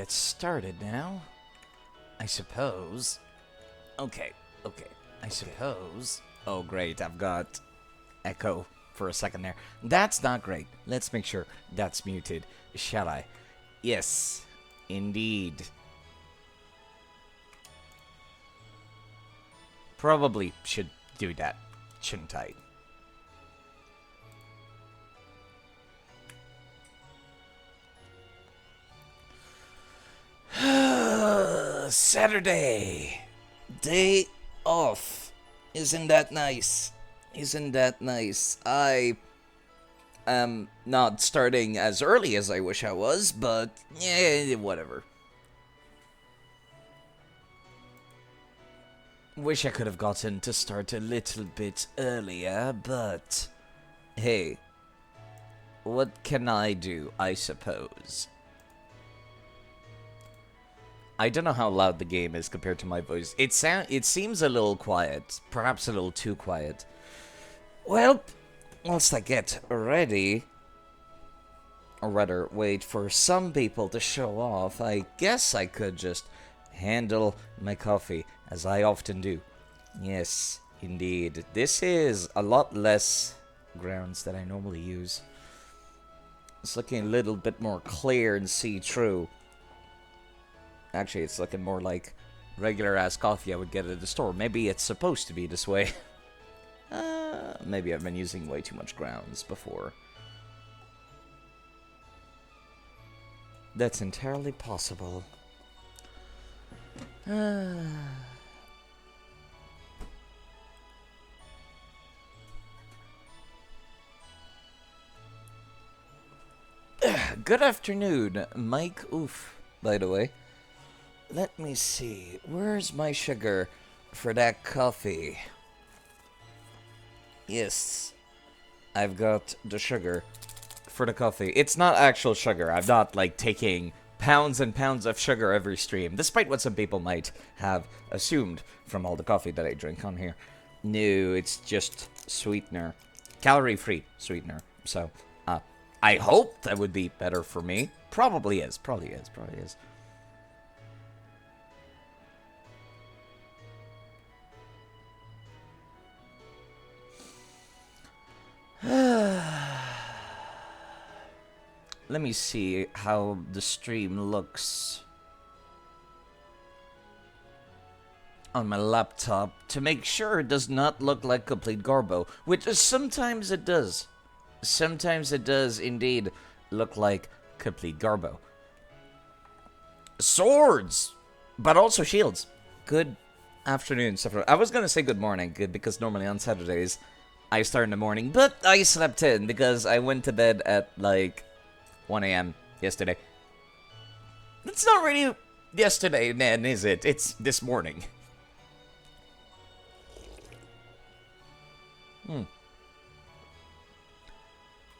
get started now. I suppose. Okay. I suppose. Oh, great. I've got echo for a second there. That's not great. Let's make sure that's muted. Shall I? Yes, indeed. Probably should do that, shouldn't I? Saturday. Day off. Isn't that nice? Isn't that nice? I am not starting as early as I wish I was, but yeah, whatever. Wish I could have gotten to start a little bit earlier, but hey, what can I do, I suppose? I don't know how loud the game is compared to my voice. It seems a little quiet, perhaps a little too quiet. Well, whilst I get ready, or rather wait for some people to show off, I guess I could just handle my coffee, as I often do. Yes, indeed. This is a lot less grounds than I normally use. It's looking a little bit more clear and see-through. Actually, it's looking more like regular-ass coffee I would get at the store. Maybe it's supposed to be this way. Maybe I've been using way too much grounds before. That's entirely possible. Good afternoon, Mike. Oof, by the way. Let me see. Where's my sugar for that coffee? Yes, I've got the sugar for the coffee. It's not actual sugar. I'm not, like, taking pounds and pounds of sugar every stream, despite what some people might have assumed from all the coffee that I drink on here. No, it's just sweetener. Calorie-free sweetener. So, I hope that would be better for me. Probably is. Probably is. Let me see how the stream looks on my laptop to make sure it does not look like complete garbo, which sometimes it does. Sometimes it does indeed look like complete garbo. Swords, but also shields. Good afternoon, stuff. I was gonna say good morning, good, because normally on Saturdays I start in the morning, but I slept in because I went to bed at like 1 a.m. yesterday. It's not really yesterday, then, is it? It's this morning.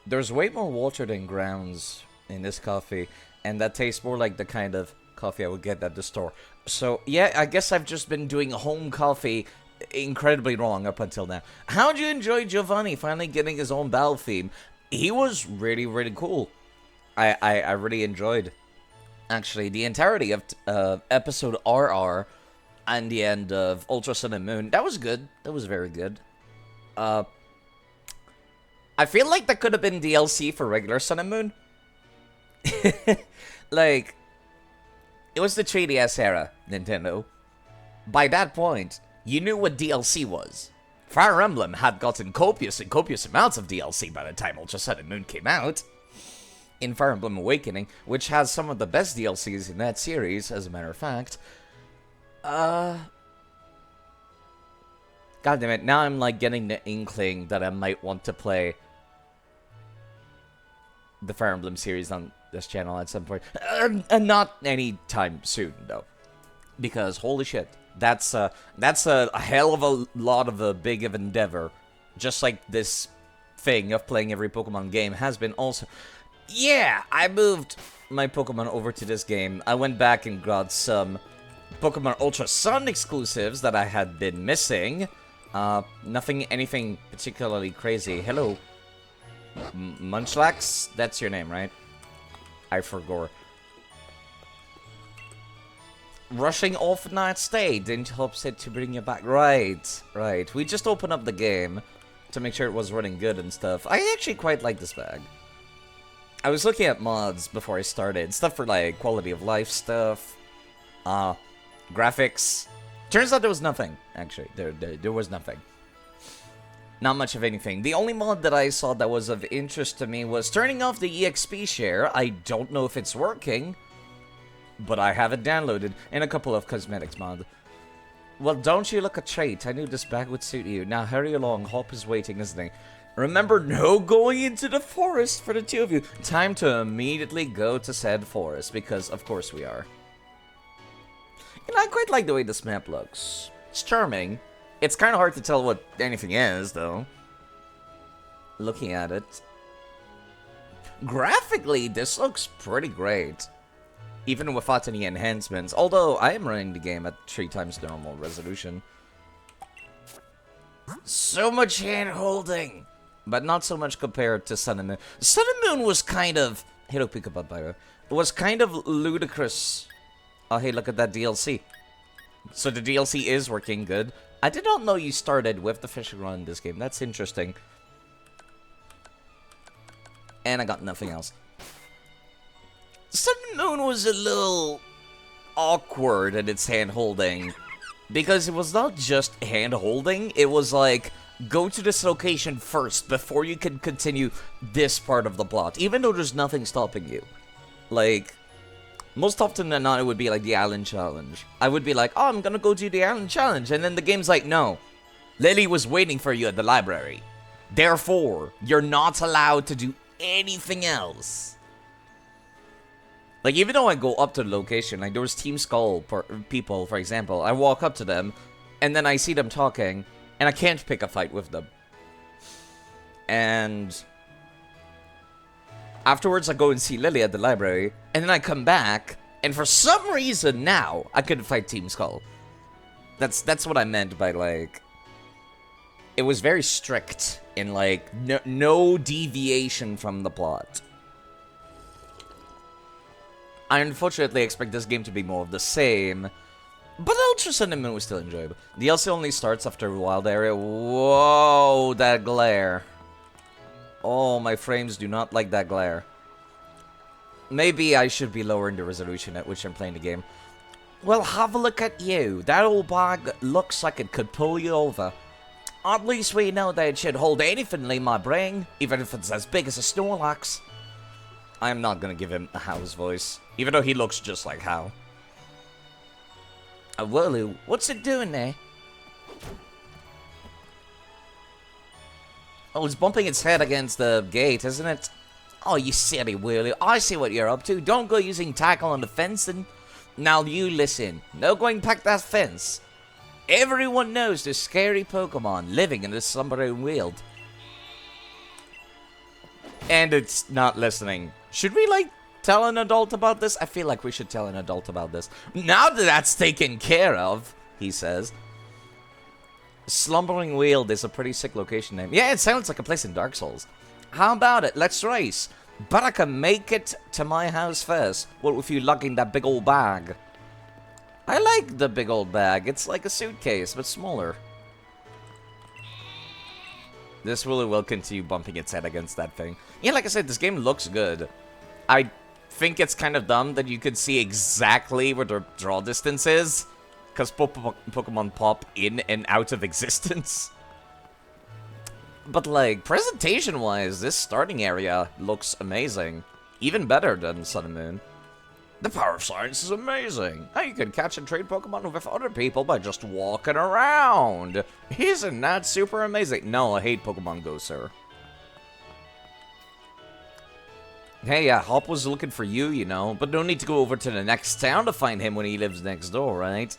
There's way more water than grounds in this coffee, and that tastes more like the kind of coffee I would get at the store. So, yeah, I guess I've just been doing home coffee incredibly wrong up until now. How'd you enjoy Giovanni finally getting his own battle theme? He was really, really cool. I really enjoyed, actually, the entirety of episode RR and the end of Ultra Sun and Moon. That was good. That was very good. I feel like that could have been DLC for regular Sun and Moon. Like, it was the 3DS era, Nintendo. By that point, you knew what DLC was. Fire Emblem had gotten copious amounts of DLC by the time Ultra Sun and Moon came out. In Fire Emblem Awakening, which has some of the best DLCs in that series, as a matter of fact. God damn it, now I'm like getting the inkling that I might want to play the Fire Emblem series on this channel at some point. And not anytime soon, though. Because, holy shit, that's a hell of a lot of a big of endeavor. Just like this thing of playing every Pokemon game has been also. Yeah, I moved my Pokemon over to this game. I went back and got some Pokemon Ultra Sun exclusives that I had been missing. Anything particularly crazy. Hello. Munchlax? That's your name, right? I forgot. rushing off in that state didn't help it to bring you back. Right, right. We just opened up the game to make sure it was running good and stuff. I actually quite like this bag. I was looking at mods before I started. Stuff for, like, quality of life stuff. Graphics. Turns out there was nothing, actually. There was nothing. Not much of anything. The only mod that I saw that was of interest to me was turning off the EXP share. I don't know if it's working, but I have it downloaded. And a couple of cosmetics mod. Well, don't you look a trait. I knew this bag would suit you. Now hurry along. Hop is waiting, isn't he? Remember, no going into the forest for the two of you. Time to immediately go to said forest, because of course we are. And I quite like the way this map looks. It's charming. It's kind of hard to tell what anything is, though. Looking at it. Graphically, this looks pretty great. Even without any enhancements. Although, I am running the game at 3 times normal resolution. So much hand-holding! But not so much compared to Sun and Moon. Sun and Moon was kind of... Hello, Peekaboo, by the way. It was kind of ludicrous. Oh, hey, look at that DLC. So the DLC is working good. I did not know you started with the fishing rod in this game. That's interesting. And I got nothing else. Sun and Moon was a little awkward at its hand-holding. Because it was not just hand-holding, it was like, go to this location first before you can continue this part of the plot, even though there's nothing stopping you. Like, most often than not, it would be like the Island Challenge. I would be like, oh, I'm gonna go do the Island Challenge, and then the game's like, no. Lily was waiting for you at the library. Therefore, you're not allowed to do anything else. Like, even though I go up to the location, like, there was Team Skull people, for example, I walk up to them, and then I see them talking, and I can't pick a fight with them. And afterwards, I go and see Lily at the library, and then I come back, and for some reason now, I couldn't fight Team Skull. That's what I meant by, like, it was very strict in, like, no deviation from the plot. I unfortunately expect this game to be more of the same, but Ultra Sun and Moon was still enjoyable. The DLC only starts after a wild area. Whoa, that glare. Oh, my frames do not like that glare. Maybe I should be lowering the resolution at which I'm playing the game. Well, have a look at you. That old bag looks like it could pull you over. At least we know that it should hold anything in my brain, even if it's as big as a Snorlax. I'm not gonna give him a How's voice, even though he looks just like How. Whirly, what's it doing there? Oh, it's bumping its head against the gate, isn't it? Oh, you silly Whirly, I see what you're up to. Don't go using tackle on the fencing. Now you listen, no going past that fence. Everyone knows the scary Pokemon living in the slumbering world. And it's not listening. Should we, like, tell an adult about this? I feel like we should tell an adult about this. Now that that's taken care of, he says. Slumbering Weald is a pretty sick location name. Yeah, it sounds like a place in Dark Souls. How about it? Let's race. But I can make it to my house first. What with you lugging that big old bag? I like the big old bag. It's like a suitcase, but smaller. This really will continue bumping its head against that thing. Yeah, like I said, this game looks good. I think it's kind of dumb that you could see exactly where the draw distance is. Because Pokemon pop in and out of existence. But, like, presentation-wise, this starting area looks amazing. Even better than Sun and Moon. The power of science is amazing. How you can catch and trade Pokemon with other people by just walking around. Isn't that super amazing? No, I hate Pokemon Go, sir. Hey, Hop was looking for you, you know, but no need to go over to the next town to find him when he lives next door, right?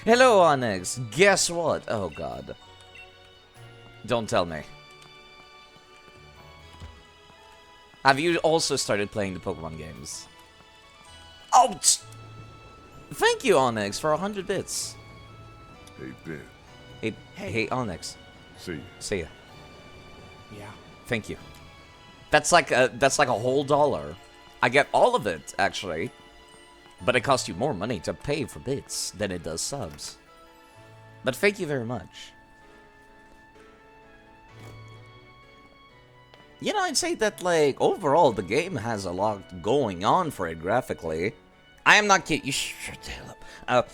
Hello, Onyx. Guess what? Oh, God. Don't tell me. Have you also started playing the Pokemon games? Oh, thank you, Onyx, for 100 bits. Hey, Ben. Hey, Onyx. See ya. See ya. Yeah. Thank you. That's like a whole $1. I get all of it, actually. But it costs you more money to pay for bits than it does subs. But thank you very much. You know, I'd say that, like, overall, the game has a lot going on for it graphically. I am not kidding. You shut the hell up.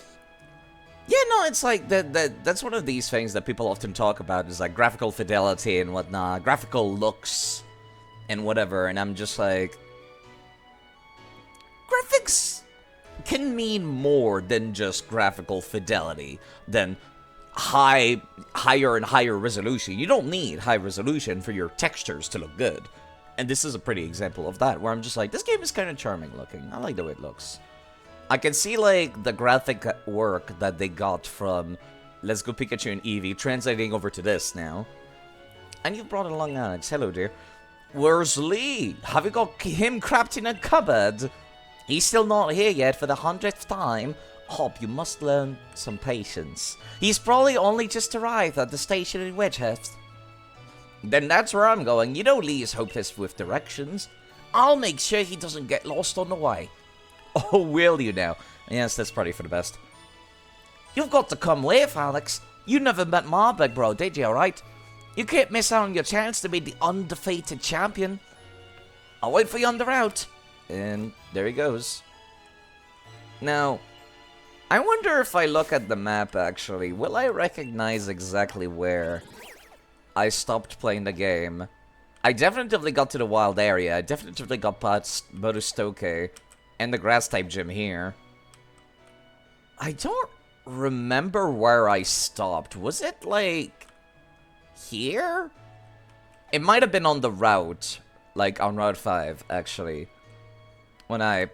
Yeah, no, it's like, that's one of these things that people often talk about, is like graphical fidelity and whatnot, graphical looks and whatever, and I'm just like, graphics can mean more than just graphical fidelity, than higher and higher resolution. You don't need high resolution for your textures to look good. And this is a pretty example of that, where I'm just like, this game is kind of charming looking. I like the way it looks. I can see, like, the graphic work that they got from Let's Go Pikachu and Eevee translating over to this now. And you brought along Alex. Hello, dear. Where's Lee? Have you got him trapped in a cupboard? He's still not here yet for the 100th time. Hop, you must learn some patience. He's probably only just arrived at the station in Wedgehurst. Then that's where I'm going. You know Lee is hopeless with directions. I'll make sure he doesn't get lost on the way. Oh, will you now? Yes, that's probably for the best. You've got to come with, Alex. You never met my big bro, did you, alright? You can't miss out on your chance to be the undefeated champion. I'll wait for you on the route. And there he goes. Now, I wonder if I look at the map, actually, will I recognize exactly where I stopped playing the game? I definitely got to the wild area. I definitely got past Motostoke and the grass-type gym here. I don't remember where I stopped. Was it, like, here? It might have been on the route, like, on Route 5, actually. When I...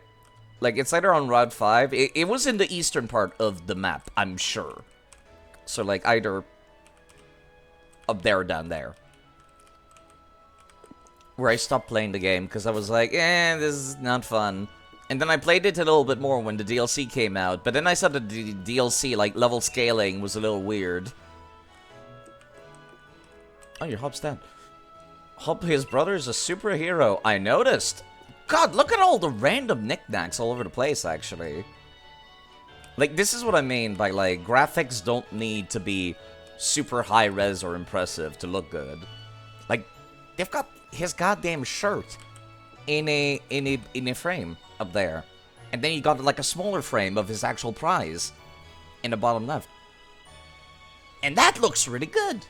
Like, it's either on Route 5... It was in the eastern part of the map, I'm sure. So, like, either up there or down there. Where I stopped playing the game, because I was like, this is not fun. And then I played it a little bit more when the DLC came out, but then I saw that the DLC, like, level scaling was a little weird. Oh, your Hop's dead. Hop, his brother is a superhero. I noticed. God, look at all the random knickknacks all over the place, actually. Like, this is what I mean by, like, graphics don't need to be super high-res or impressive to look good. Like, they've got his goddamn shirt in a frame up there. And then you got, like, a smaller frame of his actual prize in the bottom left. And that looks really good.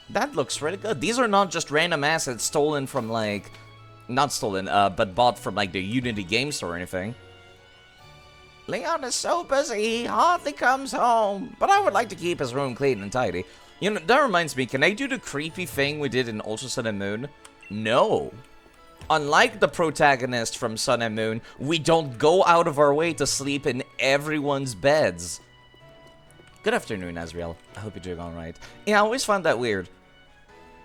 That looks really good. These are not just random assets stolen from, like... Not stolen, but bought from, like, the Unity game store or anything. Leon is so busy, he hardly comes home. But I would like to keep his room clean and tidy. You know, that reminds me, can I do the creepy thing we did in Ultra Sun and Moon? No. Unlike the protagonist from Sun and Moon, we don't go out of our way to sleep in everyone's beds. Good afternoon, Azriel. I hope you're doing alright. Yeah, I always found that weird.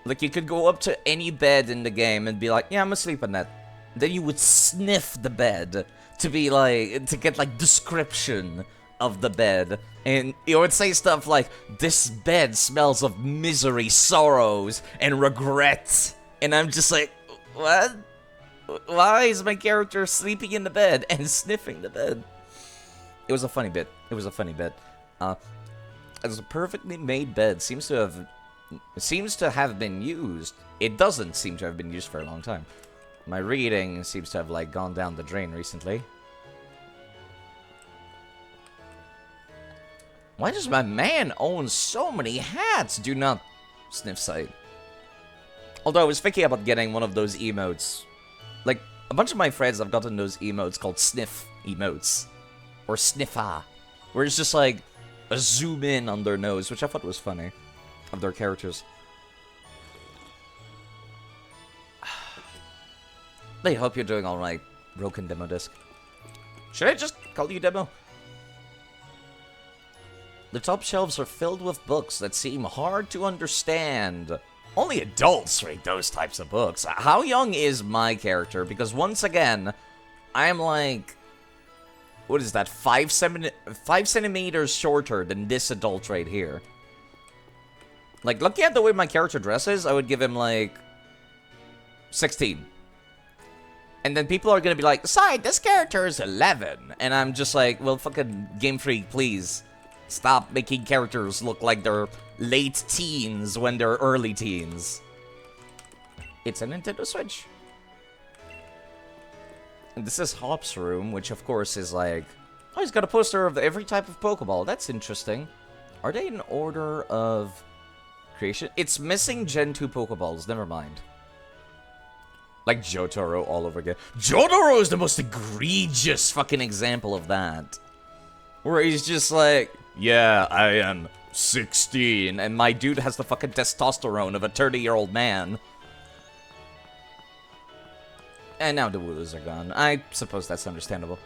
Like, you could go up to any bed in the game and be like, yeah, I'm gonna sleep on that. Then you would sniff the bed to be like, to get like description of the bed. And you would say stuff like, this bed smells of misery, sorrows, and regret. And I'm just like, what? Why is my character sleeping in the bed and sniffing the bed? It was a funny bit. It was a funny bit. As a perfectly made bed seems to have been used. It doesn't seem to have been used for a long time. My reading seems to have, like, gone down the drain recently. Why does my man own so many hats? Do not sniff sight. Although I was thinking about getting one of those emotes. Like, a bunch of my friends have gotten those emotes called sniff emotes. Or sniffa. Where it's just like a zoom in on their nose, which I thought was funny. Of their characters. I hope you're doing alright, broken demo disc. Should I just call you demo? The top shelves are filled with books that seem hard to understand. Only adults read those types of books. How young is my character? Because once again, I'm like... What is that? 5 centimeters shorter than this adult right here. Like, looking at the way my character dresses, I would give him, like, 16. And then people are gonna be like, "Side, this character is 11." And I'm just like, well, fucking Game Freak, please. Stop making characters look like they're late teens when they're early teens. It's a Nintendo Switch. And this is Hop's room, which of course is like... Oh, he's got a poster of every type of Pokeball. That's interesting. Are they in order of creation? It's missing Gen 2 Pokeballs. Never mind. Like Jotaro all over again. Jotaro is the most egregious fucking example of that. Where he's just like, yeah, I am 16, and my dude has the fucking testosterone of a 30-year-old man. And now the Wooloos are gone. I suppose that's understandable.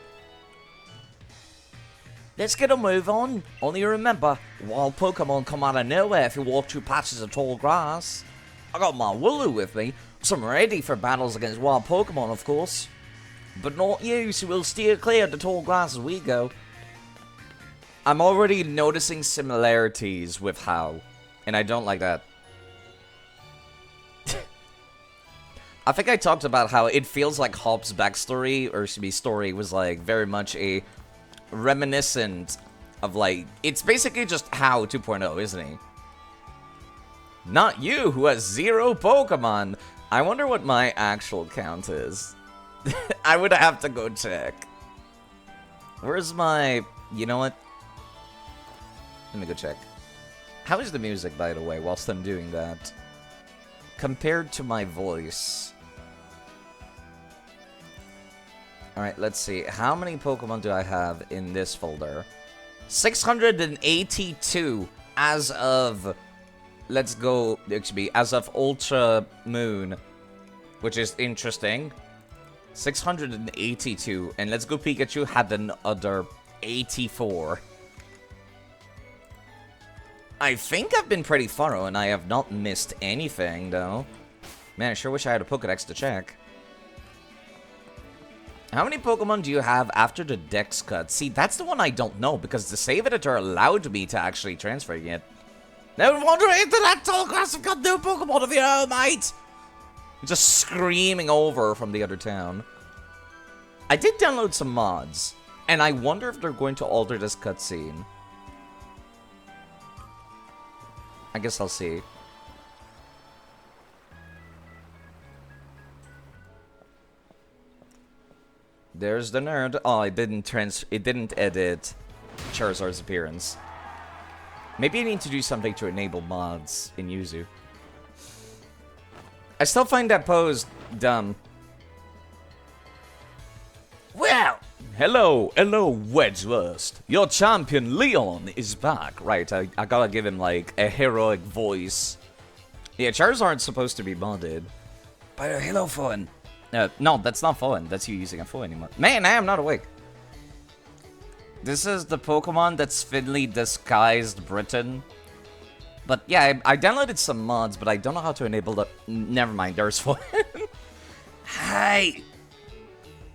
Let's get a move on. Only remember, wild Pokemon come out of nowhere if you walk through patches of tall grass. I got my Wooloo with me, so I'm ready for battles against wild Pokemon, of course. But not you, so we'll steer clear of the tall grass as we go. I'm already noticing similarities with How, and I don't like that. I think I talked about how it feels like Hop's backstory, or should be story, was like very much a reminiscent of like, it's basically just How 2.0, isn't he? Not you, who has 0 Pokemon. I wonder what my actual count is. I would have to go check. Where's my... You know what? Let me go check. How is the music, by the way, whilst I'm doing that? Compared to my voice. Alright, let's see. How many Pokemon do I have in this folder? 682 as of... Let's go, actually, as of Ultra Moon, which is interesting. 682, and Let's Go Pikachu had another 84. I think I've been pretty thorough, and I have not missed anything, though. Man, I sure wish I had a Pokedex to check. How many Pokemon do you have after the Dex cut? See, that's the one I don't know, because the save editor allowed me to actually transfer it. No wonder into that tall grass have got no Pokemon of your own, mate! Just screaming over from the other town. I did download some mods, and I wonder if they're going to alter this cutscene. I guess I'll see. There's the nerd. Oh, it didn't edit Charizard's appearance. Maybe I need to do something to enable mods in Yuzu. I still find that pose dumb. Well, hello, Wedgewurst. Your champion Leon is back. Right, I gotta give him like a heroic voice. Yeah, Charizard's supposed to be modded. But hello, phone. No, that's not phone. That's you using a phone anymore. Man, I am not awake. This is the Pokemon that's thinly disguised Britain. But yeah, I downloaded some mods, but I don't know how to enable the... Never mind, there's Foin. Hi.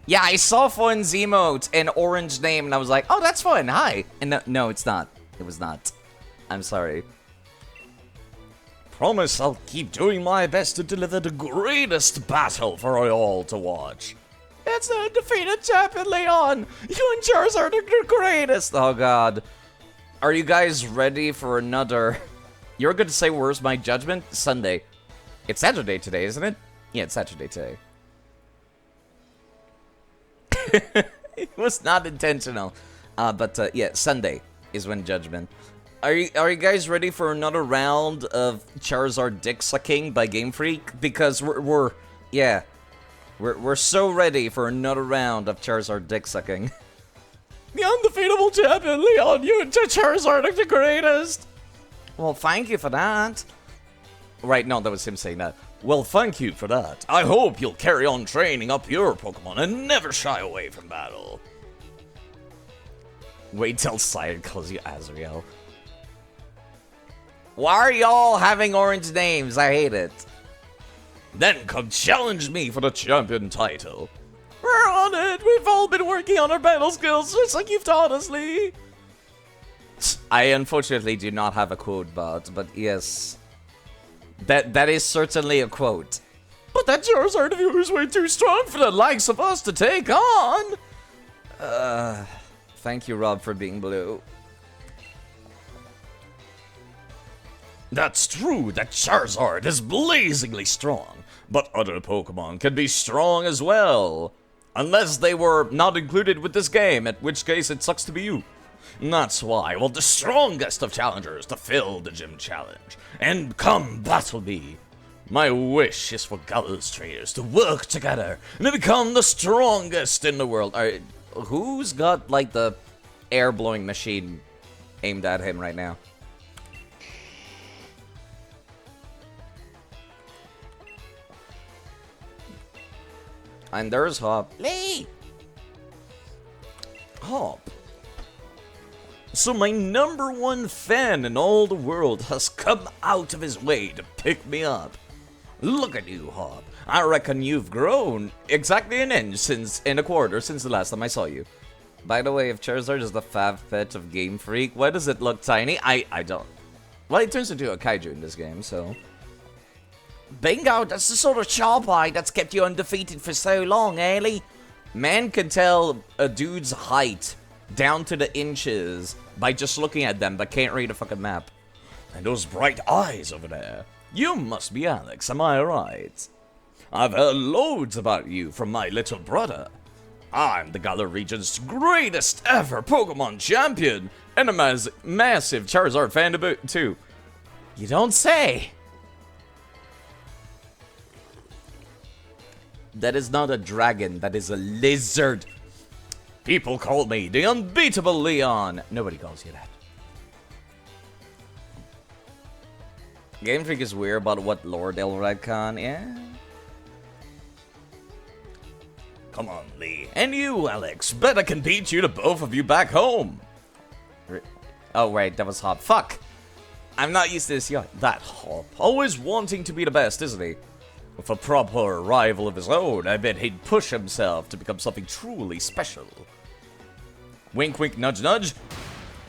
Yeah, I saw Foin's emote and orange name, and I was like, oh, that's Foin, hi. And no, it's not. It was not. I'm sorry. Promise I'll keep doing my best to deliver the greatest battle for you all to watch. It's the undefeated champion, Leon! You and Charizard are the greatest! Oh god. Are you guys ready for another... You're going to say, where's my judgment? Sunday. It's Saturday today, isn't it? Yeah, it's Saturday today. It was not intentional. But yeah, Sunday is when judgment. Are you guys ready for another round of Charizard dick sucking by Game Freak? Because we're so ready for another round of Charizard dick sucking. The undefeatable champion, Leon, you and Charizard are the greatest! Well, thank you for that. Right, no, that was him saying that. Well, thank you for that. I hope you'll carry on training up your Pokemon and never shy away from battle. Wait till Sire calls you Azrael. Why are y'all having orange names? I hate it. Then come challenge me for the champion title. We're on it! We've all been working on our battle skills just like you've taught us, Lee! I unfortunately do not have a quote bot, but yes. That is certainly a quote. But that Charizard of yours is way too strong for the likes of us to take on! Thank you, Rob, for being blue. That's true that Charizard is blazingly strong, but other Pokemon can be strong as well. Unless they were not included with this game, at which case it sucks to be you. That's why I want the strongest of challengers to fill the gym challenge, and come battle me. My wish is for Gallows trainers to work together and to become the strongest in the world. Alright, who's got, like, the air-blowing machine aimed at him right now? And there's Hop. Lee! Hop. So my #1 fan in all the world has come out of his way to pick me up. Look at you, Hop. I reckon you've grown exactly an inch in a quarter since the last time I saw you. By the way, if Charizard is the fav pet of Game Freak, why does it look tiny? I don't. Well, it turns into a kaiju in this game, so... Bingo, that's the sort of Charpie that's kept you undefeated for so long, Ailey. Man can tell a dude's height down to the inches by just looking at them, but can't read a fucking map. And those bright eyes over there. You must be Alex, am I right? I've heard loads about you from my little brother. I'm the Galar region's greatest ever Pokemon champion, and a massive Charizard fan too. You don't say. That is not a dragon, that is a lizard. People call me the unbeatable Leon. Nobody calls you that. Game Freak is weird about what lore they'll retcon, yeah? Come on, Lee. And you, Alex. Bet I can beat you to both of you back home. Oh, wait, that was Hop. Fuck! I'm not used to this yet. That Hop. Always wanting to be the best, isn't he? With a proper rival of his own, I bet he'd push himself to become something truly special. Wink, wink, nudge, nudge.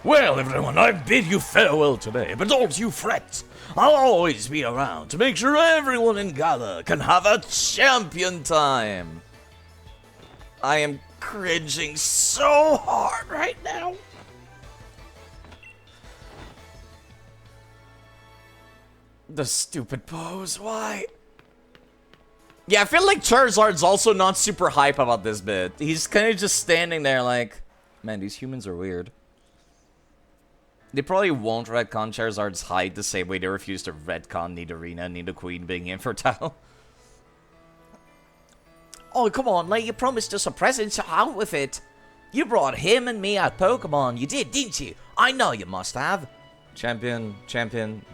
Well, everyone, I bid you farewell today, but don't you fret. I'll always be around to make sure everyone in Galar can have a champion time. I am cringing so hard right now. The stupid pose, why? Yeah, I feel like Charizard's also not super hype about this bit. He's kind of just standing there like, man, these humans are weird. They probably won't retcon Charizard's height the same way they refuse to retcon Nidorina and Nidoqueen being infertile. Oh, come on, like, you promised us a present, so out with it. You brought him and me out Pokemon. You did, didn't you? I know you must have. Champion,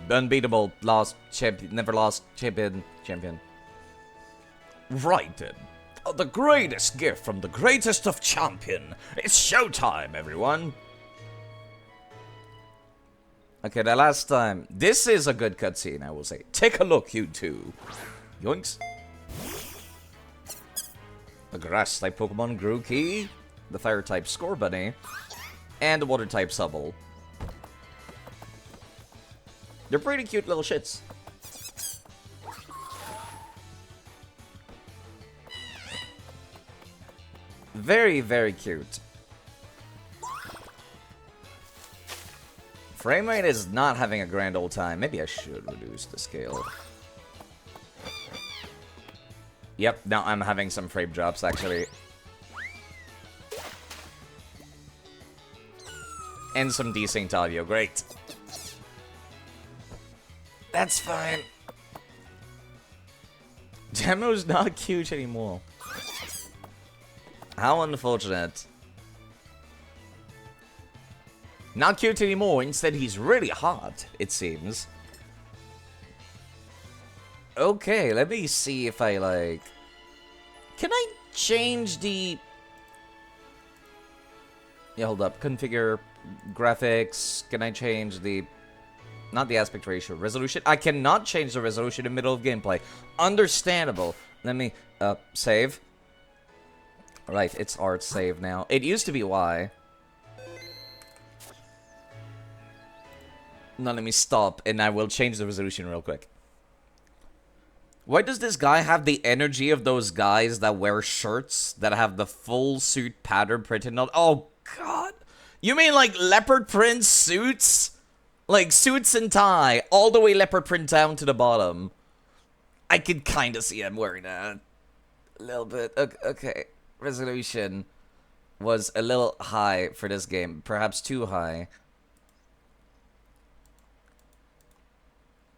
unbeatable, lost, champion, never lost, champion. Right then. The greatest gift from the greatest of champion. It's showtime, everyone. Okay, the last time. This is a good cutscene, I will say. Take a look, you two. Yoinks. The grass-type Pokemon Grookey, the fire-type Scorbunny, and the water-type Subble. They're pretty cute little shits. Very, very cute. Frame rate is not having a grand old time. Maybe I should reduce the scale. Yep, now I'm having some frame drops, actually. And some desynced audio, great. That's fine. Demo's not cute anymore. How unfortunate. Not cute anymore, instead he's really hot, it seems. Okay, let me see if I, like... Can I change the... Yeah, hold up. Configure graphics. Can I change the... Not the aspect ratio. Resolution? I cannot change the resolution in the middle of gameplay. Understandable. Let me, save. Right, it's art save now. It used to be Y. Now let me stop, and I will change the resolution real quick. Why does this guy have the energy of those guys that wear shirts that have the full suit pattern printed on? Oh, God. You mean like leopard print suits? Like suits and tie, all the way leopard print down to the bottom. I could kind of see him wearing that. A little bit. Okay. Resolution was a little high for this game. Perhaps too high.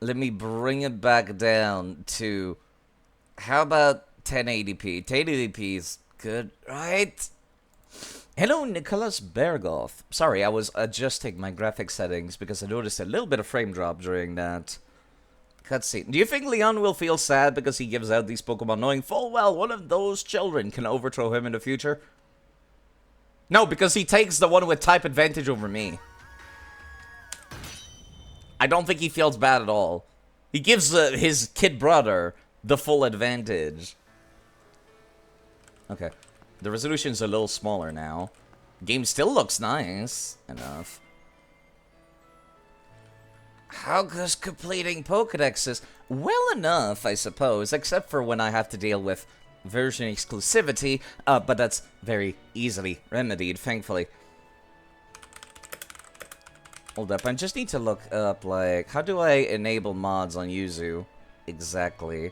Let me bring it back down to... How about 1080p? 1080p is good, right? Hello, Nicholas Bergoff. Sorry, I was adjusting my graphic settings because I noticed a little bit of frame drop during that cutscene. Do you think Leon will feel sad because he gives out these Pokemon knowing full well one of those children can overthrow him in the future? No, because he takes the one with type advantage over me. I don't think he feels bad at all. He gives his kid brother the full advantage. Okay. The resolution's a little smaller now. Game still looks nice enough. How goes completing Pokedexes? Well enough, I suppose, except for when I have to deal with version exclusivity, but that's very easily remedied, thankfully. Hold up, I just need to look up, like, how do I enable mods on Yuzu? Exactly.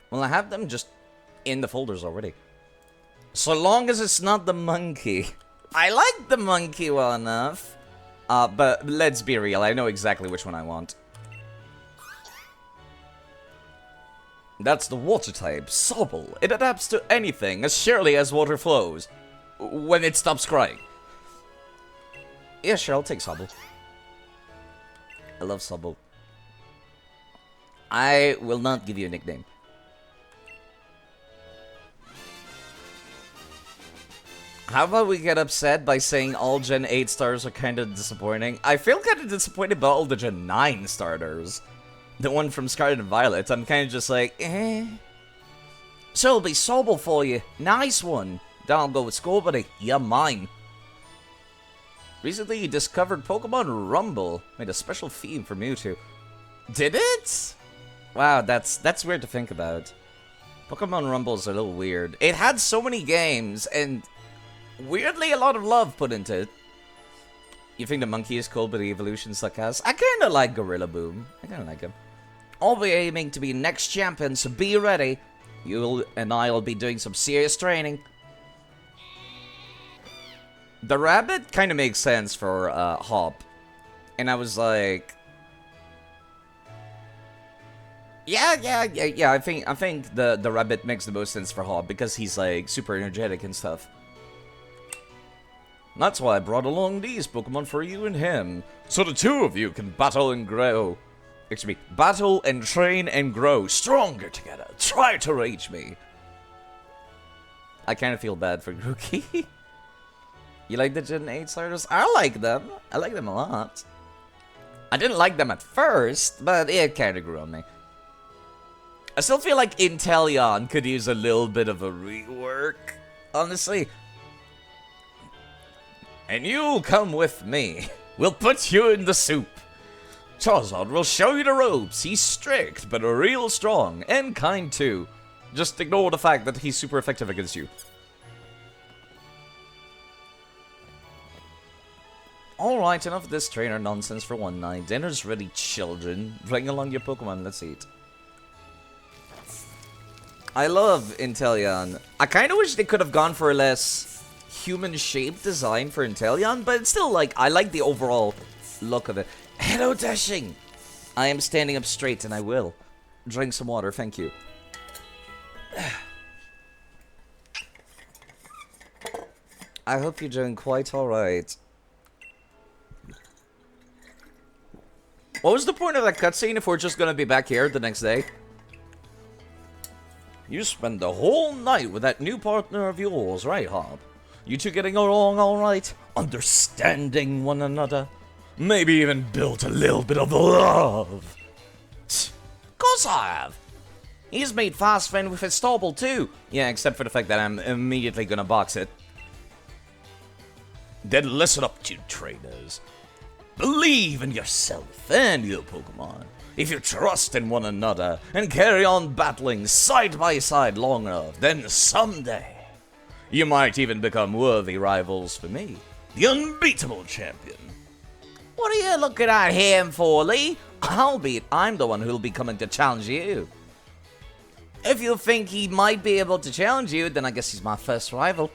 Well, I have them just in the folders already. So long as it's not the monkey. I like the monkey well enough. But let's be real, I know exactly which one I want. That's the water type, Sobble. It adapts to anything as surely as water flows. When it stops crying. Yeah, sure, I'll take Sobble. I love Sobble. I will not give you a nickname. How about we get upset by saying all Gen 8 stars are kind of disappointing? I feel kind of disappointed about all the Gen 9 starters. The one from Scarlet and Violet, I'm kind of just like, eh. So it'll be Sobble for you. Nice one. Then I'll go with Scorbody. Yeah, mine. Recently you discovered Pokemon Rumble. Made a special theme for Mewtwo. Did it? Wow, that's weird to think about. Pokemon Rumble's a little weird. It had so many games, and weirdly a lot of love put into it. You think the monkey is cool, but the evolution suck ass? I kinda like Gorilla Boom. I kinda like him. I'll be aiming to be next champion, so be ready. You and I'll be doing some serious training. The rabbit kind of makes sense for Hop. And I was like, yeah, I think the rabbit makes the most sense for Hop because he's like super energetic and stuff. That's why I brought along these Pokemon for you and him, so the two of you can battle and grow. Excuse me, battle and train and grow stronger together. Try to reach me. I kind of feel bad for Grookey. You like the Gen 8 starters? I like them. I like them a lot. I didn't like them at first, but it kind of grew on me. I still feel like Inteleon could use a little bit of a rework, honestly. And you'll come with me. We'll put you in the soup. Charizard will show you the ropes. He's strict, but real strong, and kind too. Just ignore the fact that he's super effective against you. Alright, enough of this trainer nonsense for one night. Dinner's ready, children. Bring along your Pokemon, let's eat. I love Inteleon. I kind of wish they could have gone for a less human-shaped design for Inteleon, but it's still like, I like the overall look of it. Hello, Dashing! I am standing up straight, and I will. Drink some water, thank you. I hope you're doing quite alright. What was the point of that cutscene if we're just gonna be back here the next day? You spend the whole night with that new partner of yours, right, Hop? You two getting along alright? Understanding one another? Maybe even built a little bit of love? Of course I have! He's made fast friend with his Stobble too! Yeah, except for the fact that I'm immediately gonna box it. Then listen up, you trainers. Believe in yourself and your Pokemon. If you trust in one another and carry on battling side by side long enough, then someday you might even become worthy rivals for me, the unbeatable champion. What are you looking at him for, Lee? Albeit I'm the one who'll be coming to challenge you. If you think he might be able to challenge you, then I guess he's my first rival.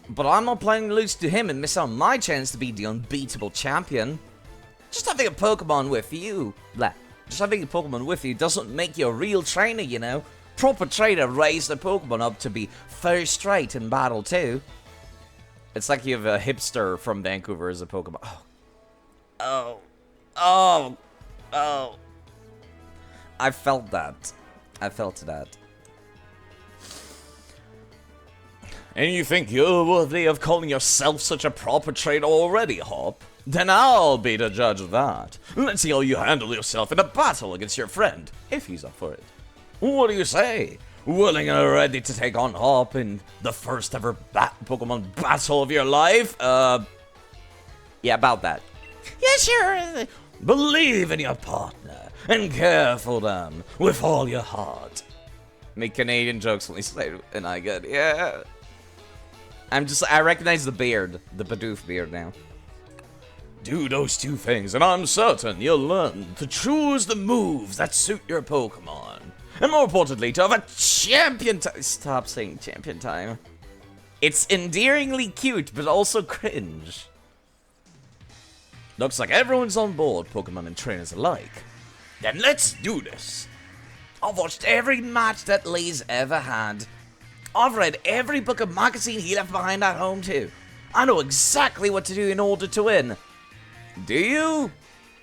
But I'm not playing loose to him and miss on my chance to be the unbeatable champion. Just having a Pokemon with you, just having a Pokemon with you doesn't make you a real trainer, you know. Proper trainer raised the Pokemon up to be first rate in battle too. It's like you have a hipster from Vancouver as a Pokemon. Oh. I felt that. I felt that. And you think you're worthy of calling yourself such a proper trainer already, Hop? Then I'll be the judge of that. Let's see how you handle yourself in a battle against your friend, if he's up for it. What do you say? Willing and ready to take on Hop in the first ever Pokemon battle of your life? Yeah, about that. Yeah, sure. Believe in your partner and care for them with all your heart. Make Canadian jokes when we say it, and I get, yeah. I recognize the beard, the Bidoof beard now. Do those two things, and I'm certain you'll learn to choose the moves that suit your Pokemon. And more importantly, to have a champion time. Stop saying champion time. It's endearingly cute, but also cringe. Looks like everyone's on board, Pokemon and trainers alike. Then let's do this. I've watched every match that Lee's ever had. I've read every book of magazine he left behind at home too. I know exactly what to do in order to win. Do you?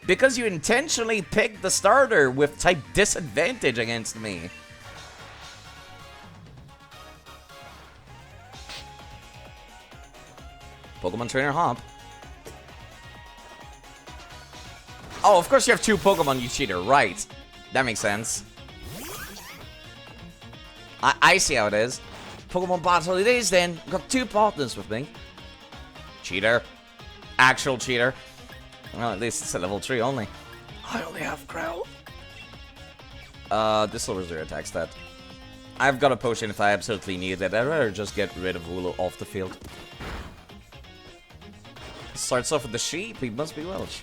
Because you intentionally picked the starter with type disadvantage against me. Pokemon Trainer Hop. Oh, of course you have two Pokemon, you cheater. Right. That makes sense. I see how it is. Pokemon battle it is then. I've got two partners with me. Cheater. Actual cheater. Well, at least it's a level 3 only. I only have Growl. This lowers their attack stat. I've got a potion if I absolutely need it. I'd rather just get rid of Wooloo off the field. Starts off with the sheep. He must be Welsh.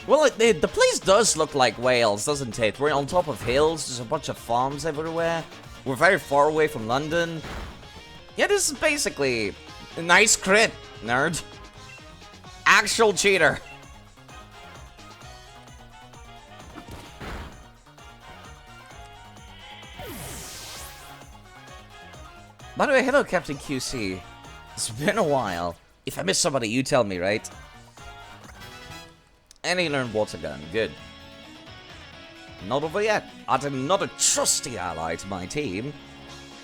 Well, the place does look like Wales, doesn't it? We're on top of hills. There's a bunch of farms everywhere. We're very far away from London. Yeah, this is basically a nice crit, nerd. Actual cheater. By the way, hello, Captain QC. It's been a while. If I miss somebody, you tell me, right? And he learned Water Gun. Good. Not over yet. Add another trusty ally to my team.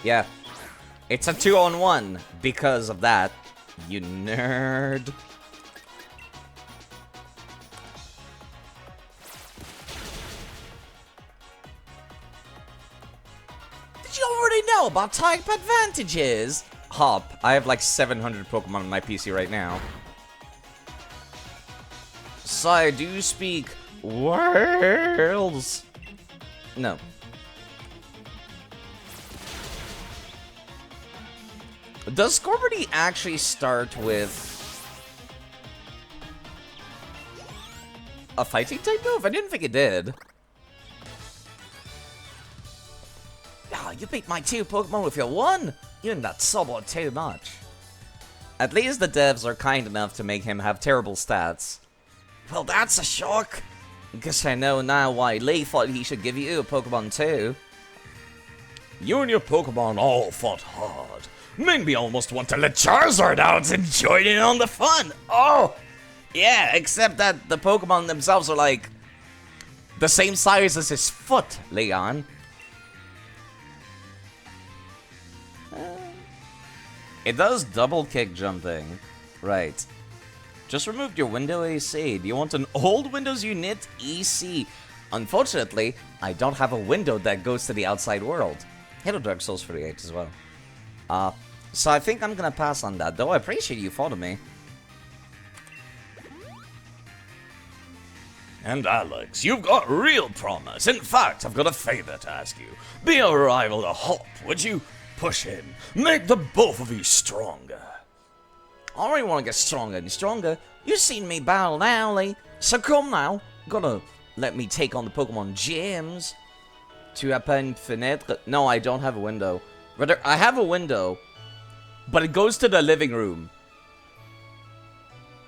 Yeah. It's a 2-on-1 because of that. You nerd. Did you already know about type advantages? Hop, I have like 700 Pokemon on my PC right now. So, do you speak worlds? No. Does Scorpity actually start with a fighting type move? I didn't think it did. Ah, you beat my 2 Pokemon with your 1? You and that Sobor too much. At least the devs are kind enough to make him have terrible stats. Well, that's a shock. Guess I know now why Lee thought he should give you a Pokemon too. You and your Pokemon all fought hard. Made me almost want to let Charizard out and join in on the fun. Oh, yeah, except that the Pokemon themselves are like the same size as his foot, Leon. It does double kick jumping. Right. Just removed your window AC. Do you want an old Windows unit EC? Unfortunately, I don't have a window that goes to the outside world. Hello, Dark Souls 48 as well. So I think I'm gonna pass on that, though I appreciate you following me. And Alex, you've got real promise. In fact, I've got a favor to ask you. Be a rival to Hop, would you? Push him. Make the both of you stronger. I already want to get stronger and stronger. You've seen me battle now, Lee. So come now. Gonna let me take on the Pokemon gyms. Tu as pas une fenêtre? No, I don't have a window. Rather, I have a window, but it goes to the living room.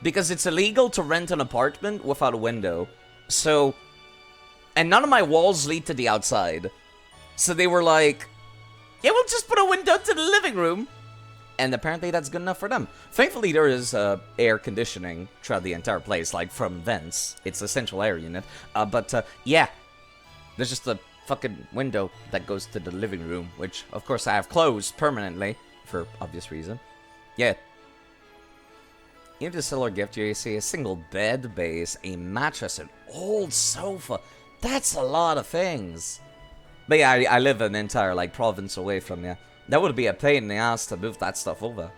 Because it's illegal to rent an apartment without a window. So, and none of my walls lead to the outside. So they were like, yeah, we'll just put a window to the living room. And apparently that's good enough for them. Thankfully, there is air conditioning throughout the entire place, like from vents. It's a central air unit. Yeah, there's just a fucking window that goes to the living room, which, of course, I have closed permanently, for obvious reason. Yeah. You need to sell or gift you see a single bed base, a mattress, an old sofa. That's a lot of things. But yeah, I live an entire, like, province away from you. That would be a pain in the ass to move that stuff over.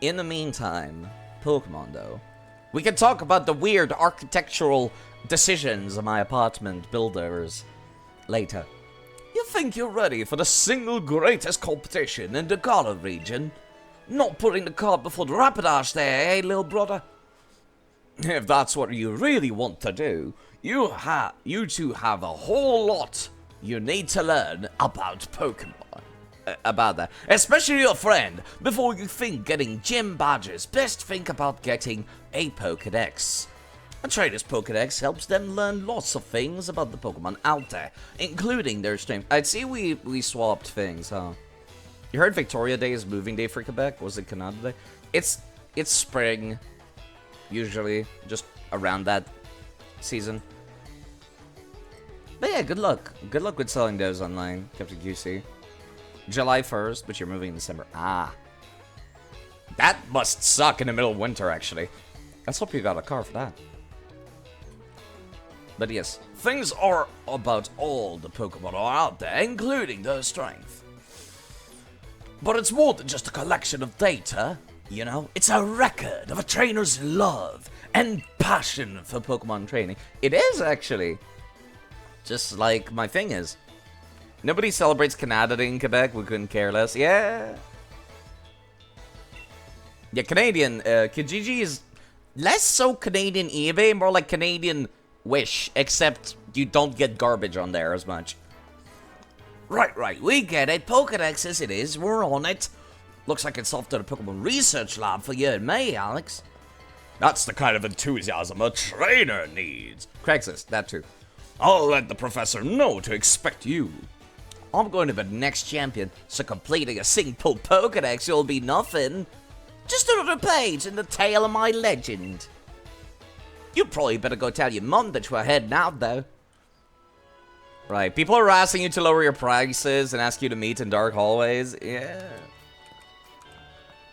In the meantime, Pokemon, though. We can talk about the weird architectural decisions of my apartment builders later. You think you're ready for the single greatest competition in the Galar region? Not putting the cart before the Rapidash there, eh, little brother? If that's what you really want to do, you two have a whole lot you need to learn about Pokemon. About that. Especially your friend. Before you think getting gym badges, best think about getting a Pokedex. A trainer's Pokedex helps them learn lots of things about the Pokemon out there, including their strength. I'd see we swapped things, huh? You heard Victoria Day is moving day for Quebec? Was it Canada Day? It's spring, usually, just around that season. But yeah, good luck. Good luck with selling those online, Captain QC. July 1st, but you're moving in December. Ah. That must suck in the middle of winter, actually. Let's hope you got a car for that. But yes, things are about all the Pokemon are out there, including their strength. But it's more than just a collection of data, you know? It's a record of a trainer's love and passion for Pokemon training. It is, actually. Just like my thing is. Nobody celebrates Canada Day in Quebec. We couldn't care less. Yeah. Yeah, Canadian. Kijiji is less so Canadian eBay, more like Canadian Wish, except you don't get garbage on there as much. Right. We get it. Pokedex as it is. We're on it. Looks like it's off to the Pokemon Research Lab for you and me, Alex. That's the kind of enthusiasm a trainer needs. Craigslist, that too. I'll let the professor know to expect you. I'm going to be the next champion, so completing a single Pokedex will be nothing. Just another page in the tale of my legend. You probably better go tell your mum that we're heading out, though. Right, people are asking you to lower your prices and ask you to meet in dark hallways. Yeah.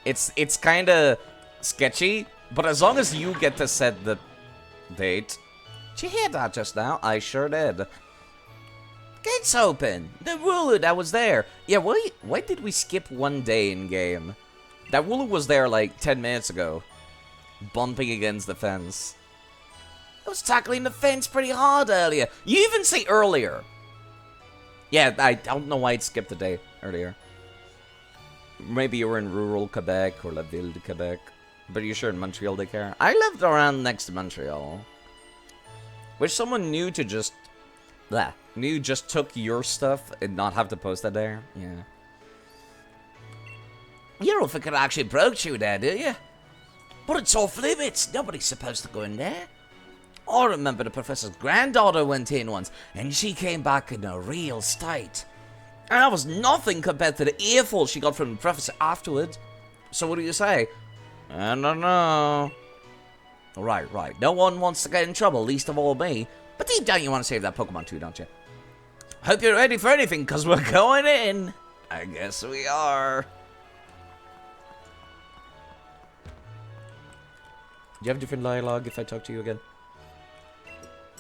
It's kind of sketchy, but as long as you get to set the date. Did you hear that just now? I sure did. Gates open. The Wooloo that was there. Yeah, why did we skip one day in game? That Wooloo was there like 10 minutes ago. Bumping against the fence. I was tackling the fence pretty hard earlier. You even say earlier. Yeah, I don't know why it skipped a day earlier. Maybe you were in rural Quebec or La Ville de Quebec. But you're sure in Montreal they care? I lived around next to Montreal. Wish someone knew to just... Knew just took your stuff and not have to post that there. Yeah. You don't think it actually broke you there, do you? But it's off limits. Nobody's supposed to go in there. I remember the professor's granddaughter went in once, and she came back in a real state. And that was nothing compared to the earful she got from the professor afterwards. So what do you say? I don't know. Right. No one wants to get in trouble, least of all me. But deep down you want to save that Pokemon too, don't you? Hope you're ready for anything, because we're going in. I guess we are. Do you have different dialogue if I talk to you again?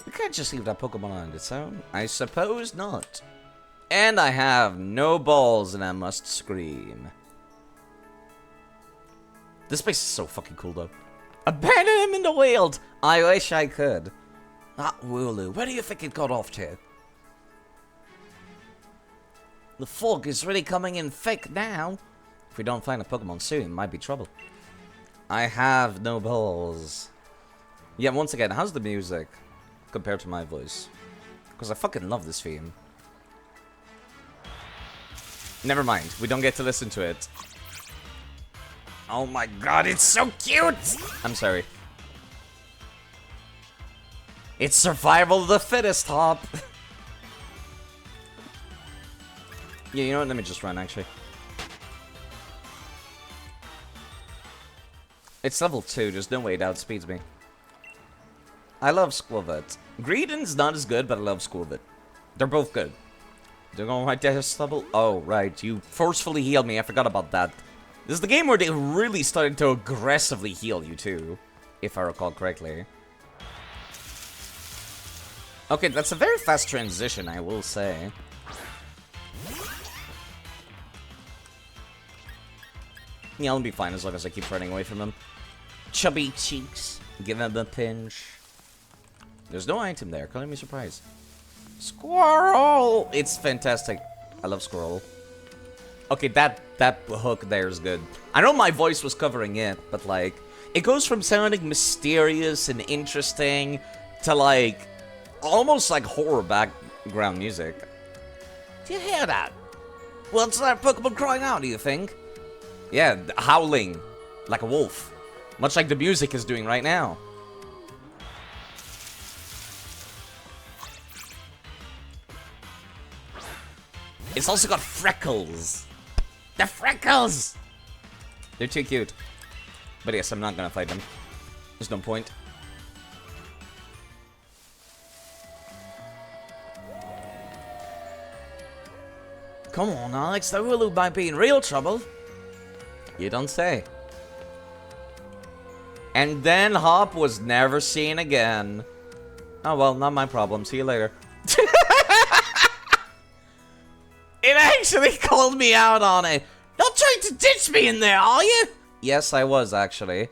We can't just leave that Pokemon on its own. I suppose not. And I have no balls and I must scream. This place is so fucking cool though. Abandon him in the wild! I wish I could. That Wooloo, where do you think it got off to? The fog is really coming in thick now. If we don't find a Pokemon soon, it might be trouble. I have no balls. Yeah, once again, how's the music compared to my voice? Because I fucking love this theme. Never mind, we don't get to listen to it. Oh my god, it's so cute! I'm sorry. It's survival of the fittest, Hop. Yeah, you know what? Let me just run, actually. It's level 2, there's no way it outspeeds me. I love Squirvet. Greedent's not as good, but I love Squirvet. They're both good. They're going right there, Stubble. Oh, right, you forcefully healed me, I forgot about that. This is the game where they really started to aggressively heal you, too. If I recall correctly. Okay, that's a very fast transition, I will say. Yeah, I'll be fine as long as I keep running away from him. Chubby cheeks. Give him a pinch. There's no item there. Calling me surprised. Squirrel! It's fantastic. I love Squirrel. Okay, that hook there is good. I know my voice was covering it, but like, it goes from sounding mysterious and interesting to like, almost like horror background music. Do you hear that? What's that Pokemon crying out, do you think? Yeah, howling. Like a wolf. Much like the music is doing right now. It's also got freckles. The freckles! They're too cute. But yes, I'm not gonna fight them. There's no point. Come on, Alex. The Wooloo might be in real trouble. You don't say. And then Hop was never seen again. Oh well, not my problem. See you later. It actually called me out on it. Not trying to ditch me in there, are you? Yes, I was, actually.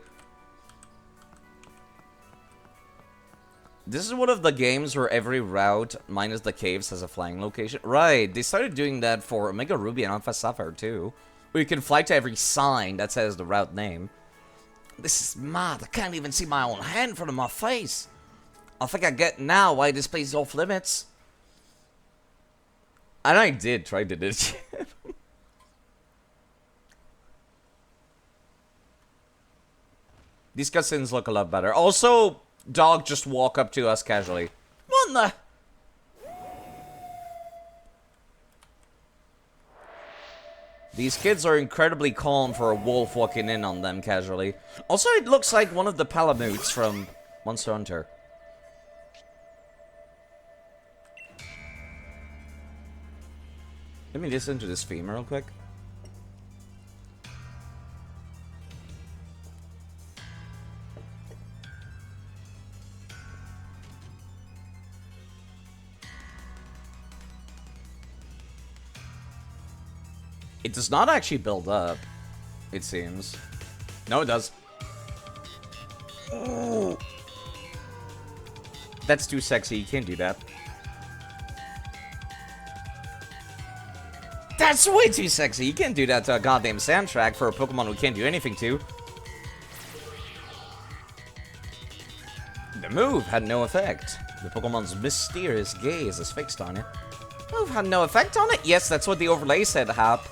This is one of the games where every route, minus the caves, has a flying location. Right, they started doing that for Omega Ruby and Alpha Sapphire, too. Where you can fly to every sign that says the route name. This is mad. I can't even see my own hand in front of my face. I think I get now why this place is off limits. And I did try to ditch it. These cutscenes look a lot better. Also, dog just walk up to us casually. What the? These kids are incredibly calm for a wolf walking in on them casually. Also, it looks like one of the Palamutes from Monster Hunter. Let me listen to this theme real quick. It does not actually build up, it seems. No, it does. Oh. That's too sexy, you can't do that. That's way too sexy. You can't do that to a goddamn soundtrack for a Pokemon we can't do anything to. The move had no effect. The Pokemon's mysterious gaze is fixed on it. Move had no effect on it? Yes, that's what the overlay said, Hap.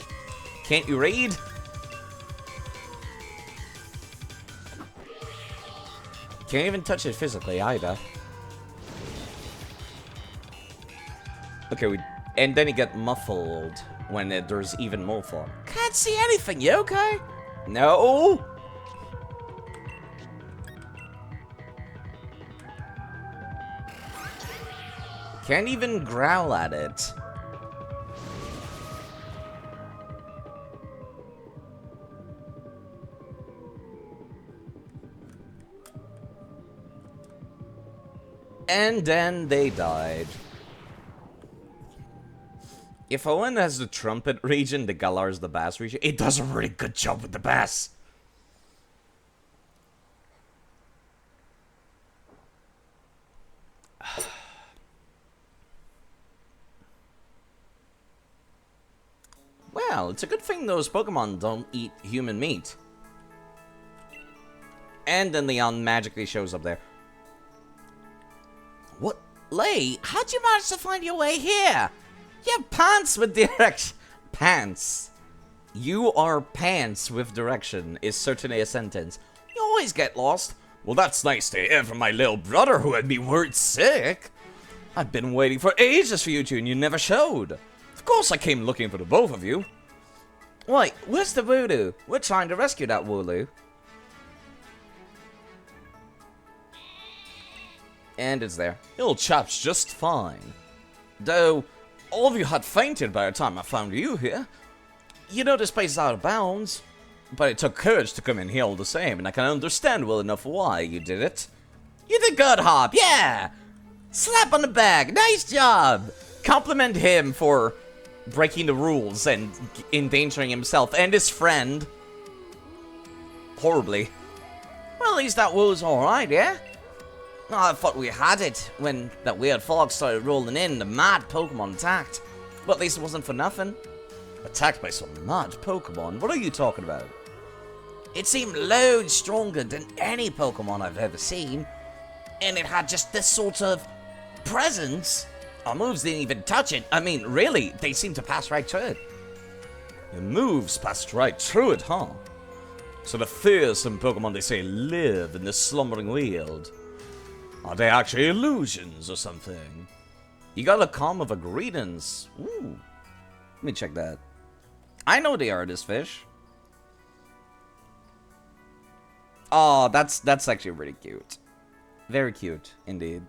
Can't you read? Can't even touch it physically either. Okay, and then you get muffled when there's even more fog. Can't see anything, you okay? No? Can't even growl at it. And then they died. If Owen has the trumpet region, the Galar's the bass region, it does a really good job with the bass. Well, it's a good thing those Pokemon don't eat human meat. And then Leon magically shows up there. What? Lei, how'd you manage to find your way here? You have pants with direction. Pants. You are pants with direction is certainly a sentence. You always get lost. Well, that's nice to hear from my little brother who had me worried sick. I've been waiting for ages for you two and you never showed. Of course I came looking for the both of you. Wait, where's the voodoo? We're trying to rescue that Wooloo. And it's there. Little chap's just fine. Though, all of you had fainted by the time I found you here. You know this place is out of bounds. But it took courage to come in here all the same, and I can understand well enough why you did it. You did good, Hop, yeah! Slap on the back, nice job! Compliment him for breaking the rules and endangering himself and his friend. Horribly. Well, at least that was alright, yeah? Oh, I thought we had it when that weird fog started rolling in and the mad Pokemon attacked. But at least it wasn't for nothing. Attacked by some mad Pokemon? What are you talking about? It seemed loads stronger than any Pokemon I've ever seen. And it had just this sort of presence. Our moves didn't even touch it. I mean, really, they seemed to pass right through it. The moves passed right through it, huh? So the fearsome Pokemon they say live in the slumbering world. Are they actually illusions or something? You got a calm of a greetings. Ooh. Let me check that. I know the artist fish. Oh, that's actually really cute. Very cute, indeed.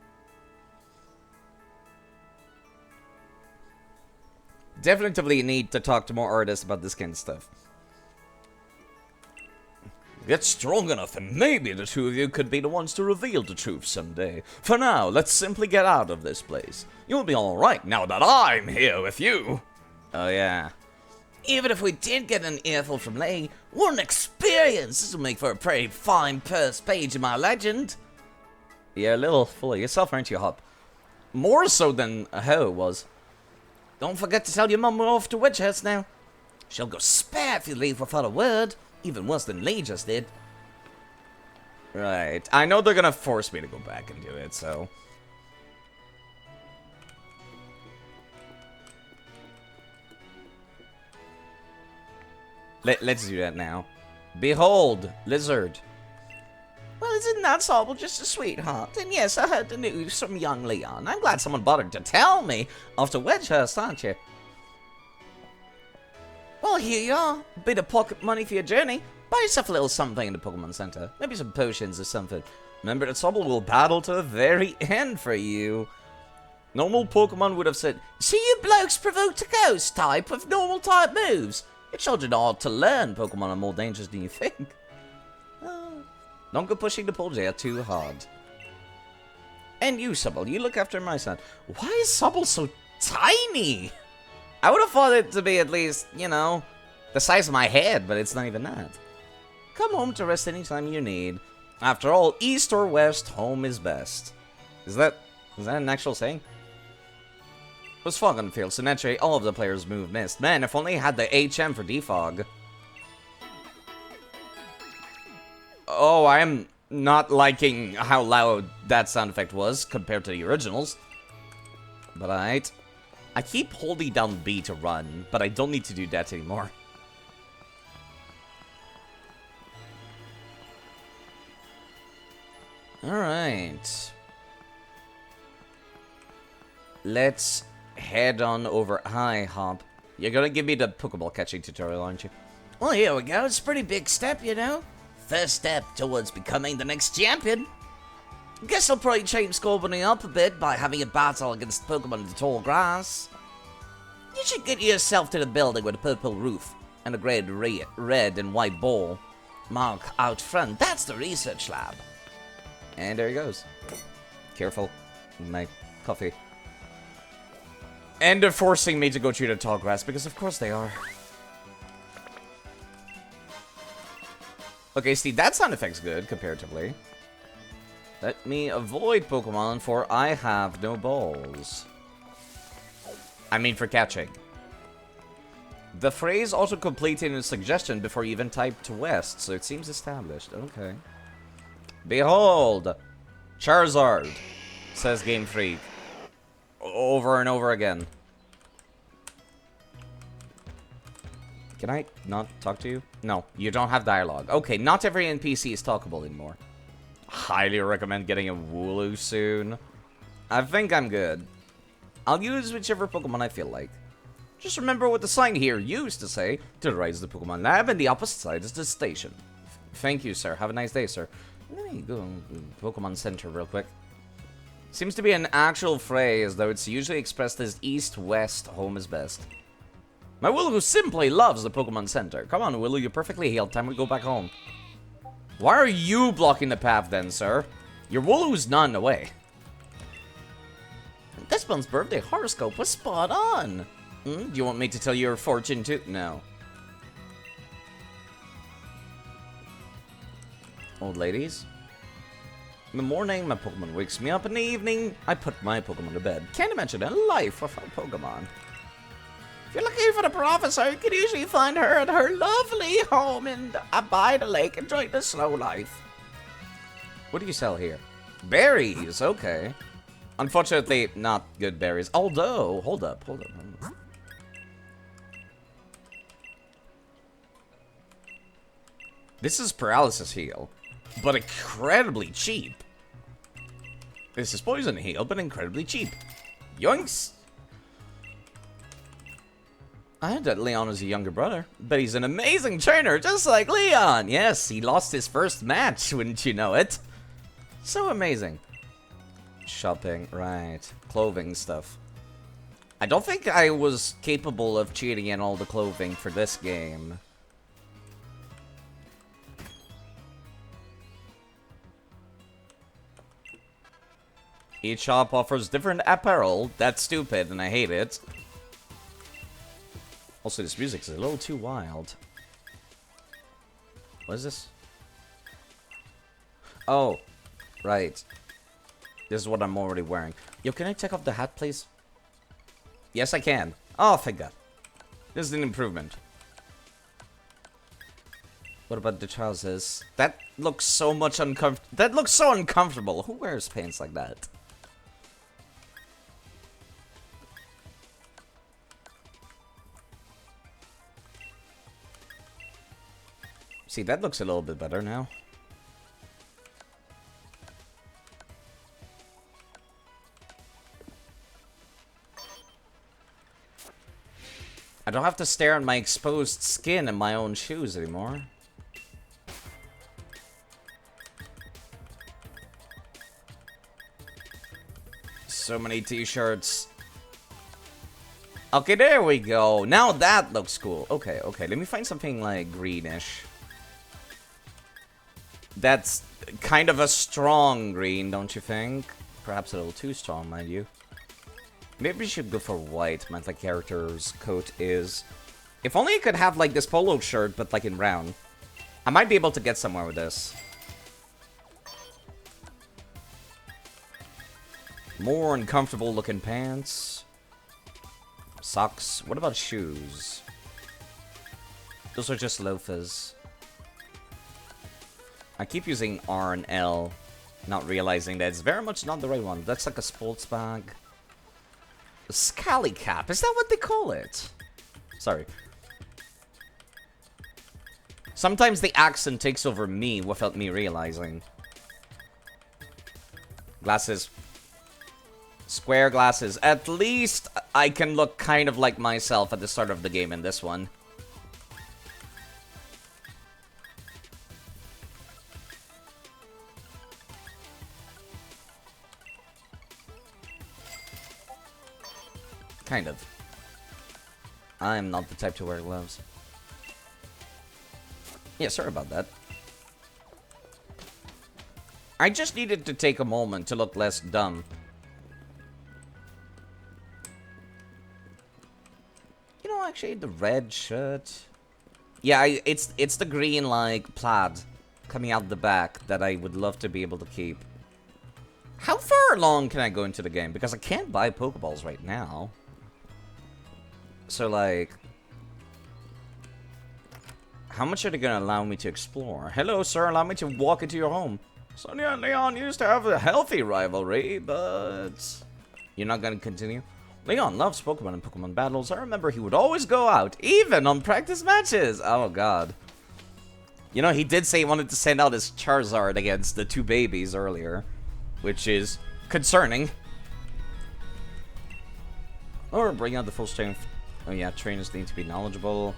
Definitely need to talk to more artists about this kind of stuff. Get strong enough and maybe the two of you could be the ones to reveal the truth someday. For now, let's simply get out of this place. You'll be alright now that I'm here with you. Oh yeah. Even if we did get an earful from Lei, what an experience! This will make for a pretty fine first page in my legend. You're a little full of yourself, aren't you, Hop? More so than Ho was. Don't forget to tell your mum we're off to Witchhurst now. She'll go spare if you leave without a word. Even worse than Lei just did. Right. I know they're gonna force me to go back and do it, so... Let's do that now. Behold, lizard. Well, isn't that Sobble just a sweetheart? And yes, I heard the news from young Leon. I'm glad someone bothered to tell me. Off to Wedgehurst, aren't you? Well, here you are. Bit of pocket money for your journey. Buy yourself a little something in the Pokemon Center. Maybe some potions or something. Remember that Sobble will battle to the very end for you. Normal Pokemon would have said, "See you blokes provoked a ghost type with normal type moves. Your children ought to learn Pokemon are more dangerous than you think." Don't go pushing the pole there too hard. And you, Sobble, you look after my son. Why is Sobble so tiny? I would have thought it to be at least, you know, the size of my head, but it's not even that. Come home to rest anytime you need. After all, east or west, home is best. Is that an actual saying? It was fog on the field, so naturally all of the players' move missed. Man, if only I had the HM for defog. Oh, I am not liking how loud that sound effect was compared to the originals. But I keep holding down B to run, but I don't need to do that anymore. Alright. Let's head on over. Hi, Hop. You're gonna give me the Pokeball catching tutorial, aren't you? Well, here we go. It's a pretty big step, you know? First step towards becoming the next champion. Guess I'll probably change scoreboarding up a bit by having a battle against Pokemon in the tall grass. You should get yourself to the building with a purple roof and a great red and white ball mark out front. That's the research lab. And there he goes. Careful. My coffee. And they're forcing me to go through the tall grass because of course they are. Okay, see, that sound effect's good, comparatively. Let me avoid Pokemon, for I have no balls. I mean, for catching. The phrase auto-completed a suggestion before you even typed west, so it seems established. Okay. Behold! Charizard, says Game Freak. Over and over again. Can I not talk to you? No, you don't have dialogue. Okay, not every NPC is talkable anymore. Highly recommend getting a Wooloo soon. I think I'm good. I'll use whichever Pokemon I feel like. Just remember what the sign here used to say. To the right is the Pokemon Lab, and the opposite side is the station. Thank you, sir. Have a nice day, sir. Let me go to Pokemon Center real quick. Seems to be an actual phrase, though it's usually expressed as east-west, home is best. My Wooloo simply loves the Pokemon Center. Come on, Wooloo, you're perfectly healed. Time we go back home. Why are you blocking the path then, sir? Your Wooloo's not in the way. This month's birthday horoscope was spot on. Do you want me to tell you your fortune too? No. Old ladies. In the morning, my Pokemon wakes me up. In the evening, I put my Pokemon to bed. Can't imagine a life without Pokemon. If you're looking for the professor, you can usually find her at her lovely home by the lake, enjoying the slow life. What do you sell here? Berries, okay. Unfortunately, not good berries. Although, hold up. This is paralysis heal, but incredibly cheap. This is poison heal, but incredibly cheap. Yoinks! I heard that Leon is a younger brother, but he's an amazing trainer, just like Leon. Yes, he lost his first match, wouldn't you know it? So amazing. Shopping, right. Clothing stuff. I don't think I was capable of cheating in all the clothing for this game. Each shop offers different apparel. That's stupid, and I hate it. Also, this music is a little too wild. What is this? Oh, right. This is what I'm already wearing. Yo, can I take off the hat, please? Yes, I can. Oh, thank God. This is an improvement. What about the trousers? That looks so much uncomfortable. That looks so uncomfortable. Who wears pants like that? See, that looks a little bit better now. I don't have to stare at my exposed skin in my own shoes anymore. So many t-shirts. Okay, there we go. Now that looks cool. Okay, let me find something like greenish. That's kind of a strong green, don't you think? Perhaps a little too strong, mind you. Maybe we should go for white, my character's coat is. If only I could have like this polo shirt, but like in brown. I might be able to get somewhere with this. More uncomfortable looking pants. Socks. What about shoes? Those are just loafers. I keep using R and L, not realizing that it's very much not the right one. That's like a sports bag. A scally cap, is that what they call it? Sorry. Sometimes the accent takes over me without me realizing. Glasses. Square glasses. At least I can look kind of like myself at the start of the game in this one. Kind of. I'm not the type to wear gloves. Yeah, sorry about that. I just needed to take a moment to look less dumb. You know, actually, the red shirt... Yeah, it's the green, like, plaid coming out the back that I would love to be able to keep. How far along can I go into the game? Because I can't buy Pokeballs right now. So, like... How much are they gonna allow me to explore? Hello, sir, allow me to walk into your home. Sonia and Leon used to have a healthy rivalry, but... You're not gonna continue? Leon loves Pokemon and Pokemon battles. I remember he would always go out, even on practice matches. Oh, God. You know, he did say he wanted to send out his Charizard against the two babies earlier, which is concerning. Or bring out the full strength. Oh, yeah, trainers need to be knowledgeable.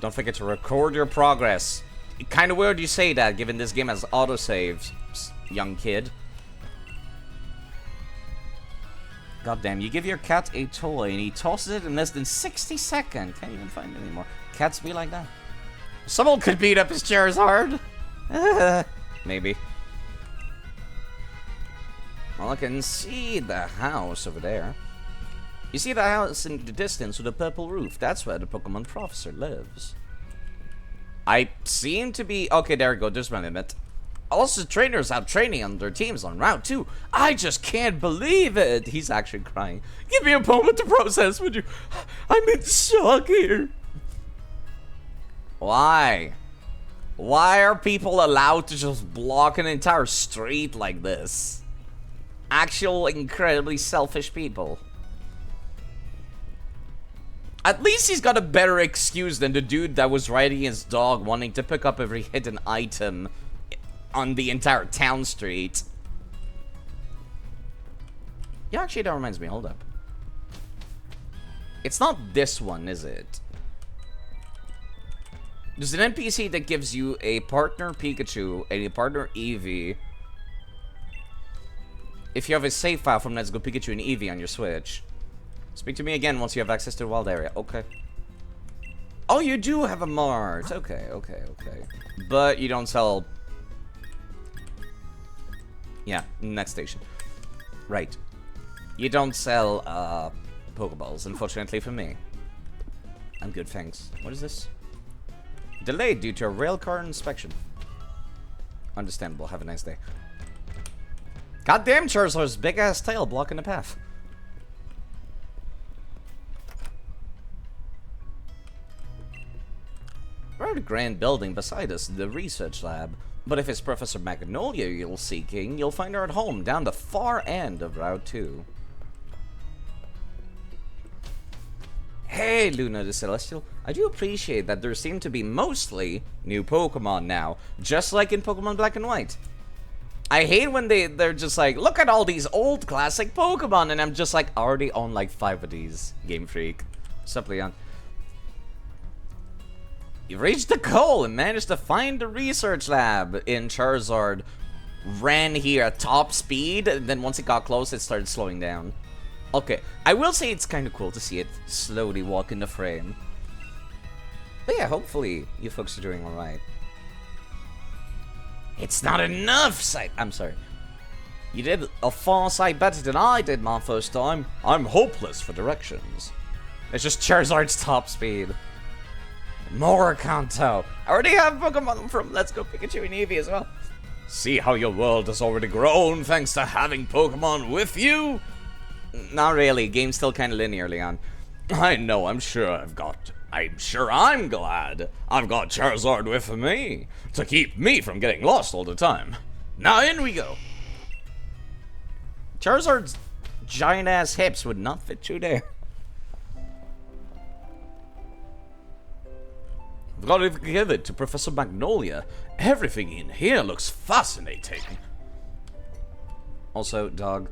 Don't forget to record your progress. Kind of weird you say that, given this game has autosaves, young kid. Goddamn, you give your cat a toy and he tosses it in less than 60 seconds. Can't even find it anymore. Cats be like that. Someone could beat up his Charizard. Maybe. Well, I can see the house over there. You see the house in the distance with a purple roof? That's where the Pokemon Professor lives. I seem to be... Okay, there we go. There's my limit. Also, trainers out training on their teams on Route 2. I just can't believe it. He's actually crying. Give me a moment to process, would you? I'm in shock here. Why? Why are people allowed to just block an entire street like this? Actual incredibly selfish people. At least he's got a better excuse than the dude that was riding his dog wanting to pick up every hidden item on the entire town street. Yeah, actually, that reminds me. Hold up. It's not this one, is it? There's an NPC that gives you a partner Pikachu and a partner Eevee if you have a save file from Let's Go Pikachu and Eevee on your Switch. Speak to me again once you have access to the wild area. Okay. Oh, you do have a mart. Okay, okay, okay. But you don't sell... Yeah, next station. Right. You don't sell, Pokeballs, unfortunately for me. I'm good, thanks. What is this? Delayed due to a railcar inspection. Understandable, have a nice day. Goddamn Charizard's big-ass tail blocking the path. We're at a grand building beside us, the research lab. But if it's Professor Magnolia you're seeking, you'll find her at home, down the far end of Route 2. Hey, Luna the Celestial. I do appreciate that there seem to be mostly new Pokemon now, just like in Pokemon Black and White. I hate when they're just like, look at all these old classic Pokemon, and I'm just like, I already own like 5 of these, Game Freak. What's up, Leon? You reached the goal and managed to find the research lab in Charizard. Ran here at top speed, and then once it got close, it started slowing down. Okay, I will say it's kind of cool to see it slowly walk in the frame. But yeah, hopefully you folks are doing alright. It's not enough, I'm sorry. You did a far sight better than I did my first time. I'm hopeless for directions. It's just Charizard's top speed. More Kanto. I already have Pokemon from Let's Go Pikachu and Eevee as well. See how your world has already grown thanks to having Pokemon with you? Not really. Game's still kind of linear, Leon. I know. I'm sure I'm glad I've got Charizard with me to keep me from getting lost all the time. Now in we go. Charizard's giant ass hips would not fit through there. I've got to give it to Professor Magnolia. Everything in here looks fascinating. Also, dog.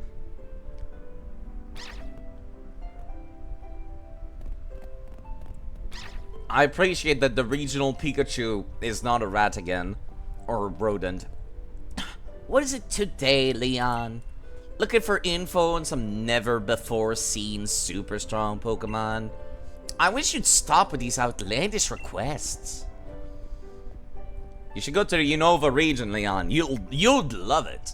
I appreciate that the regional Pikachu is not a rat again. Or a rodent. What is it today, Leon? Looking for info on some never-before-seen super strong Pokemon? I wish you'd stop with these outlandish requests. You should go to the Unova region, Leon. You'd love it.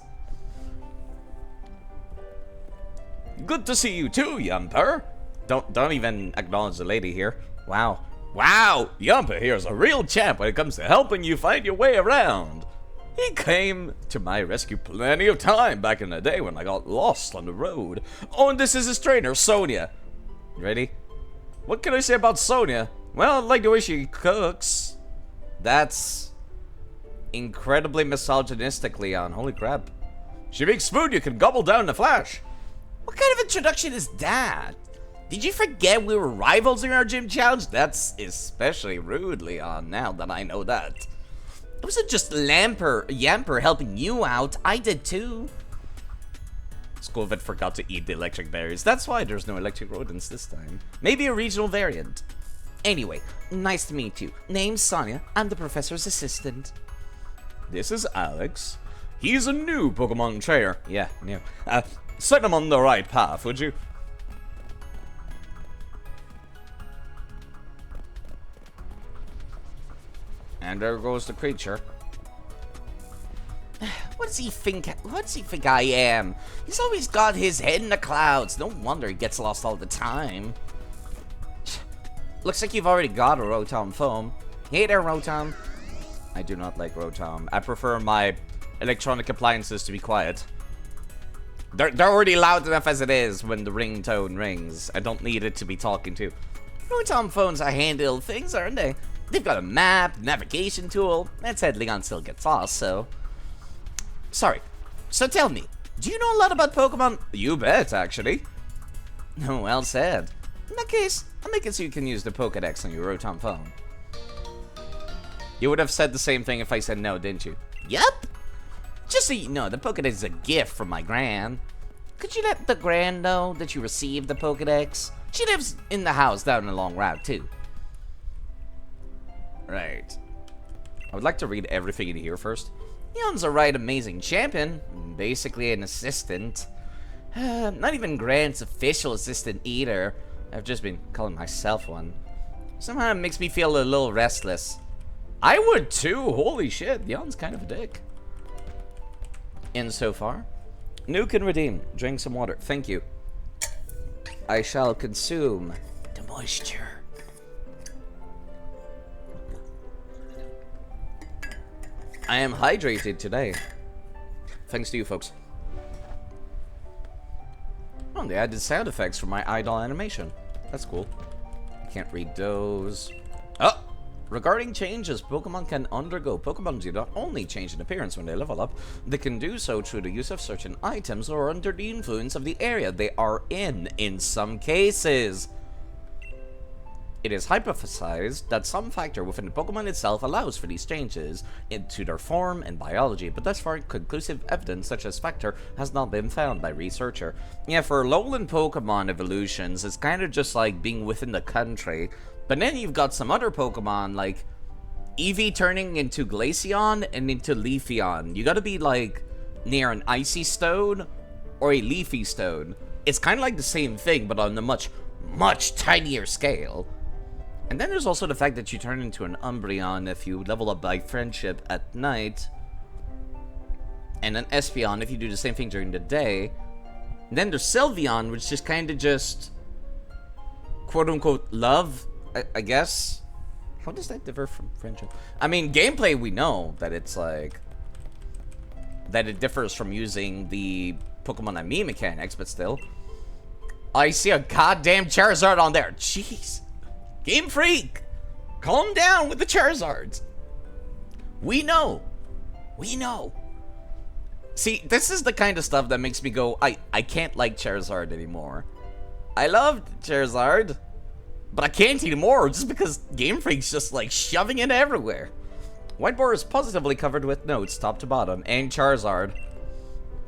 Good to see you too, Yumper. Don't even acknowledge the lady here. Wow. Wow, Yumper here is a real champ when it comes to helping you find your way around. He came to my rescue plenty of time back in the day when I got lost on the road. Oh, and this is his trainer, Sonia. Ready? What can I say about Sonia? Well, I like the way she cooks. That's incredibly misogynistic, Leon. Holy crap. She makes food you can gobble down in a flash. What kind of introduction is that? Did you forget we were rivals in our gym challenge? That's especially rude, Leon, now that I know that. It wasn't just Yamper helping you out. I did too. Scovet forgot to eat the electric berries. That's why there's no electric rodents this time. Maybe a regional variant. Anyway, nice to meet you. Name's Sonia. I'm the professor's assistant. This is Alex. He's a new Pokemon trainer. Yeah, new. Set him on the right path, would you? And there goes the creature. What does he think I am? He's always got his head in the clouds. No wonder he gets lost all the time. Looks like you've already got a Rotom foam. Hey there, Rotom. I do not like Rotom. I prefer my electronic appliances to be quiet. They're already loud enough as it is when the ringtone rings. I don't need it to be talking to. Rotom phones are handy little things, aren't they? They've got a map, navigation tool. That said, Leon still gets lost, so... Sorry. So tell me, do you know a lot about Pokemon? You bet, actually. No, well said. In that case, I'll make it so you can use the Pokedex on your Rotom phone. You would have said the same thing if I said no, didn't you? Yup. Just so you know, the Pokedex is a gift from my gran. Could you let the gran know that you received the Pokedex? She lives in the house down the long route, too. Right. I would like to read everything in here first. Leon's a right amazing champion. Basically an assistant. Not even Grant's official assistant either. I've just been calling myself one. Somehow it makes me feel a little restless. I would too. Holy shit. Leon's kind of a dick. In so far. New can redeem. Drink some water. Thank you. I shall consume the moisture. I am hydrated today. Thanks to you folks. Oh, they added sound effects for my idle animation. That's cool. I can't read those. Oh! Regarding changes Pokemon can undergo, Pokemon do not only change in appearance when they level up, they can do so through the use of certain items or under the influence of the area they are in some cases. It is hypothesized that some factor within the Pokemon itself allows for these changes into their form and biology, but thus far conclusive evidence such as factor has not been found by researcher. Yeah, for lowland Pokemon evolutions, it's kind of just like being within the country, but then you've got some other Pokemon like Eevee turning into Glaceon and into Leafeon. You gotta be like near an icy stone or a leafy stone. It's kind of like the same thing, but on a much, much tinier scale. And then there's also the fact that you turn into an Umbreon if you level up by friendship at night. And an Espeon if you do the same thing during the day. And then there's Sylveon, which is kind of just quote-unquote love, I guess. How does that differ from friendship? I mean, gameplay we know that it's like... that it differs from using the Pokemon and me mechanics, but still. I see a goddamn Charizard on there. Jeez. Game Freak! Calm down with the Charizards. We know. We know. See, this is the kind of stuff that makes me go, I can't like Charizard anymore. I loved Charizard, but I can't anymore just because Game Freak's just like shoving it everywhere. Whiteboard is positively covered with notes top to bottom, and Charizard.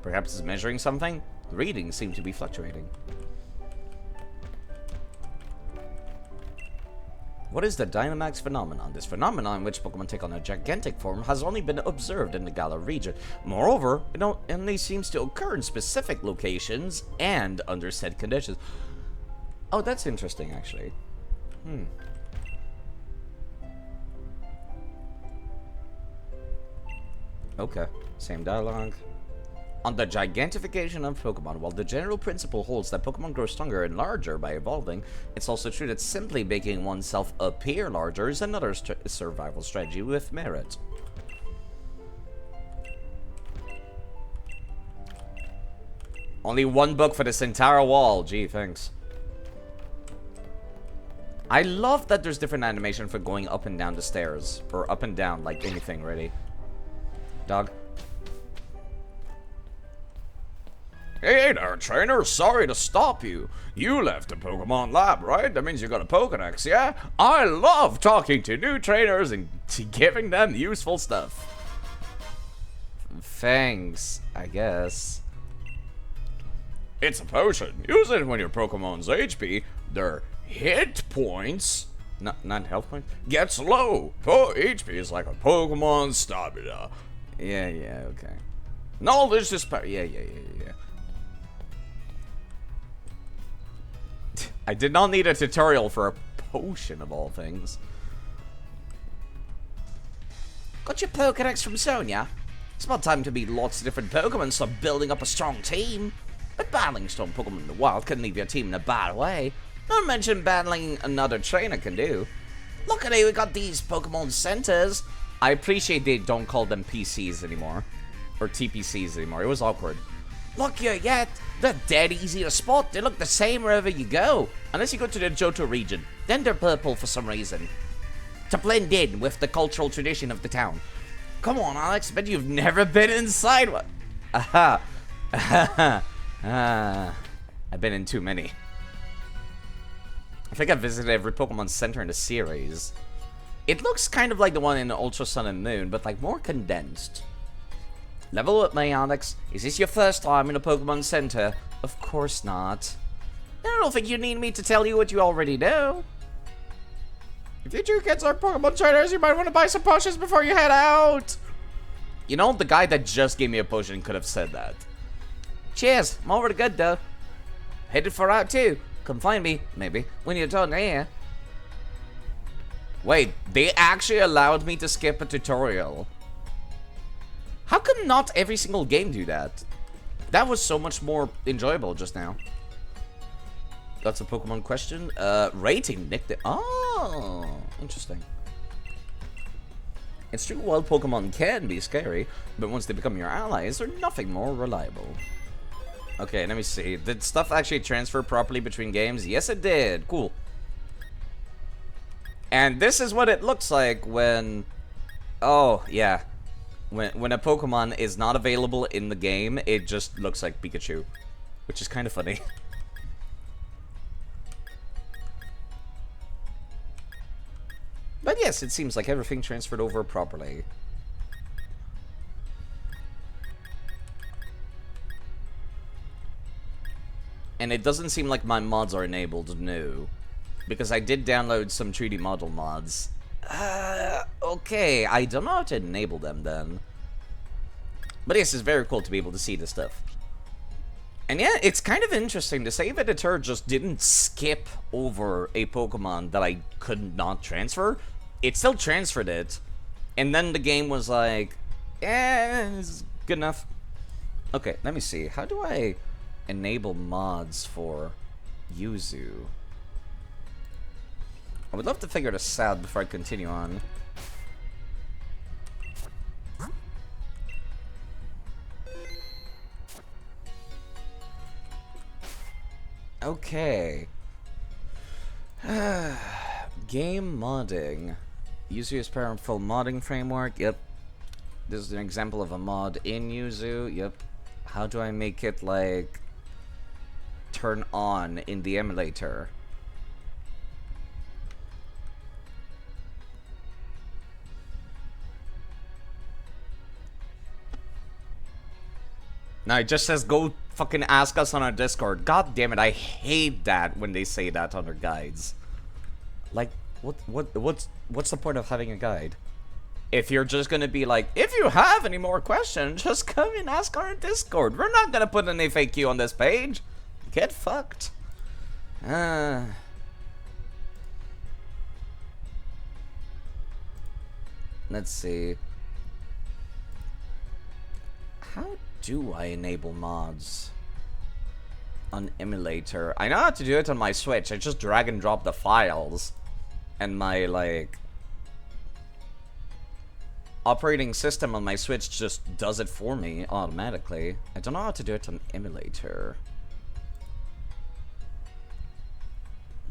Perhaps it's measuring something? The readings seem to be fluctuating. What is the Dynamax phenomenon? This phenomenon in which Pokemon take on a gigantic form has only been observed in the Galar region. Moreover, it only seems to occur in specific locations and under said conditions. Oh, that's interesting, actually. Okay, same dialogue. On the gigantification of Pokemon, while the general principle holds that Pokemon grow stronger and larger by evolving, it's also true that simply making oneself appear larger is another survival strategy with merit. Only one book for this entire wall. Gee, thanks. I love that there's different animation for going up and down the stairs. Or up and down, like anything, really. Dog. Hey there, trainer. Sorry to stop you. You left the Pokemon lab, right? That means you got a Pokedex, yeah? I love talking to new trainers and giving them useful stuff. Thanks, I guess. It's a potion. Use it when your Pokemon's HP, their hit points, Not health point? gets low. HP is like a Pokemon stamina. Yeah, okay. Knowledge is power. Yeah. I did not need a tutorial for a potion of all things. Got your Pokedex from Sonia? It's about time to meet lots of different Pokemon and start building up a strong team. But battling strong Pokemon in the wild can leave your team in a bad way. Not mention battling another trainer can do. Luckily, we got these Pokemon centers. I appreciate they don't call them PCs anymore. Or TPCs anymore. It was awkward. Luckier yet, they're dead easy to spot. They look the same wherever you go. Unless you go to the Johto region. Then they're purple for some reason. To blend in with the cultural tradition of the town. Come on, Alex, bet you've never been inside one. Aha. I've been in too many. I think I visited every Pokemon Center in the series. It looks kind of like the one in Ultra Sun and Moon, but like more condensed. Level up, me, Alex. Is this your first time in a Pokemon Center? Of course not. I don't think you need me to tell you what you already know. If you two kids are Pokemon trainers, you might want to buy some potions before you head out. You know, the guy that just gave me a potion could have said that. Cheers, I'm over the good though. Headed for Route 2. Come find me, maybe, when you're done here. Wait, they actually allowed me to skip a tutorial. How come not every single game do that? That was so much more enjoyable just now. That's a Pokemon question. Rating, Nick. Oh, interesting. It's true, wild Pokemon can be scary, but once they become your allies, they're nothing more reliable. Okay, let me see. Did stuff actually transfer properly between games? Yes, it did. Cool. And this is what it looks like when... Oh, yeah. When a Pokemon is not available in the game, it just looks like Pikachu. Which is kind of funny. But yes, it seems like everything transferred over properly. And it doesn't seem like my mods are enabled, no. Because I did download some 3D model mods. Okay, I don't know how to enable them then. But yes, it's very cool to be able to see this stuff. And yeah, it's kind of interesting. The save editor just didn't skip over a Pokemon that I could not transfer. It still transferred it. And then the game was like, it's good enough. Okay, let me see. How do I enable mods for Yuzu? I would love to figure this out before I continue on. Okay. Game modding. Yuzu is powerful modding framework. Yep. This is an example of a mod in Yuzu. Yep. How do I make it like turn on in the emulator? Now it just says go fucking ask us on our Discord. God damn it, I hate that when they say that on their guides. Like, what's the point of having a guide? If you're just gonna be like, if you have any more questions, just come and ask on our Discord. We're not gonna put an FAQ on this page. Get fucked. Let's see. How do I enable mods on emulator? I know how to do it on my Switch. I just drag and drop the files, and my like operating system on my Switch just does it for me automatically. I don't know how to do it on emulator.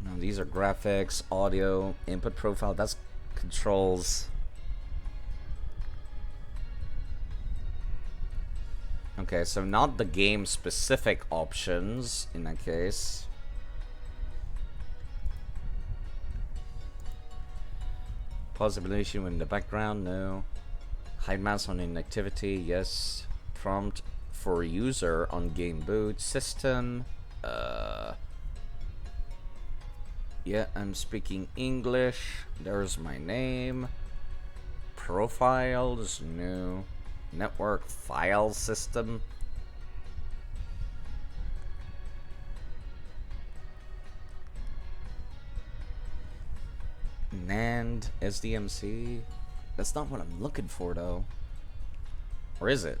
Now, these are graphics, audio, input profile. That's controls. Okay, so not the game-specific options in that case. Possibility in the background, no. Hide mouse on inactivity, yes. Prompt for user on game boot. System, yeah, I'm speaking English. There's my name. Profiles, no. Network file system. NAND, SDMC. That's not what I'm looking for, though. Or is it?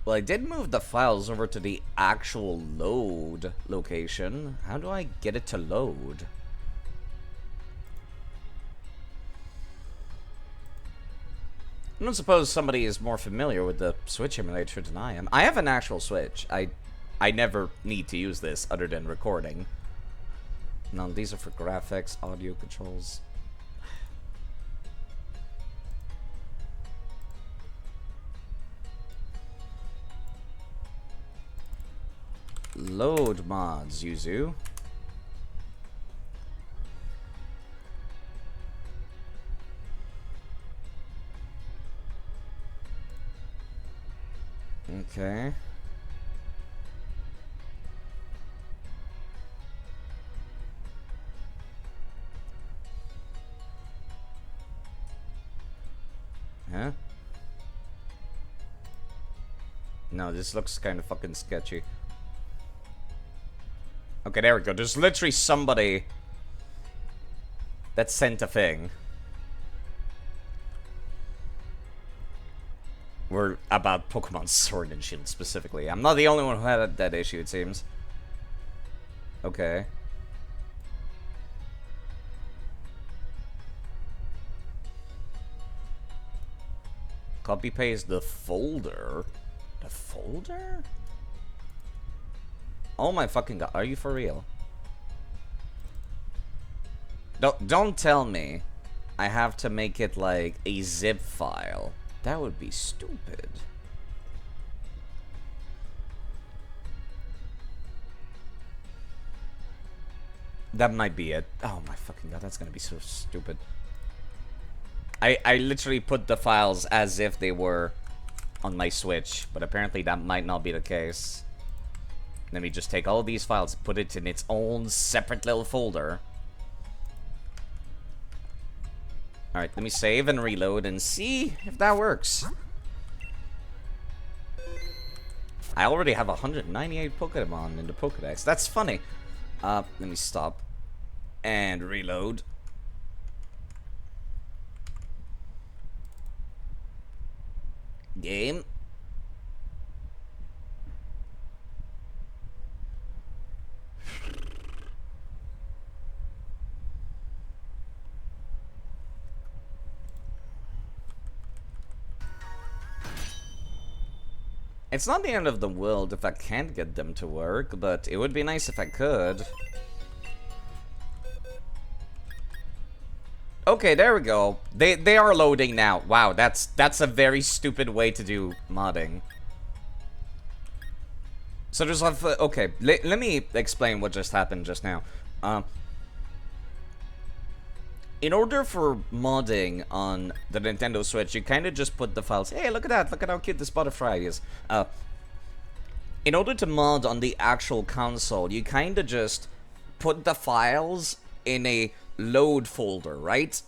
Well, I did move the files over to the actual load location. How do I get it to load? I don't suppose somebody is more familiar with the Switch emulator than I am. I have an actual Switch. I never need to use this other than recording. No, these are for graphics, audio controls. Load mods, Yuzu. Okay. Huh? No, this looks kind of fucking sketchy. Okay, there we go. There's literally somebody that sent a thing. We're about Pokemon Sword and Shield specifically. I'm not the only one who had that issue, it seems. Okay. Copy paste the folder. The folder? Oh my fucking god, are you for real? Don't tell me I have to make it like a zip file. That would be stupid. That might be it. Oh my fucking god, that's gonna be so stupid. I literally put the files as if they were on my Switch, but apparently that might not be the case. Let me just take all of these files, put it in its own separate little folder. Alright, let me save and reload and see if that works. I already have 198 Pokemon in the Pokedex. That's funny. Let me stop and reload. Game. It's not the end of the world if I can't get them to work, but it would be nice if I could. Okay, there we go. They are loading now. Wow, that's a very stupid way to do modding. So there's okay, let me explain what just happened just now. In order for modding on the Nintendo Switch, you kind of just put the files. Hey, look at that! Look at how cute this butterfly is. In order to mod on the actual console, you kind of just put the files in a load folder, right?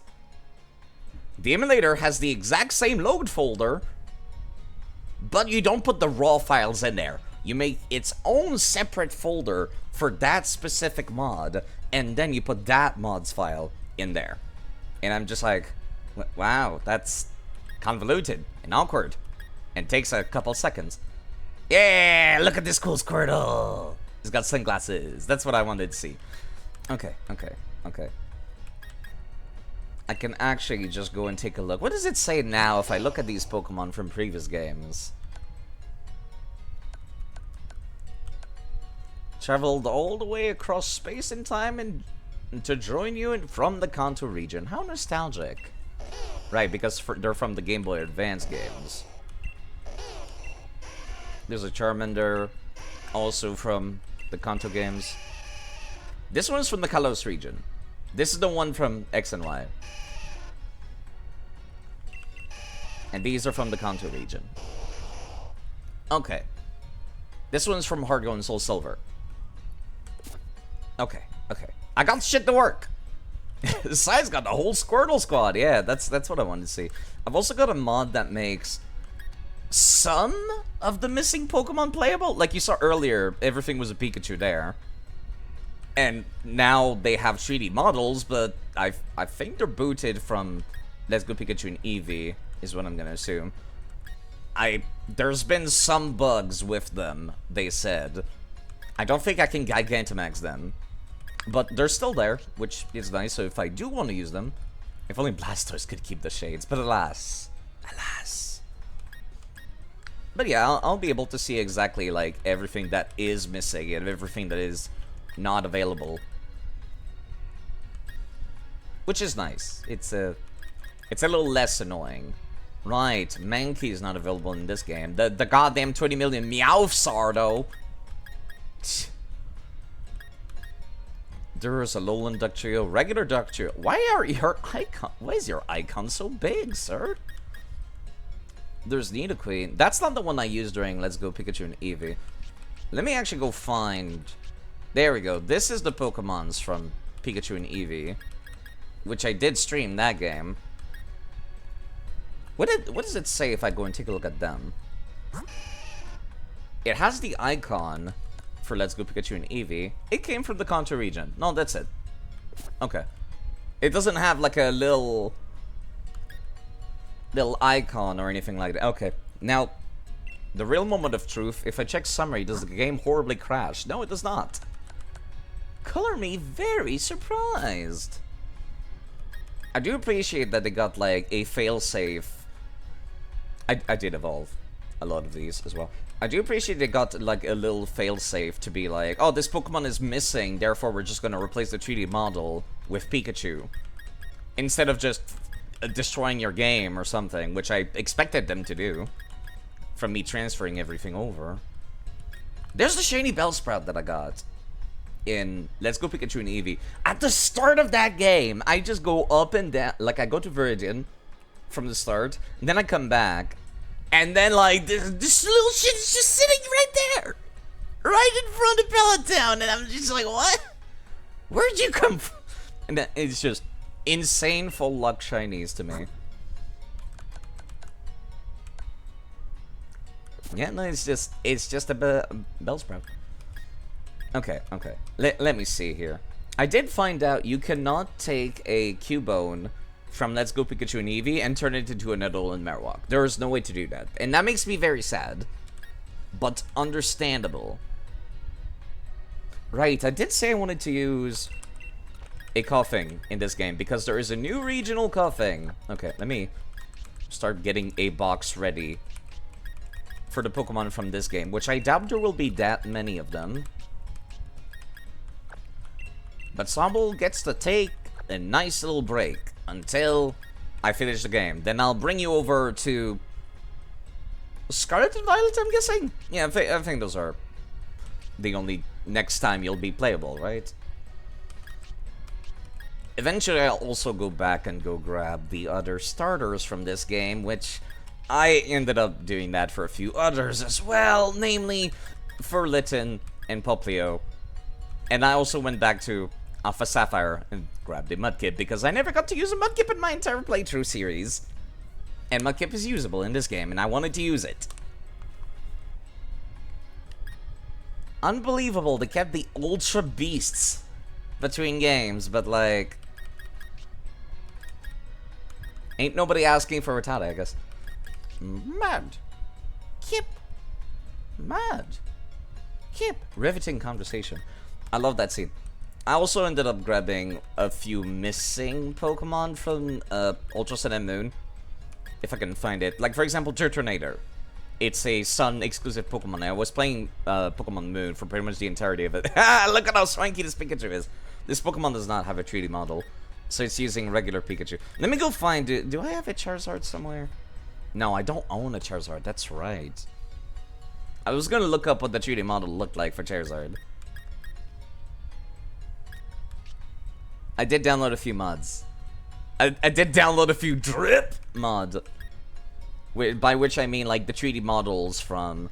The emulator has the exact same load folder, but you don't put the raw files in there. You make its own separate folder for that specific mod, and then you put that mod's file in there. And I'm just like, wow, that's convoluted and awkward and takes a couple seconds. Yeah, look at this cool Squirtle. He's got sunglasses. That's what I wanted to see. Okay. I can actually just go and take a look. What does it say now if I look at these Pokemon from previous games? Traveled all the way across space and time and to join you from the Kanto region. How nostalgic. Right, because they're from the Game Boy Advance games. There's a Charmander, also from the Kanto games. This one's from the Kalos region. This is the one from X and Y. And these are from the Kanto region. Okay. This one's from Heart Gold and Soul Silver. Okay, okay. I got shit to work. Besides, got the whole Squirtle squad. Yeah, that's what I wanted to see. I've also got a mod that makes some of the missing Pokemon playable. Like you saw earlier, everything was a Pikachu there. And now they have 3D models, but I think they're booted from Let's Go Pikachu and Eevee, is what I'm gonna assume. There's been some bugs with them, they said. I don't think I can Gigantamax them. But they're still there, which is nice, so if I do want to use them, if only Blastoise could keep the shades, but alas. Alas. But yeah, I'll be able to see exactly, like, everything that is missing and everything that is not available. Which is nice. It's a little less annoying. Right, Mankey is not available in this game. The goddamn 20 million Meowths are, though. There's a Lowland Duck Trio, regular Duck Trio. Why is your icon so big, sir? There's Nidoqueen. That's not the one I used during Let's Go Pikachu and Eevee. Let me actually go find... There we go. This is the Pokemons from Pikachu and Eevee, which I did stream that game. What does it say if I go and take a look at them? It has the icon for Let's Go Pikachu and Eevee. It came from the Kanto region. No, that's it. Okay. It doesn't have like a little icon or anything like that. Okay. Now, the real moment of truth, if I check summary, does the game horribly crash? No, it does not. Color me very surprised. I do appreciate that they got like a failsafe. I did evolve a lot of these as well. I do appreciate they got like a little failsafe to be like, oh, this Pokemon is missing, therefore we're just gonna replace the 3D model with Pikachu. Instead of just destroying your game or something, which I expected them to do. From me transferring everything over. There's the shiny Bellsprout that I got in Let's Go Pikachu and Eevee. At the start of that game, I just go up and down, like I go to Viridian from the start, and then I come back, and then like this little shit is just sitting right there, right in front of Peloton, and I'm just like, what? Where'd you come from? And then it's just insane full luck shinies to me. Yeah, no, it's just a Bellsprout. Okay, okay. Let me see here. I did find out you cannot take a Cubone from Let's Go Pikachu and Eevee and turn it into an Alolan Marowak. There is no way to do that. And that makes me very sad. But understandable. Right, I did say I wanted to use a Koffing in this game because there is a new regional Koffing. Okay, let me start getting a box ready for the Pokemon from this game, which I doubt there will be that many of them. But Sobble gets to take a nice little break until I finish the game. Then I'll bring you over to Scarlet and Violet, I'm guessing? Yeah, I think those are the only next time you'll be playable, right? Eventually, I'll also go back and go grab the other starters from this game, which I ended up doing that for a few others as well, namely for Litten and Poplio. And I also went back to Alpha Sapphire and grabbed a Mudkip because I never got to use a Mudkip in my entire playthrough series. And Mudkip is usable in this game, and I wanted to use it. Unbelievable, they kept the Ultra Beasts between games, but like... ain't nobody asking for Rattata, I guess. Mad. Kip. Mad. Kip. Riveting conversation. I love that scene. I also ended up grabbing a few missing Pokemon from Ultra Sun and Moon. If I can find it. Like, for example, Turtonator. It's a Sun exclusive Pokemon. I was playing Pokemon Moon for pretty much the entirety of it. Look at how swanky this Pikachu is. This Pokemon does not have a 3D model, so it's using regular Pikachu. Let me go find it. Do I have a Charizard somewhere? No, I don't own a Charizard. That's right. I was gonna look up what the 3D model looked like for Charizard. I did download a few mods. I did download a few drip mods. By which I mean like the 3D models from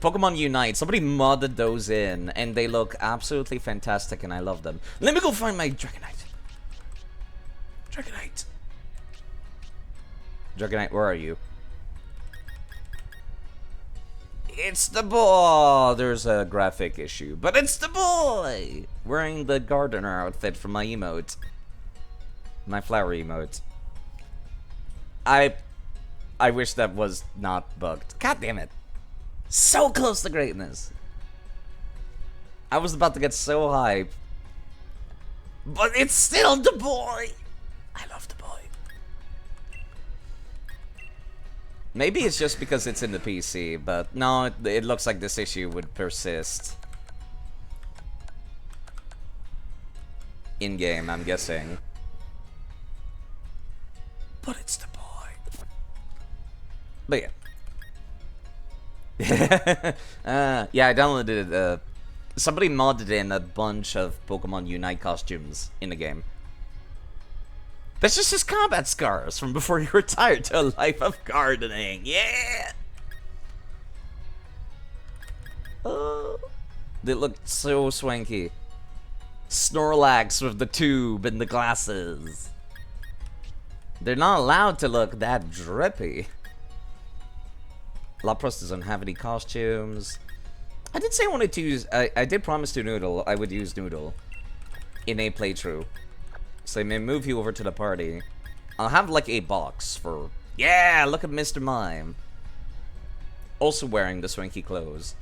Pokemon Unite. Somebody modded those in, and they look absolutely fantastic, and I love them. Let me go find my Dragonite. Dragonite. Dragonite, where are you? It's the boy! There's a graphic issue, but it's the boy! Wearing the gardener outfit from my emote. My flower emote. I wish that was not bugged. God damn it. So close to greatness. I was about to get so hype. But it's still the boy! I love the boy. Maybe it's just because it's in the PC, but no, it looks like this issue would persist. In-game, I'm guessing. But it's the boy. But yeah. Yeah, I downloaded it. Somebody modded in a bunch of Pokemon Unite costumes in the game. That's just his combat scars from before he retired to a life of gardening. Yeah! Oh, they look so swanky. Snorlax with the tube and the glasses. They're not allowed to look that drippy. Lapras doesn't have any costumes. I did say I wanted to use... I did promise to Noodle I would use Noodle in a playthrough. So I may move you over to the party. I'll have like a box for... Yeah, look at Mr. Mime. Also wearing the swanky clothes.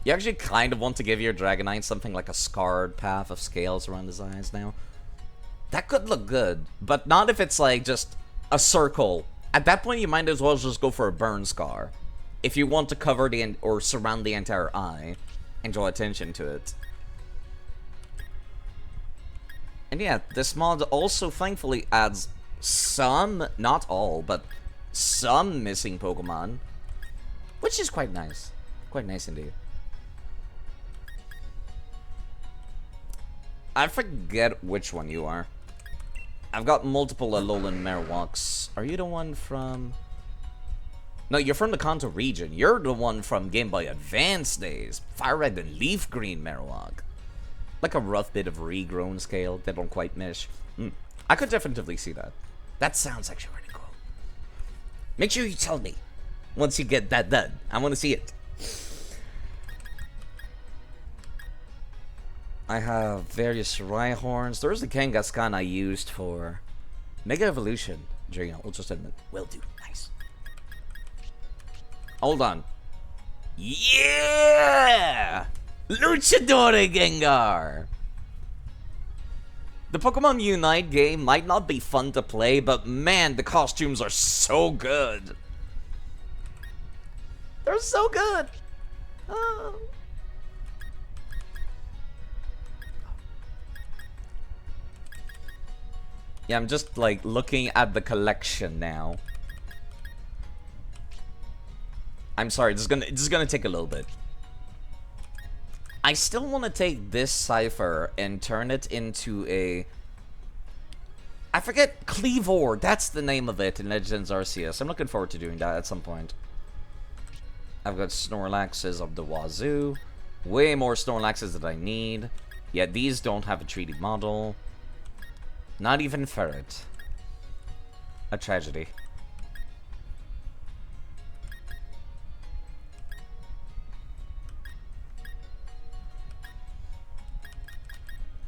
You actually kind of want to give your Dragonite something like a scarred path of scales around his eyes now. That could look good, but not if it's like just a circle. At that point, you might as well just go for a burn scar. If you want to cover the or surround the entire eye and draw attention to it. And yeah, this mod also thankfully adds some, not all, but some missing Pokemon, which is quite nice. Quite nice indeed. I forget which one you are. I've got multiple Alolan Marowaks. Are you the one from... No, you're from the Kanto region. You're the one from Game Boy Advance days. Fire Red and Leaf Green Marowak. Like a rough bit of regrown scale. They don't quite mesh. I could definitively see that. That sounds actually really cool. Make sure you tell me once you get that done. I want to see it. I have various Rhyhorns. There's the Kangaskhan I used for Mega Evolution during Ultra Tournament. Will do. Nice. Hold on. Yeah! Luchadora Gengar! The Pokemon Unite game might not be fun to play, but man, the costumes are so good. They're so good. Oh. Yeah, I'm just like looking at the collection now. I'm sorry, this is gonna take a little bit. I still want to take this cipher and turn it into a... I forget, Cleavor, that's the name of it in Legends Arceus. I'm looking forward to doing that at some point. I've got Snorlaxes of the wazoo. Way more Snorlaxes than I need. Yet these don't have a 3D model. Not even Ferret. A tragedy.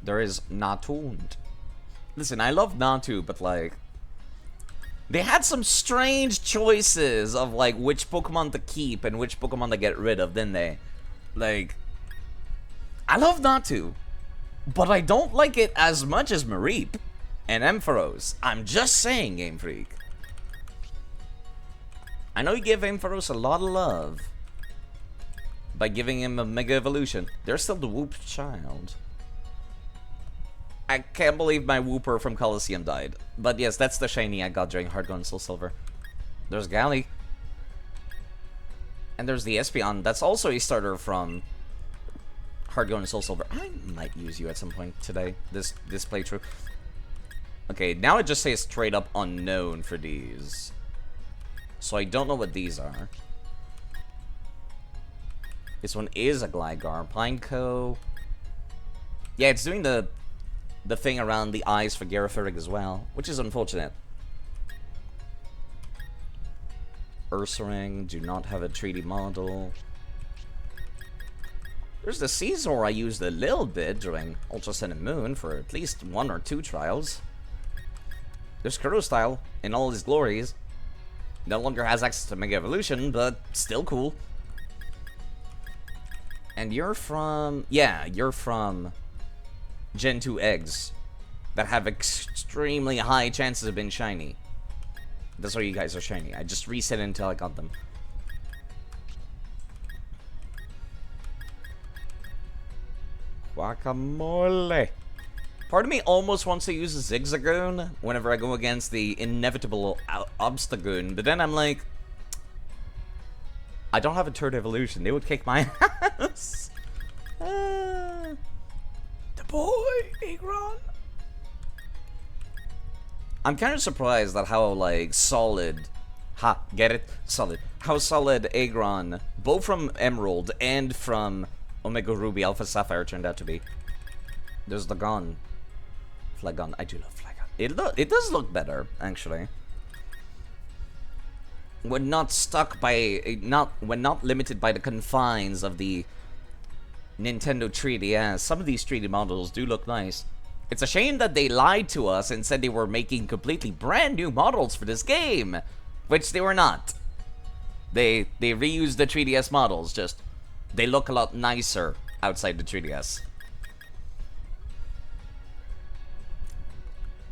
There is Natund. Listen, I love Natu, but like... They had some strange choices of like which Pokemon to keep and which Pokemon to get rid of, didn't they? Like... I love Natu, but I don't like it as much as Mareep. and Ampharos. I'm just saying, Game Freak. I know you give Ampharos a lot of love by giving him a Mega Evolution. There's still the Whoop child. I can't believe my Whooper from Coliseum died. But yes, that's the shiny I got during Hard Gold and Soul Silver. There's Gally. And there's the Espeon. That's also a starter from Hard Gold and Soul Silver. I might use you at some point today, this playthrough. Okay, now it just says straight up unknown for these. So I don't know what these are. This one is a Gligar. Pineco. Yeah, it's doing the thing around the eyes for Garifuric as well, which is unfortunate. Ursaring, do not have a 3D model. There's the Caesar I used a little bit during Ultra Sun and Moon for at least 1 or 2 trials. There's Style in all his glories. No longer has access to Mega Evolution, but still cool. And you're from... yeah, you're from Gen 2 eggs that have extremely high chances of being shiny. That's why you guys are shiny. I just reset it until I got them. Guacamole. Part of me almost wants to use a Zigzagoon whenever I go against the inevitable Obstagoon, but then I'm like, I don't have a third evolution. They would kick my ass. The boy, Agron. I'm kind of surprised at how, like, solid... ha, get it? Solid. How solid Agron, both from Emerald and from Omega Ruby Alpha Sapphire, turned out to be. There's the gun. Flagon. I do love Flagon. It does look better, actually. When not stuck by... when not limited by the confines of the Nintendo 3DS, some of these 3D models do look nice. It's a shame that they lied to us and said they were making completely brand new models for this game, which they were not. They reused the 3DS models, just they look a lot nicer outside the 3DS.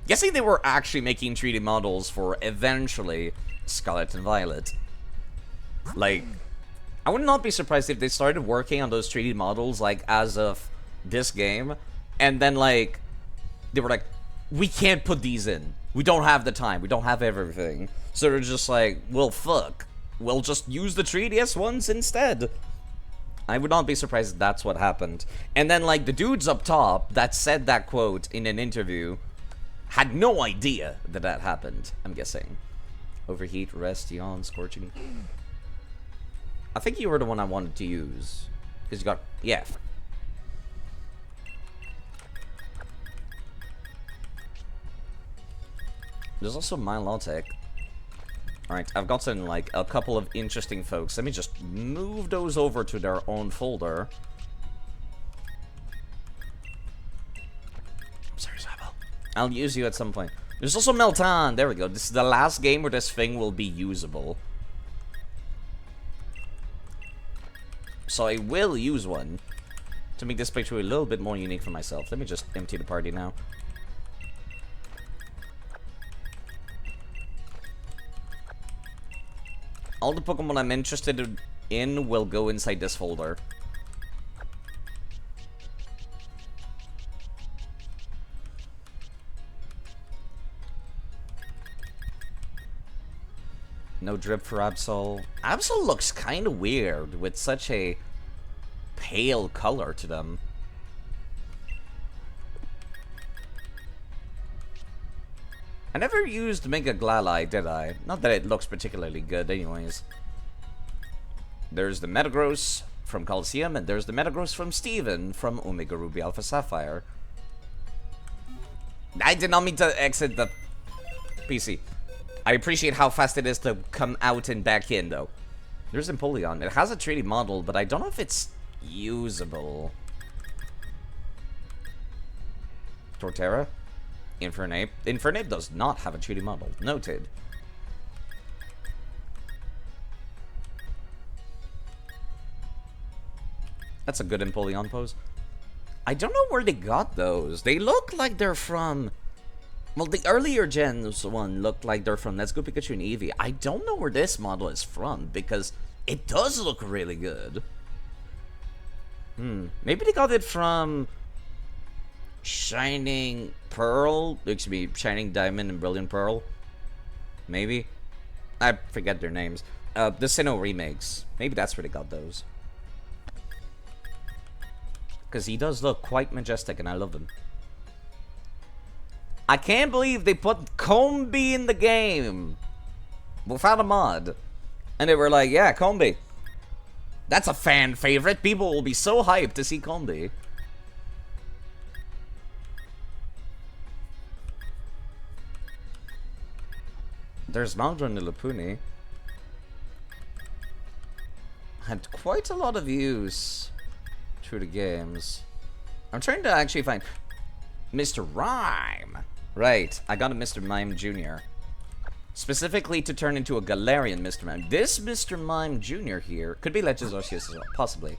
Guessing they were actually making 3D models for eventually Scarlet and Violet. Like, I would not be surprised if they started working on those 3D models, like, as of this game, and then, like, they were like, we can't put these in. We don't have the time. We don't have everything. So they're just like, well, fuck. We'll just use the 3DS ones instead. I would not be surprised if that's what happened. And then, like, the dudes up top that said that quote in an interview had no idea that that happened, I'm guessing. Overheat, rest, yawn, scorching. I think you were the one I wanted to use. Because you got... yeah. There's also Milotic. Alright, I've gotten, like, a couple of interesting folks. Let me just move those over to their own folder. I'm sorry, Zabel. I'll use you at some point. There's also Meltan. There we go. This is the last game where this thing will be usable. So I will use one to make this picture a little bit more unique for myself. Let me just empty the party now. All the Pokemon I'm interested in will go inside this folder. No drip for Absol. Absol looks kind of weird with such a pale color to them. I never used Mega Glalie, did I? Not that it looks particularly good anyways. There's the Metagross from Coliseum, and there's the Metagross from Steven from Omega Ruby Alpha Sapphire. I did not mean to exit the PC. I appreciate how fast it is to come out and back in, though. There's Empoleon. It has a 3D model, but I don't know if it's usable. Torterra? Infernape. Infernape does not have a 3D model. Noted. That's a good Empoleon pose. I don't know where they got those. They look like they're from Well, the earlier gens one looked like they're from Let's Go Pikachu and Eevee. I don't know where this model is from, because it does look really good. Maybe they got it from Shining Pearl? Excuse me, Shining Diamond and Brilliant Pearl? Maybe? I forget their names. The Sinnoh remakes. Maybe that's where they got those. Because he does look quite majestic, and I love him. I can't believe they put Combi in the game without a mod. And they were like, yeah, Combi. That's a fan favorite. People will be so hyped to see Combi. There's Maldron Nilapuni. Had quite a lot of views through the games. I'm trying to actually find Mr. Rhyme. Right, I got a Mr. Mime Jr. Specifically to turn into a Galarian Mr. Mime. This Mr. Mime Jr. here could be Legends Arceus as well, possibly.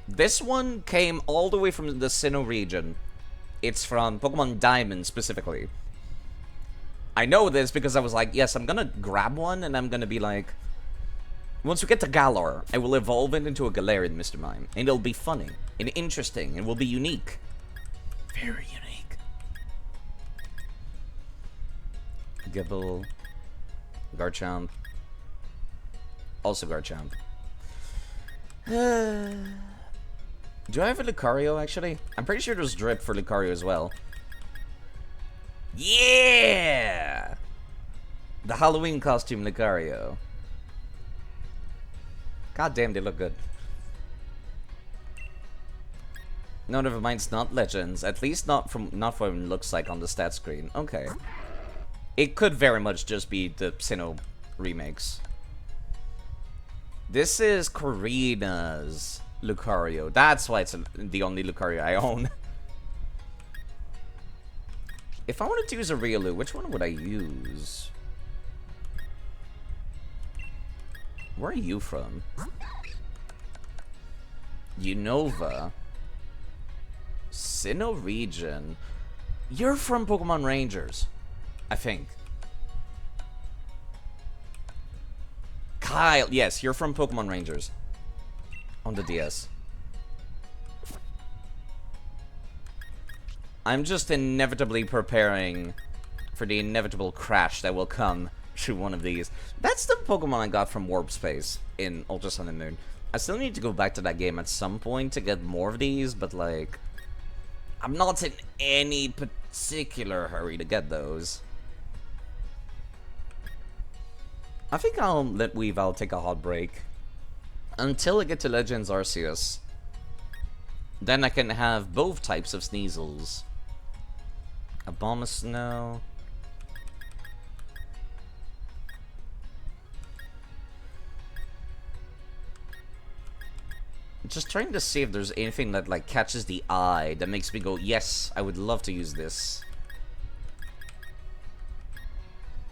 This one came all the way from the Sinnoh region. It's from Pokemon Diamond specifically. I know this because I was like, yes, I'm gonna grab one and I'm gonna be like, once we get to Galar, I will evolve it into a Galarian Mr. Mime. And it'll be funny and interesting and will be unique. Very unique. Gibble. Garchomp. Also Garchomp. Do I have a Lucario, actually? I'm pretty sure there's Drip for Lucario as well. Yeah! The Halloween costume Lucario. God damn, they look good. No, never mind, it's not Legends. At least not from what it looks like on the stat screen. Okay. It could very much just be the Sinnoh remakes. This is Karina's Lucario. That's why it's the only Lucario I own. If I wanted to use a Riolu, which one would I use? Where are you from? Unova. Sinnoh region. You're from Pokemon Rangers, I think. Kyle, yes, you're from Pokemon Rangers. On the DS. I'm just inevitably preparing for the inevitable crash that will come through one of these. That's the Pokemon I got from Warp Space in Ultra Sun and Moon. I still need to go back to that game at some point to get more of these, but like, I'm not in any particular hurry to get those. I think I'll let Weavile take a hot break until I get to Legends Arceus. Then I can have both types of Sneasels. Abomasnow. Just trying to see if there's anything that like catches the eye that makes me go, yes, I would love to use this.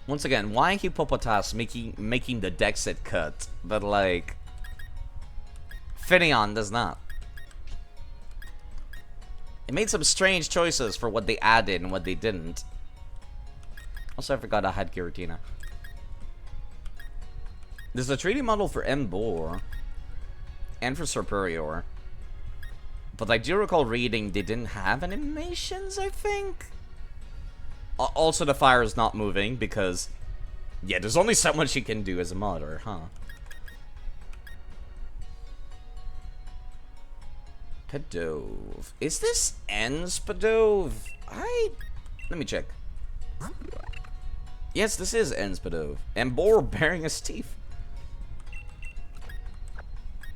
Once again, why Hippopotas making the deck set cut, but like Finneon does not. It made some strange choices for what they added and what they didn't. Also, I forgot I had Giratina. There's a 3D model for Emboar and for Serperior. But I do recall reading they didn't have animations, I think? Also, the fire is not moving because, yeah, there's only so much you can do as a modder, huh? Padove. Is this Ens Padove? Let me check. Yes, this is Ens Padove. Emboar bearing his teeth.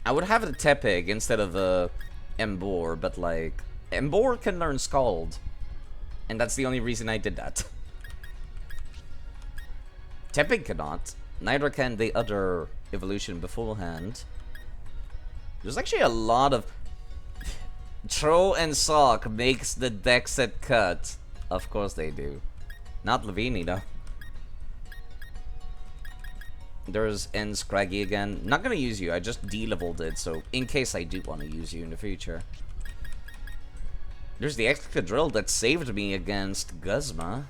I would have a Tepig instead of a Emboar, but like, Emboar can learn Scald. And that's the only reason I did that. Tepig cannot. Neither can the other evolution beforehand. There's actually a lot of... Tro and Sock makes the deck set cut. Of course they do. Not Lavini though. There's N Scraggy again. Not gonna use you, I just de-leveled it, so in case I do want to use you in the future. There's the Excadrill that saved me against Guzma.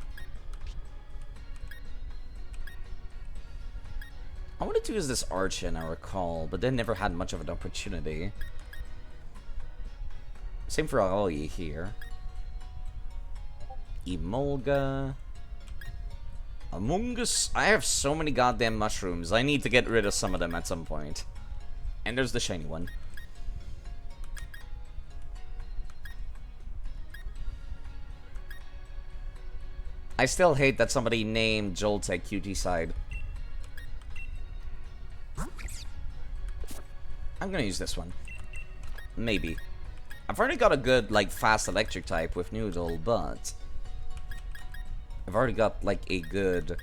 I wanted to use this Archon, I recall, but then never had much of an opportunity. Same for Aoi here. Emolga. Among Us. I have so many goddamn mushrooms. I need to get rid of some of them at some point. And there's the shiny one. I still hate that somebody named Joltec QT side. I'm gonna use this one. Maybe. I've already got a good, like, fast electric type with Noodle, but I've already got, like, a good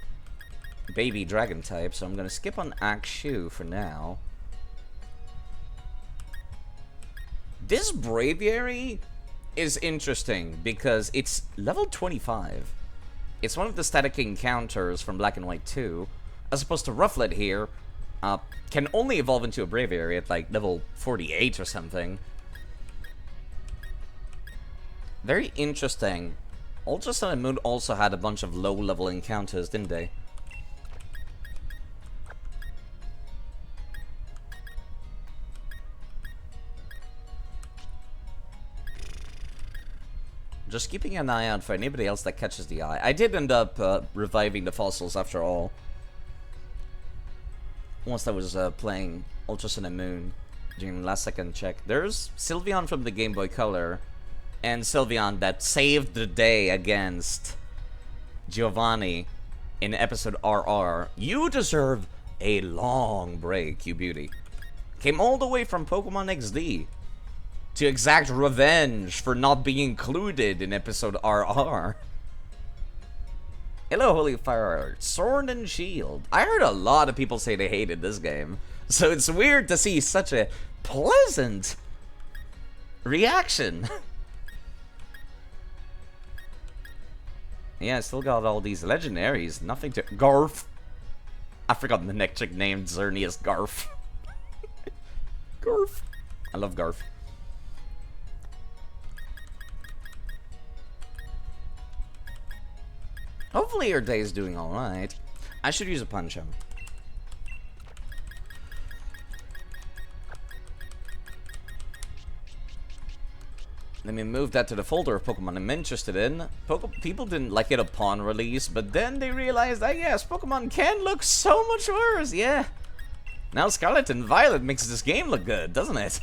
baby dragon type, so I'm gonna skip on Akshu for now. This Braviary is interesting because it's level 25. It's one of the static encounters from Black and White 2, as opposed to Rufflet here, can only evolve into a Braviary at like level 48 or something. Very interesting. Ultra Sun and Moon also had a bunch of low-level encounters, didn't they? Just keeping an eye out for anybody else that catches the eye. I did end up reviving the fossils after all. Once I was playing Ultra Sun and Moon during the last second check. There's Sylveon from the Game Boy Color. And Sylveon that saved the day against Giovanni in episode RR. You deserve a long break, you beauty. Came all the way from Pokemon XD to exact revenge for not being included in episode RR. Hello, Holy Fire, Sword and Shield. I heard a lot of people say they hated this game, so it's weird to see such a pleasant reaction. Yeah, I still got all these legendaries. Nothing to... Garf. I forgot the Nectric named Xerneas Garf. Garf. I love Garf. Hopefully your day is doing alright. I should use a Punch-Up. Let me move that to the folder of Pokemon I'm interested in. People didn't like it upon release, but then they realized that, yes, Pokemon can look so much worse, yeah. Now Scarlet and Violet makes this game look good, doesn't it?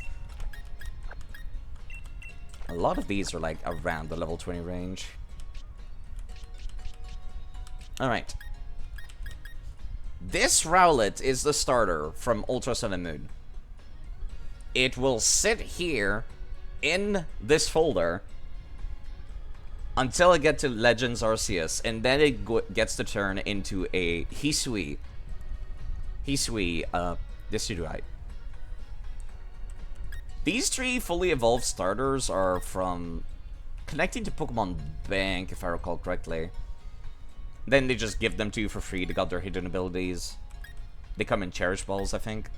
A lot of these are like around the level 20 range. Alright. This Rowlet is the starter from Ultra Sun and Moon. It will sit here in this folder until I get to Legends Arceus, and then it gets to turn into a Hisui. Decidueye. These three fully evolved starters are from connecting to Pokemon Bank, if I recall correctly. Then they just give them to you for free. They got their hidden abilities. They come in Cherish Balls, I think.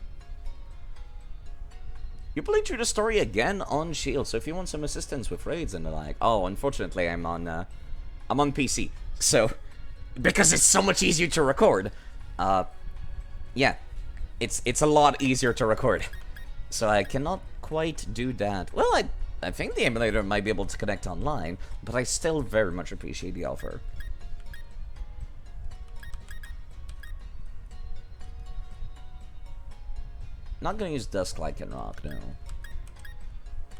You played through the story again on Shield, so if you want some assistance with raids and the like... Oh, unfortunately, I'm on PC. So, because it's so much easier to record. Yeah. It's a lot easier to record. So I cannot quite do that. Well, I think the emulator might be able to connect online, but I still very much appreciate the offer. Not gonna use Dusklight and Rock, no.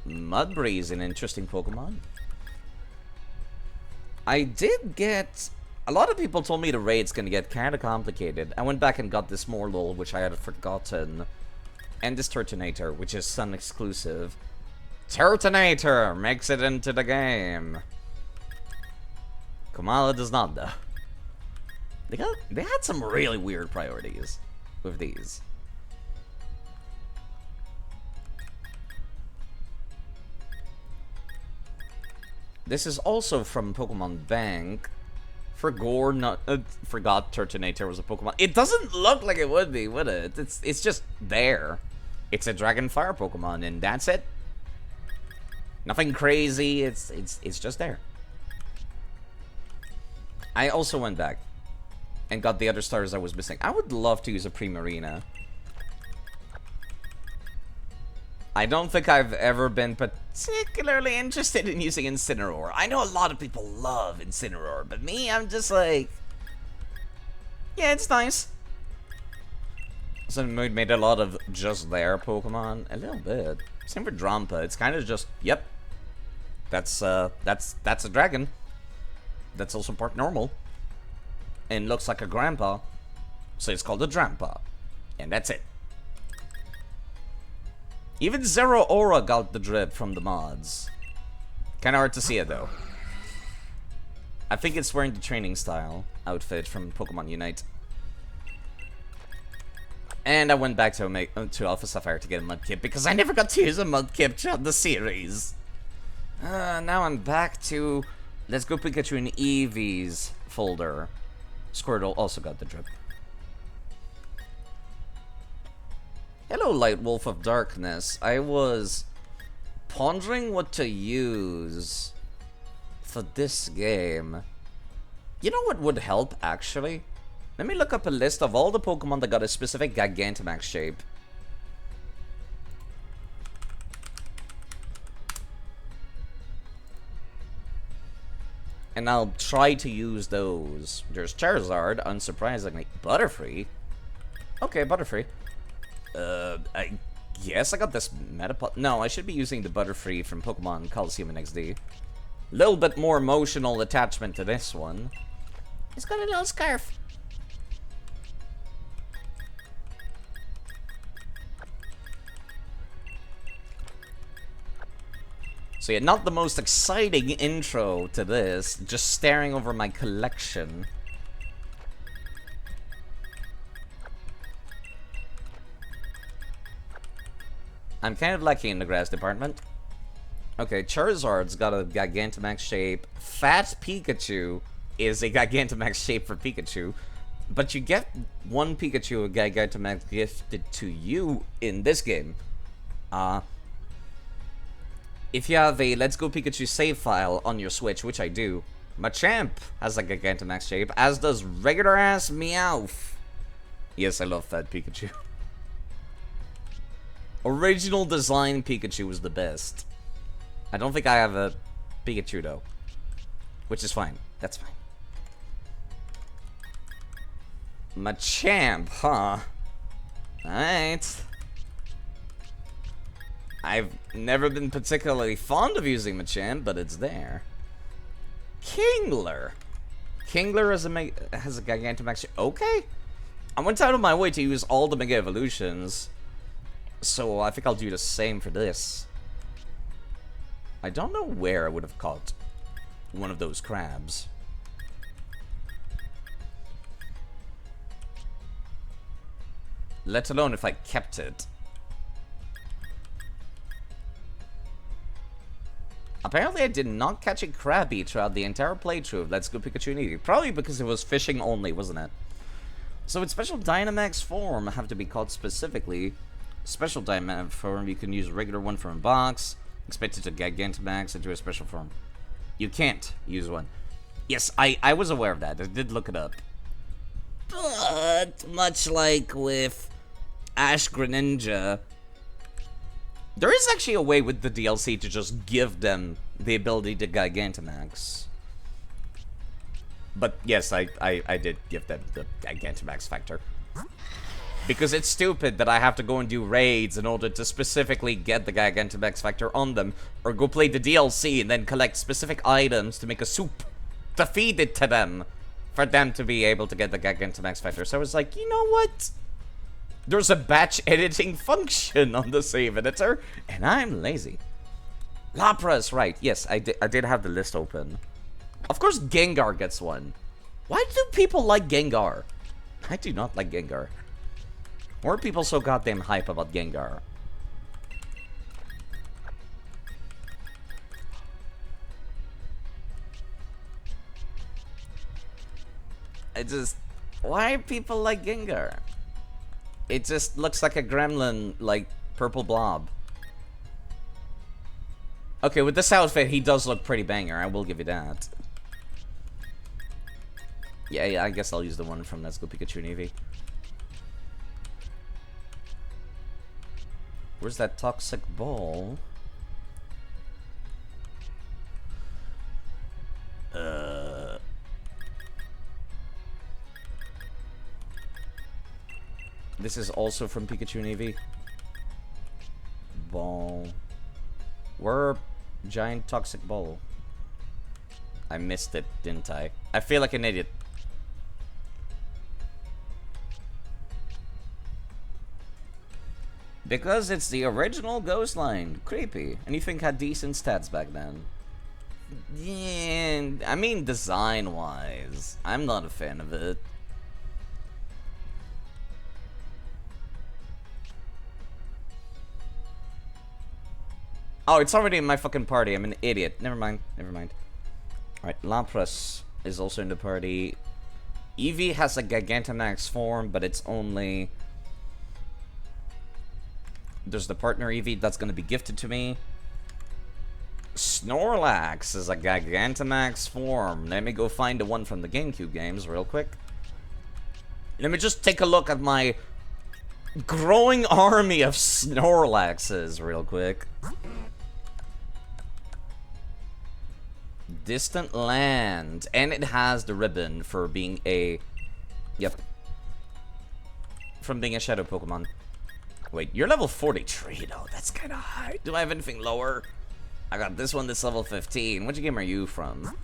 Mudbray is an interesting Pokemon. I did get... A lot of people told me the raid's gonna get kinda complicated. I went back and got this Morlul, which I had forgotten. And this Turtonator, which is Sun exclusive. Turtonator makes it into the game. Kamala does not, though. They had some really weird priorities with these. This is also from Pokemon Bank. Forgot Turtonator was a Pokemon. It doesn't look like it would be, would it? It's just there. It's a Dragon Fire Pokemon, and that's it. Nothing crazy. It's just there. I also went back and got the other stars I was missing. I would love to use a Primarina. I don't think I've ever been particularly interested in using Incineroar. I know a lot of people love Incineroar, but me, I'm just like... Yeah, it's nice. So we made a lot of just there Pokemon. A little bit. Same for Drampa. It's kind of just, yep. That's a dragon. That's also part normal. And looks like a grandpa. So it's called a Drampa. And that's it. Even Zero Aura got the drip from the mods. Kinda hard to see it though. I think it's wearing the training style outfit from Pokemon Unite. And I went back to Alpha Sapphire to get a Mudkip because I never got to use a Mudkip throughout the series. Now I'm back to Let's Go Pikachu and Eevee's folder. Squirtle also got the drip. Hello, Light Wolf of Darkness. I was pondering what to use for this game. You know what would help, actually? Let me look up a list of all the Pokemon that got a specific Gigantamax shape. And I'll try to use those. There's Charizard, unsurprisingly. Butterfree? Okay, Butterfree. I guess I got this Metapod. No, I should be using the Butterfree from Pokemon Coliseum and XD. A little bit more emotional attachment to this one. It's got a little scarf. So yeah, not the most exciting intro to this, just staring over my collection. I'm kind of lucky in the grass department. Okay, Charizard's got a Gigantamax shape. Fat Pikachu is a Gigantamax shape for Pikachu. But you get one Pikachu a Gigantamax gifted to you in this game. If you have a Let's Go Pikachu save file on your Switch, which I do, Machamp has a Gigantamax shape, as does regular-ass Meowth. Yes, I love Fat Pikachu. Original design Pikachu was the best. I don't think I have a Pikachu, though. Which is fine. That's fine. Machamp, huh? Alright. I've never been particularly fond of using Machamp, but it's there. Kingler. Kingler has a Gigantamax shape. Okay. I went out of my way to use all the Mega Evolutions. So I think I'll do the same for this. I don't know where I would have caught one of those crabs. Let alone if I kept it. Apparently I did not catch a Krabby throughout the entire playthrough of Let's Go Pikachu and Eevee. Probably because it was fishing only, wasn't it? So its special Dynamax form have to be caught specifically. Special Dynamax form, you can use a regular one from a box. Expect it to Gigantamax into a special form. You can't use one. Yes, I was aware of that. I did look it up. But, much like with Ash Greninja, there is actually a way with the DLC to just give them the ability to Gigantamax. But yes, I did give them the Gigantamax factor. Because it's stupid that I have to go and do raids in order to specifically get the Gigantamax factor on them, or go play the DLC and then collect specific items to make a soup to feed it to them, for them to be able to get the Gigantamax factor. So I was like, you know what? There's a batch editing function on the save editor, and I'm lazy. Lapras, right. Yes, I did have the list open. Of course Gengar gets one. Why do people like Gengar? I do not like Gengar. Why are people so goddamn hype about Gengar? Why people like Gengar? It just looks like a gremlin, like, purple blob. Okay, with this outfit, he does look pretty banger. I will give you that. Yeah, I guess I'll use the one from Let's Go Pikachu and Eevee. Where's that toxic ball? This is also from Pikachu and Eevee. Ball. Where giant toxic ball? I missed it, didn't I? I feel like an idiot. Because it's the original Ghost line. Creepy. And you think had decent stats back then. Yeah, I mean design-wise. I'm not a fan of it. Oh, it's already in my fucking party. I'm an idiot. Never mind. Never mind. Alright, Lapras is also in the party. Eevee has a Gigantamax form, but it's only... There's the partner Eevee that's going to be gifted to me. Snorlax is a Gigantamax form. Let me go find the one from the GameCube games real quick. Let me just take a look at my growing army of Snorlaxes real quick. Distant Land. And it has the ribbon for being a... Yep. From being a Shadow Pokemon. Wait, you're level 43 though. That's kind of high. Do I have anything lower? I got this one that's level 15. Which game are you from?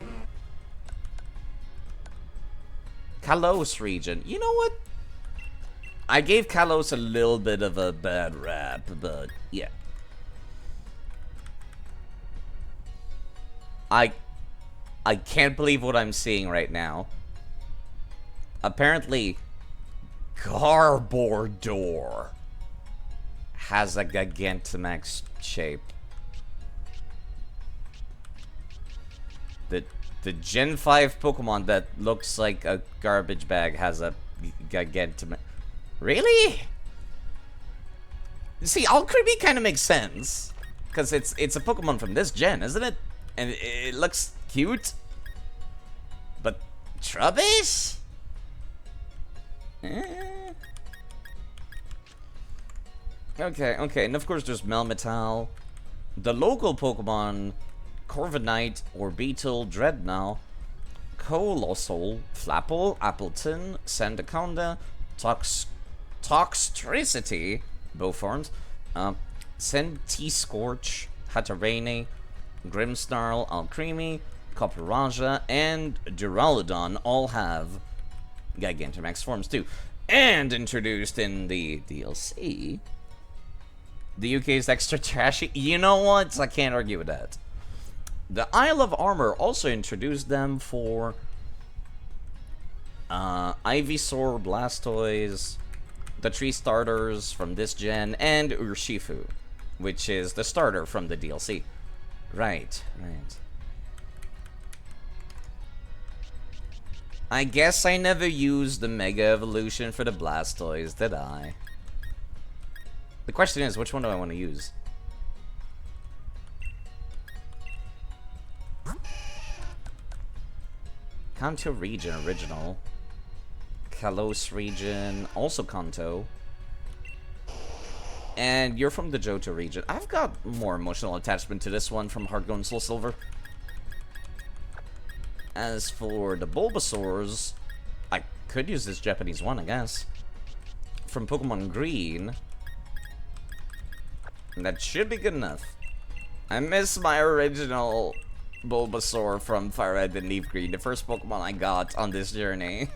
Kalos region. You know what? I gave Kalos a little bit of a bad rap, but yeah. I can't believe what I'm seeing right now. Apparently, Garbodor has a Gigantamax shape. The Gen 5 Pokemon that looks like a garbage bag has a Gigantamax. Really? See, Alcremie kind of makes sense. Because it's a Pokemon from this gen, isn't it? And it looks cute. But Trubbish? Okay, and of course there's Melmetal. The local Pokemon, Corviknight, Orbeetle, Dreadnought, Colossal, Flapple, Appleton, Sandaconda, Toxtricity, both forms, Centiskorch, Hatterene, Grimmsnarl, Alcremie, Copperajah, and Duraludon all have Gigantamax forms too. And introduced in the DLC, the UK is extra trashy. You know what? I can't argue with that. The Isle of Armor also introduced them for Ivysaur, Blastoise, the tree starters from this gen, and Urshifu, which is the starter from the DLC. Right. I guess I never used the Mega Evolution for the Blastoise, did I? The question is, which one do I want to use? Kanto region original. Kalos region, also Kanto. And you're from the Johto region. I've got more emotional attachment to this one from Heart Gold and Soul Silver. As for the Bulbasaurs, I could use this Japanese one, I guess. From Pokemon Green. That should be good enough. I miss my original Bulbasaur from Fire Red and Leaf Green, the first Pokemon I got on this journey.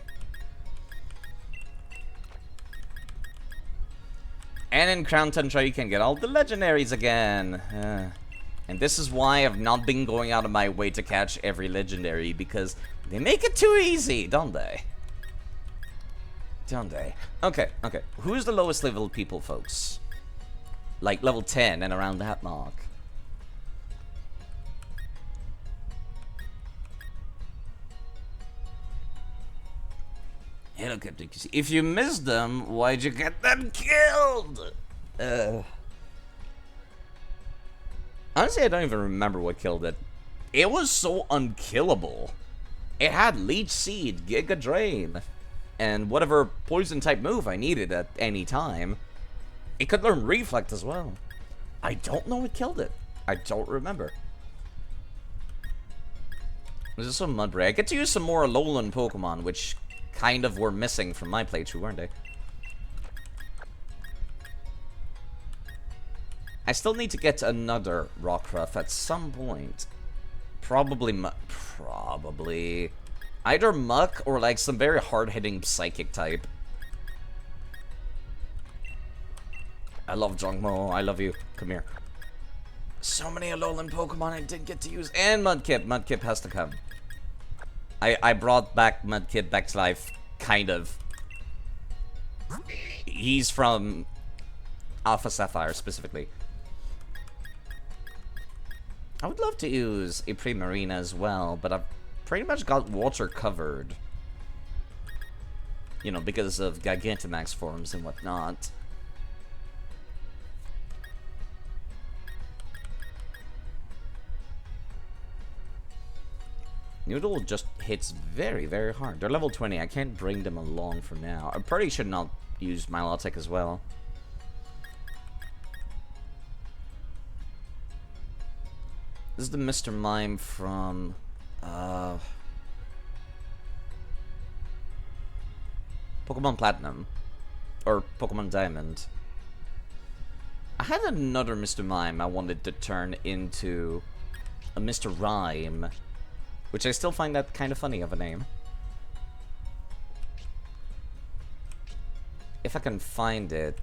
And in Crown Tundra you can get all the legendaries again. And this is why I've not been going out of my way to catch every legendary, because they make it too easy, don't they? Don't they? Okay. Who's the lowest level people, folks? Like level 10 and around that mark. Hello, Captain QC. If you missed them, why'd you get them killed? Honestly, I don't even remember what killed it. It was so unkillable. It had Leech Seed, Giga Drain, and whatever poison type move I needed at any time. It could learn Reflect as well. I don't know what killed it. I don't remember. There's some Mudbray. I get to use some more Alolan Pokemon, which kind of were missing from my playthrough, weren't they? I still need to get another Rockruff at some point. Probably either Muck or like some very hard-hitting Psychic type. I love Jongmo. I love you. Come here. So many Alolan Pokemon I didn't get to use. And Mudkip. Mudkip has to come. I brought back Mudkip back to life, kind of. He's from Alpha Sapphire, specifically. I would love to use a Primarina as well, but I've pretty much got water covered. You know, because of Gigantamax forms and whatnot. Noodle just hits very, very hard. They're level 20. I can't bring them along for now. I probably should not use Milotic as well. This is the Mr. Mime from... Pokemon Platinum. Or Pokemon Diamond. I had another Mr. Mime I wanted to turn into a Mr. Rhyme. Which I still find that kind of funny of a name. If I can find it.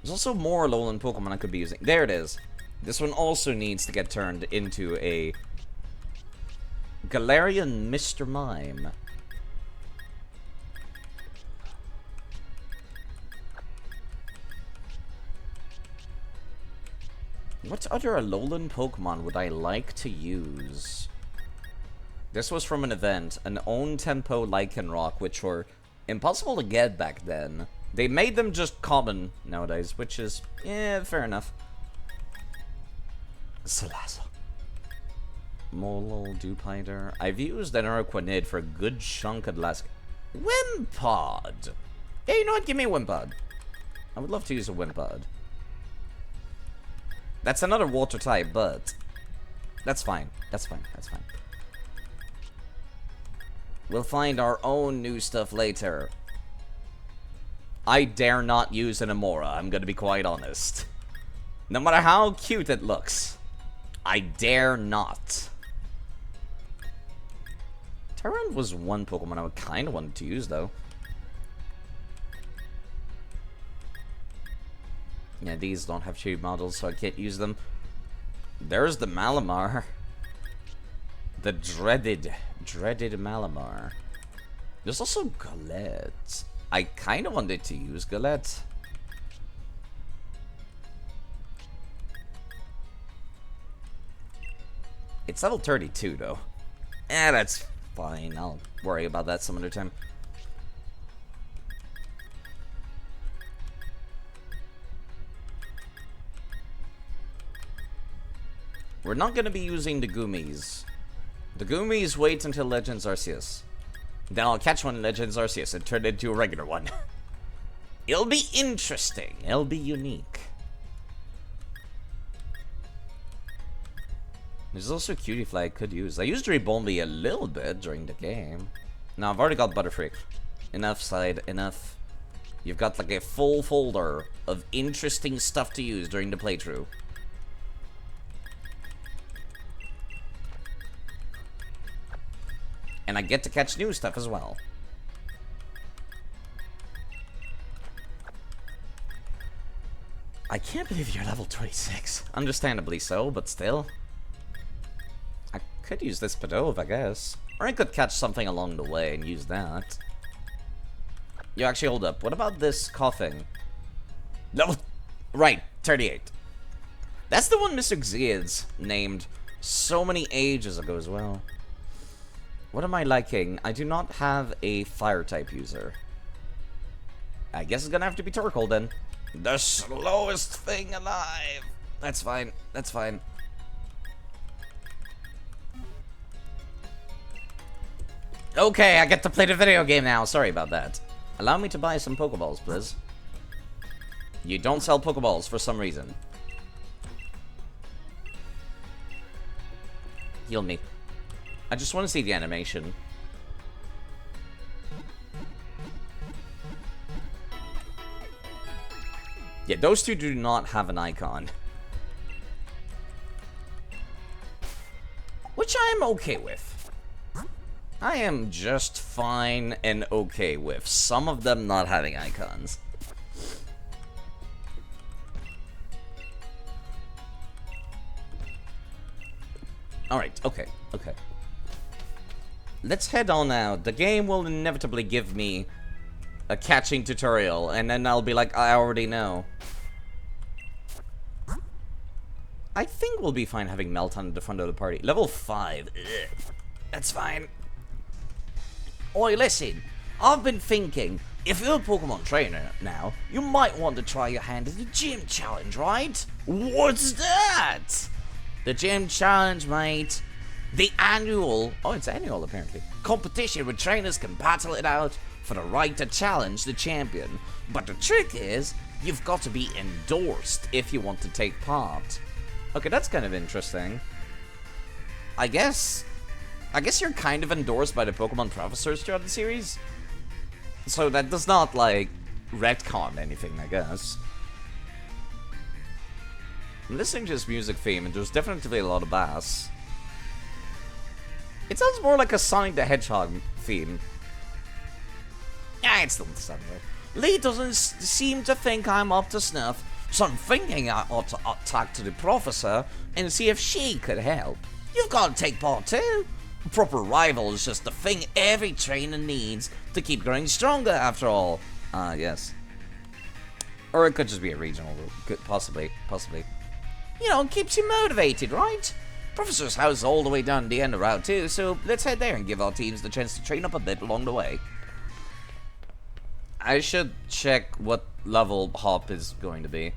There's also more Alolan Pokemon I could be using. There it is. This one also needs to get turned into a Galarian Mr. Mime. What other Alolan Pokemon would I like to use? This was from an event, an own tempo Lycanroc, which were impossible to get back then. They made them just common nowadays, which is, yeah, fair enough. Salazzle. Molol, Dewpider. I've used an Araquanid for a good chunk of the last... Wimpod! Yeah, you know what? Give me a Wimpod. I would love to use a Wimpod. That's another water type, but... That's fine. That's fine. That's fine. We'll find our own new stuff later. I dare not use an Amora, I'm gonna be quite honest. No matter how cute it looks. I dare not. Terran was one Pokemon I would kind of wanted to use, though. Yeah, these don't have tube models, so I can't use them. There's the Malamar. The dreaded Malamar. There's also Galette. I kind of wanted to use Galette. It's level 32, though. Eh, that's fine. I'll worry about that some other time. We're not going to be using the Goomies. The Goomies wait until Legends Arceus. Then I'll catch one in Legends Arceus and turn it into a regular one. It'll be interesting. It'll be unique. There's also a Cutiefly I could use. I used Ribombee a little bit during the game. Now, I've already got Butterfree. Enough, Side. Enough. You've got like a full folder of interesting stuff to use during the playthrough. And I get to catch new stuff as well. I can't believe you're level 26. Understandably so, but still. I could use this Pidove, I guess. Or I could catch something along the way and use that. You actually, hold up. What about this coughing? Level... Right, 38. That's the one Mr. Xeeds named so many ages ago as well. What am I liking? I do not have a fire type user. I guess it's gonna have to be Torkoal then. The slowest thing alive. That's fine. That's fine. Okay, I get to play the video game now. Sorry about that. Allow me to buy some Pokeballs, please. You don't sell Pokeballs for some reason. Heal me. I just want to see the animation. Yeah, those two do not have an icon. Which I am okay with. I am just fine and okay with some of them not having icons. Alright, okay. Let's head on out. The game will inevitably give me a catching tutorial, and then I'll be like, I already know. I think we'll be fine having Melton at the front of the party. Level 5. Ugh. That's fine. Oi, listen. I've been thinking, if you're a Pokemon trainer now, you might want to try your hand at the gym challenge, right? What's that? The gym challenge, mate. The annual, oh, it's annual apparently, competition where trainers can battle it out for the right to challenge the champion. But the trick is, you've got to be endorsed if you want to take part. Okay, that's kind of interesting. I guess you're kind of endorsed by the Pokemon professors throughout the series. So that does not, like, retcon anything, I guess. I'm listening to this music theme, and there's definitely a lot of bass. It sounds more like a Sonic the Hedgehog theme. Yeah, it's still the same way. Lee doesn't seem to think I'm up to snuff, so I'm thinking I ought to talk to the professor and see if she could help. You've got to take part too. A proper rival is just the thing every trainer needs to keep growing stronger, after all. Yes. Or it could just be a regional rule. Possibly. You know, it keeps you motivated, right? Professor's house is all the way down the end of Route 2, so let's head there and give our teams the chance to train up a bit along the way. I should check what level Hop is going to be.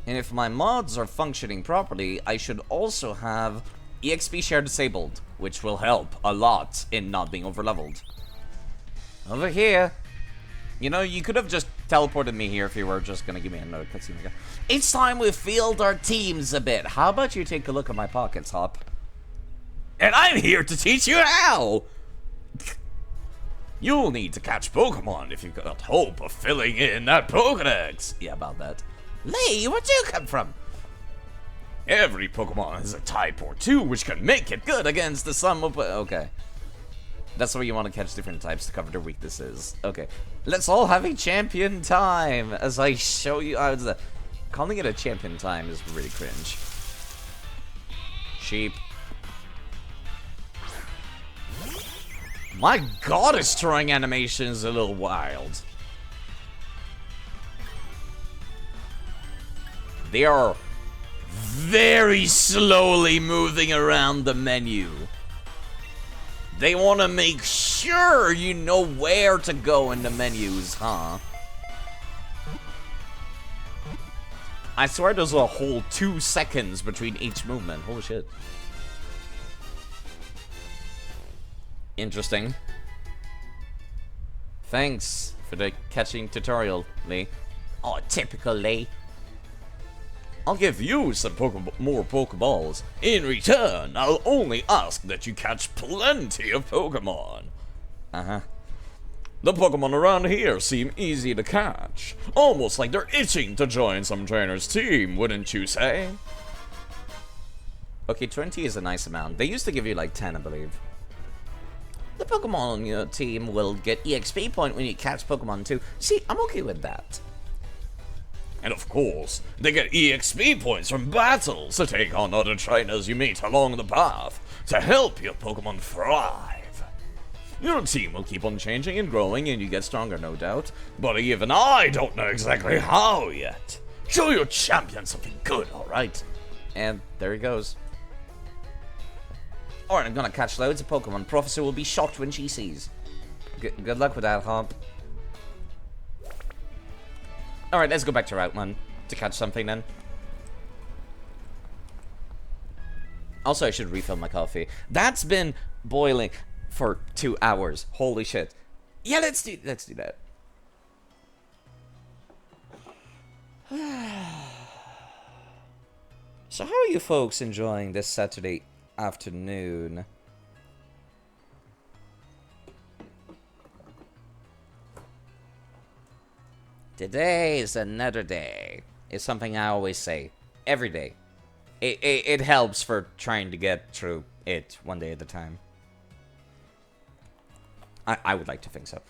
And if my mods are functioning properly, I should also have EXP share disabled, which will help a lot in not being overleveled. Over here. You know, you could have just teleported me here if you were just gonna give me another cutscene again. It's time we field our teams a bit. How about you take a look at my pockets, Hop? And I'm here to teach you how! You'll need to catch Pokemon if you've got hope of filling in that Pokedex. Yeah, about that. Lee, where'd you come from? Every Pokemon has a type or two which can make it good against the sum of... Okay. That's where you want to catch different types to cover their weaknesses. Okay. Let's all have a champion time as I show you how to... Calling it a champion time is really cringe. Sheep. My god, his throwing animation is a little wild. They are very slowly moving around the menu. They want to make sure you know where to go in the menus, huh? I swear there's a whole 2 seconds between each movement. Holy shit. Interesting. Thanks for the catching tutorial, Lee. Oh, typical Lee. I'll give you some more Pokeballs. In return, I'll only ask that you catch plenty of Pokemon. Uh-huh. The Pokemon around here seem easy to catch. Almost like they're itching to join some trainer's team, wouldn't you say? Okay, 20 is a nice amount. They used to give you like 10, I believe. The Pokemon on your team will get EXP point when you catch Pokemon too. See, I'm okay with that. And of course, they get EXP points from battles to take on other trainers you meet along the path to help your Pokemon thrive. Your team will keep on changing and growing and you get stronger, no doubt. But even I don't know exactly how yet. Show your champion something good, alright? And there he goes. Alright, I'm gonna catch loads of Pokemon. Professor will be shocked when she sees. Good luck with that, Hop. Alright, let's go back to Route 1 to catch something then. Also, I should refill my coffee. That's been boiling for 2 hours. Holy shit. Yeah, let's do that. So how are you folks enjoying this Saturday afternoon? Today is another day. It's something I always say. Every day. It helps for trying to get through it one day at a time. I would like to think so.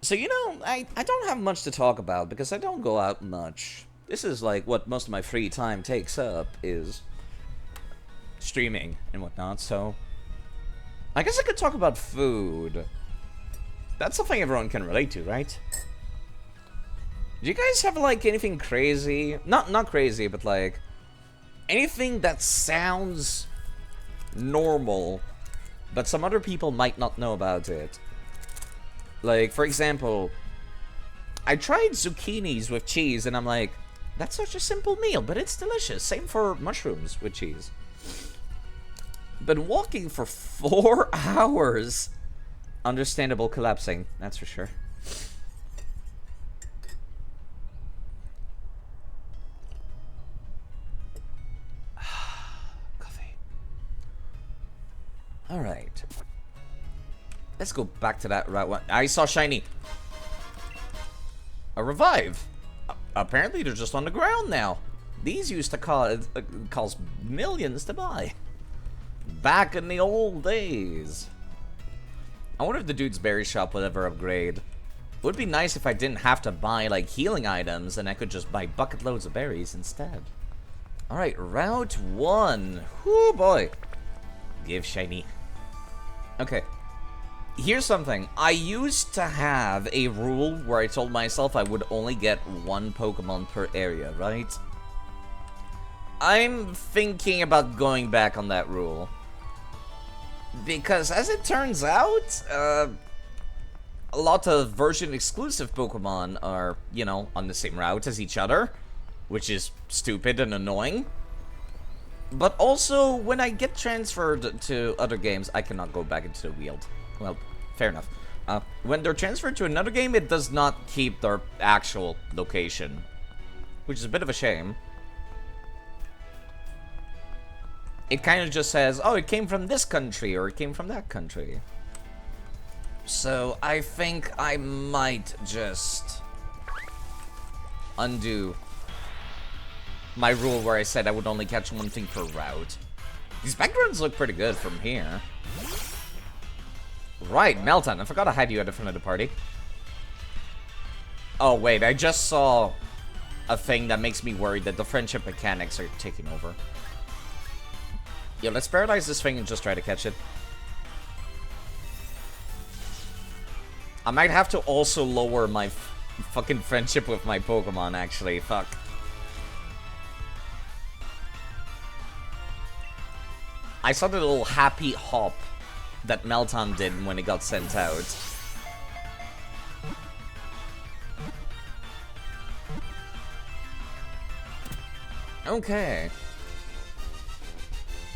So, you know, I don't have much to talk about because I don't go out much. This is like what most of my free time takes up is streaming and whatnot, so I guess I could talk about food. That's something everyone can relate to, right? Do you guys have like anything crazy? Not crazy, but like anything that sounds normal, but some other people might not know about it. Like, for example, I tried zucchinis with cheese, and I'm like, that's such a simple meal, but it's delicious. Same for mushrooms with cheese. Been walking for 4 hours. Understandable collapsing, that's for sure. Coffee. Alright. Let's go back to that route one. I saw shiny. A revive. Apparently they're just on the ground now. These used to cost millions to buy. Back in the old days. I wonder if the dude's berry shop would ever upgrade. It would be nice if I didn't have to buy like healing items and I could just buy bucket loads of berries instead. Alright, route 1. Whoo boy. Give shiny. Okay. Here's something. I used to have a rule where I told myself I would only get 1 Pokemon per area, right? I'm thinking about going back on that rule. Because as it turns out, a lot of version exclusive Pokemon are, you know, on the same route as each other, which is stupid and annoying. But also, when I get transferred to other games, I cannot go back into the wield. Well, fair enough. When they're transferred to another game, it does not keep their actual location, which is a bit of a shame. It kind of just says, oh, it came from this country, or it came from that country. So, I think I might just undo my rule where I said I would only catch 1 thing per route. These backgrounds look pretty good from here. Right, Melton. I forgot I had you at the front of the party. Oh, wait. I just saw a thing that makes me worried that the friendship mechanics are taking over. Yo, let's paralyze this thing and just try to catch it. I might have to also lower my fucking friendship with my Pokemon, actually. Fuck. I saw the little happy hop that Melton did when it got sent out. Okay.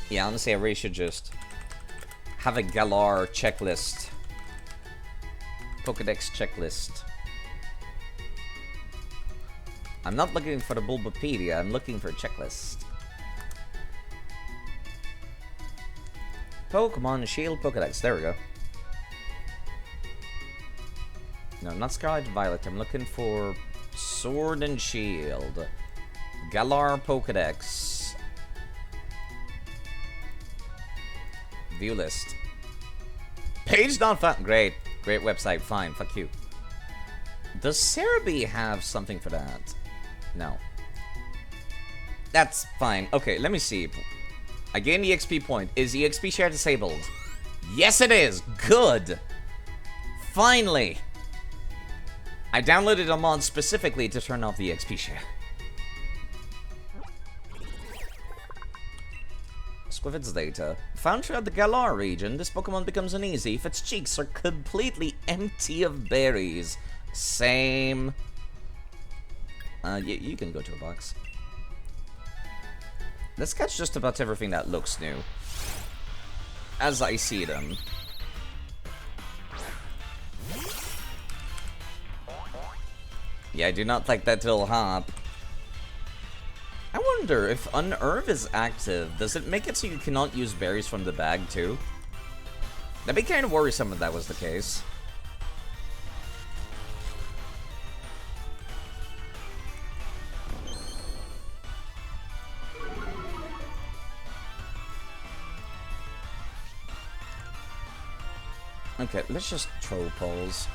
Yeah, honestly, I really should just have a Galar checklist. Pokedex checklist. I'm not looking for the Bulbapedia, I'm looking for a checklist. Pokemon Shield Pokedex, there we go. No, not Scarlet and Violet, I'm looking for Sword and Shield. Galar Pokedex. View list. Page not found. Great. Great website. Fine. Fuck you. Does Cerebi have something for that? No. That's fine. Okay, let me see. I gained the XP point. Is the XP share disabled? Yes, it is. Good. Finally. I downloaded a mod specifically to turn off the XP share. Squivid's data. Found throughout the Galar region, this Pokemon becomes uneasy if its cheeks are completely empty of berries. Same. You can go to a box. Let's catch just about everything that looks new. As I see them. Yeah, I do not like that little hop. I wonder if Unearth is active, does it make it so you cannot use berries from the bag too? That'd be kind of worrisome if that was the case. Okay, let's just throw poles.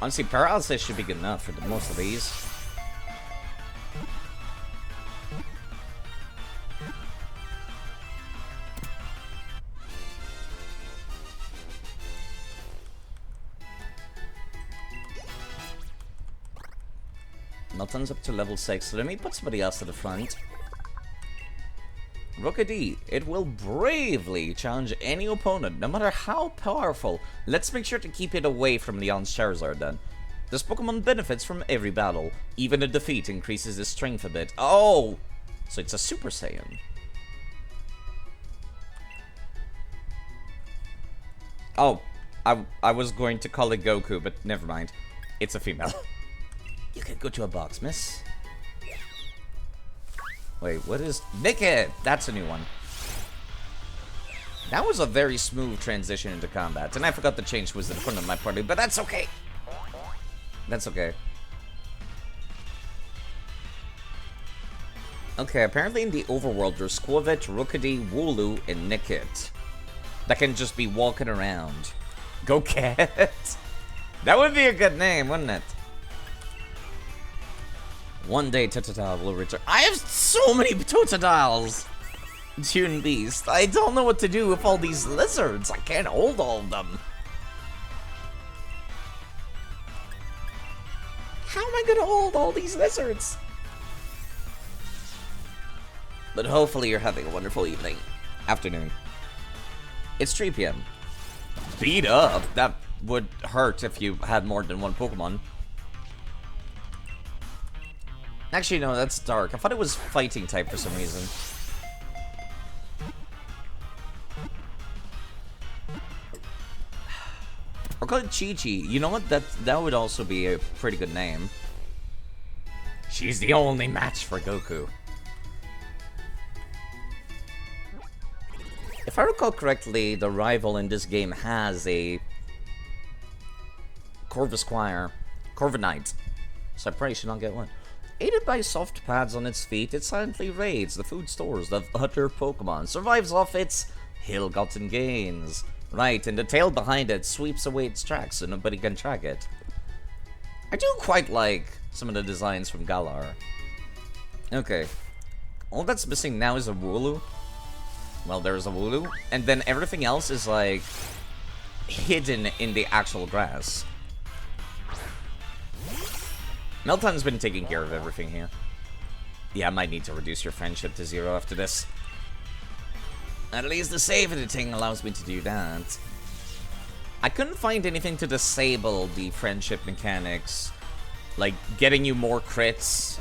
Honestly, paralysis should be good enough for most of these. Melton's up to level 6, so let me put somebody else to the front. Rookedy, it will bravely challenge any opponent, no matter how powerful. Let's make sure to keep it away from Leon's Charizard then. This Pokemon benefits from every battle. Even a defeat increases its strength a bit. Oh! So it's a Super Saiyan. Oh, I was going to call it Goku, but never mind. It's a female. You can go to a box, miss. Wait, what is... Nicked! That's a new one. That was a very smooth transition into combat. And I forgot the change was in front of my party, but that's okay. That's okay. Okay, apparently in the overworld there's Squavit, Rookedy, Wooloo, and Nicked. That can just be walking around. Go Cat! That would be a good name, wouldn't it? One day Totodile will return. I have so many Totodiles! Toon Beast. I don't know what to do with all these lizards. I can't hold all of them. How am I gonna hold all these lizards? But hopefully you're having a wonderful evening. Afternoon. It's 3 p.m. Beat up? That would hurt if you had more than one Pokemon. Actually, no, that's dark. I thought it was fighting type for some reason. Or call it Chi-Chi. You know what? That would also be a pretty good name. She's the only match for Goku. If I recall correctly, the rival in this game has a Corviknight. So I probably should not get one. Aided by soft pads on its feet, it silently raids the food stores of other Pokemon, survives off its ill-gotten gains. Right, and the tail behind it sweeps away its tracks so nobody can track it. I do quite like some of the designs from Galar. Okay. All that's missing now is a Wooloo. Well, there's a Wooloo. And then everything else is, like, hidden in the actual grass. Melton's been taking care of everything here. Yeah, I might need to reduce your friendship to 0 after this. At least the save editing allows me to do that. I couldn't find anything to disable the friendship mechanics. Like, getting you more crits.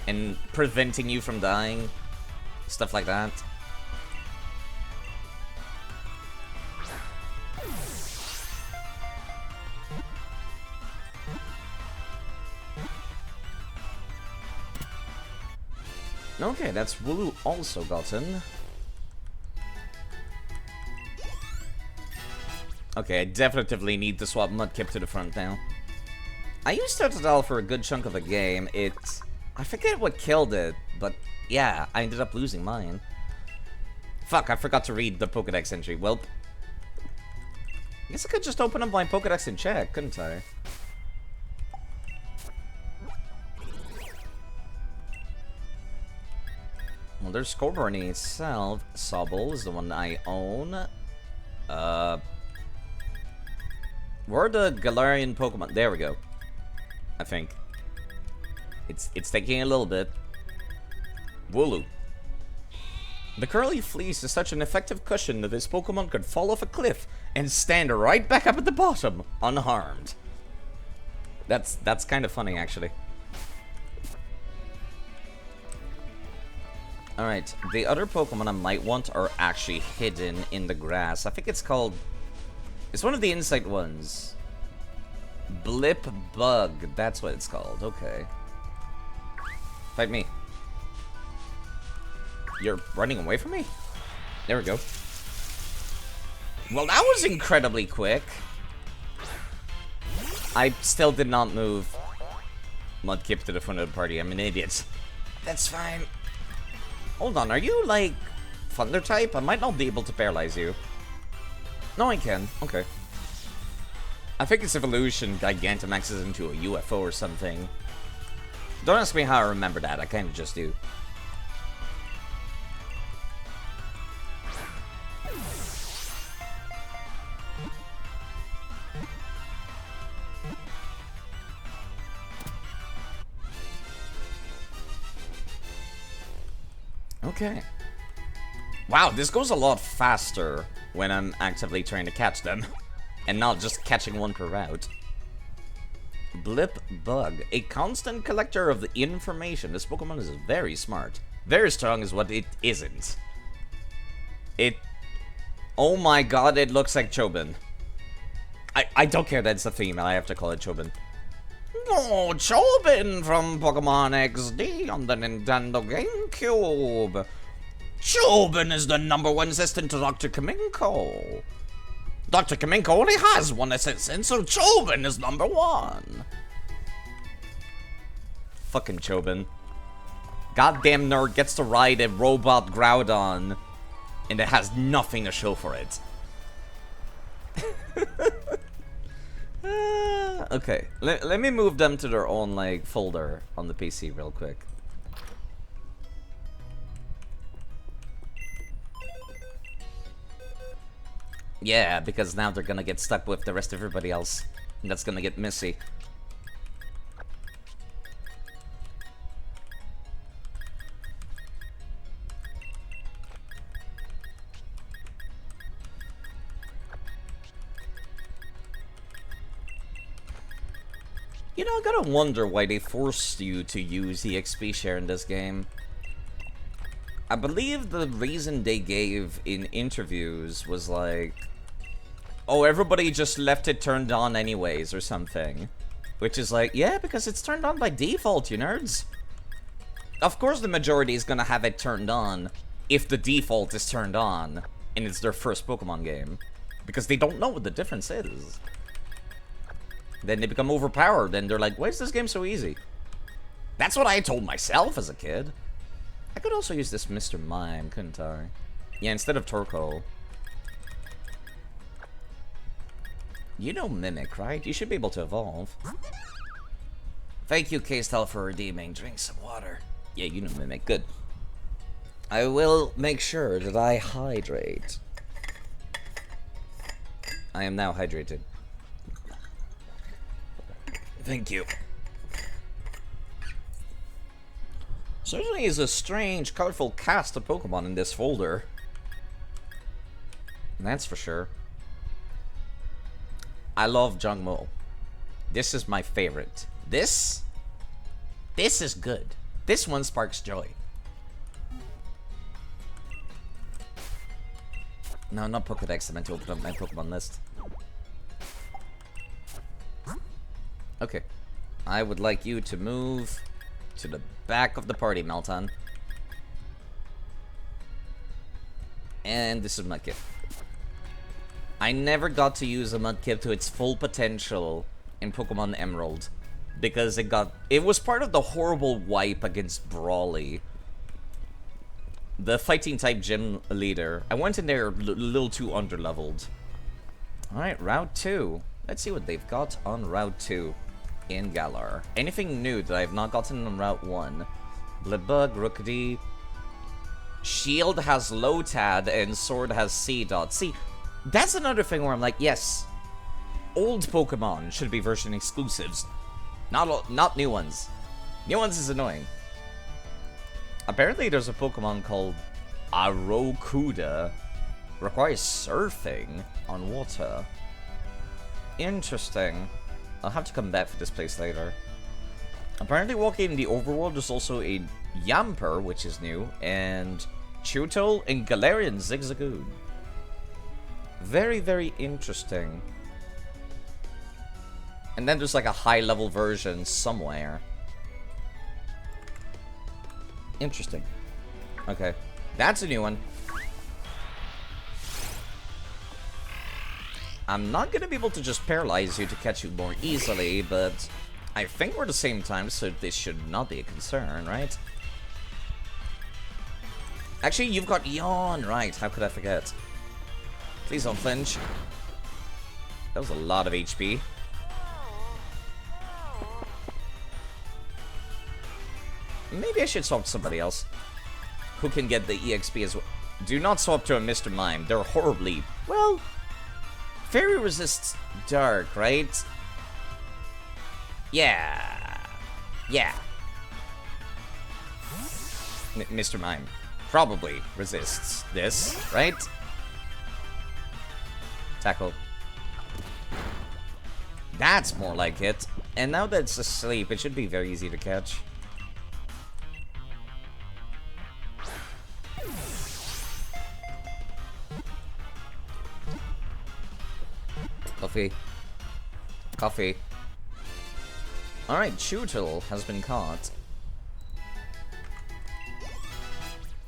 And preventing you from dying. Stuff like that. Okay, that's Wooloo also gotten. Okay, I definitively need to swap Mudkip to the front now. I used Totodile for a good chunk of the game. I forget what killed it, but yeah, I ended up losing mine. Fuck, I forgot to read the Pokedex entry. Well, I guess I could just open up my Pokedex and check, couldn't I? Well, there's Scorbunny itself. Sobble is the one I own. Where are the Galarian Pokemon? There we go. I think. It's taking a little bit. Wooloo. The curly fleece is such an effective cushion that this Pokemon could fall off a cliff and stand right back up at the bottom, unharmed. That's kind of funny, actually. Alright, the other Pokemon I might want are actually hidden in the grass. I think it's called... It's one of the insect ones. Blip Bug, that's what it's called. Okay. Fight me. You're running away from me? There we go. Well, that was incredibly quick. I still did not move Mudkip to the front of the party. I'm an idiot. That's fine. Hold on, are you, like, Thunder type? I might not be able to paralyze you. No, I can. Okay. I think its evolution Gigantamaxes into a UFO or something. Don't ask me how I remember that. I kind of just do. Okay. Wow, this goes a lot faster when I'm actively trying to catch them. And not just catching one per route. Blip Bug. A constant collector of the information. This Pokemon is very smart. Very strong is what it isn't. Oh my god, it looks like Chobin. I don't care that's a female, I have to call it Chobin. No, Chobin from Pokemon XD on the Nintendo GameCube. Chobin is the #1 assistant to Dr. Kaminko. Dr. Kaminko only has one assistant, so Chobin is #1. Fucking Chobin. Goddamn nerd gets to ride a robot Groudon, and it has nothing to show for it. Okay, let me move them to their own, like, folder on the PC real quick. Yeah, because now they're gonna get stuck with the rest of everybody else. And that's gonna get messy. You know, I gotta wonder why they forced you to use the XP share in this game. I believe the reason they gave in interviews was like, oh, everybody just left it turned on anyways or something. Which is like, yeah, because it's turned on by default, you nerds. Of course the majority is gonna have it turned on if the default is turned on and it's their first Pokemon game. Because they don't know what the difference is. Then they become overpowered and they're like, why is this game so easy? That's what I told myself as a kid. I could also use this Mr. Mime, couldn't I? Yeah, instead of Turco. You know Mimic, right? You should be able to evolve. Thank you, K-Style, for redeeming. Drink some water. Yeah, you know Mimic. Good. I will make sure that I hydrate. I am now hydrated. Thank you. Certainly is a strange, colorful cast of Pokemon in this folder. That's for sure. I love Jungmo. This is my favorite. This is good. This one sparks joy. No, not Pokedex. I meant to open up my Pokemon list. Okay. I would like you to move to the back of the party, Melton. And this is Mudkip. I never got to use a Mudkip to its full potential in Pokemon Emerald. Because it was part of the horrible wipe against Brawly. The fighting type gym leader. I went in there a little too underleveled. Alright, Route 2. Let's see what they've got on Route 2 in Galar. Anything new that I've not gotten on Route 1? Blibug, Rookidee. Shield has Lotad and Sword has C-Dot. See, that's another thing where I'm like, yes, old Pokemon should be version exclusives. Not new ones. New ones is annoying. Apparently there's a Pokemon called Arokuda. Requires surfing on water. Interesting. I'll have to come back for this place later. Apparently walking in the overworld, there's also a Yamper, which is new, and Chutol and Galarian Zigzagoon. Very, very interesting. And then there's like a high-level version somewhere. Interesting. Okay. That's a new one. I'm not gonna be able to just paralyze you to catch you more easily, but I think we're the same time, so this should not be a concern, right? Actually, you've got Yawn, right? How could I forget? Please don't flinch. That was a lot of HP. Maybe I should swap to somebody else who can get the EXP as well. Do not swap to a Mr. Mime. They're horribly... Well, Fairy resists Dark, right? Yeah. Yeah. Mr. Mime probably resists this, right? Tackle. That's more like it. And now that it's asleep, it should be very easy to catch. Coffee. Coffee. Alright, Chewtle has been caught.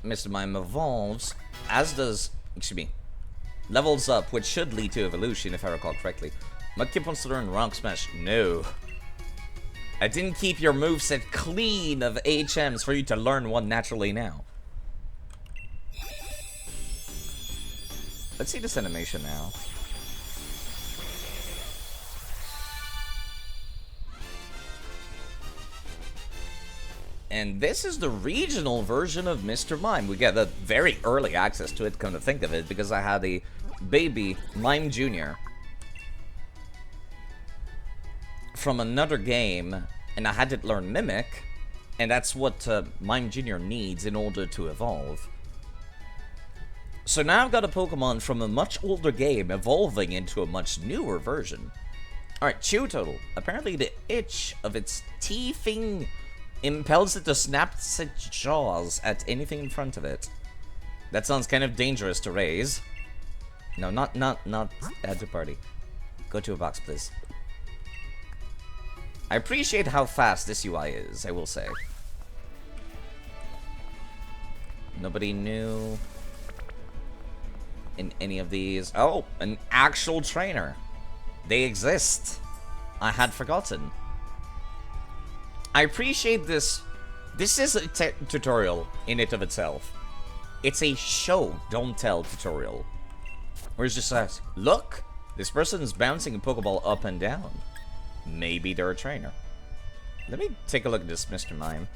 Mr. Mime evolves, as does... Excuse me. Levels up, which should lead to evolution, if I recall correctly. Mudkip wants to learn Rock Smash. No. I didn't keep your moveset clean of HMs for you to learn one naturally now. Let's see this animation now. And this is the regional version of Mr. Mime. We get a very early access to it, come to think of it, because I had a baby Mime Jr. from another game, and I had to learn Mimic, and that's what Mime Jr. needs in order to evolve. So now I've got a Pokemon from a much older game evolving into a much newer version. Alright, Chewtle. Apparently the itch of its teething impels it to snap its jaws at anything in front of it. That sounds kind of dangerous to raise. No, not add to party. Go to a box, please. I appreciate how fast this UI is, I will say. Nobody new in any of these. Oh, an actual trainer. They exist. I had forgotten. I appreciate this. This is a tutorial in it of itself. It's a show, don't tell tutorial. Where it's just like, look, this person is bouncing a Pokeball up and down. Maybe they're a trainer. Let me take a look at this, Mr. Mime.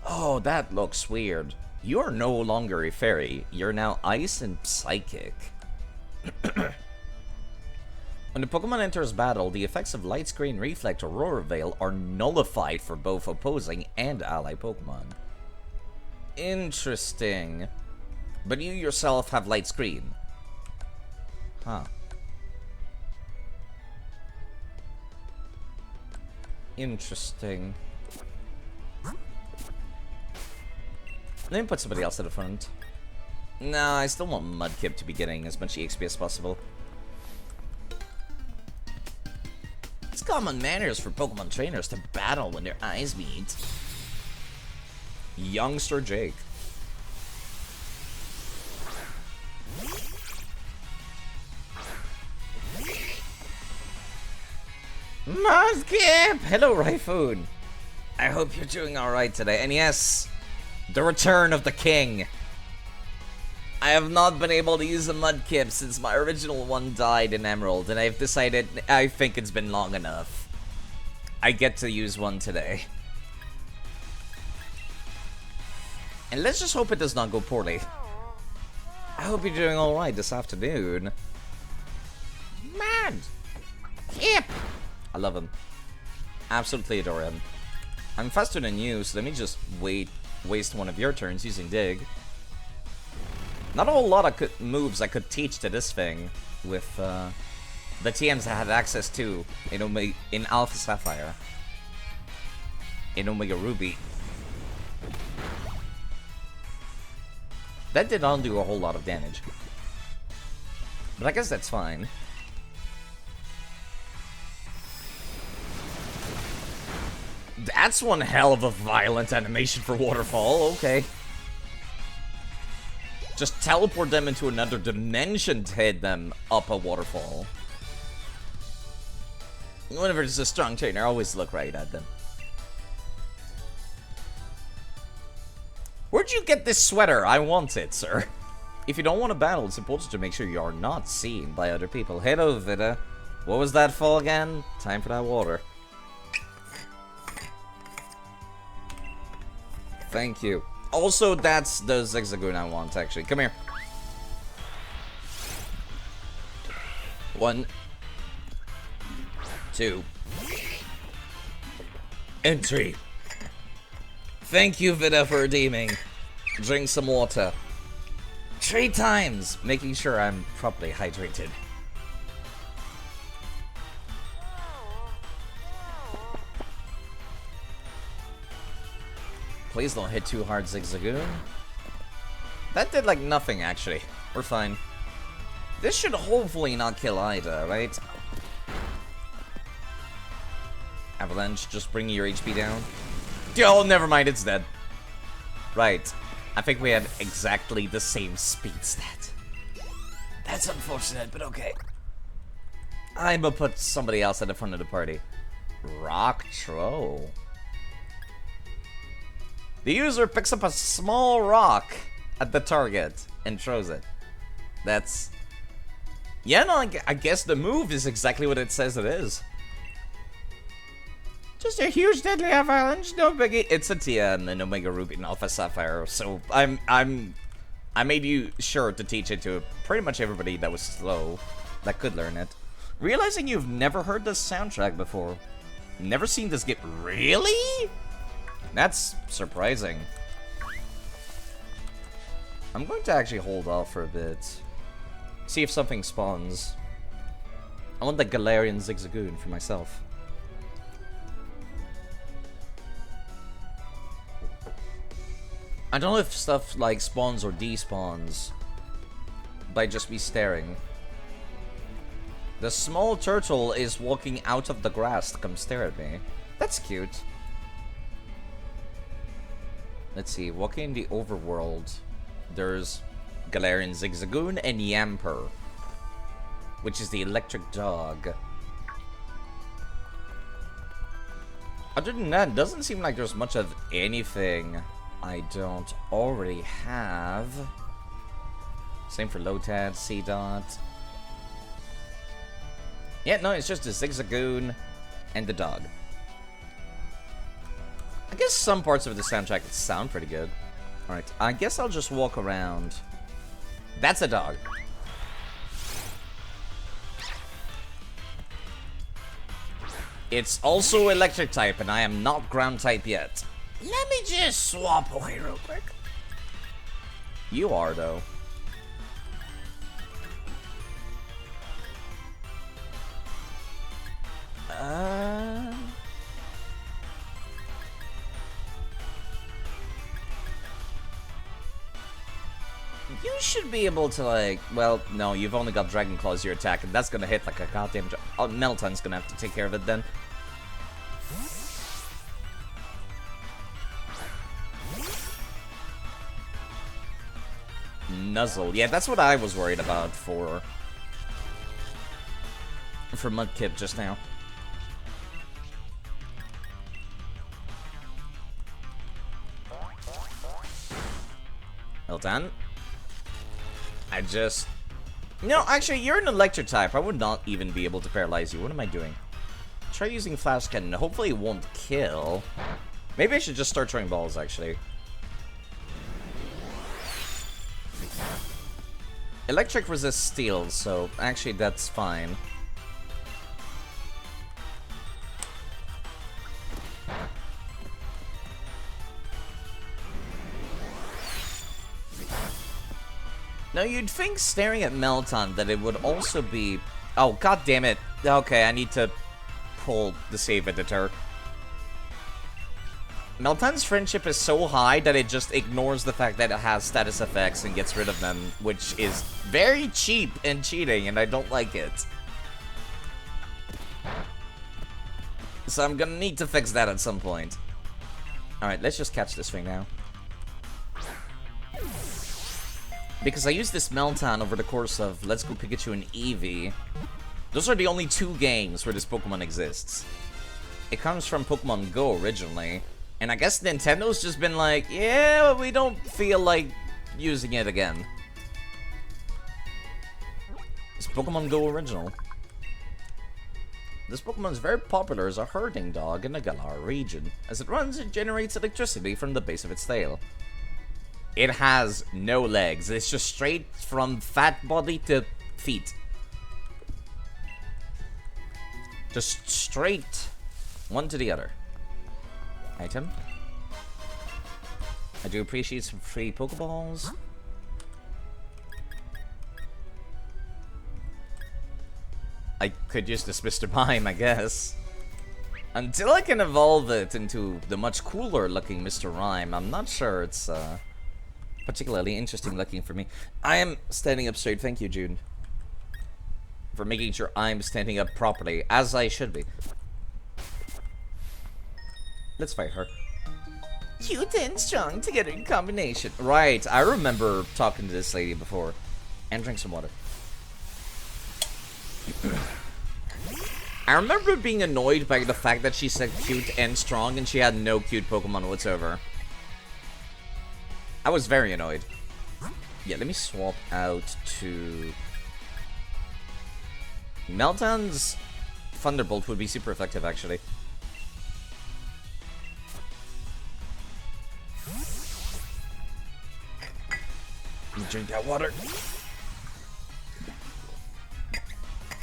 Oh, that looks weird. You're no longer a fairy. You're now ice and psychic. When the Pokemon enters battle, the effects of Light Screen, Reflect, or Aurora Veil are nullified for both opposing and ally Pokemon. Interesting. But you yourself have Light Screen. Huh. Interesting. Let me put somebody else at the front. Nah, I still want Mudkip to be getting as much EXP as possible. It's common manners for Pokemon trainers to battle when their eyes meet. Youngster Jake. Mudkip! Hello, Raifoon. I hope you're doing alright today. And yes, the return of the king. I have not been able to use a Mudkip since my original one died in Emerald, and I've decided I think it's been long enough. I get to use one today. And let's just hope it does not go poorly. I hope you're doing alright this afternoon. Mudkip! I love him. Absolutely adore him. I'm faster than you, so let me just waste one of your turns using Dig. Not a whole lot of moves I could teach to this thing with the TMs had access to in Alpha Sapphire, in Omega Ruby. That did not do a whole lot of damage. But I guess that's fine. That's one hell of a violent animation for Waterfall, okay. Just teleport them into another dimension to hit them up a waterfall. Whenever there's a strong trainer, I always look right at them. Where'd you get this sweater? I want it, sir. If you don't want to battle, it's important to make sure you are not seen by other people. Hello, Vida. What was that fall again? Time for that water. Thank you. Also, that's the Zigzagoon I want, actually. Come here. 1, 2, and 3. Thank you, Vida, for redeeming. Drink some water. 3 times, making sure I'm properly hydrated. Please don't hit too hard, Zigzagoon. That did like nothing, actually. We're fine. This should hopefully not kill Ida, right? Avalanche, just bring your HP down. Oh, never mind, it's dead. Right. I think we had exactly the same speed stat. That's unfortunate, but okay. I'm gonna put somebody else at the front of the party. Rock Troll. The user picks up a small rock at the target and throws it. That's... Yeah, no, I guess the move is exactly what it says it is. Just a huge deadly avalanche, no biggie. It's a Tia and an Omega Ruby and Alpha Sapphire, so I made you sure to teach it to pretty much everybody that was slow, that could learn it. Realizing you've never heard this soundtrack before. Never seen this game. Really? That's surprising. I'm going to actually hold off for a bit. See if something spawns. I want the Galarian Zigzagoon for myself. I don't know if stuff like spawns or despawns by just me staring. The small turtle is walking out of the grass to come stare at me. That's cute. Let's see, walking in the overworld, there's Galarian Zigzagoon and Yamper, which is the electric dog. Other than that, doesn't seem like there's much of anything I don't already have. Same for Lotad, C-Dot. Yeah, no, it's just the Zigzagoon and the dog. I guess some parts of the soundtrack sound pretty good. Alright, I guess I'll just walk around. That's a dog. It's also electric type, and I am not ground type yet. Let me just swap away real quick. You are, though. You should be able to, like... Well, no, you've only got Dragon Claws your attack, and that's gonna hit like a goddamn... Oh, Melton's gonna have to take care of it, then. Nuzzle. Yeah, that's what I was worried about for Mudkip just now. Melton. I just... No, actually, you're an electric type. I would not even be able to paralyze you. What am I doing? Try using Flash Cannon. Hopefully it won't kill. Maybe I should just start throwing balls, actually. Electric resists steel, so actually that's fine. Now, you'd think staring at Melton that it would also be Oh, god damn it. Okay, I need to pull the save editor. Meltan's friendship is so high that it just ignores the fact that it has status effects and gets rid of them, which is very cheap and cheating, and I don't like it. So I'm gonna need to fix that at some point. Alright, let's just catch this thing now. Because I used this Meltan over the course of Let's Go Pikachu and Eevee. Those are the only 2 games where this Pokemon exists. It comes from Pokemon Go originally. And I guess Nintendo's just been like, yeah, we don't feel like using it again. It's Pokemon Go original. This Pokemon is very popular as a herding dog in the Galar region. As it runs, it generates electricity from the base of its tail. It has no legs. It's just straight from fat body to feet. Just straight one to the other. Item. I do appreciate some free Pokeballs. I could just dismiss Mr. Mime, I guess. Until I can evolve it into the much cooler looking Mr. Rhyme, I'm not sure it's particularly interesting looking for me. I am standing up straight. Thank you, June, for making sure I'm standing up properly, as I should be. Let's fight her. Cute and strong together in combination. Right, I remember talking to this lady before. And drink some water. I remember being annoyed by the fact that she said cute and strong and she had no cute Pokemon whatsoever. I was very annoyed. Yeah, let me swap out to... Meltan's Thunderbolt would be super effective, actually. Let me drink that water.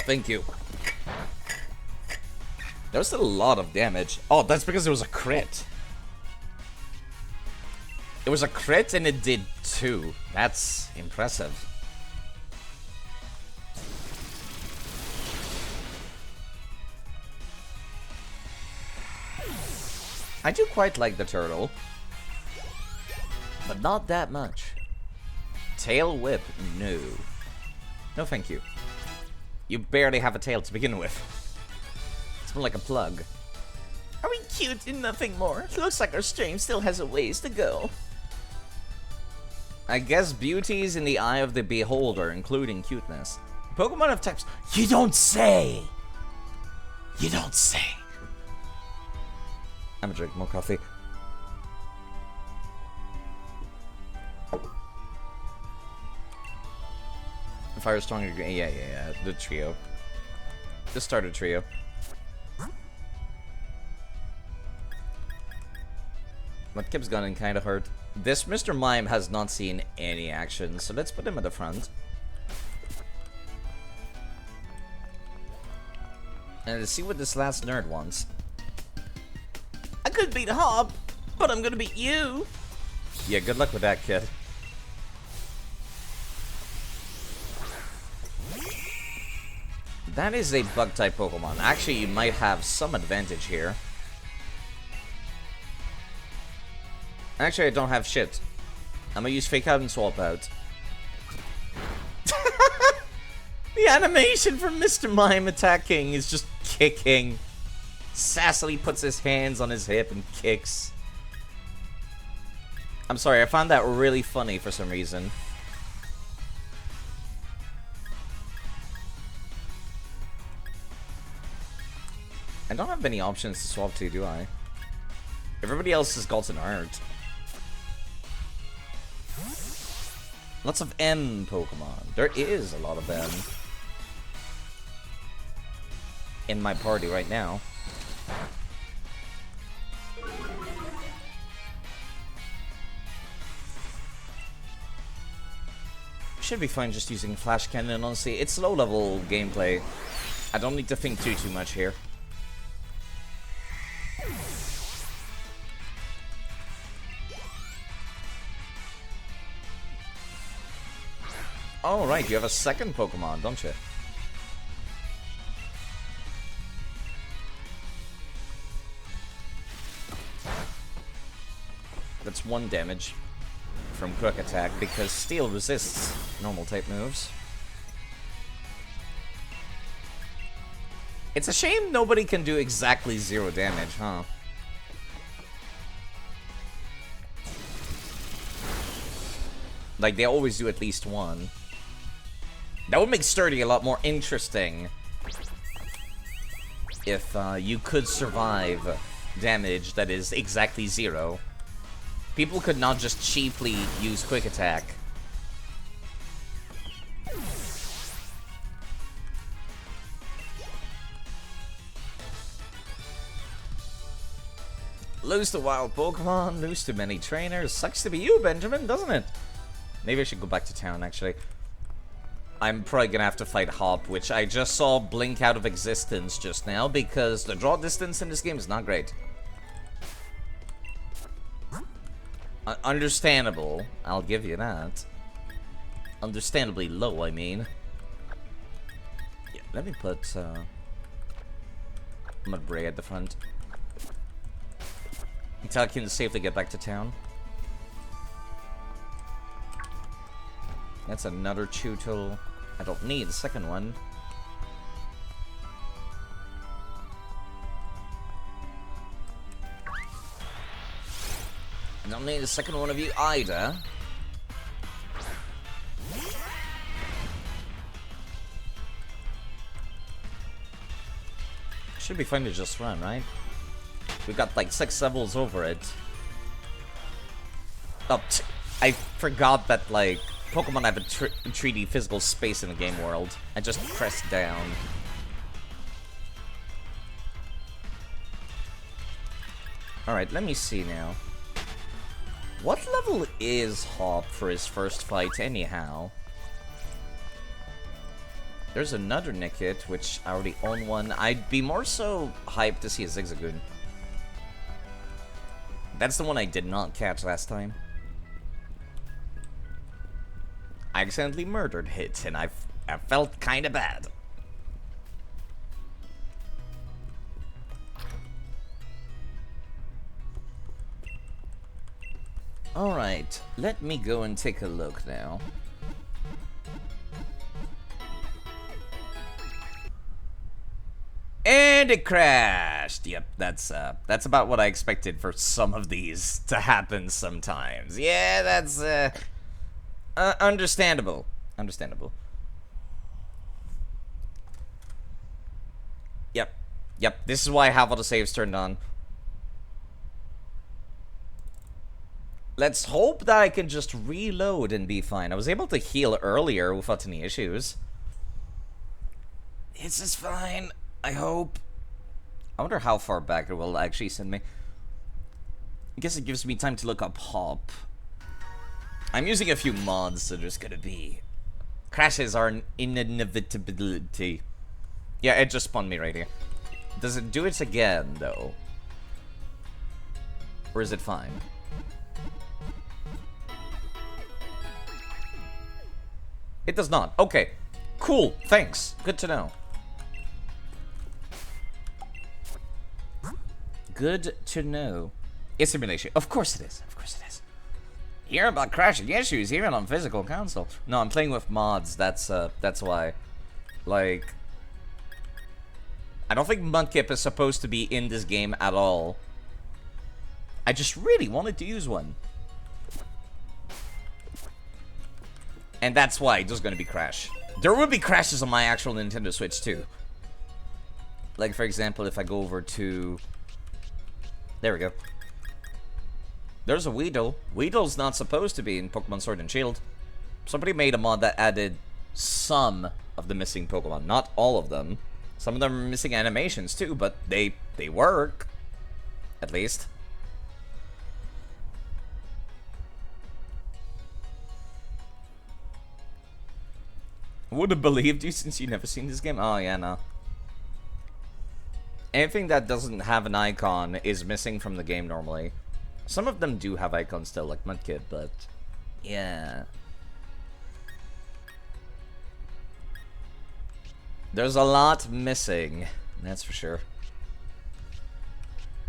Thank you. That was still a lot of damage. Oh, that's because it was a crit. It was a crit and it did 2. That's impressive. I do quite like the turtle. But not that much. Tail whip? No. No thank you. You barely have a tail to begin with. It's more like a plug. Are we cute and nothing more? Looks like our stream still has a ways to go. I guess beauty's in the eye of the beholder, including cuteness. Pokemon have types. You don't say! You don't say! I'm gonna drink more coffee. Fire stronger. Yeah. The trio. The starter trio. Mudkip's gotten kind of hurt. This Mr. Mime has not seen any action, so let's put him at the front. And let's see what this last nerd wants. I could beat Hob, but I'm gonna beat you. Yeah, good luck with that, kid. That is a bug-type Pokemon. Actually, you might have some advantage here. Actually, I don't have shit. I'm gonna use Fake Out and Swap Out. The animation from Mr. Mime attacking is just kicking. Sassily puts his hands on his hip and kicks. I'm sorry, I found that really funny for some reason. I don't have many options to swap to, do I? Everybody else has gotten art. Lots of M Pokemon. There is a lot of M in my party right now. Should be fine just using Flash Cannon, honestly. It's low level gameplay. I don't need to think too much here. Oh, right, you have a second Pokemon, don't you? That's 1 damage from quick attack because steel resists normal type moves. It's a shame nobody can do exactly 0 damage, huh? Like, they always do at least 1. That would make Sturdy a lot more interesting if you could survive damage that is exactly 0. People could not just cheaply use quick attack. Lose to wild Pokemon, lose to many trainers. Sucks to be you, Benjamin, doesn't it? Maybe I should go back to town, actually. I'm probably gonna have to fight Hop, which I just saw blink out of existence just now because the draw distance in this game is not great. Understandable, I'll give you that. Understandably low, I mean. Yeah, let me put Mudbray at the front. Until I can safely get back to town. That's another Chewtle. I don't need a second one. I don't need a second one of you either. Should be fine to just run, right? We've got like 6 levels over it. Oh, I forgot that like Pokemon have a 3D physical space in the game world. I just pressed down. Alright, let me see now. What level is Hop for his first fight anyhow? There's another Nickit, which I already own one. I'd be more so hyped to see a Zigzagoon. That's the one I did not catch last time. I accidentally murdered Hit, and I felt kinda bad. Alright, let me go and take a look now. And it crashed! Yep, that's about what I expected for some of these to happen sometimes. Yeah, that's, understandable. Understandable. Yep, this is why I have all the saves turned on. Let's hope that I can just reload and be fine. I was able to heal earlier without any issues. This is fine, I hope. I wonder how far back it will actually send me. I guess it gives me time to look up Hop. I'm using a few mods, so there's gonna be... crashes are an inevitability. Yeah, it just spawned me right here. Does it do it again, though? Or is it fine? It does not. Okay. Cool. Thanks. Good to know. Good to know. It's simulation. Of course it is. Of course it is. Hear about crashing issues even on physical console. No, I'm playing with mods. That's why. Like, I don't think Mudkip is supposed to be in this game at all. I just really wanted to use one. And that's why there's gonna be crash. There will be crashes on my actual Nintendo Switch too. Like, for example, if I go over to... There we go. There's a Weedle. Weedle's not supposed to be in Pokemon Sword and Shield. Somebody made a mod that added some of the missing Pokemon. Not all of them. Some of them are missing animations too, but they work. At least. Would have believed you since you never seen this game. Oh yeah, no. Anything that doesn't have an icon is missing from the game normally. Some of them do have icons still, like Mudkip, but yeah. There's a lot missing, that's for sure.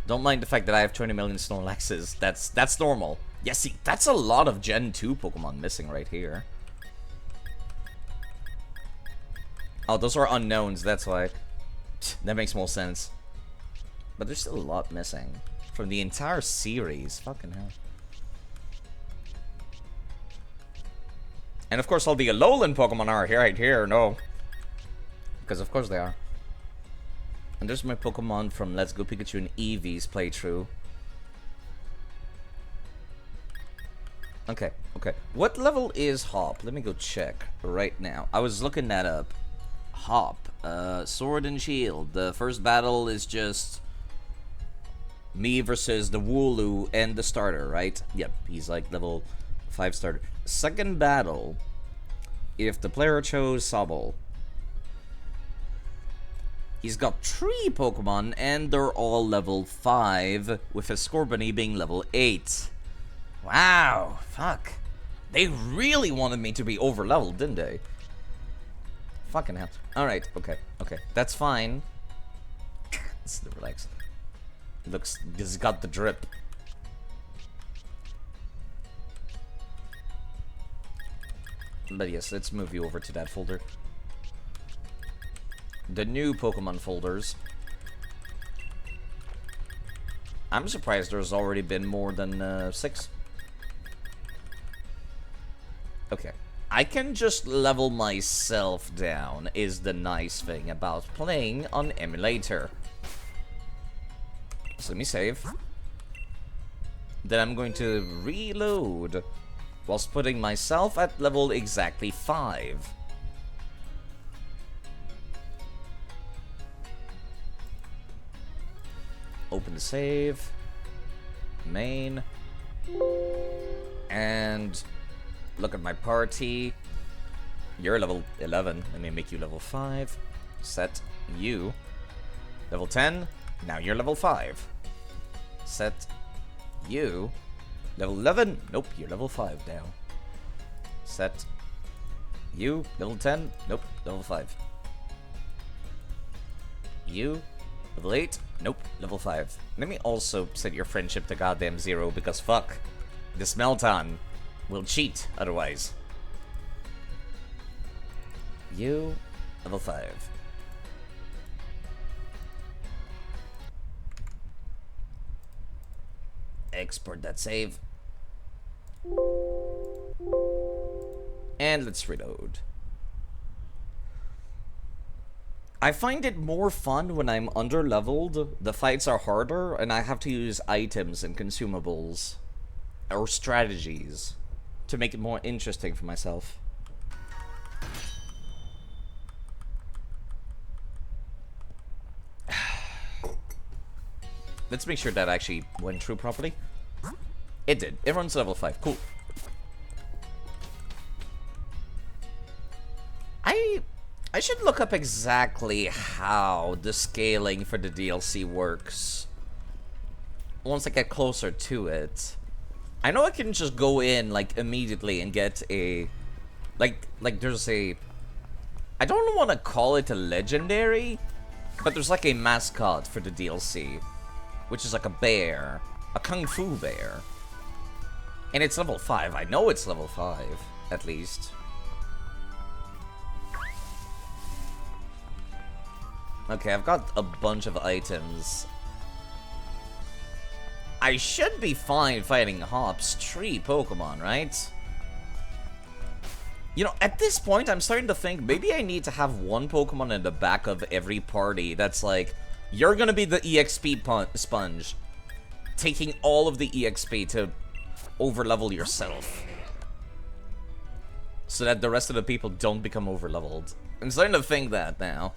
Don't mind the fact that I have 20 million Snorlaxes. That's normal. Yeah, see, that's a lot of Gen 2 Pokemon missing right here. Oh, those are unknowns, that's why. That makes more sense. But there's still a lot missing. From the entire series. Fucking hell. And of course all the Alolan Pokemon are here, right here, no. Because of course they are. And there's my Pokemon from Let's Go Pikachu and Eevee's playthrough. Okay, okay. What level is Hop? Let me go check right now. I was looking that up. Hop, Sword and Shield. The first battle is just me versus the Wooloo and the starter, right? Yep, he's like level 5 starter. Second battle, if the player chose Sobble, he's got 3 Pokemon and they're all level 5, with his Scorbunny being level 8. Wow, fuck. They really wanted me to be over-leveled, didn't they? Fucking hell. Alright, okay, okay. That's fine. Let's relax. Looks, he's got the drip. But yes, let's move you over to that folder. The new Pokemon folders. I'm surprised there's already been more than 6. Okay. I can just level myself down, is the nice thing about playing on emulator. So let me save. Then I'm going to reload whilst putting myself at level exactly 5. Open the save. Main. And look at my party. You're level 11. Let me make you level 5. Set you. Level 10. Now you're level 5. Set you. Level 11. Nope, you're level 5 now. Set you. Level 10. Nope, level 5. You. Level 8. Nope, level 5. Let me also set your friendship to goddamn 0 because fuck. This Melton will cheat otherwise. You. Level 5. Export that save. And let's reload. I find it more fun when I'm under-leveled. The fights are harder, and I have to use items and consumables. Or strategies. To make it more interesting for myself. Let's make sure that actually went through properly. It did. Everyone's level 5. Cool. I should look up exactly how the scaling for the DLC works once I get closer to it. I know I can just go in like immediately and get a like there's a, I don't want to call it a legendary, but there's like a mascot for the DLC, which is like a bear, a kung fu bear. And it's level 5. I know it's level 5 at least. Okay, I've got a bunch of items. I should be fine fighting Hop's 3 Pokemon, right? You know, at this point, I'm starting to think maybe I need to have 1 Pokemon in the back of every party that's like, you're gonna be the EXP sponge, taking all of the EXP to overlevel yourself, so that the rest of the people don't become overleveled. I'm starting to think that now.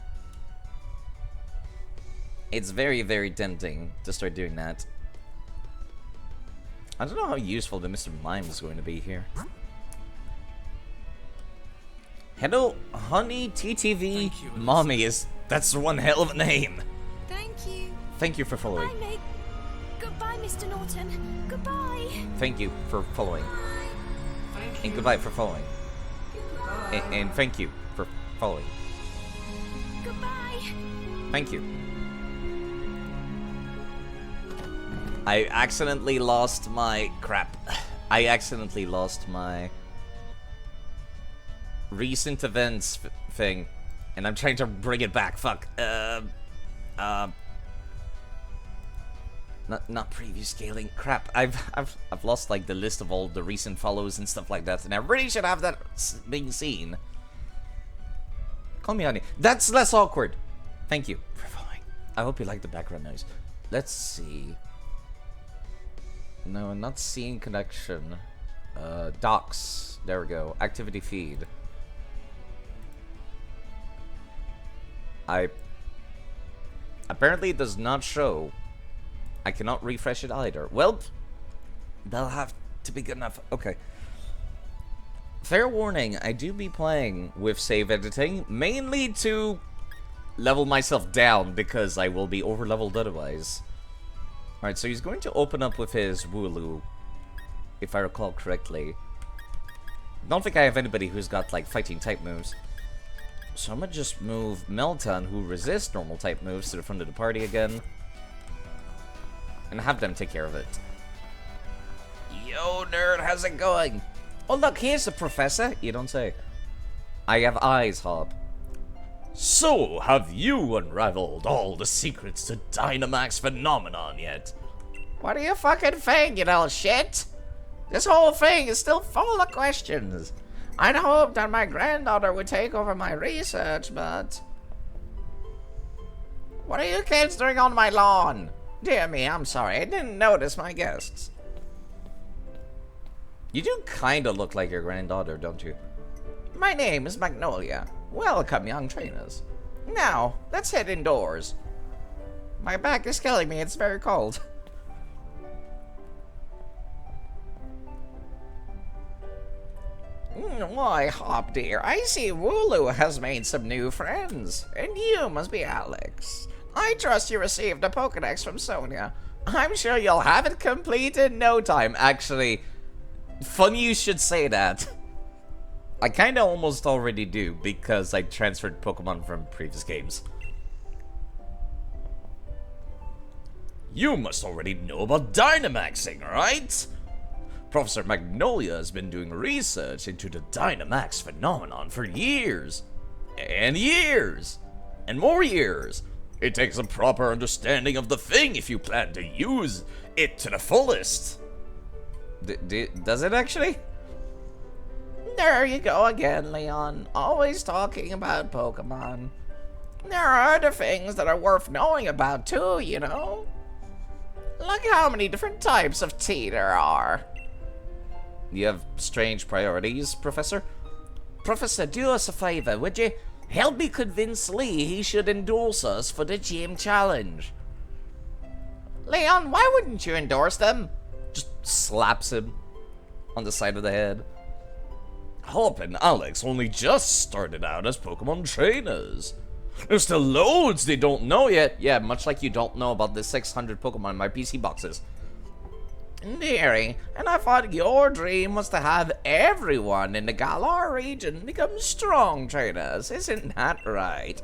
It's very, very tempting to start doing that. I don't know how useful the Mr. Mime is going to be here. Hello, honey, TTV. Mommy is... That's one hell of a name. Thank you. Thank you for following. Bye, mate. Goodbye, Mr. Norton. Goodbye. Thank you for following. Thank And goodbye for following. And thank you for following. Goodbye. Thank you. I accidentally lost my crap. I accidentally lost my recent events thing, and I'm trying to bring it back. Fuck. Not preview scaling. Crap. I've lost like the list of all the recent follows and stuff like that, and I really should have that being seen. Call me honey. That's less awkward. Thank you for following. I hope you like the background noise. Let's see. No, I'm not seeing connection. Docs. There we go. Activity feed. Apparently it does not show. I cannot refresh it either. Well, that'll have to be good enough. Okay. Fair warning, I do be playing with save editing, mainly to level myself down, because I will be over-leveled otherwise. Alright, so he's going to open up with his Wooloo, if I recall correctly. Don't think I have anybody who's got, like, fighting type moves. So I'm gonna just move Melton, who resists normal type moves, to the front of the party again. And have them take care of it. Yo, nerd, how's it going? Oh, look, here's the professor. You don't say. I have eyes, Hob. So, have you unraveled all the secrets to Dynamax phenomenon yet? What do you fucking think, you little shit? This whole thing is still full of questions. I'd hoped that my granddaughter would take over my research, but... What are you kids doing on my lawn? Dear me, I'm sorry, I didn't notice my guests. You do kinda look like your granddaughter, don't you? My name is Magnolia. Welcome, young trainers. Now, let's head indoors. My back is killing me, it's very cold. Why, Hop dear, I see Wooloo has made some new friends, and you must be Alex. I trust you received a Pokedex from Sonia. I'm sure you'll have it complete in no time. Actually, funny you should say that. I kinda almost already do, because I transferred Pokemon from previous games. You must already know about Dynamaxing, right? Professor Magnolia has been doing research into the Dynamax phenomenon for years. And years. And more years. It takes a proper understanding of the thing if you plan to use it to the fullest. Does it actually? There you go again, Leon. Always talking about Pokemon. There are other things that are worth knowing about too, you know? Look how many different types of tea there are. You have strange priorities, Professor? Professor, do us a favor, would you? Help me convince Lee he should endorse us for the gym challenge. Leon, why wouldn't you endorse them? Just slaps him on the side of the head. Hop and Alex only just started out as Pokemon trainers. There's still loads they don't know yet. Yeah, much like you don't know about the 600 Pokemon in my PC boxes. Dearie, and I thought your dream was to have everyone in the Galar region become strong trainers, isn't that right?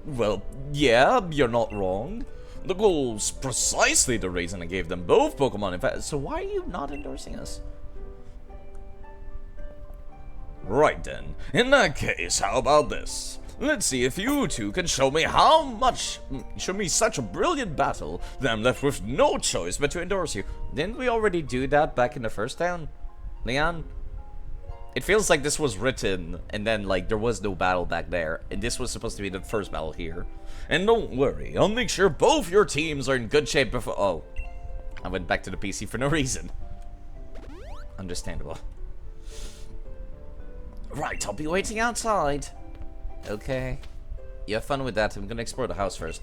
Well, yeah, you're not wrong. The goal's precisely the reason I gave them both Pokemon, in fact, So why are you not endorsing us? Right then, in that case, how about this? Let's see if you two can show me such a brilliant battle that I'm left with no choice but to endorse you. Didn't we already do that back in the first town, Leon? It feels like this was written, and then, like, there was no battle back there, and this was supposed to be the first battle here. And don't worry, I'll make sure both your teams are in good shape before— Oh. I went back to the PC for no reason. Understandable. Right, I'll be waiting outside. Okay. You have fun with that. I'm gonna explore the house first.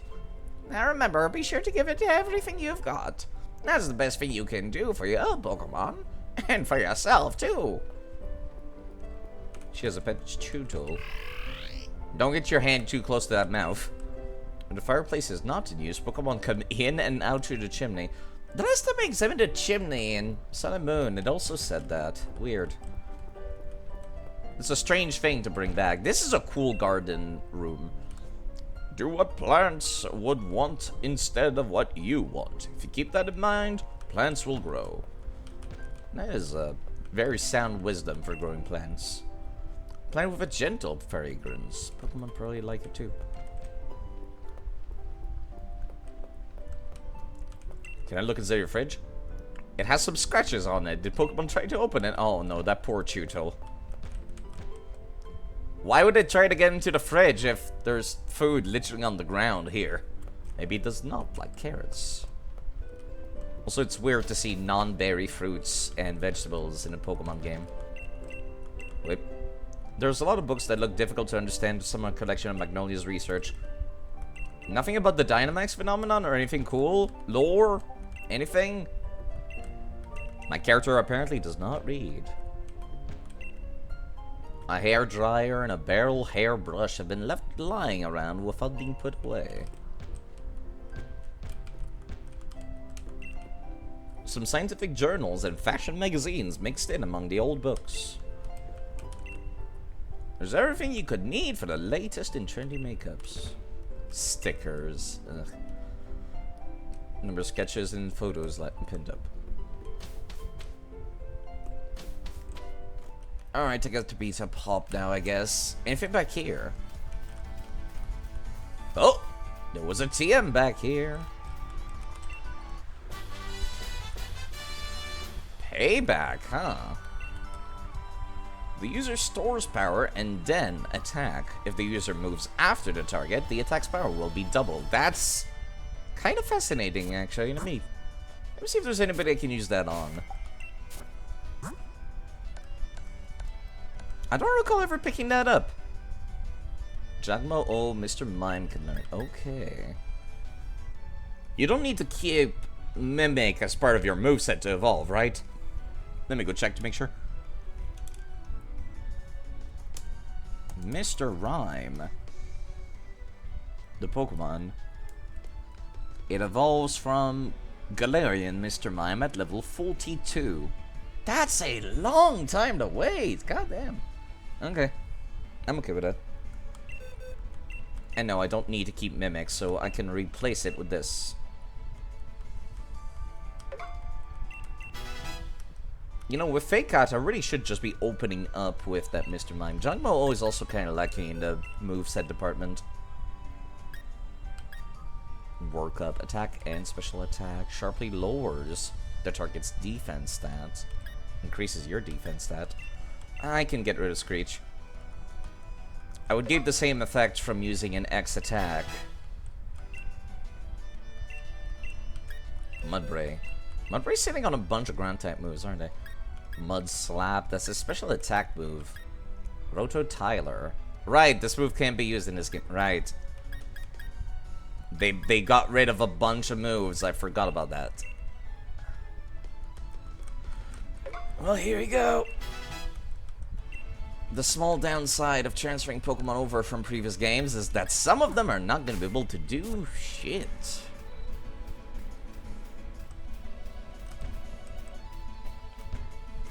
Now remember, be sure to give it everything you've got. That's the best thing you can do for your Pokemon. And for yourself, too. She has a pet chew tool. Don't get your hand too close to that mouth. When the fireplace is not in use, Pokemon come in and out through the chimney. The last time I examined the chimney in Sun and Moon, it also said that. Weird. It's a strange thing to bring back. This is a cool garden room. Do what plants would want instead of what you want. If you keep that in mind, plants will grow. That is very sound wisdom for growing plants. Plant with a gentle fragrance. Pokemon probably like it too. Can I look inside your fridge? It has some scratches on it. Did Pokemon try to open it? Oh no, that poor Chuto. Why would it try to get into the fridge if there's food literally on the ground here? Maybe it does not like carrots. Also, it's weird to see non-berry fruits and vegetables in a Pokemon game. Wait. There's a lot of books that look difficult to understand. Some are a collection of Magnolia's research. Nothing about the Dynamax phenomenon or anything cool? Lore? Anything? My character apparently does not read. A hair dryer and a barrel hairbrush have been left lying around without being put away. Some scientific journals and fashion magazines mixed in among the old books. There's everything you could need for the latest in trendy makeups. Stickers. Ugh. Number of sketches and photos pinned up. Alright, I got to beat up Hop now, I guess. Anything back here? Oh! There was a TM back here. Payback, huh? The user stores power and then attack. If the user moves after the target, the attack's power will be doubled. That's kind of fascinating, actually. Let me see if there's anybody I can use that on. I don't recall ever picking that up. Jagmo, oh, Mr. Mime can learn. Okay. You don't need to keep Mimic as part of your moveset to evolve, right? Let me go check to make sure. Mr. Rhyme. The Pokemon. It evolves from Galarian Mr. Mime at level 42. That's a long time to wait. Goddamn. Okay. I'm okay with that. And no, I don't need to keep Mimic, so I can replace it with this. You know, with Fake Cat, I really should just be opening up with that Mr. Mime. Jungmo is also kind of lacking in the moveset department. Work up, attack and special attack. Sharply lowers the target's defense stats. Increases your defense stat. I can get rid of Screech. I would give the same effect from using an X attack. Mudbray. Mudbray's sitting on a bunch of ground type moves, aren't they? Mud Slap, that's a special attack move. Roto Tyler. Right, this move can't be used in this game. Right. They got rid of a bunch of moves. I forgot about that. Well, here we go. The small downside of transferring Pokemon over from previous games is that some of them are not going to be able to do shit.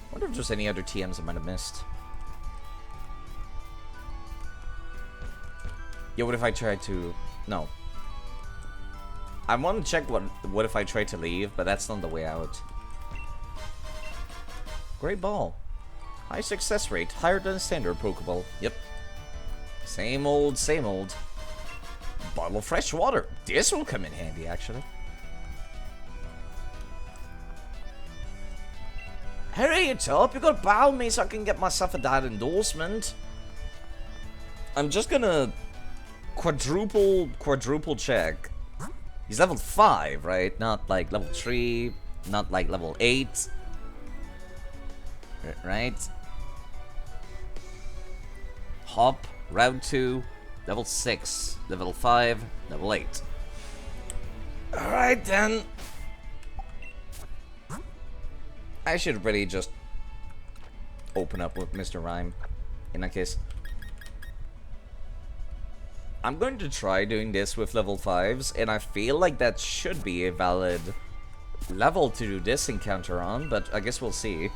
I wonder if there's any other TMs I might have missed. Yeah, what if I tried to... No. I want to check what if I tried to leave, but that's not the way out. Great ball. High success rate, higher than a standard Pokeball. Yep. Same old, same old. Bottle of fresh water. This will come in handy, actually. Hurry it up, you gotta bow me so I can get myself a dad endorsement. I'm just gonna quadruple check. He's level 5, right? Not like level 3, not like level 8. Right? Hop, round 2, level 6, level 5, level 8. Alright then. I should really just open up with Mr. Rhyme in that case. I'm going to try doing this with level 5s, and I feel like that should be a valid level to do this encounter on, but I guess we'll see.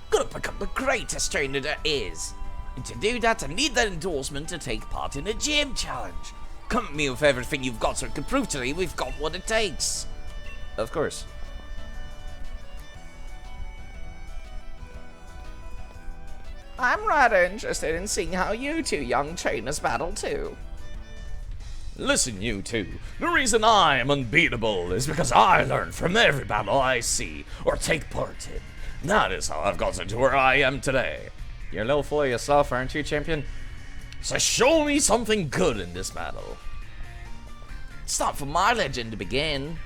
Gotta pick up the greatest trainer there is. And to do that, I need that endorsement to take part in a gym challenge. Come at me with everything you've got so it can prove to me we've got what it takes. Of course. I'm rather interested in seeing how you two young trainers battle too. Listen, you two. The reason I am unbeatable is because I learn from every battle I see or take part in. That is how I've gotten to where I am today. You're a little full of yourself, aren't you, champion? So show me something good in this battle. It's not for my legend to begin.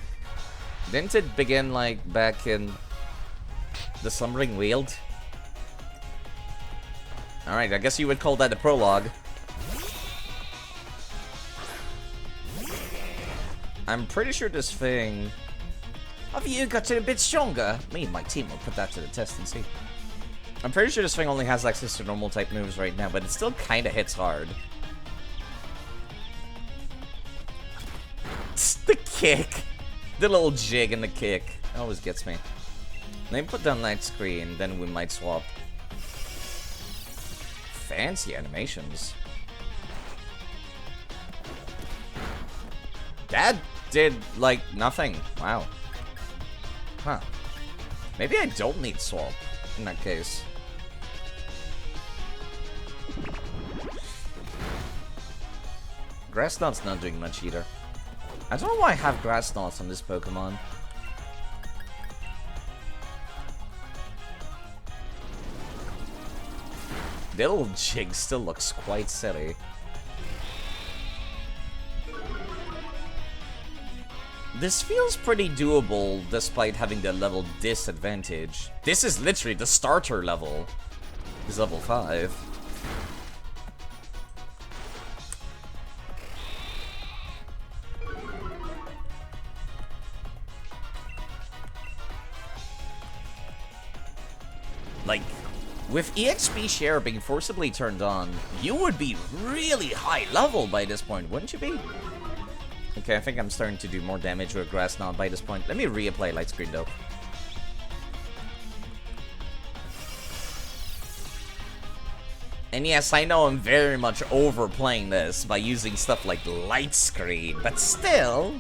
Didn't it begin, like, back in the Slumbering Weald? Alright, I guess you would call that a prologue. I'm pretty sure this thing... Have you gotten a bit stronger? Me and my team will put that to the test and see. I'm pretty sure this thing only has access to normal type moves right now, but it still kinda hits hard. The kick! The little jig and the kick always gets me. Let me put down light screen, then we might swap. Fancy animations. That did, like, nothing. Wow. Huh. Maybe I don't need swap in that case. Grass Knot's not doing much either. I don't know why I have Grass Knots on this Pokemon. The little jig still looks quite silly. This feels pretty doable despite having the level disadvantage. This is literally the starter level. This is level 5. Like, with EXP share being forcibly turned on, you would be really high level by this point, wouldn't you be? Okay, I think I'm starting to do more damage with Grass Knot by this point. Let me reapply light screen though. And yes, I know I'm very much overplaying this by using stuff like light screen, but still.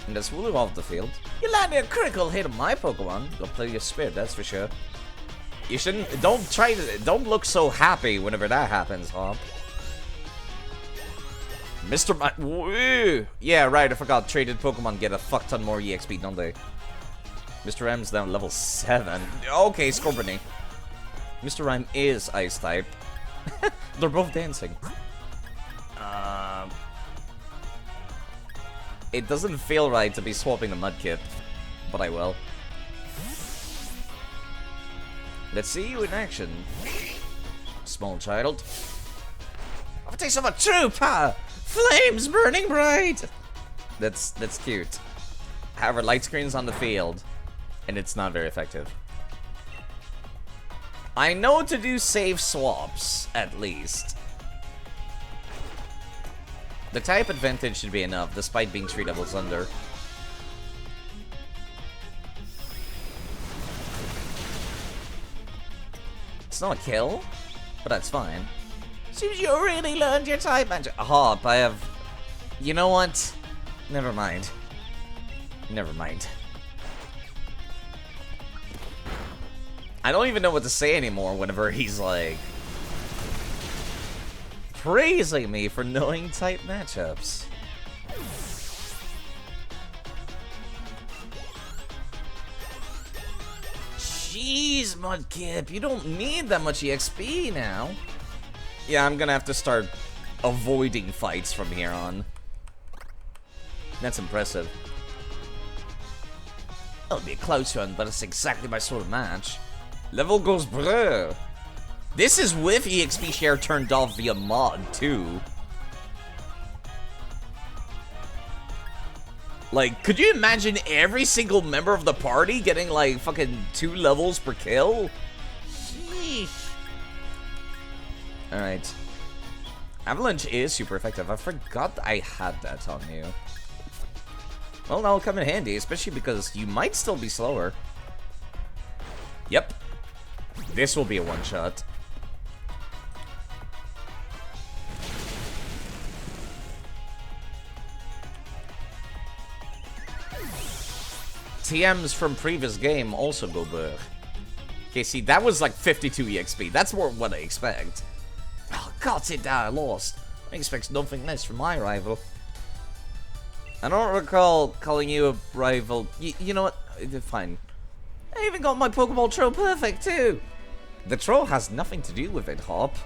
And that's Wooloo off the field. You landed a critical hit on my Pokemon. Go play your spirit, that's for sure. You shouldn't. Don't look so happy whenever that happens, Hop. Mr. Woo! Yeah, right. I forgot. Traded Pokemon get a fuck ton more EXP, don't they? Mr. M's down level 7. Okay, Scorbunny. Mr. Rhyme is Ice type. They're both dancing. It doesn't feel right to be swapping the Mudkip, but I will. Let's see you in action, small child. I'll taste of a true power, flames burning bright. That's cute. However, light screen's on the field, and it's not very effective. I know to do safe swaps, at least. The type advantage should be enough, despite being 3 levels under. It's not a kill, but that's fine. Seems you really learned your type magic. Hop, I have... You know what? Never mind. Never mind. I don't even know what to say anymore whenever he's like... praising me for knowing type matchups. Jeez, Mudkip, you don't need that much EXP now. Yeah, I'm gonna have to start avoiding fights from here on. That's impressive. It'll be a close one, but it's exactly my sort of match. Level goes bro. This is with EXP share turned off via mod, too. Like, could you imagine every single member of the party getting, like, fucking 2 levels per kill? Sheesh. Alright. Avalanche is super effective. I forgot I had that on you. Well, that'll come in handy, especially because you might still be slower. Yep. This will be a one-shot. TMs from previous game also go burr. Okay, see, that was like 52 EXP. That's more what I expect. Oh, God, sit down, I lost. I expect nothing less from my rival. I don't recall calling you a rival. You know what? Fine. I even got my Pokeball throw perfect, too. The throw has nothing to do with it, Hop.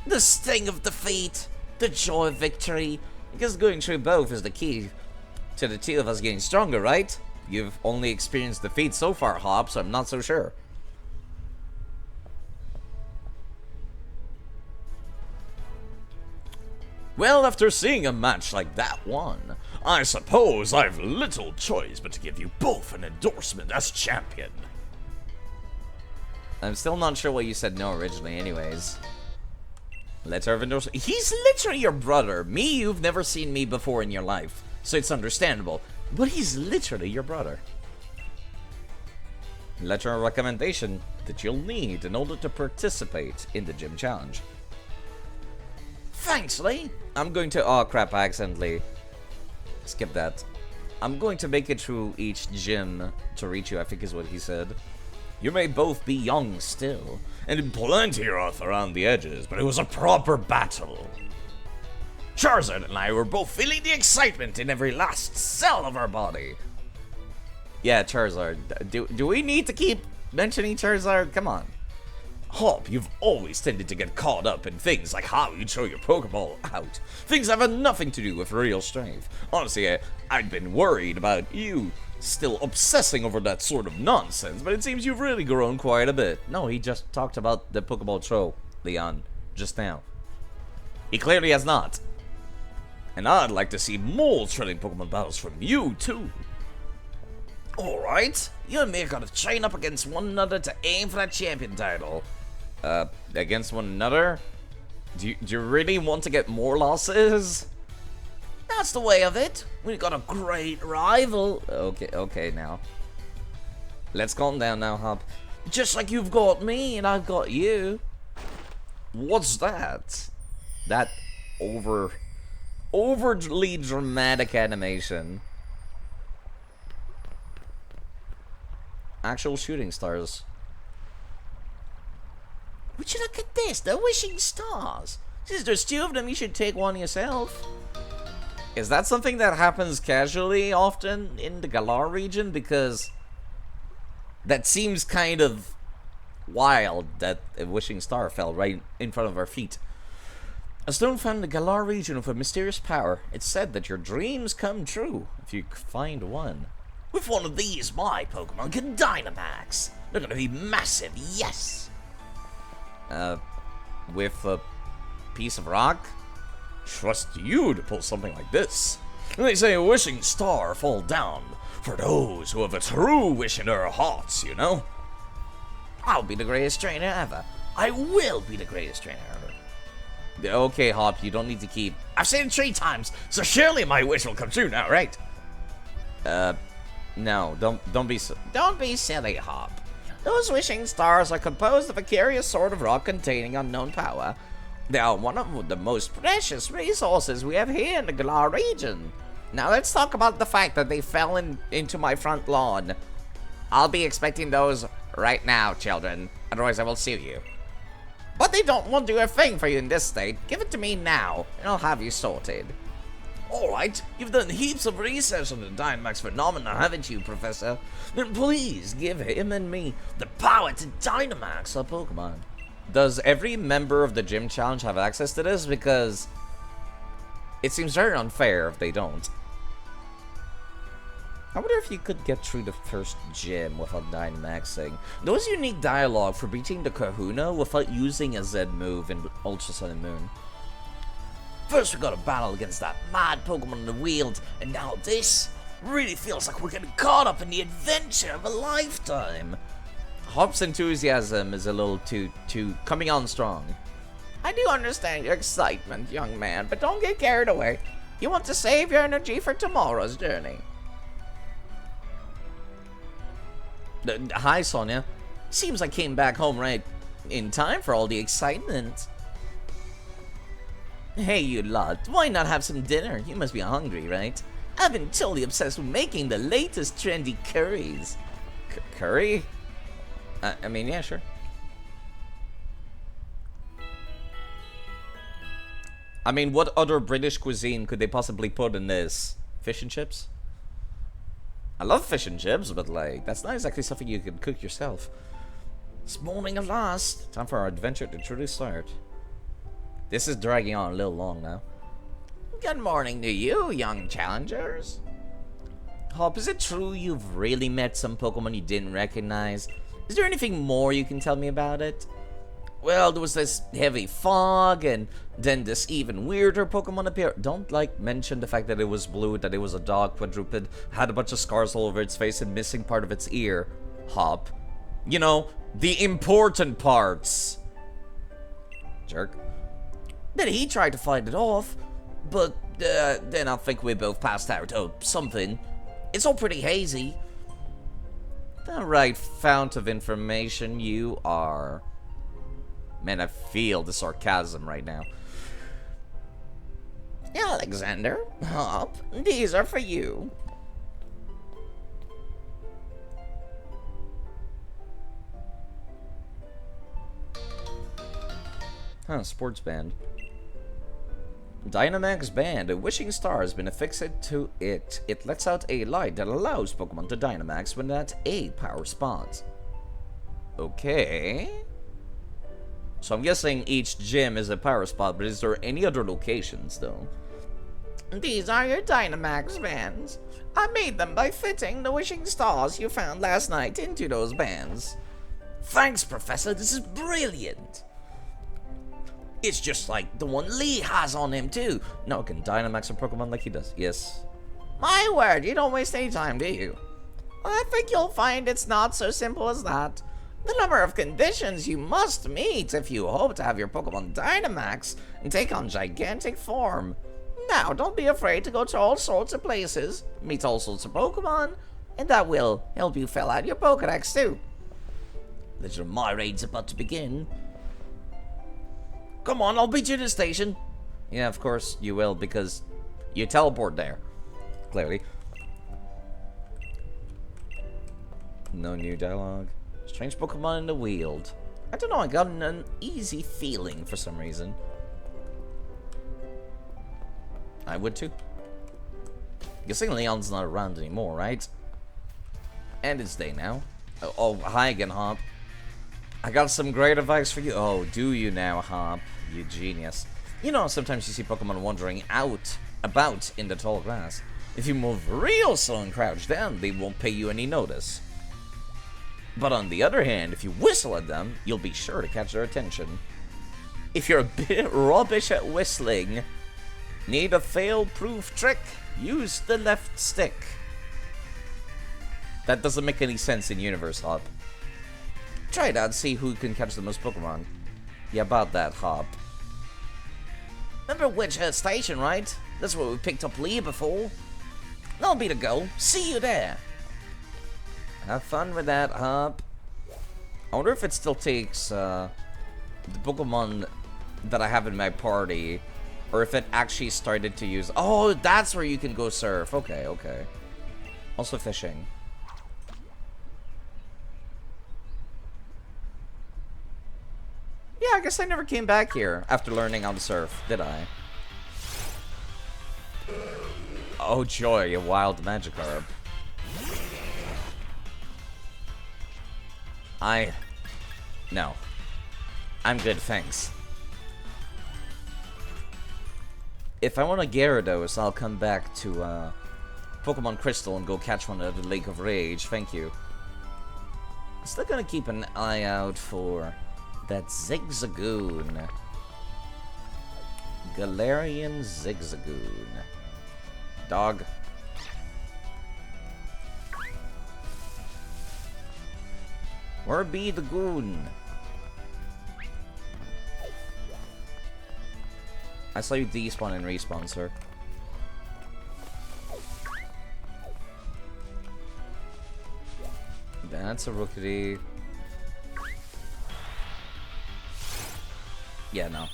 The sting of defeat, the joy of victory. Because going through both is the key to the two of us getting stronger, right? You've only experienced defeat so far, Hop, so I'm not so sure. Well, after seeing a match like that one, I suppose I've little choice but to give you both an endorsement as champion. I'm still not sure why you said no originally anyways. Letter of endorsement. He's literally your brother. Me, you've never seen me before in your life, so it's understandable. But he's literally your brother. Letter of recommendation that you'll need in order to participate in the gym challenge. Thanks, Lee. I'm going to... Oh, crap, I accidentally... Skip that. I'm going to make it through each gym to reach you, I think is what he said. You may both be young still, and plenty rough around the edges, but it was a proper battle. Charizard and I were both feeling the excitement in every last cell of our body. Yeah, Charizard. Do we need to keep mentioning Charizard? Come on. Hop, you've always tended to get caught up in things like how you throw your Pokeball out. Things that have nothing to do with real strength. Honestly, I'd been worried about you still obsessing over that sort of nonsense, but it seems you've really grown quite a bit. No, he just talked about the Pokeball throw, Leon, just now. He clearly has not. And I'd like to see more thrilling Pokemon battles from you, too. Alright, you and me are gonna train up against one another to aim for that champion title. Against one another? Do you really want to get more losses? That's the way of it. We've got a great rival. Okay, now. Let's calm down now, Hop. Just like you've got me and I've got you. What's that? That overly dramatic animation. Actual shooting stars. Would you look at this? They're wishing stars. Since there's two of them, you should take one yourself. Is that something that happens casually often in the Galar region? Because that seems kind of wild that a wishing star fell right in front of our feet. A stone found in the Galar region with a mysterious power. It's said that your dreams come true if you find one. With one of these, my Pokemon can Dynamax. They're gonna be massive, yes! With a piece of rock? Trust you to pull something like this. They say a wishing star fall down for those who have a true wish in their hearts, you know? I'll be the greatest trainer ever. I will be the greatest trainer ever. Okay, Hop, you don't need to keep... I've said it 3 times, so surely my wish will come true now, right? No, don't be silly, Hop. Those wishing stars are composed of a curious sort of rock containing unknown power. They are one of the most precious resources we have here in the Galar region. Now let's talk about the fact that they fell into my front lawn. I'll be expecting those right now, children. Otherwise I will sue you. But they don't want to do a thing for you in this state. Give it to me now, and I'll have you sorted. Alright, you've done heaps of research on the Dynamax phenomenon, haven't you, Professor? Then please give him and me the power to Dynamax our Pokemon. Does every member of the gym challenge have access to this? Because it seems very unfair if they don't. I wonder if you could get through the first gym without Dynamaxing. There was unique dialogue for beating the Kahuna without using a Z move in Ultra Sun and Moon. First we got a battle against that mad Pokemon in the wild, and now this really feels like we're getting caught up in the adventure of a lifetime. Hop's enthusiasm is a little too coming on strong. I do understand your excitement, young man, but don't get carried away. You want to save your energy for tomorrow's journey. Hi, Sonia. Seems I came back home right in time for all the excitement. Hey, you lot. Why not have some dinner? You must be hungry, right? I've been totally obsessed with making the latest trendy curries. Curry? I mean, yeah, sure. I mean, what other British cuisine could they possibly put in this? Fish and chips? I love fish and chips, but like, that's not exactly something you can cook yourself. It's morning at last. Time for our adventure to truly start. This is dragging on a little long now. Good morning to you, young challengers. Hop, is it true you've really met some Pokemon you didn't recognize? Is there anything more you can tell me about it? Well, there was this heavy fog, and then this even weirder Pokemon appeared. Don't, like, mention the fact that it was blue, that it was a dog quadruped, had a bunch of scars all over its face, and missing part of its ear. Hop. You know, the important parts. Jerk. Then he tried to fight it off, but then I think we both passed out. Oh, something. It's all pretty hazy. The right fount of information you are. Man, I feel the sarcasm right now. Alexander, Hop, these are for you. Huh, sports band. Dynamax Band. A wishing star has been affixed to it. It lets out a light that allows Pokemon to Dynamax when at a power spot. Okay. So I'm guessing each gym is a power spot, but is there any other locations though? These are your Dynamax bands. I made them by fitting the wishing stars you found last night into those bands. Thanks, Professor. This is brilliant. It's just like the one Lee has on him, too. Now it can Dynamax a Pokemon like he does. Yes. My word, you don't waste any time, do you? I think you'll find it's not so simple as that. The number of conditions you must meet if you hope to have your Pokemon Dynamax and take on gigantic form. Now, don't be afraid to go to all sorts of places, meet all sorts of Pokemon, and that will help you fill out your Pokedex, too. Legend of my raid's about to begin. Come on, I'll beat you to the station. Yeah, of course you will, because you teleport there. Clearly. No new dialogue. Strange Pokemon in the wield. I don't know, I got an uneasy feeling for some reason. I would too. Guessing Leon's not around anymore, right? And it's day now. Oh, hi again, Hop. I got some great advice for you. Oh, do you now, Hop? You genius. You know, sometimes you see Pokemon wandering about in the tall grass. If you move real slow and crouch down, they won't pay you any notice. But on the other hand, if you whistle at them, you'll be sure to catch their attention. If you're a bit rubbish at whistling, need a fail-proof trick, use the left stick. That doesn't make any sense in Universe, Hop. Try it out, see who can catch the most Pokemon. Yeah, about that, Hop. Remember Witch Station, right? That's where we picked up Lee before. That'll be the goal. See you there. Have fun with that, Hop. I wonder if it still takes the Pokemon that I have in my party, or if it actually started to use... Oh, that's where you can go surf. Okay, okay. Also fishing. Yeah, I guess I never came back here after learning how to surf, did I? Oh joy, a wild Magikarp. No. I'm good, thanks. If I want a Gyarados, I'll come back to Pokemon Crystal and go catch one at the Lake of Rage, thank you. Still gonna keep an eye out for that Zigzagoon. Galarian Zigzagoon. Dog. Where be the goon? I saw you despawn and respawn, sir. That's a Rookity. Yeah, no.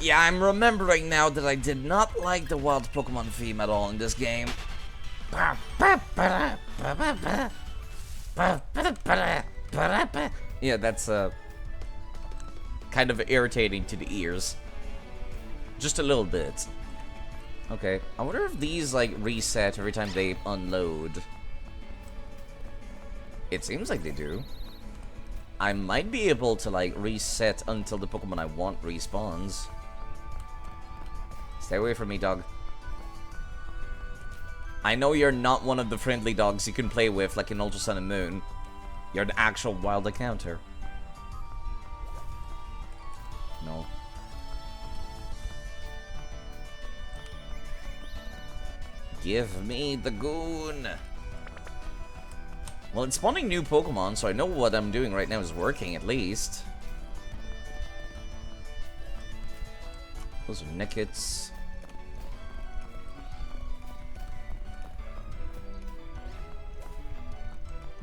Yeah, I'm remembering now that I did not like the wild Pokemon theme at all in this game. Yeah, that's kind of irritating to the ears. Just a little bit. Okay, I wonder if these like reset every time they unload. It seems like they do. I might be able to like reset until the Pokemon I want respawns. Stay away from me, dog. I know you're not one of the friendly dogs you can play with like in Ultra Sun and Moon. You're an actual wild encounter. No. Give me the goon. Well, it's spawning new Pokemon, so I know what I'm doing right now is working, at least. Those are Nickets.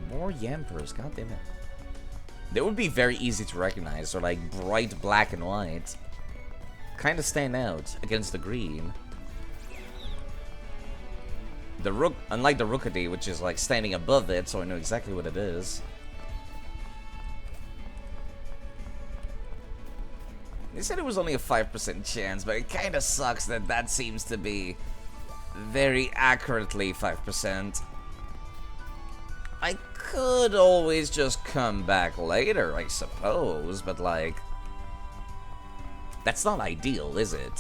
More Yampers, god damn it. They would be very easy to recognize. They're like bright black and white. Kind of stand out against the green. The Rook, unlike the Rookity, which is like standing above it, so I know exactly what it is. They said it was only a 5% chance, but it kind of sucks that that seems to be very accurately 5%. I could always just come back later, I suppose, but like, that's not ideal, is it?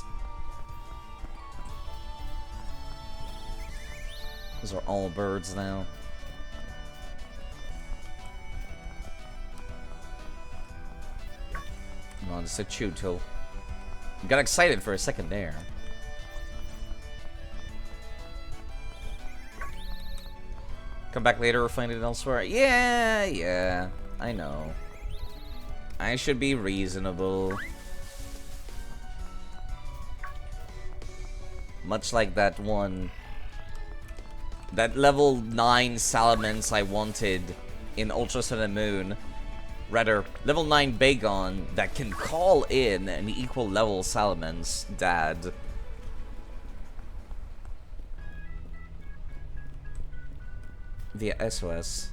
Those are all birds now. No, it's a Chewtle. Got excited for a second there. Come back later or find it elsewhere? Yeah, I know. I should be reasonable. Much like that one... that level 9 Salamence I wanted in Ultra Sun and Moon. Rather, level 9 Bagon that can call in an equal level Salamence dad. Via SOS.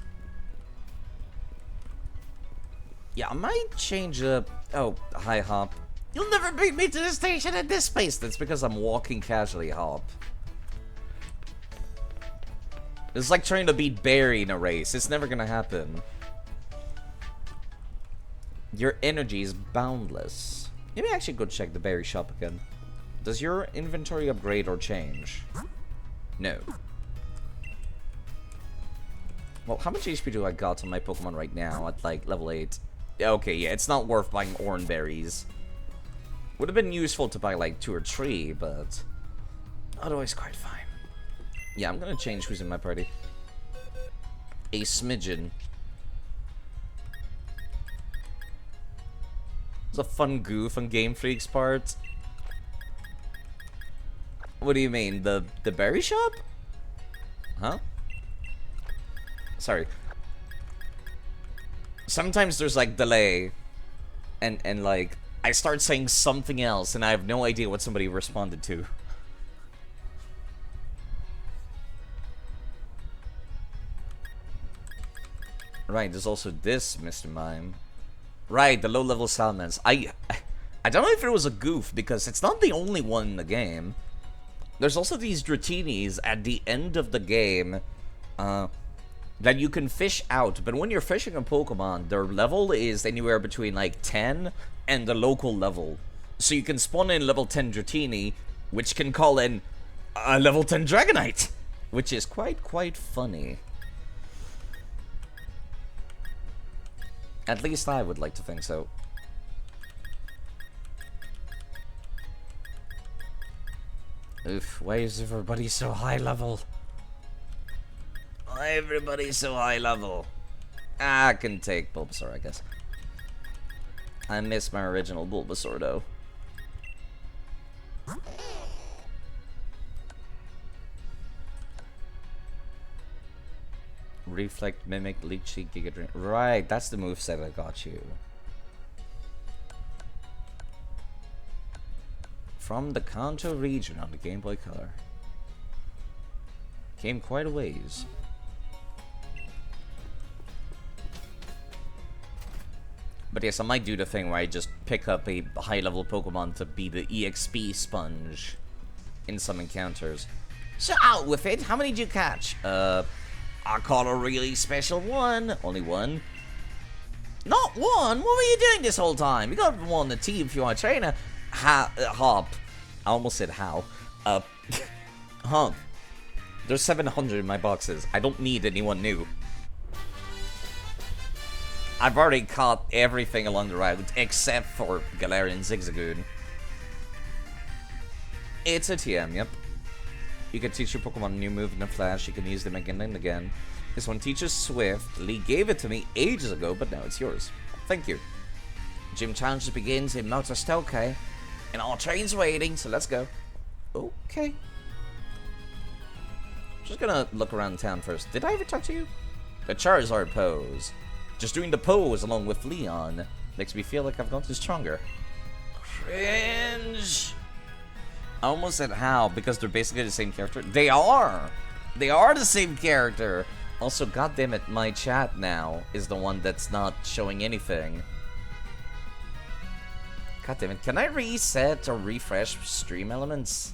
Yeah, I might change up. Oh, hi, Hop. You'll never beat me to the station at this pace. That's because I'm walking casually, Hop. It's like trying to beat Barry in a race. It's never gonna happen. Your energy is boundless. Maybe I should go check the berry shop again. Does your inventory upgrade or change? No. Well, how much HP do I got on my Pokemon right now at like level 8? Okay, yeah, it's not worth buying Oran berries. Would have been useful to buy like 2 or 3, but otherwise quite fine. Yeah, I'm gonna change who's in my party. A smidgen. It's a fun goof on Game Freak's part. What do you mean? The berry shop? Huh? Sorry. Sometimes there's like delay and like I start saying something else and I have no idea what somebody responded to. Right, there's also this Mr. Mime. Right, the low-level Salamence. I don't know if it was a goof, because it's not the only one in the game. There's also these Dratinis at the end of the game that you can fish out. But when you're fishing a Pokemon, their level is anywhere between like 10 and the local level. So you can spawn in level 10 Dratini, which can call in a level 10 Dragonite, which is quite funny. At least I would like to think so. Oof, why is everybody so high level? Why everybody so high level? I can take Bulbasaur, I guess. I miss my original Bulbasaur, though. Reflect, Mimic, Leech Seed, Giga Drain. Right, that's the moveset I got you. from the Kanto region on the Game Boy Color. Came quite a ways. But yes, I might do the thing where I just pick up a high-level Pokemon to be the EXP sponge in some encounters. So out with it, how many did you catch? I caught a really special one. Only one? Not one? What were you doing this whole time? You got one on the team if you want to train a hop. I almost said how. Huh. There's 700 in my boxes. I don't need anyone new. I've already caught everything along the route, except for Galarian Zigzagoon. It's a TM, yep. You can teach your Pokemon a new move in a flash, you can use them again and again. This one teaches Swift. Lee gave it to me ages ago, but now it's yours. Thank you. Gym challenge begins in Motostoke, and all trains waiting, so let's go. Okay. Just gonna look around town first. Did I ever talk to you? The Charizard pose. Just doing the pose along with Leon makes me feel like I've gotten stronger. Cringe. I almost said how, because they're basically the same character. They are! They are the same character! Also, goddammit, my chat now is the one that's not showing anything. Goddammit, can I reset or refresh stream elements?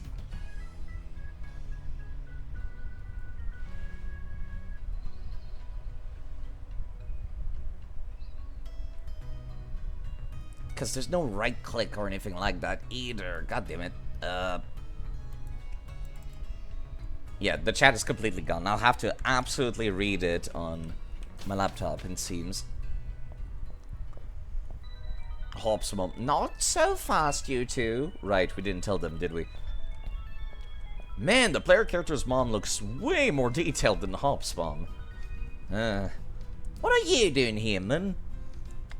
Because there's no right click or anything like that either. God damn it. Yeah, the chat is completely gone. I'll have to absolutely read it on my laptop, it seems. Hopsmom. Not so fast, you two. Right, we didn't tell them, did we? Man, the player character's mom looks way more detailed than Hopsmom. What are you doing here, man?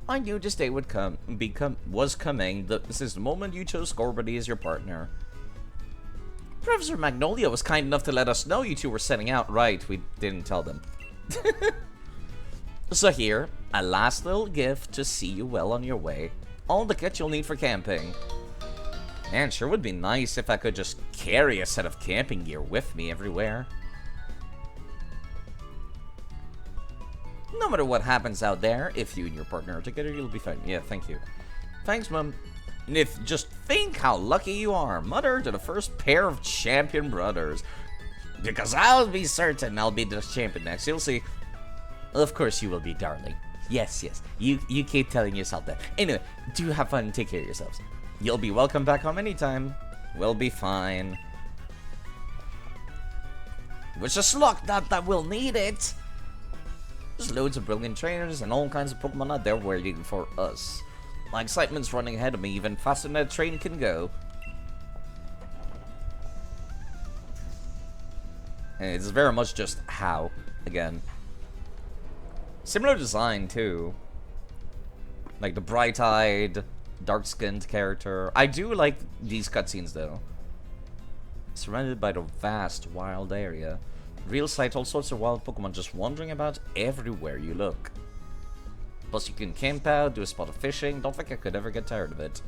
I knew this day would was coming. This is the moment you chose Scorbody as your partner. Professor Magnolia was kind enough to let us know you two were setting out. Right, we didn't tell them. So here, a last little gift to see you well on your way. All the kit you'll need for camping. Man, sure would be nice if I could just carry a set of camping gear with me everywhere. No matter what happens out there, if you and your partner are together, you'll be fine. Yeah, thank you. Thanks, Mum. And if just think how lucky you are, mother to the first pair of champion brothers. Because I'll be certain I'll be the champion next. You'll see. Of course you will be, darling. Yes, yes. You keep telling yourself that. Anyway, do have fun and take care of yourselves. You'll be welcome back home anytime. We'll be fine. Wish us luck, not that we'll need it. There's loads of brilliant trainers and all kinds of Pokemon out there waiting for us. My excitement's running ahead of me even faster than a train can go. And it's very much just how, again. Similar design, too. Like the bright-eyed, dark-skinned character. I do like these cutscenes, though. Surrounded by the vast, wild area. Real sight, all sorts of wild Pokemon just wandering about everywhere you look. Plus you can camp out, do a spot of fishing. Don't think I could ever get tired of it.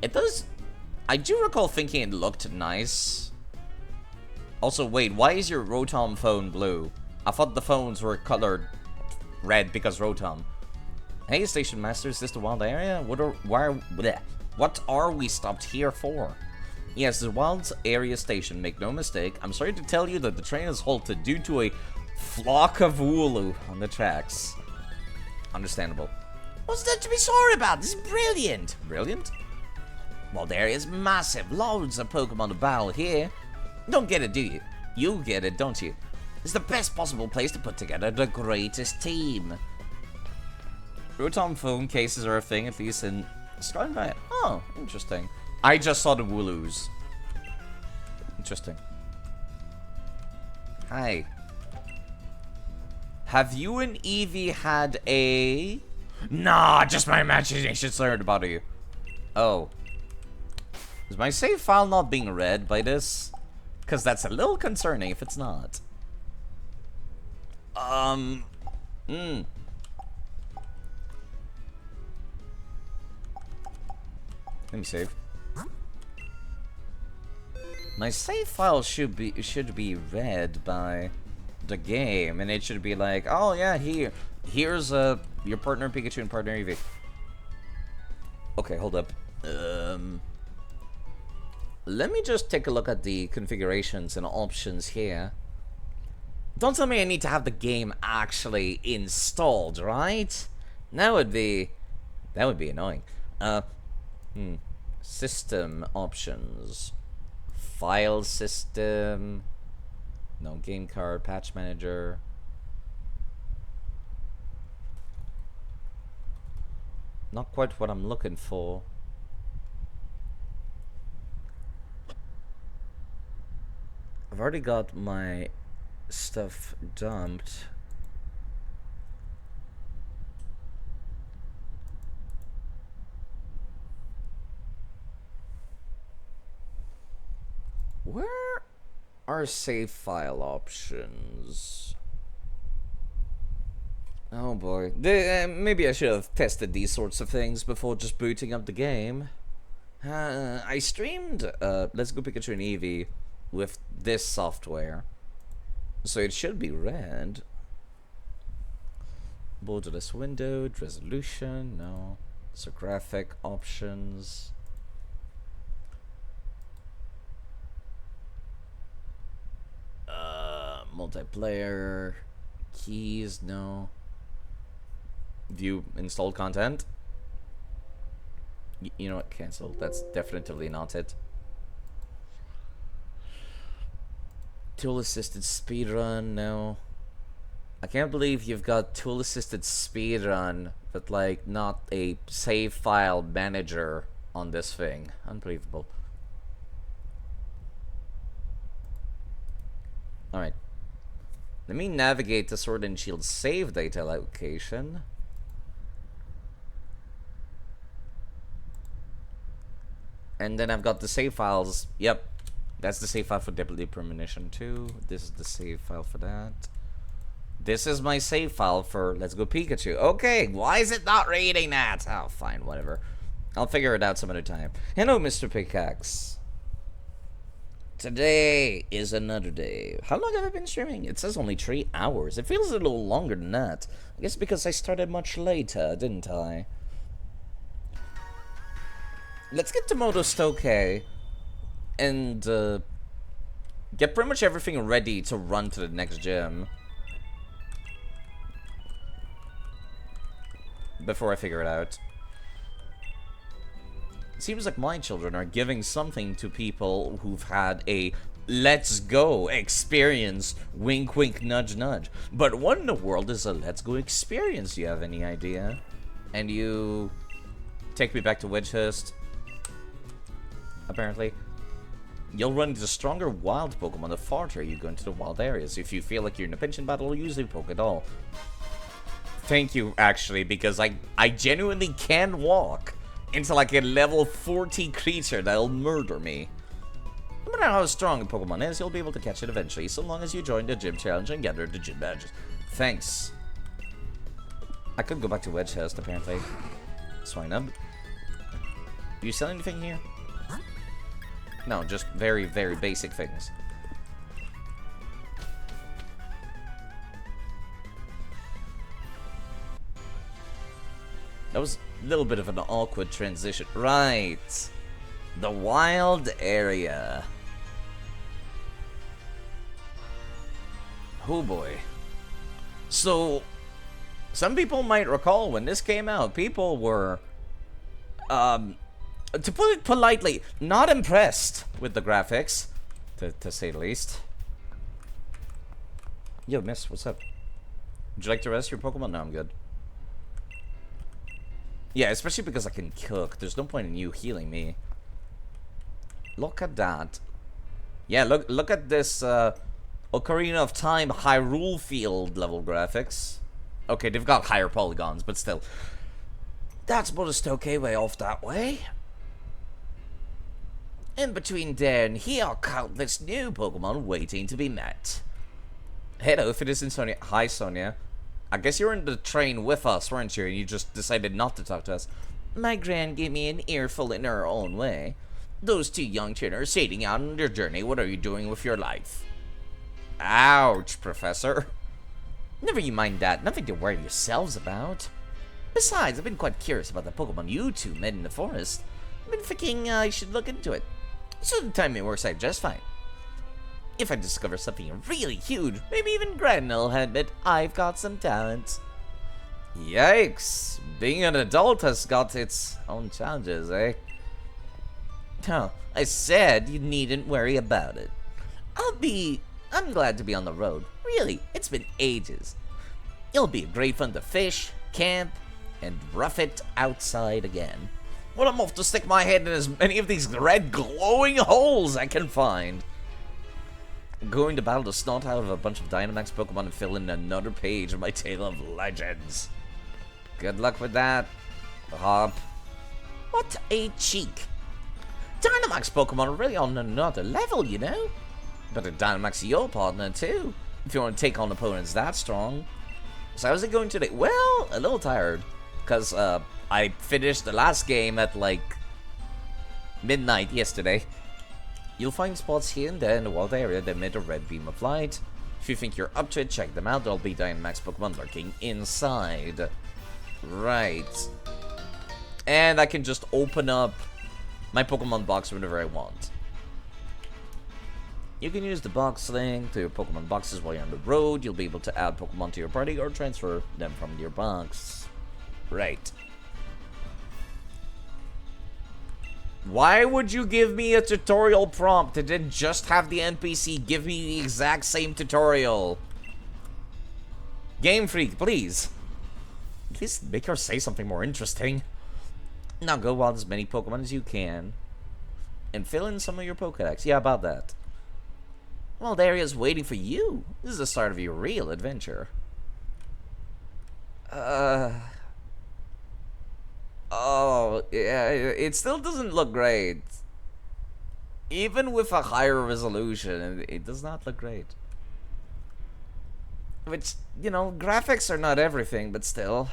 It does... I do recall thinking it looked nice. Also, wait, why is your Rotom phone blue? I thought the phones were colored red because Rotom. Hey, Station Master, is this the wild area? What are we stopped here for? Yes, the wild area station, make no mistake. I'm sorry to tell you that the train is halted due to a flock of Wooloo on the tracks. Understandable. What's there to be sorry about? This is brilliant. Brilliant? Wild area is massive. Loads of Pokemon to battle here. Don't get it, do you? You get it, don't you? It's the best possible place to put together the greatest team. Rotom phone cases are a thing, at least in Scotland. Right? Oh, interesting. I just saw the Wooloos. Interesting. Hi. Have you and Eevee had a... Nah, just my imagination's learned about you. Oh. Is my save file not being read by this? Because that's a little concerning if it's not. Let me save. My save file should be read by the game, and it should be like, oh yeah, here's your partner Pikachu and partner Eevee. Okay, hold up. Let me just take a look at the configurations and options here. Don't tell me I need to have the game actually installed, right? That would be annoying. System options. File system. No, game card, patch manager. Not quite what I'm looking for. I've already got my stuff dumped. Where are save file options? Oh boy. Maybe I should have tested these sorts of things before just booting up the game. I streamed Let's Go Pikachu and Eevee with this software, so it should be read. Borderless windowed, resolution, no. So graphic options. Multiplayer, keys, no. View installed content. You know what, cancel. That's definitely not it. Tool assisted speedrun, no. I can't believe you've got tool assisted speedrun, but like not a save file manager on this thing. Unbelievable. Alright. Let me navigate to Sword and Shield save data location. And then I've got the save files. Yep. That's the save file for Deadly Premonition 2. This is the save file for that. This is my save file for Let's Go Pikachu. Okay, why is it not reading that? Oh, fine, whatever. I'll figure it out some other time. Hello, Mr. Pickaxe. Today is another day. How long have I been streaming? It says only 3 hours. It feels a little longer than that. I guess because I started much later, didn't I? Let's get to Motostoke and get pretty much everything ready to run to the next gym. Before I figure it out. It seems like my children are giving something to people who've had a let's go experience, wink wink nudge nudge. But what in the world is a let's go experience? Do you have any idea? And you take me back to Wedgehurst. Apparently. You'll run into stronger wild Pokemon the farther you go into the wild areas. If you feel like you're in a pinch and battle, use the Pokédoll. Thank you, actually, because I genuinely can walk into like a level 40 creature that'll murder me. No matter how strong a Pokemon is, you'll be able to catch it eventually, so long as you join the gym challenge and gather the gym badges. Thanks. I could go back to Wedgehurst, apparently. Swinub. Do you sell anything here? No, just very, very basic things. That was a little bit of an awkward transition. Right. The wild area. Oh boy. So, some people might recall when this came out, people were, to put it politely, not impressed with the graphics, to say the least. Yo, miss, what's up? Would you like to rest your Pokemon? No, I'm good. Yeah, especially because I can cook. There's no point in you healing me. Look at that. Yeah, look at this Ocarina of Time Hyrule Field level graphics. Okay, they've got higher polygons, but still. That's Motostoke way off that way. In between there and here are countless new Pokemon waiting to be met. Hello, if it isn't Sonia. Hi, Sonia. I guess you were in the train with us, weren't you? And you just decided not to talk to us. my gran gave me an earful in her own way. Those two young trainers setting out on their journey, what are you doing with your life? Ouch, Professor. Never you mind that, nothing to worry yourselves about. Besides, I've been quite curious about the Pokemon you two met in the forest. I've been thinking I should look into it. So the timing works out just fine. If I discover something really huge, maybe even Gran will admit I've got some talent. Yikes, being an adult has got its own challenges, eh? Oh, I said you needn't worry about it. I'm glad to be on the road. Really, it's been ages. It'll be great fun to fish, camp, and rough it outside again. Well, I'm off to stick my head in as many of these red glowing holes I can find. I'm going to battle the snot out of a bunch of Dynamax Pokemon and fill in another page of my tale of legends. Good luck with that, Hop. What a cheek. Dynamax Pokemon are really on another level, you know? But a Dynamax your partner, too, if you want to take on opponents that strong. So how's it going today? Well, a little tired, because I finished the last game at, like, midnight yesterday. You'll find spots here and there in the wild area that emit a red beam of light. If you think you're up to it, check them out. There'll be Dynamax Pokemon lurking inside. Right. And I can just open up my Pokemon box whenever I want. You can use the box link to your Pokemon boxes while you're on the road. You'll be able to add Pokemon to your party or transfer them from your box. Right. Why would you give me a tutorial prompt and then just have the NPC give me the exact same tutorial? Game Freak, please. At least make her say something more interesting. Now go wild as many Pokemon as you can. And fill in some of your Pokedex. Yeah, about that. Well, the area's waiting for you. This is the start of your real adventure. Oh, yeah, it still doesn't look great. Even with a higher resolution, it does not look great. Which, you know, graphics are not everything, but still.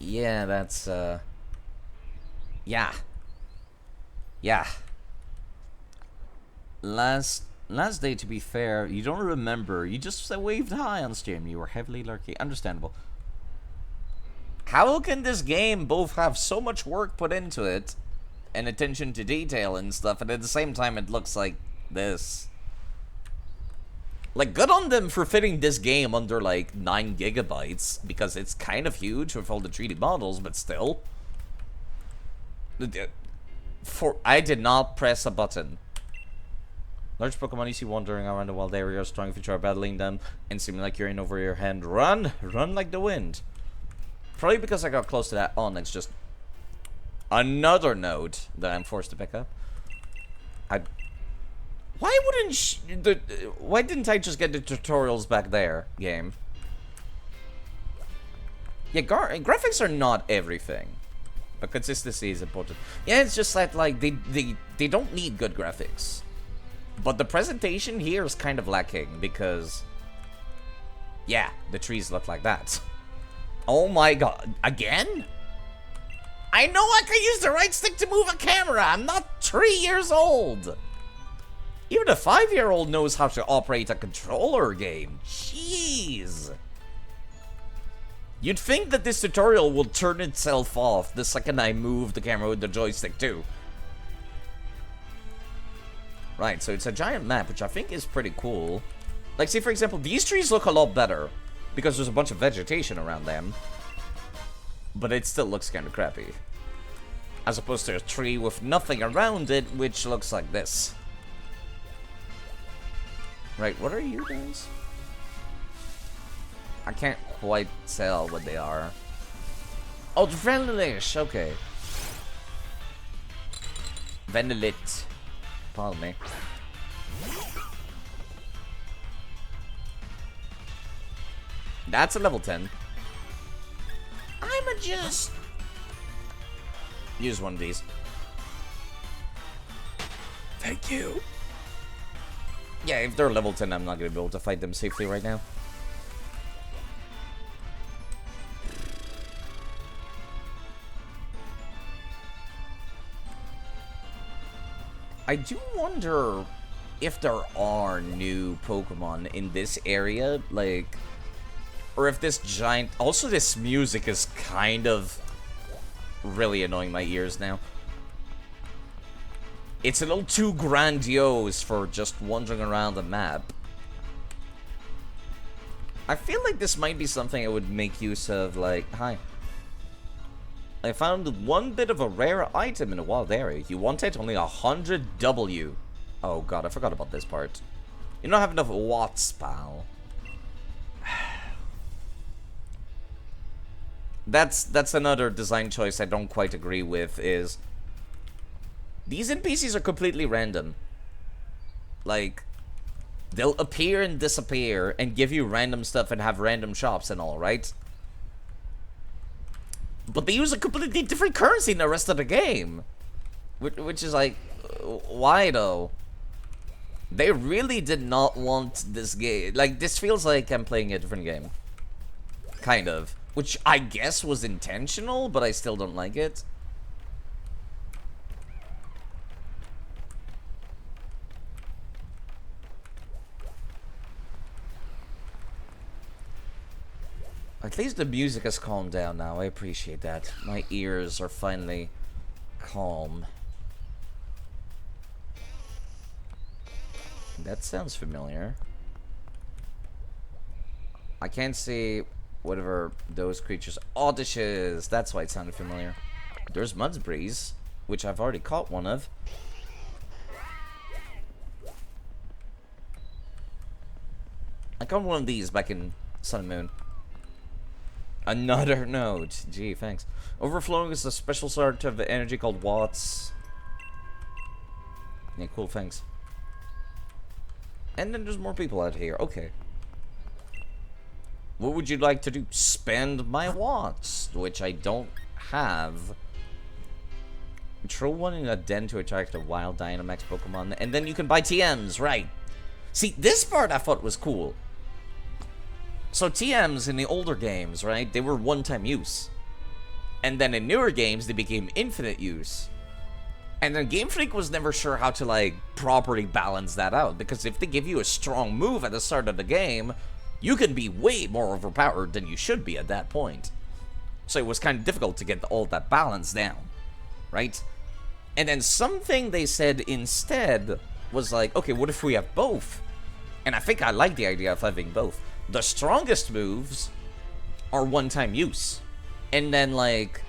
Yeah, that's, yeah. Yeah. Last day, to be fair, you don't remember. You just waved hi on stream. You were heavily lurking. Understandable. How can this game both have so much work put into it and attention to detail and stuff, and at the same time it looks like this? Like, good on them for fitting this game under, like, 9 gigabytes, because it's kind of huge with all the 3D models, but still. I did not press a button. Large Pokemon you see wandering around the wild area, strong if you try battling them, and seeming like you're in over your hand. Run! Run like the wind. Probably because I got close to that Onyx, just another note that I'm forced to pick up. Why didn't I just get the tutorials back there, game? Yeah, graphics are not everything, but consistency is important. Yeah, it's just that, like, they don't need good graphics. But the presentation here is kind of lacking because, yeah, the trees look like that. Oh my god, again? I know I can use the right stick to move a camera. I'm not 3 years old. Even a 5-year-old knows how to operate a controller game. Jeez. You'd think that this tutorial will turn itself off the second I move the camera with the joystick too. Right, so it's a giant map, which I think is pretty cool. Like, see, for example, these trees look a lot better because there's a bunch of vegetation around them. But it still looks kind of crappy. As opposed to a tree with nothing around it, which looks like this. Right, what are you guys? I can't quite tell what they are. Oh, Vanillish, okay. Vanillit. Pardon me. That's a level 10. I'ma just use one of these. Thank you. Yeah, if they're level 10, I'm not gonna be able to fight them safely right now. I do wonder if there are new Pokemon in this area, like, or if this giant... Also, this music is kind of really annoying my ears now. It's a little too grandiose for just wandering around the map. I feel like this might be something I would make use of, like, hi. I found one bit of a rare item in a wild area. You want it? Only 100 W. Oh god, I forgot about this part. You don't have enough watts, pal. That's another design choice I don't quite agree with, is... These NPCs are completely random. Like, they'll appear and disappear and give you random stuff and have random shops and all, right? But they use a completely different currency in the rest of the game. Which is like, why though? They really did not want this game. Like, this feels like I'm playing a different game. Kind of. Which I guess was intentional, but I still don't like it. At least the music has calmed down now. I appreciate that. My ears are finally calm. That sounds familiar. I can't see whatever those creatures... Odyshes! That's why it sounded familiar. There's Mudsbreeze, which I've already caught one of. I caught one of these back in Sun and Moon. Another node. Gee, thanks. Overflowing is a special sort of energy called watts. Yeah, cool, thanks. And then there's more people out here. Okay. What would you like to do? Spend my watts, which I don't have. Throw one in a den to attract a wild Dynamax Pokemon, and then you can buy TMs, right? See, this part I thought was cool. So TMs in the older games, right, they were one-time use. And then in newer games, they became infinite use. And then Game Freak was never sure how to, like, properly balance that out. Because if they give you a strong move at the start of the game, you can be way more overpowered than you should be at that point. So it was kind of difficult to get all that balance down, right? And then something they said instead was like, okay, what if we have both? And I think I like the idea of having both. The strongest moves are one-time use. And then, like,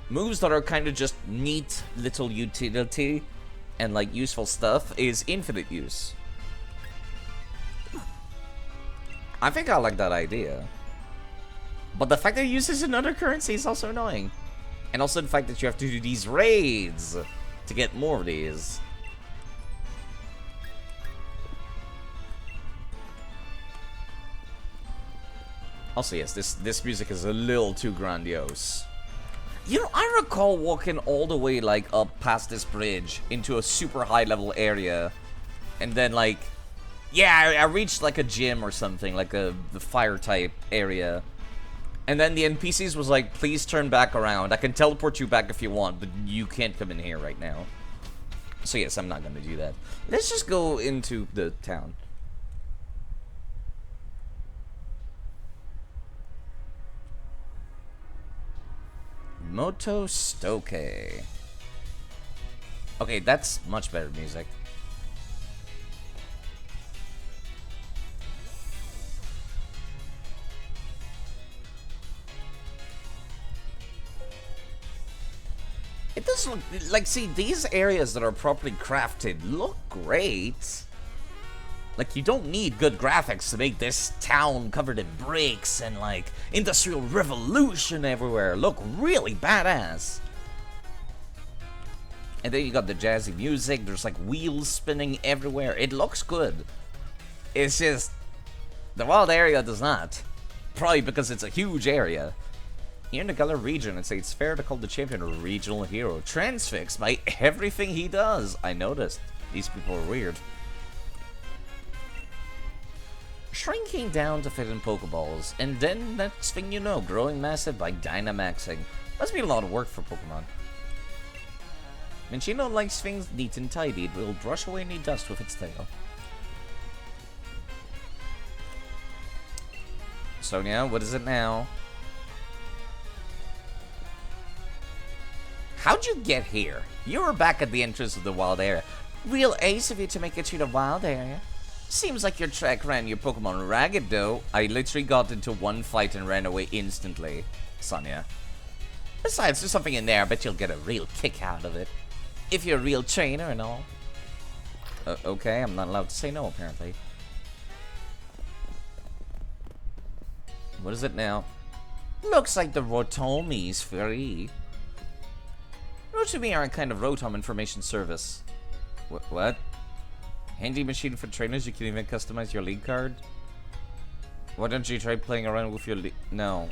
moves that are kind of just neat little utility and, like, useful stuff is infinite use. I think I like that idea. But the fact that it uses another currency is also annoying. And also the fact that you have to do these raids to get more of these. Also, yes, this music is a little too grandiose. You know, I recall walking all the way, like, up past this bridge into a super high-level area. And then, like... Yeah, I reached, like, a gym or something, like the fire-type area. And then the NPCs was like, please turn back around. I can teleport you back if you want, but you can't come in here right now. So, yes, I'm not going to do that. Let's just go into the town. Moto Stoke. Okay, that's much better music. It does look like, see, these areas that are properly crafted look great. Like, you don't need good graphics to make this town covered in bricks and, like, industrial revolution everywhere look really badass. And then you got the jazzy music, there's, like, wheels spinning everywhere. It looks good. It's just, the wild area does not. Probably because it's a huge area. Here in the Galar region, I'd say it's fair to call the champion a regional hero. Transfixed by everything he does. I noticed. These people are weird. Shrinking down to fit in Pokeballs, and then next thing you know, growing massive by Dynamaxing. Must be a lot of work for Pokemon. Minchino likes things neat and tidy. It will brush away any dust with its tail. Sonia, what is it now? How'd you get here? You were back at the entrance of the wild area. Real ace of you to make it to the wild area. Seems like your track ran your Pokemon ragged, though. I literally got into one fight and ran away instantly, Sonia. Besides, there's something in there. I bet you'll get a real kick out of it. If you're a real trainer and all. Okay, I'm not allowed to say no, apparently. What is it now? Looks like the Rotomi's free. Rotomi are a kind of Rotom information service. What? Handy machine for trainers, you can even customize your league card? Why don't you try playing around with your No,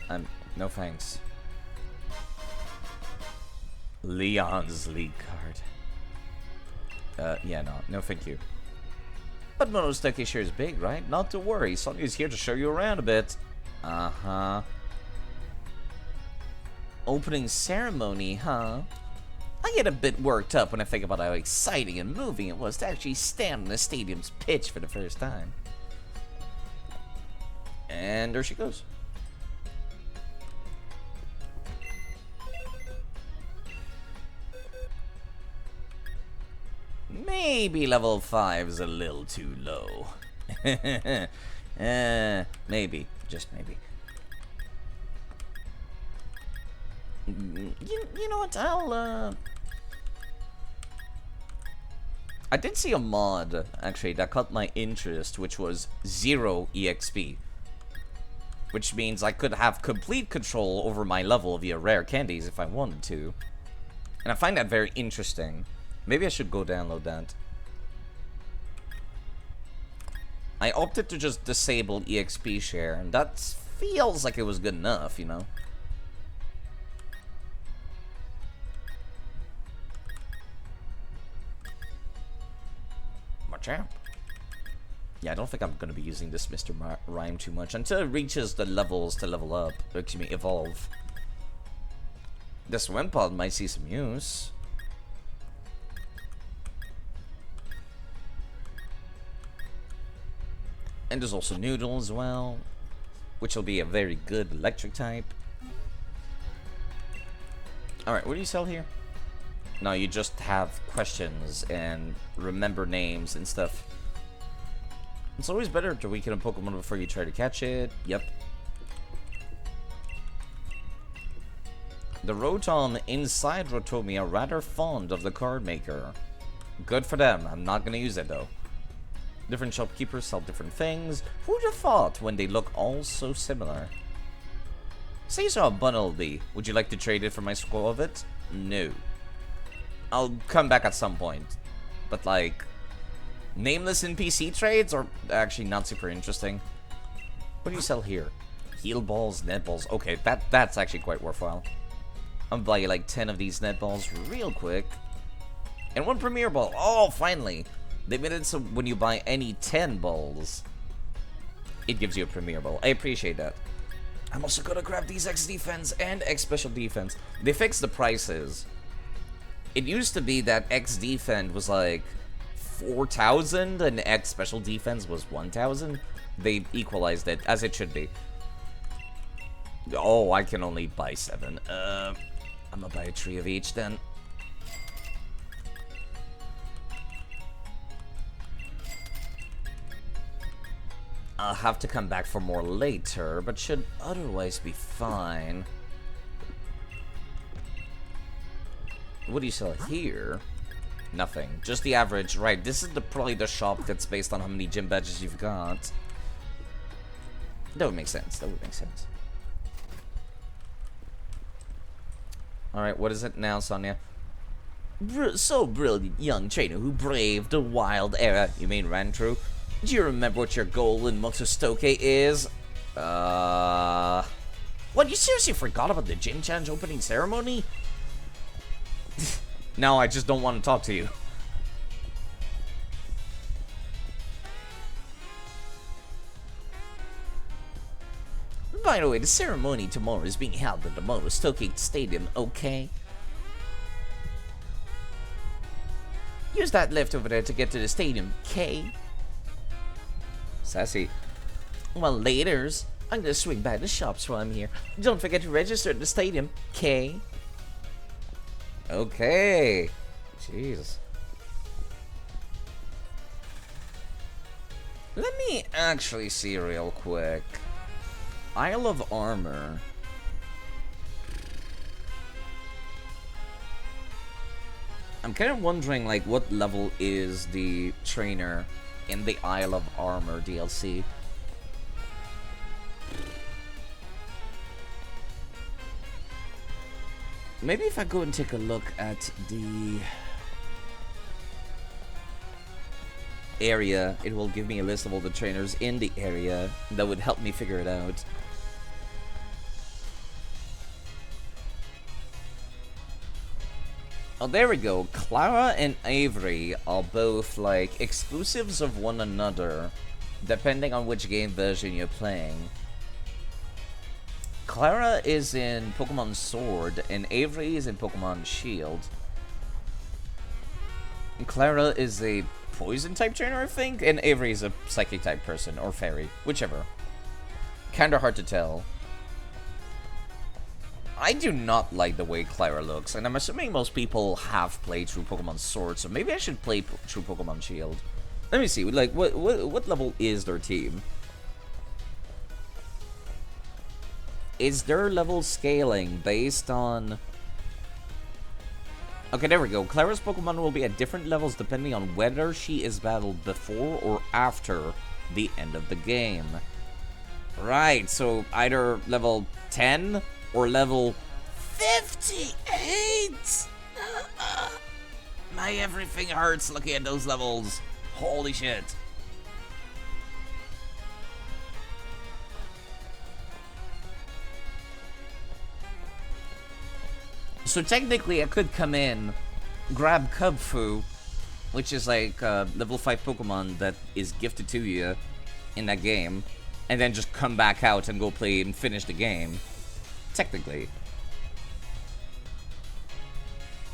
no thanks. Leon's league card. Yeah, no thank you. But Monostoke sure is big, right? Not to worry, Sonia's here to show you around a bit. Uh-huh. Opening ceremony, huh? I get a bit worked up when I think about how exciting and moving it was to actually stand on the stadium's pitch for the first time. And there she goes. Maybe level 5 is a little too low. Maybe. Just maybe. You know what, I did see a mod, actually, that caught my interest, which was 0 EXP. Which means I could have complete control over my level via rare candies if I wanted to. And I find that very interesting. Maybe I should go download that. I opted to just disable EXP share, and that feels like it was good enough, you know? Champ. Yeah, I don't think I'm going to be using this Mr. Rhyme too much until it reaches the levels to level up. Excuse me, evolve. This Wimpod might see some use. And there's also Noodle as well, which will be a very good electric type. Alright, what do you sell here? No, you just have questions and remember names and stuff. It's always better to weaken a Pokemon before you try to catch it. Yep. The Rotom inside Rotomi are rather fond of the card maker. Good for them. I'm not going to use it though. Different shopkeepers sell different things. Who'd have thought when they look all so similar? Say you saw a Bunnelby. Would you like to trade it for my score of it? No. I'll come back at some point. But like, nameless NPC trades are actually not super interesting. What do you sell here? Heal balls, net balls. Okay, that's actually quite worthwhile. I'll buy you like 10 of these net balls real quick. And 1 premier ball. Oh, finally. They made it so when you buy any 10 balls, it gives you a premier ball. I appreciate that. I'm also gonna grab these X defense and X special defense. They fixed the prices. It used to be that X defense was like 4,000 and X special defense was 1,000. They equalized it, as it should be. Oh, I can only buy 7. I'm gonna buy 3 of each then. I'll have to come back for more later, but should otherwise be fine. What do you sell here? Nothing. Just the average. Right, this is probably the shop that's based on how many gym badges you've got. That would make sense. That would make sense. Alright, what is it now, Sonia? So brilliant young trainer who braved the wild era. You mean ran through? Do you remember what your goal in Motostoke is? What, you seriously forgot about the Gym Challenge opening ceremony? No, I just don't want to talk to you. By the way, the ceremony tomorrow is being held at the Motostoke Stadium, okay? Use that lift over there to get to the stadium, K. Sassy. Well, laters. I'm gonna swing by the shops while I'm here. Don't forget to register at the stadium, K. Okay. Jeez. Let me actually see real quick. Isle of Armor. I'm kind of wondering, like, what level is the trainer in the Isle of Armor DLC? Maybe if I go and take a look at the area, it will give me a list of all the trainers in the area. That would help me figure it out. Oh, there we go. Clara and Avery are both, like, exclusives of one another, depending on which game version you're playing. Clara is in Pokemon Sword, and Avery is in Pokemon Shield. And Clara is a Poison-type trainer, I think, and Avery is a Psychic-type person, or Fairy, whichever. Kinda hard to tell. I do not like the way Clara looks, and I'm assuming most people have played through Pokemon Sword, so maybe I should play through Pokemon Shield. Let me see, like, what level is their team? Is their level scaling based on... Okay, there we go. Clara's Pokemon will be at different levels depending on whether she is battled before or after the end of the game. Right, so either level 10 or level 58! My everything hurts looking at those levels. Holy shit. So technically I could come in, grab Cubfu, which is like a level 5 Pokemon that is gifted to you in that game, and then just come back out and go play and finish the game. Technically.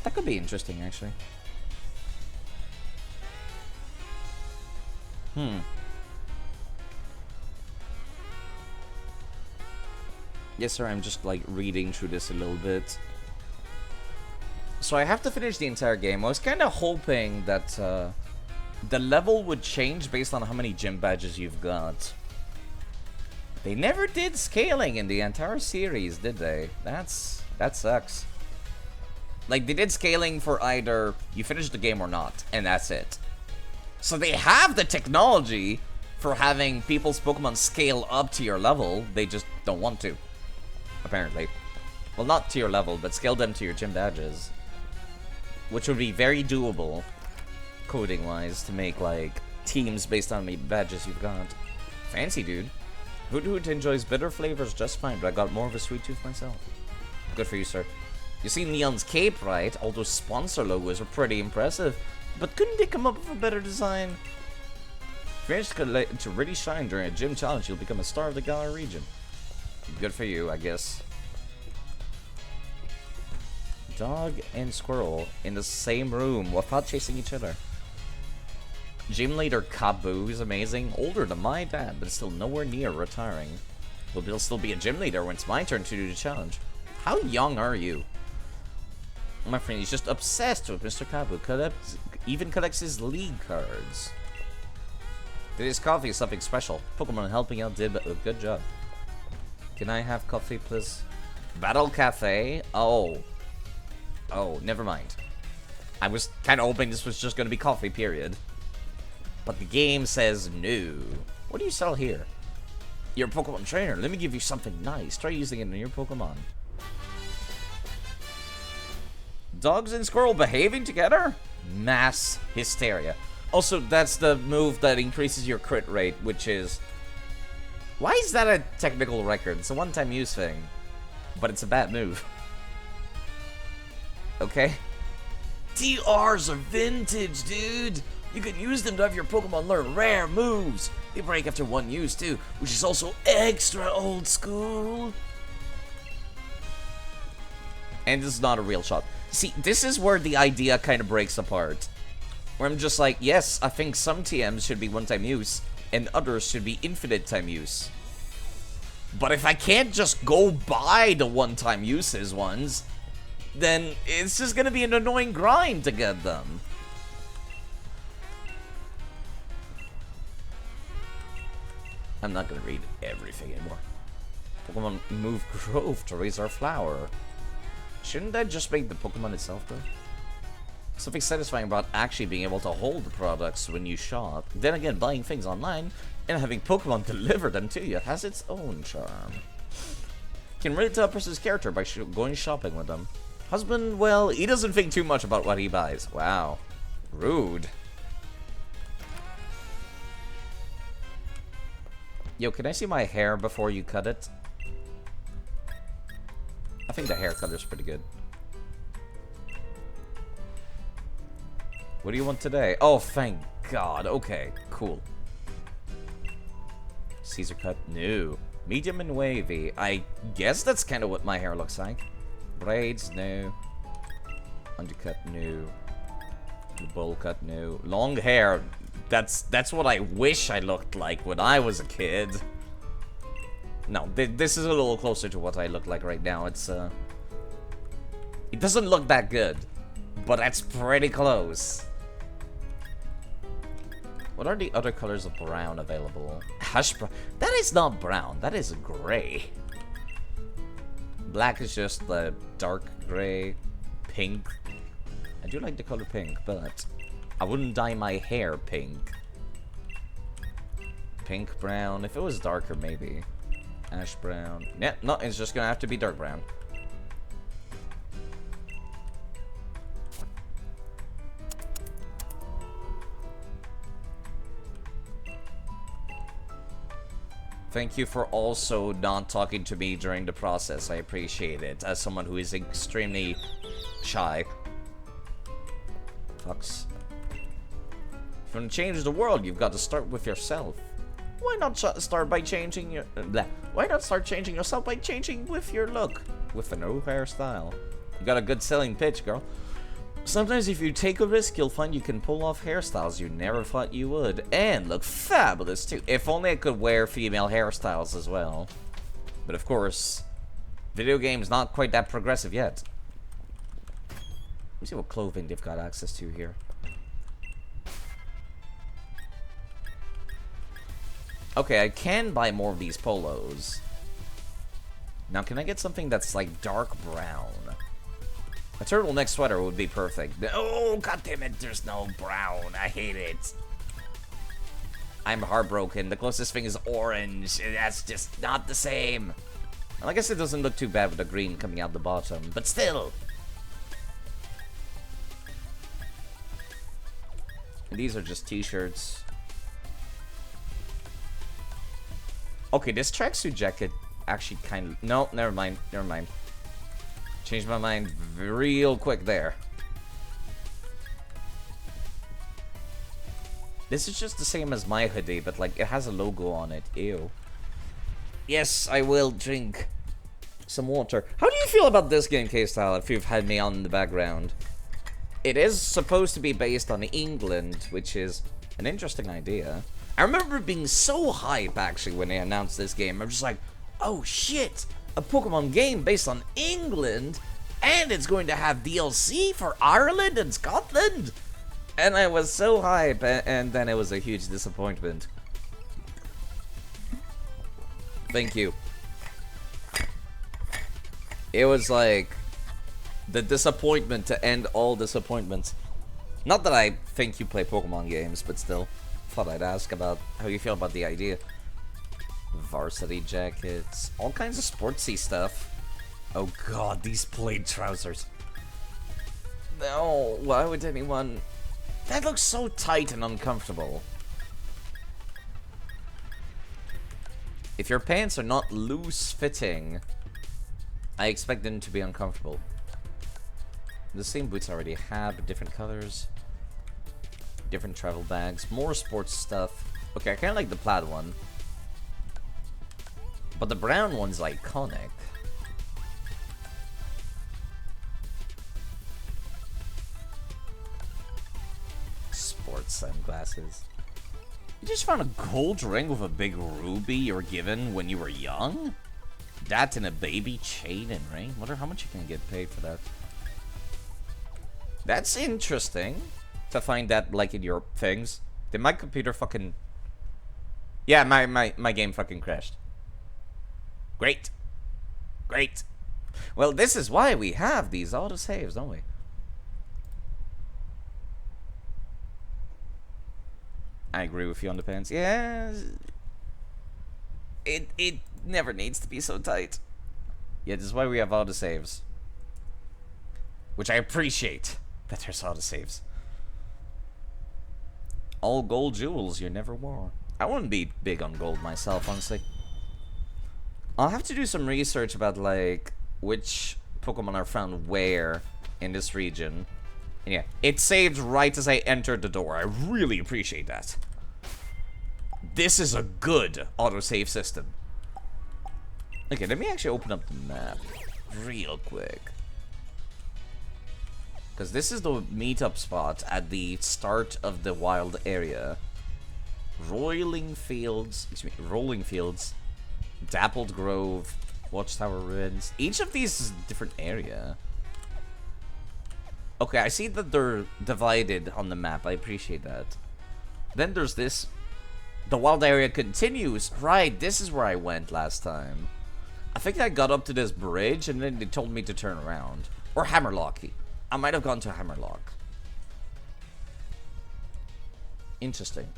That could be interesting, actually. Yes, sir, I'm just, like, reading through this a little bit. So I have to finish the entire game. I was kind of hoping that the level would change based on how many gym badges you've got. They never did scaling in the entire series, did they? That sucks. Like, they did scaling for either you finish the game or not, and that's it. So they have the technology for having people's Pokemon scale up to your level. They just don't want to, apparently. Well, not to your level, but scale them to your gym badges. Which would be very doable, coding-wise, to make, like, teams based on how many badges you've got. Fancy, dude. Hoot Hoot enjoys bitter flavors just fine, but I got more of a sweet tooth myself. Good for you, sir. You see Neon's cape, right? All those sponsor logos are pretty impressive, but couldn't they come up with a better design? If you manage to really shine during a gym challenge, you'll become a star of the Galar region. Good for you, I guess. Dog and squirrel in the same room without chasing each other. Gym leader Kabu is amazing. Older than my dad, but still nowhere near retiring. But he'll still be a gym leader when it's my turn to do the challenge. How young are you? My friend, he's just obsessed with Mr. Kabu. Even collects his league cards. Today's coffee is something special. Pokemon helping out did a good job. Can I have coffee, please? Battle Cafe? Oh, never mind. I was kind of hoping this was just going to be coffee, period. But the game says no. What do you sell here? You're a Pokemon trainer. Let me give you something nice. Try using it in your Pokemon. Dogs and squirrel behaving together? Mass hysteria. Also, that's the move that increases your crit rate, which is... Why is that a technical record? It's a one-time use thing. But it's a bad move. Okay? TRs are vintage, dude! You can use them to have your Pokemon learn rare moves. They break after one use, too, which is also extra old school. And this is not a real shot. See, this is where the idea kind of breaks apart. Where I'm just like, yes, I think some TMs should be one-time use, and others should be infinite time use. But if I can't just go buy the one-time uses ones, then it's just gonna be an annoying grind to get them. I'm not gonna read everything anymore. Pokemon move growth to raise our flower. Shouldn't that just make the Pokemon itself, though? Something satisfying about actually being able to hold the products when you shop. Then again, buying things online and having Pokemon deliver them to you has its own charm. Can really tell a person's character by going shopping with them. Husband, well, he doesn't think too much about what he buys. Wow. Rude. Yo, can I see my hair before you cut it? I think the hair color's pretty good. What do you want today? Oh, thank God. Okay, cool. Caesar cut? No. Medium and wavy. I guess that's kind of what my hair looks like. Braids? No. Undercut? No. Bowl cut? No. Long hair? That's what I wish I looked like when I was a kid. No, this is a little closer to what I look like right now. It's, it doesn't look that good, but that's pretty close. What are the other colors of brown available? Hash brown. That is not brown. That is gray. Black is just the dark gray. Pink. I do like the color pink, but I wouldn't dye my hair pink. Pink, brown. If it was darker, maybe. Ash brown. Yeah, no, it's just gonna have to be dark brown. Thank you for also not talking to me during the process. I appreciate it. As someone who is extremely shy. Fucks. If you want to change the world, you've got to start with yourself. Why not start by changing your... Why not start changing yourself by changing with your look? With a new hairstyle. You got a good selling pitch, girl. Sometimes if you take a risk, you'll find you can pull off hairstyles you never thought you would. And look fabulous, too. If only I could wear female hairstyles as well. But of course, video games not quite that progressive yet. Let me see what clothing they've got access to here. Okay, I can buy more of these polos. Now, can I get something that's like dark brown? A turtleneck sweater would be perfect. Oh, goddammit, there's no brown. I hate it. I'm heartbroken. The closest thing is orange. That's just not the same. Well, I guess it doesn't look too bad with the green coming out the bottom, but still. And these are just t-shirts. Okay, this tracksuit jacket actually kind of... No, never mind. Never mind. Changed my mind real quick there. This is just the same as my hoodie, but like it has a logo on it. Ew. Yes, I will drink some water. How do you feel about this gameplay style if you've had me on in the background? It is supposed to be based on England, which is an interesting idea. I remember being so hype actually when they announced this game. I'm just like, oh shit! A Pokemon game based on England, and it's going to have DLC for Ireland and Scotland. And I was so hype, and then it was a huge disappointment. Thank you. It was like the disappointment to end all disappointments. Not that I think you play Pokemon games, but still, thought I'd ask about how you feel about the idea. Varsity jackets, all kinds of sportsy stuff. Oh god, these plaid trousers. No, why would anyone... That looks so tight and uncomfortable. If your pants are not loose-fitting, I expect them to be uncomfortable. The same boots I already have, but different colors. Different travel bags, more sports stuff. Okay, I kinda like the plaid one. But the brown one's iconic. with sunglasses. You just found a gold ring with a big ruby you were given when you were young? That and a baby chain and ring? Wonder how much you can get paid for that. That's interesting to find that, like, in your things. Did my computer fucking... Yeah, my game fucking crashed. Great. Great. Well, this is why we have these autosaves, don't we? I agree with you on the pants. Yeah. It never needs to be so tight. Yeah, this is why we have autosaves. Which I appreciate that there's autosaves. All gold jewels you never wore. I wouldn't be big on gold myself, honestly. I'll have to do some research about, like, which Pokemon are found where in this region. And yeah, it saved right as I entered the door. I really appreciate that. This is a good autosave system. Okay, let me actually open up the map real quick. Because this is the meetup spot at the start of the wild area. Rolling Fields, Dappled Grove, Watchtower Ruins. Each of these is a different area. Okay, I see that they're divided on the map. I appreciate that. Then there's this. The wild area continues. Right, this is where I went last time. I think I got up to this bridge and then they told me to turn around. Or Hammerlock. I might have gone to Hammerlock. Interesting.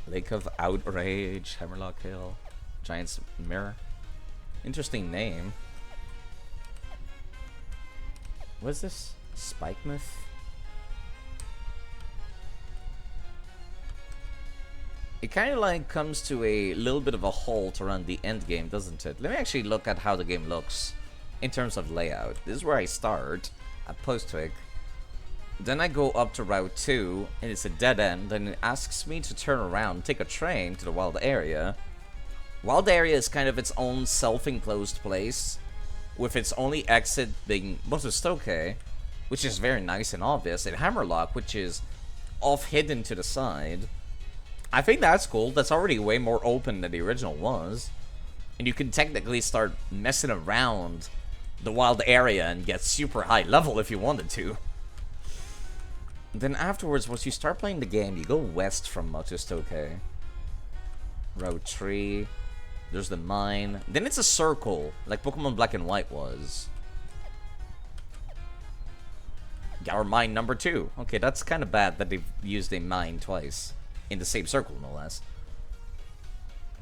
Lake of Outrage, Hammerlock Hill, Giant's Mirror. Interesting name. What is this? Spikemouth? It kind of like comes to a little bit of a halt around the end game, doesn't it? Let me actually look at how the game looks in terms of layout. This is where I start at Postwick. Then I go up to Route 2, and it's a dead end, and it asks me to turn around, take a train to the wild area. Wild area is kind of its own self-enclosed place, with its only exit being Motostoke, which is very nice and obvious, and Hammerlock, which is off hidden to the side. I think that's cool. That's already way more open than the original was. And you can technically start messing around the wild area and get super high level if you wanted to. Then afterwards, once you start playing the game, you go west from Motostoke. Route 3. There's the mine. Then it's a circle, like Pokemon Black and White was. Our mine number 2. Okay, that's kind of bad that they've used a mine twice. In the same circle, no less.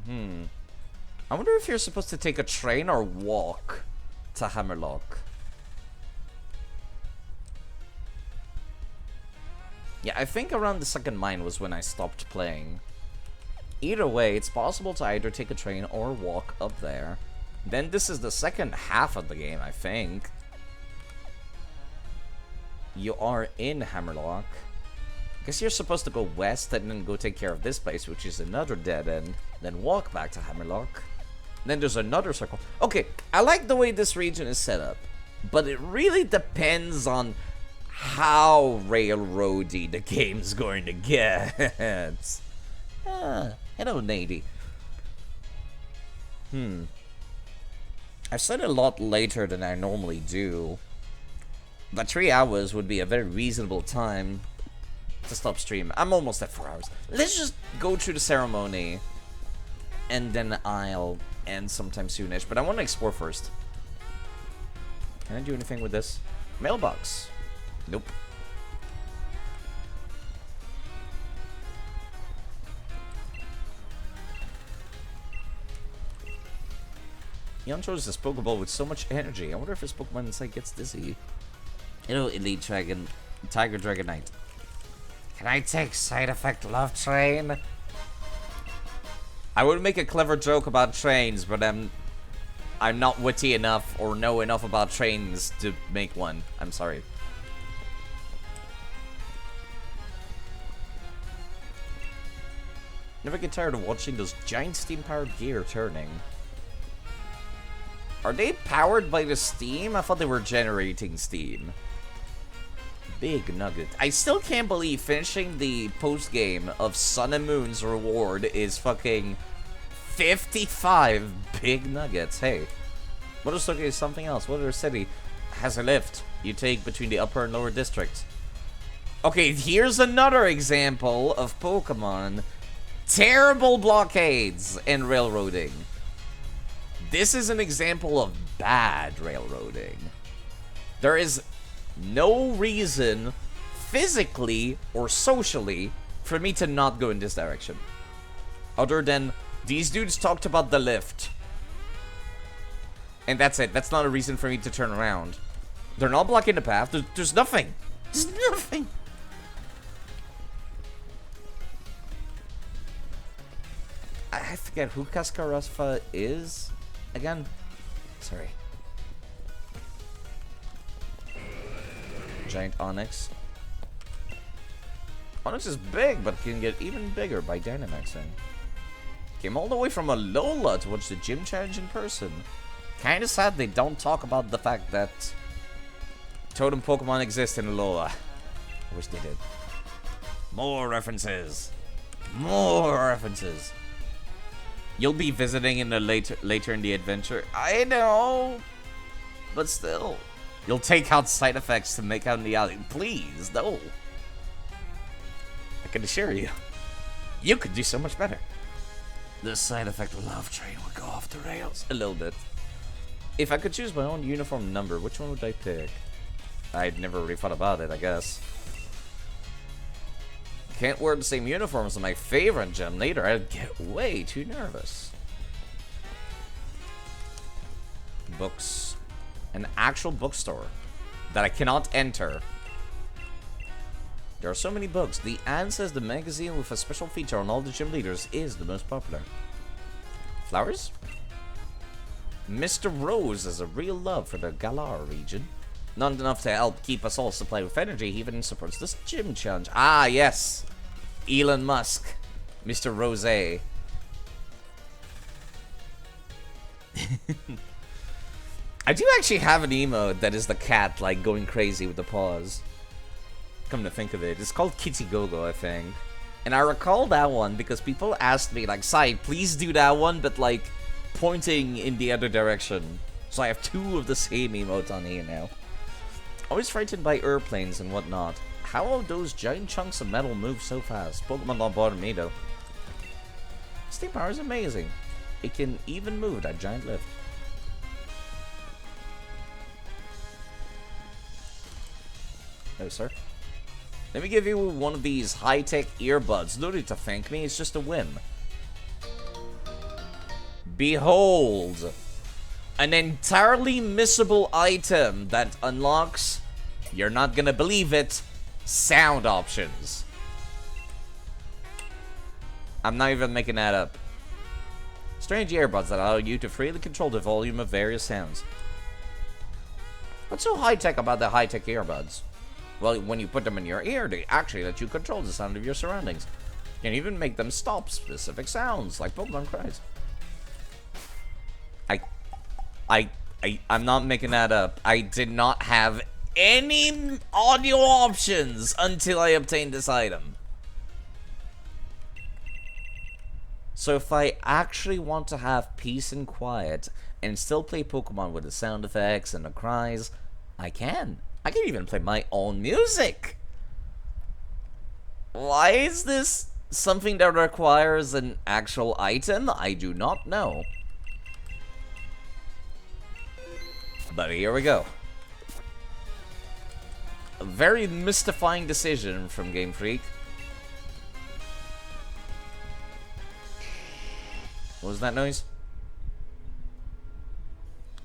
I wonder if you're supposed to take a train or walk to Hammerlock. Yeah, I think around the second mine was when I stopped playing. Either way, it's possible to either take a train or walk up there. Then this is the second half of the game, I think. You are in Hammerlock. I guess you're supposed to go west and then go take care of this place, which is another dead end. Then walk back to Hammerlock. Then there's another circle. Okay, I like the way this region is set up. But it really depends on how railroady the game's going to get. Hello, Nady. I started a lot later than I normally do. But 3 hours would be a very reasonable time to stop stream. I'm almost at 4 hours. Let's just go through the ceremony. And then I'll end sometime soonish. But I want to explore first. Can I do anything with this? Mailbox. Nope. Yon chose this Pokeball with so much energy. I wonder if his Pokemon inside gets dizzy. Hello, Elite Dragon. Tiger Dragonite. Can I take side effect Love Train? I would make a clever joke about trains, but I'm not witty enough or know enough about trains to make one. I'm sorry. Never get tired of watching those giant steam-powered gear turning. Are they powered by the steam? I thought they were generating steam. Big nugget. I still can't believe finishing the post-game of Sun and Moon's reward is fucking 55 big nuggets. Hey, what is okay, something else? What other city has a lift you take between the upper and lower districts? Okay, here's another example of Pokemon. Terrible blockades and railroading. This is an example of bad railroading. There is no reason, physically or socially, for me to not go in this direction. Other than, these dudes talked about the lift. And that's it. That's not a reason for me to turn around. They're not blocking the path. There's nothing. There's nothing. I forget who Cascarasfa is again. Sorry. Giant Onyx. Onyx is big, but can get even bigger by Dynamaxing. Came all the way from Alola to watch the gym challenge in person. Kinda sad they don't talk about the fact that Totem Pokemon exist in Alola. I wish they did. More references. More references. You'll be visiting in the later in the adventure. I know, but still, you'll take out side effects to make out in the alley. Please, no. I can assure you, you could do so much better. The side effect of Love Train would go off the rails a little bit. If I could choose my own uniform number, which one would I pick? I'd never really thought about it, I guess. Can't wear the same uniform as my favorite gym leader. I'd get way too nervous. Books. An actual bookstore that I cannot enter. There are so many books. The ad says the magazine with a special feature on all the gym leaders is the most popular. Flowers? Mr. Rose has a real love for the Galar region. Not enough to help keep us all supplied with energy, he even supports this gym challenge. Ah, yes! Elon Musk. Mr. Rose. I do actually have an emote that is the cat, like, going crazy with the paws. Come to think of it. It's called Kitty Gogo, I think. And I recall that one because people asked me, like, Sai, please do that one, but, like, pointing in the other direction. So I have two of the same emotes on here now. Always frightened by airplanes and whatnot. How do those giant chunks of metal move so fast? Pokemon don't bother me though. Steam Power is amazing. It can even move that giant lift. Oh, sir. Let me give you one of these high-tech earbuds. No need to thank me, it's just a whim. Behold! An entirely missable item that unlocks, you're not gonna believe it, sound options. I'm not even making that up. Strange earbuds that allow you to freely control the volume of various sounds. What's so high-tech about the high-tech earbuds? Well, when you put them in your ear, they actually let you control the sound of your surroundings. You can even make them stop specific sounds, like Pokemon cries. I'm not making that up. I did not have any audio options until I obtained this item. So if I actually want to have peace and quiet and still play Pokemon with the sound effects and the cries, I can. I can even play my own music. Why is this something that requires an actual item? I do not know. But here we go. A very mystifying decision from Game Freak. What was that noise?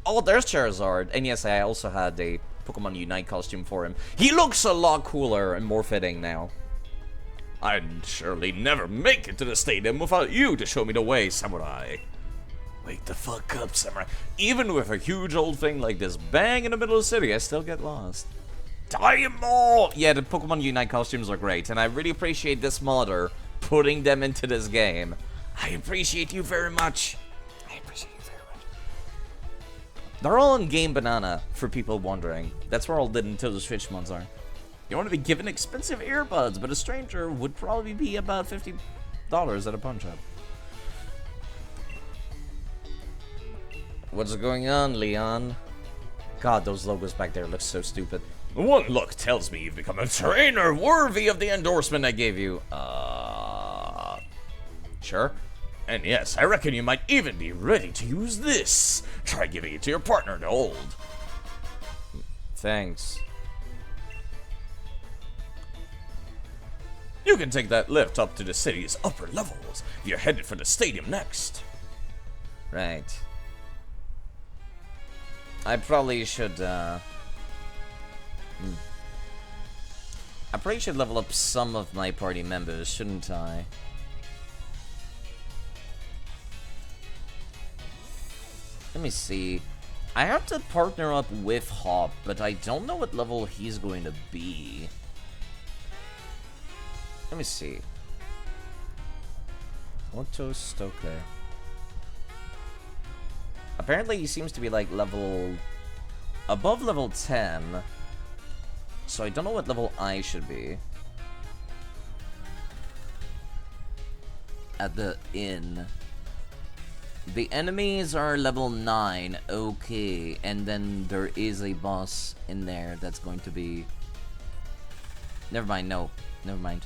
Oh, there's Charizard. And yes, I also had a Pokemon Unite costume for him. He looks a lot cooler and more fitting now. I'd surely never make it to the stadium without you to show me the way, Samurai. Wake the fuck up, Samurai. Even with a huge old thing like this bang in the middle of the city, I still get lost. Diamond! Yeah, the Pokemon Unite costumes are great, and I really appreciate this modder putting them into this game. I appreciate you very much. I appreciate you very much. They're all on Game Banana, for people wondering. That's where all the Nintendo Switch mods are. You want to be given expensive earbuds, but a stranger would probably be about $50 at a pawn shop. What's going on, Leon? God, those logos back there look so stupid. One look tells me you've become a trainer worthy of the endorsement I gave you. Sure. And yes, I reckon you might even be ready to use this. Try giving it to your partner to hold. Thanks. You can take that lift up to the city's upper levels. You're headed for the stadium next. Right. I probably should, I probably should level up some of my party members, shouldn't I? Let me see. I have to partner up with Hop, but I don't know what level he's going to be. Let me see. Otto Stoker. Apparently he seems to be like level... above level 10. So I don't know what level I should be. At the inn. The enemies are level 9, okay. And then there is a boss in there that's going to be... Never mind, no. Never mind.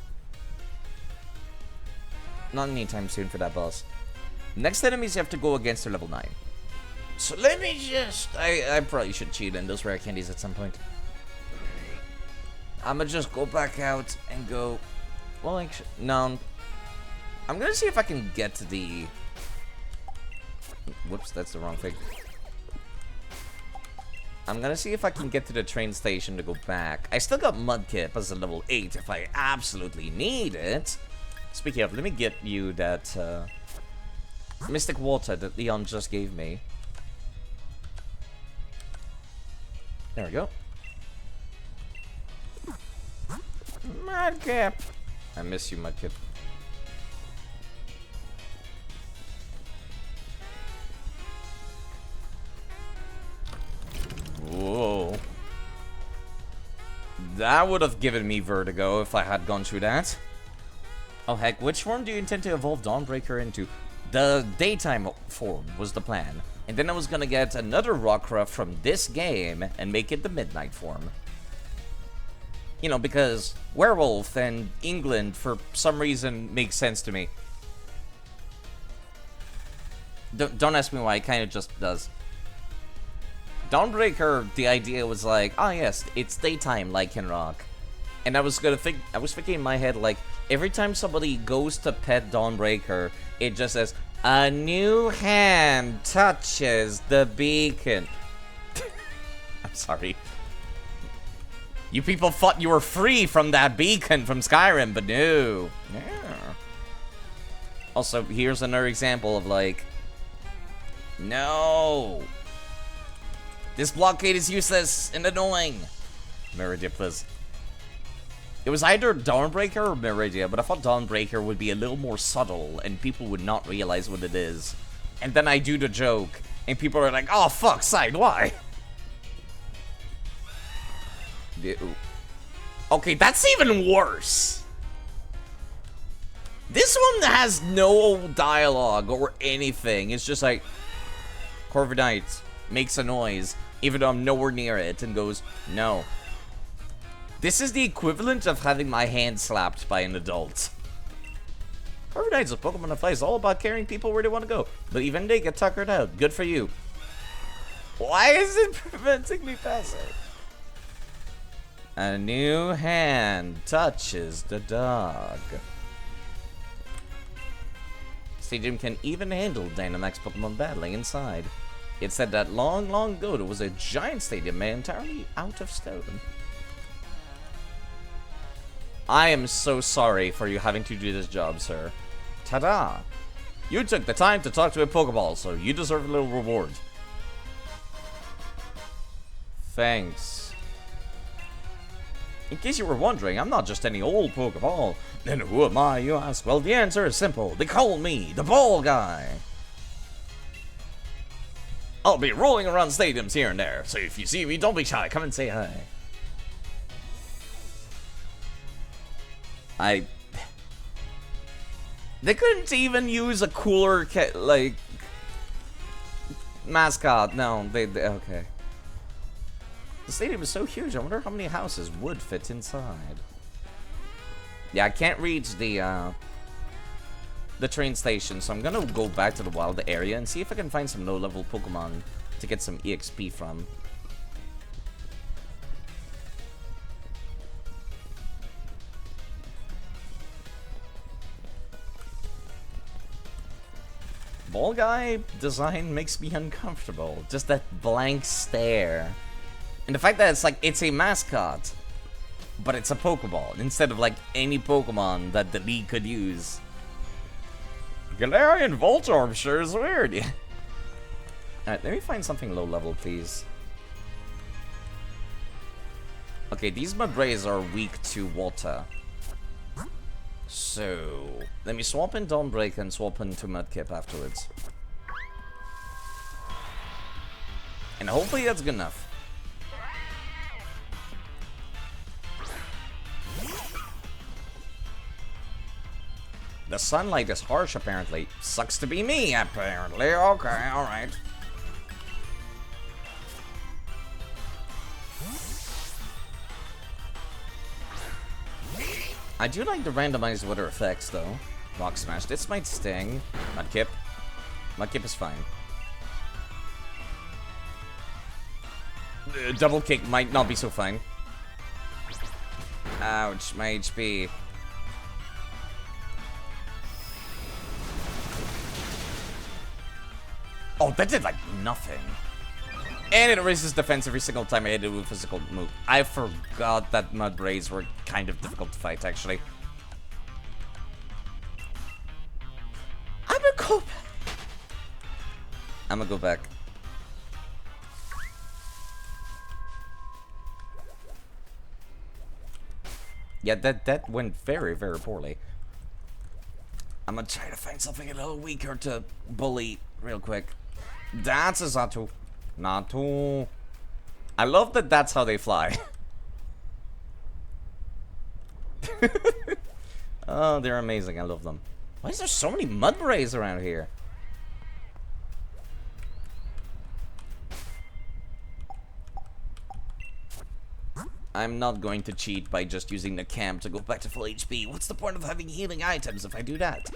Not anytime soon for that boss. Next enemies you have to go against are level 9. So let me just... I probably should cheat in those rare candies at some point. I'ma just go back out and go... Well, actually, no. I'm gonna see if I can get to the... Whoops, that's the wrong thing. I'm gonna see if I can get to the train station to go back. I still got Mudkip as a level 8 if I absolutely need it. Speaking of, let me get you that Mystic Water that Leon just gave me. There we go. Mudkip! I miss you, Mudkip. Whoa. That would have given me vertigo if I had gone through that. Oh heck, which form do you intend to evolve Dawnbreaker into? The daytime form was the plan. And then I was gonna get another Rockruff from this game and make it the midnight form. You know, because werewolf and England for some reason makes sense to me. Don't ask me why, it kind of just does. Dawnbreaker, the idea was like, oh yes, it's daytime like in Rock. And I was thinking in my head, like, every time somebody goes to pet Dawnbreaker, it just says, a new hand touches the beacon. I'm sorry. You people thought you were free from that beacon from Skyrim, but no. Yeah. Also, here's another example of like, no. This blockade is useless and annoying. Meridia, please. It was either Dawnbreaker or Meridia, but I thought Dawnbreaker would be a little more subtle and people would not realize what it is. And then I do the joke, and people are like, oh fuck, side, why? Okay, that's even worse. This one has no dialogue or anything. It's just like, Corviknight makes a noise, even though I'm nowhere near it, and goes, no. This is the equivalent of having my hand slapped by an adult. Permadeath's a Pokemon that plays all about carrying people where they want to go. But even they get tuckered out. Good for you. Why is it preventing me passing? A new hand touches the dog. Stadium can even handle Dynamax Pokemon battling inside. It said that long, long ago there was a giant stadium made entirely out of stone. I am so sorry for you having to do this job, sir. Ta-da! You took the time to talk to a Pokeball, so you deserve a little reward. Thanks. In case you were wondering, I'm not just any old Pokeball. Then who am I, you ask? Well, the answer is simple. They call me the Ball Guy. I'll be rolling around stadiums here and there, so if you see me, don't be shy. Come and say hi. They couldn't even use a cooler, like, mascot. No, okay. The stadium is so huge, I wonder how many houses would fit inside. Yeah, I can't reach the train station, so I'm gonna go back to the wild area and see if I can find some low-level Pokemon to get some EXP from. Ball guy design makes me uncomfortable. Just that blank stare. And the fact that it's like, it's a mascot, but it's a Pokeball, instead of like any Pokemon that the league could use. Galarian Voltorb sure is weird. Alright, let me find something low level, please. Okay, these Mudrays are weak to water. So, let me swap in Dawnbreak and swap into Mudkip afterwards. And hopefully that's good enough. The sunlight is harsh, apparently. Sucks to be me, apparently. Okay, alright. I do like the randomized weather effects, though. Rock Smash. This might sting. Mudkip. Mudkip is fine. Double kick might not be so fine. Ouch, my HP. Oh, that did like nothing. And it raises defense every single time I hit it with a physical move. I forgot that Mudrays were kind of difficult to fight, actually. I'm gonna go back. Yeah, that went very, very poorly. I'm gonna try to find something a little weaker to bully real quick. That's a Zatu. Natu. I love that that's how they fly. Oh, they're amazing. I love them. Why is there so many Mudrays around here? I'm not going to cheat by just using the camp to go back to full HP. What's the point of having healing items if I do that?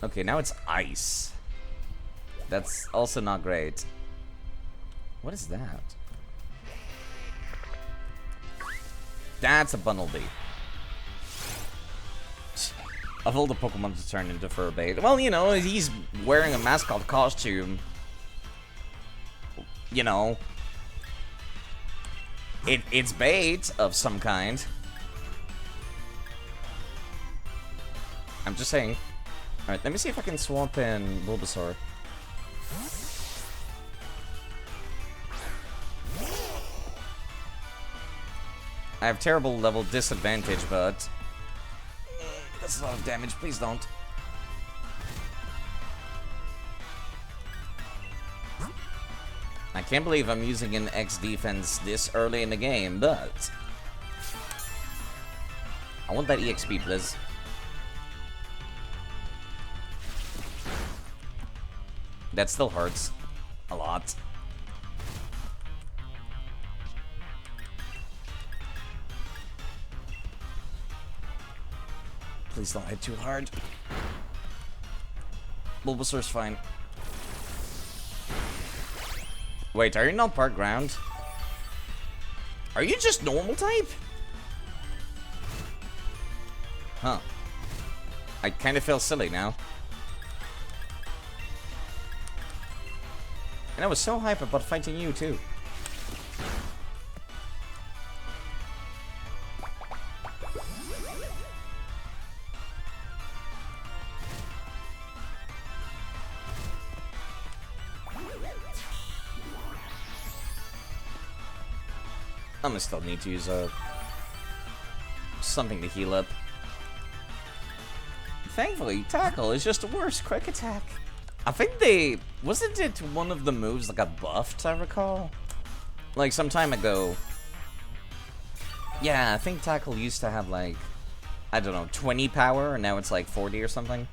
Okay, now it's ice. That's also not great. What is that? That's a Bunnelby. Of all the Pokemon to turn into Furbait. Well, you know, he's wearing a mascot costume. You know. It's bait of some kind. I'm just saying. Alright, let me see if I can swap in Bulbasaur. I have terrible level disadvantage, but... that's a lot of damage, please don't. I can't believe I'm using an X defense this early in the game, but... I want that EXP, please. That still hurts. A lot. Please don't hit too hard. Bulbasaur's fine. Wait, are you not part ground? Are you just normal type? Huh. I kind of feel silly now. And I was so hyped about fighting you too. I'm gonna still need to use something to heal up. Thankfully, Tackle is just a worse quick attack. I think wasn't it one of the moves that got buffed, I recall? Like, some time ago... Yeah, I think Tackle used to have, like... I don't know, 20 power, and now it's like 40 or something.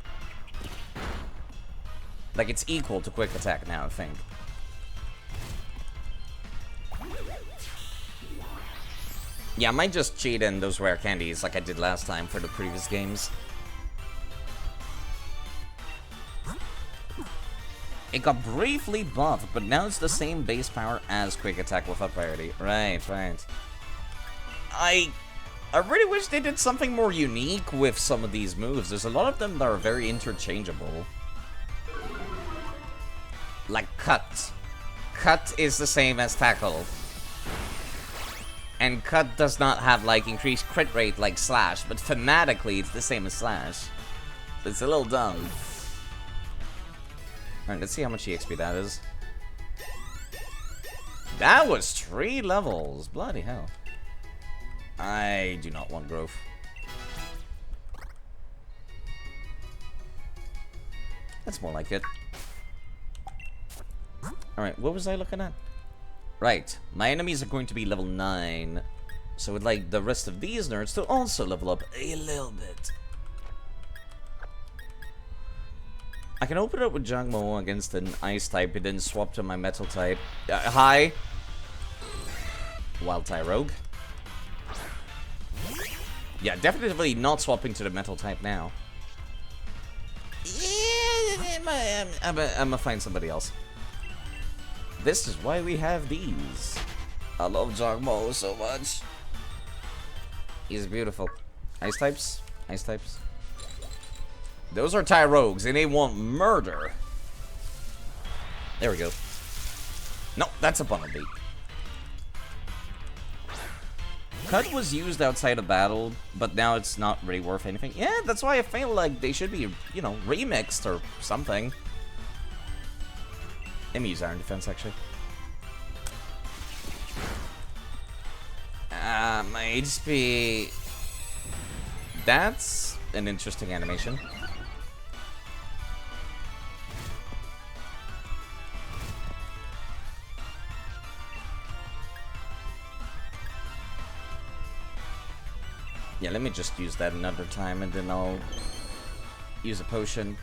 Like, it's equal to Quick Attack now, I think. Yeah, I might just cheat in those rare candies like I did last time for the previous games. It got briefly buffed, but now it's the same base power as Quick Attack without priority. Right, right. I really wish they did something more unique with some of these moves. There's a lot of them that are very interchangeable. Like Cut. Cut is the same as Tackle. And Cut does not have, like, increased crit rate like Slash, but thematically it's the same as Slash. So it's a little dumb. Alright, let's see how much EXP that is. That was 3 levels. Bloody hell. I do not want growth. That's more like it. Alright, what was I looking at? Right, my enemies are going to be level 9. So I'd like the rest of these nerds to also level up a little bit. I can open it up with Jangmo against an ice type and then swap to my metal type. Hi! Wild type rogue. Yeah, definitely not swapping to the metal type now. Yeah, I'm gonna find somebody else. This is why we have these. I love Jangmo so much. He's beautiful. Ice types? Ice types? Those are Thai rogues, and they want murder. There we go. No, that's a bundle beat. Cut was used outside of battle, but now it's not really worth anything. Yeah, that's why I feel like they should be, you know, remixed or something. Let me use Iron Defense, actually. My HP... That's an interesting animation. Yeah, let me just use that another time, and then I'll use a potion.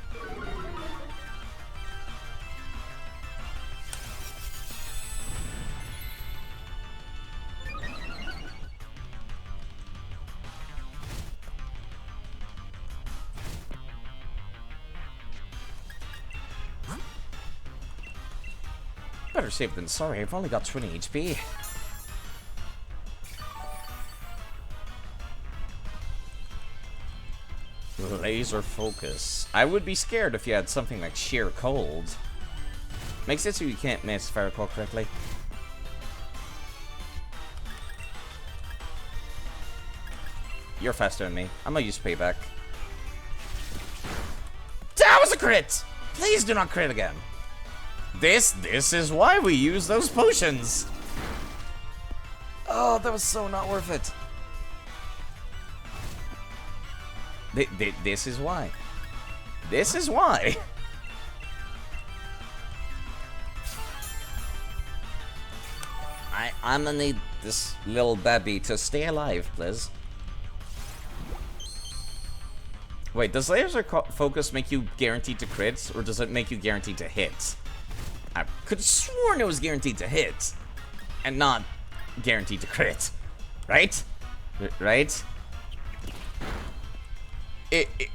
Better safe than sorry, I've only got 20 HP. Laser focus. I would be scared if you had something like sheer cold. Makes it so you can't miss if I recall correctly. You're faster than me. I'm gonna use payback. That was a crit! Please do not crit again. This is why we use those potions. Oh, that was so not worth it. This is why. This is why. I'm gonna need this little baby to stay alive, please. Wait, does laser focus make you guaranteed to crits, or does it make you guaranteed to hit? I could have sworn it was guaranteed to hit, and not guaranteed to crit. Right? Right?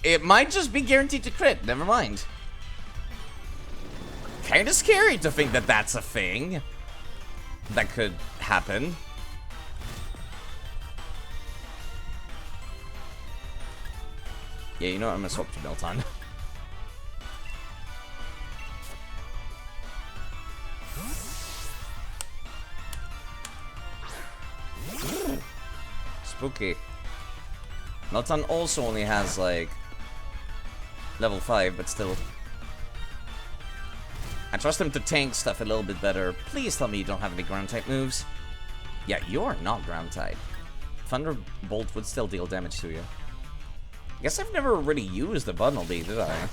It might just be guaranteed to crit. Never mind. Kinda scary to think that that's a thing that could happen. Yeah, you know what? I'm gonna swap to Melton. Spooky. Melton also only has, like, level 5, but still. I trust him to tank stuff a little bit better. Please tell me you don't have any ground-type moves. Yeah, you're not ground-type. Thunderbolt would still deal damage to you. I guess I've never really used the bundle beat, did I?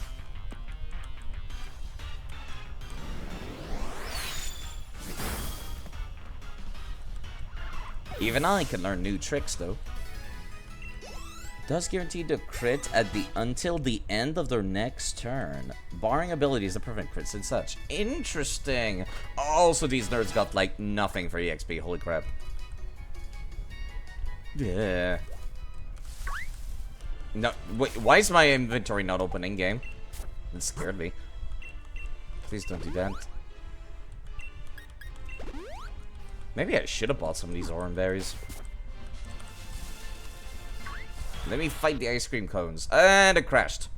Even I can learn new tricks, though. Does guarantee the crit at until the end of their next turn, barring abilities that prevent crits and such. Interesting. Also, these nerds got like nothing for EXP. Holy crap. Yeah. No, wait. Why is my inventory not open in game? That scared me. Please don't do that. Maybe I should have bought some of these orange berries. Let me fight the ice cream cones. And it crashed.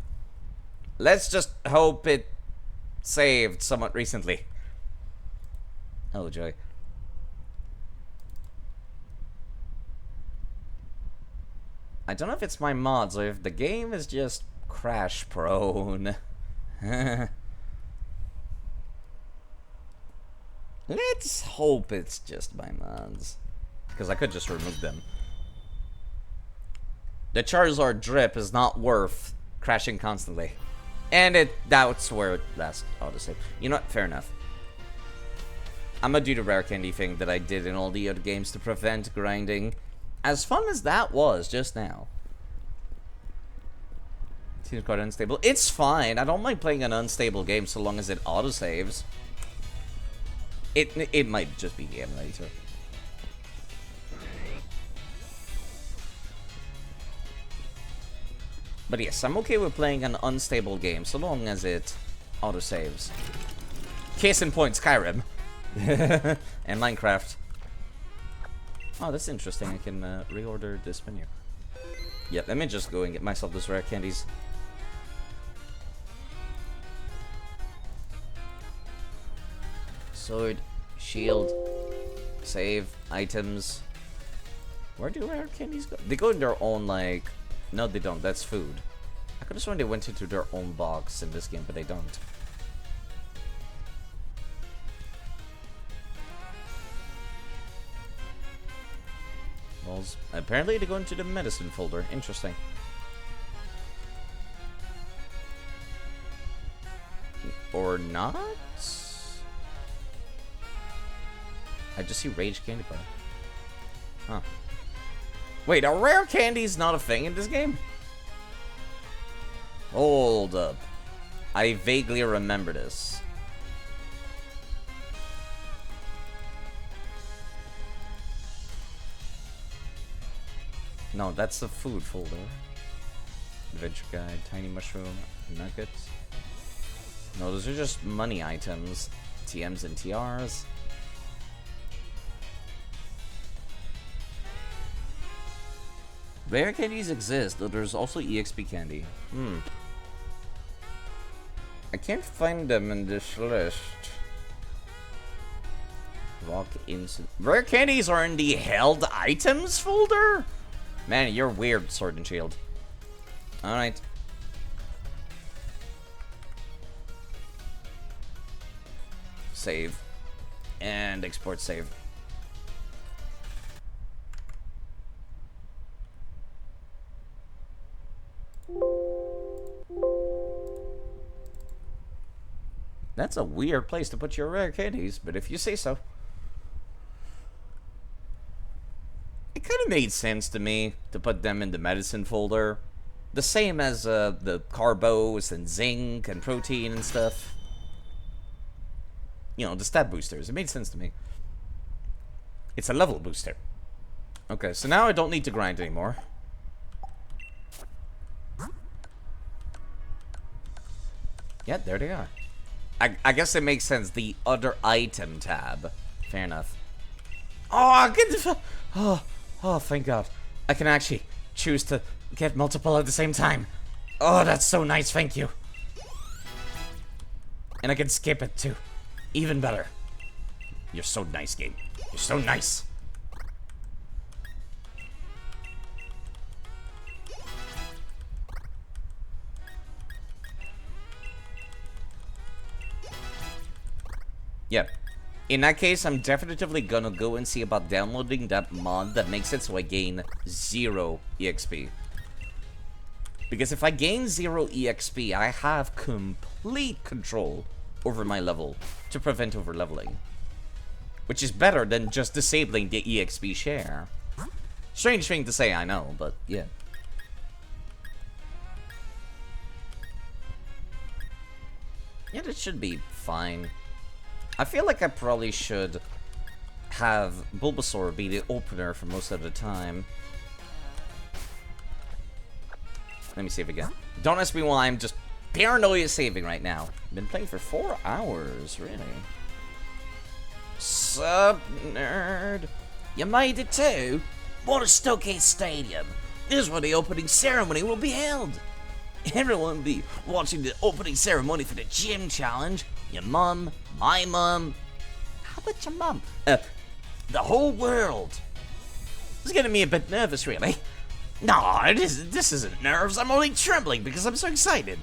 Let's just hope it saved somewhat recently. Oh, joy. I don't know if it's my mods or if the game is just crash prone. Let's hope it's just my mods. Because I could just remove them. The Charizard drip is not worth crashing constantly. And that's where it last autosave. You know what? Fair enough. I'm gonna do the rare candy thing that I did in all the other games to prevent grinding. As fun as that was just now. Seems quite unstable. It's fine. I don't mind playing an unstable game so long as it autosaves. It might just be the emulator. But yes, I'm okay with playing an unstable game so long as it autosaves. Case in point, Skyrim. And Minecraft. Oh, that's interesting. I can reorder this menu. Yeah, let me just go and get myself those rare candies. Sword, shield, save, items. Where do rare candies go? They go in their own, like... No, they don't. That's food. I could have sworn they went into their own box in this game, but they don't. Balls. Apparently they go into the medicine folder. Interesting. Or not? I just see Rage Candy Bar. Huh. Wait, are rare candies not a thing in this game? Hold up. I vaguely remember this. No, that's the food folder. Adventure Guide, Tiny Mushroom, Nuggets. No, those are just money items. TMs and TRs. Rare candies exist, though there's also EXP candy. I can't find them in this list. Rock Instant. Rare candies are in the held items folder? Man, you're weird, Sword and Shield. Alright. Save. And export save. That's a weird place to put your rare candies, but if you say so. It kind of made sense to me to put them in the medicine folder. The same as the carbos and zinc and protein and stuff. You know, the stat boosters. It made sense to me. It's a level booster. Okay, so now I don't need to grind anymore. Yeah, there they are. I guess it makes sense. The other item tab. Fair enough. Oh, get the... Oh, thank God. I can actually choose to get multiple at the same time. Oh, that's so nice. Thank you. And I can skip it, too. Even better. You're so nice, game. You're so nice. Yep. In that case, I'm definitively gonna go and see about downloading that mod that makes it so I gain 0 EXP. Because if I gain 0 EXP, I have complete control over my level to prevent overleveling. Which is better than just disabling the EXP share. Strange thing to say, I know, but yeah. Yeah, that should be fine. I feel like I probably should have Bulbasaur be the opener for most of the time. Let me save again. Don't ask me why, I'm just paranoia saving right now. Been playing for 4 hours, really. Sup, nerd? You made it too? What a Stokey Stadium. This is where the opening ceremony will be held. Everyone will be watching the opening ceremony for the gym challenge. Your mum, my mum. How about your mum? The whole world. It's getting me a bit nervous, really. No, this isn't nerves. I'm only trembling because I'm so excited.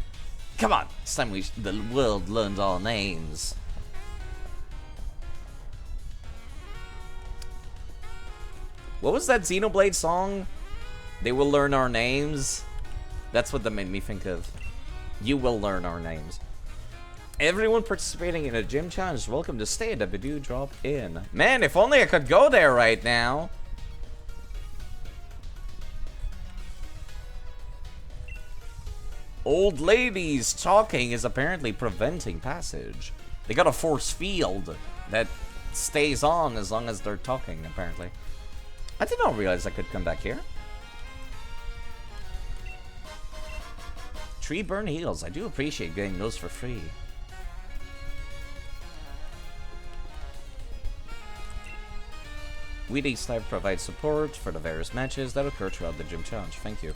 Come on, it's time the world learns our names. What was that Xenoblade song? They will learn our names. That's what that made me think of. You will learn our names. Everyone participating in a gym challenge is welcome to stay at the Badoo Drop Inn. Man, if only I could go there right now. Old ladies talking is apparently preventing passage. They got a force field that stays on as long as they're talking, apparently. I did not realize I could come back here. Tree burn heals. I do appreciate getting those for free. Weedy Snipe provides support for the various matches that occur throughout the gym challenge. Thank you.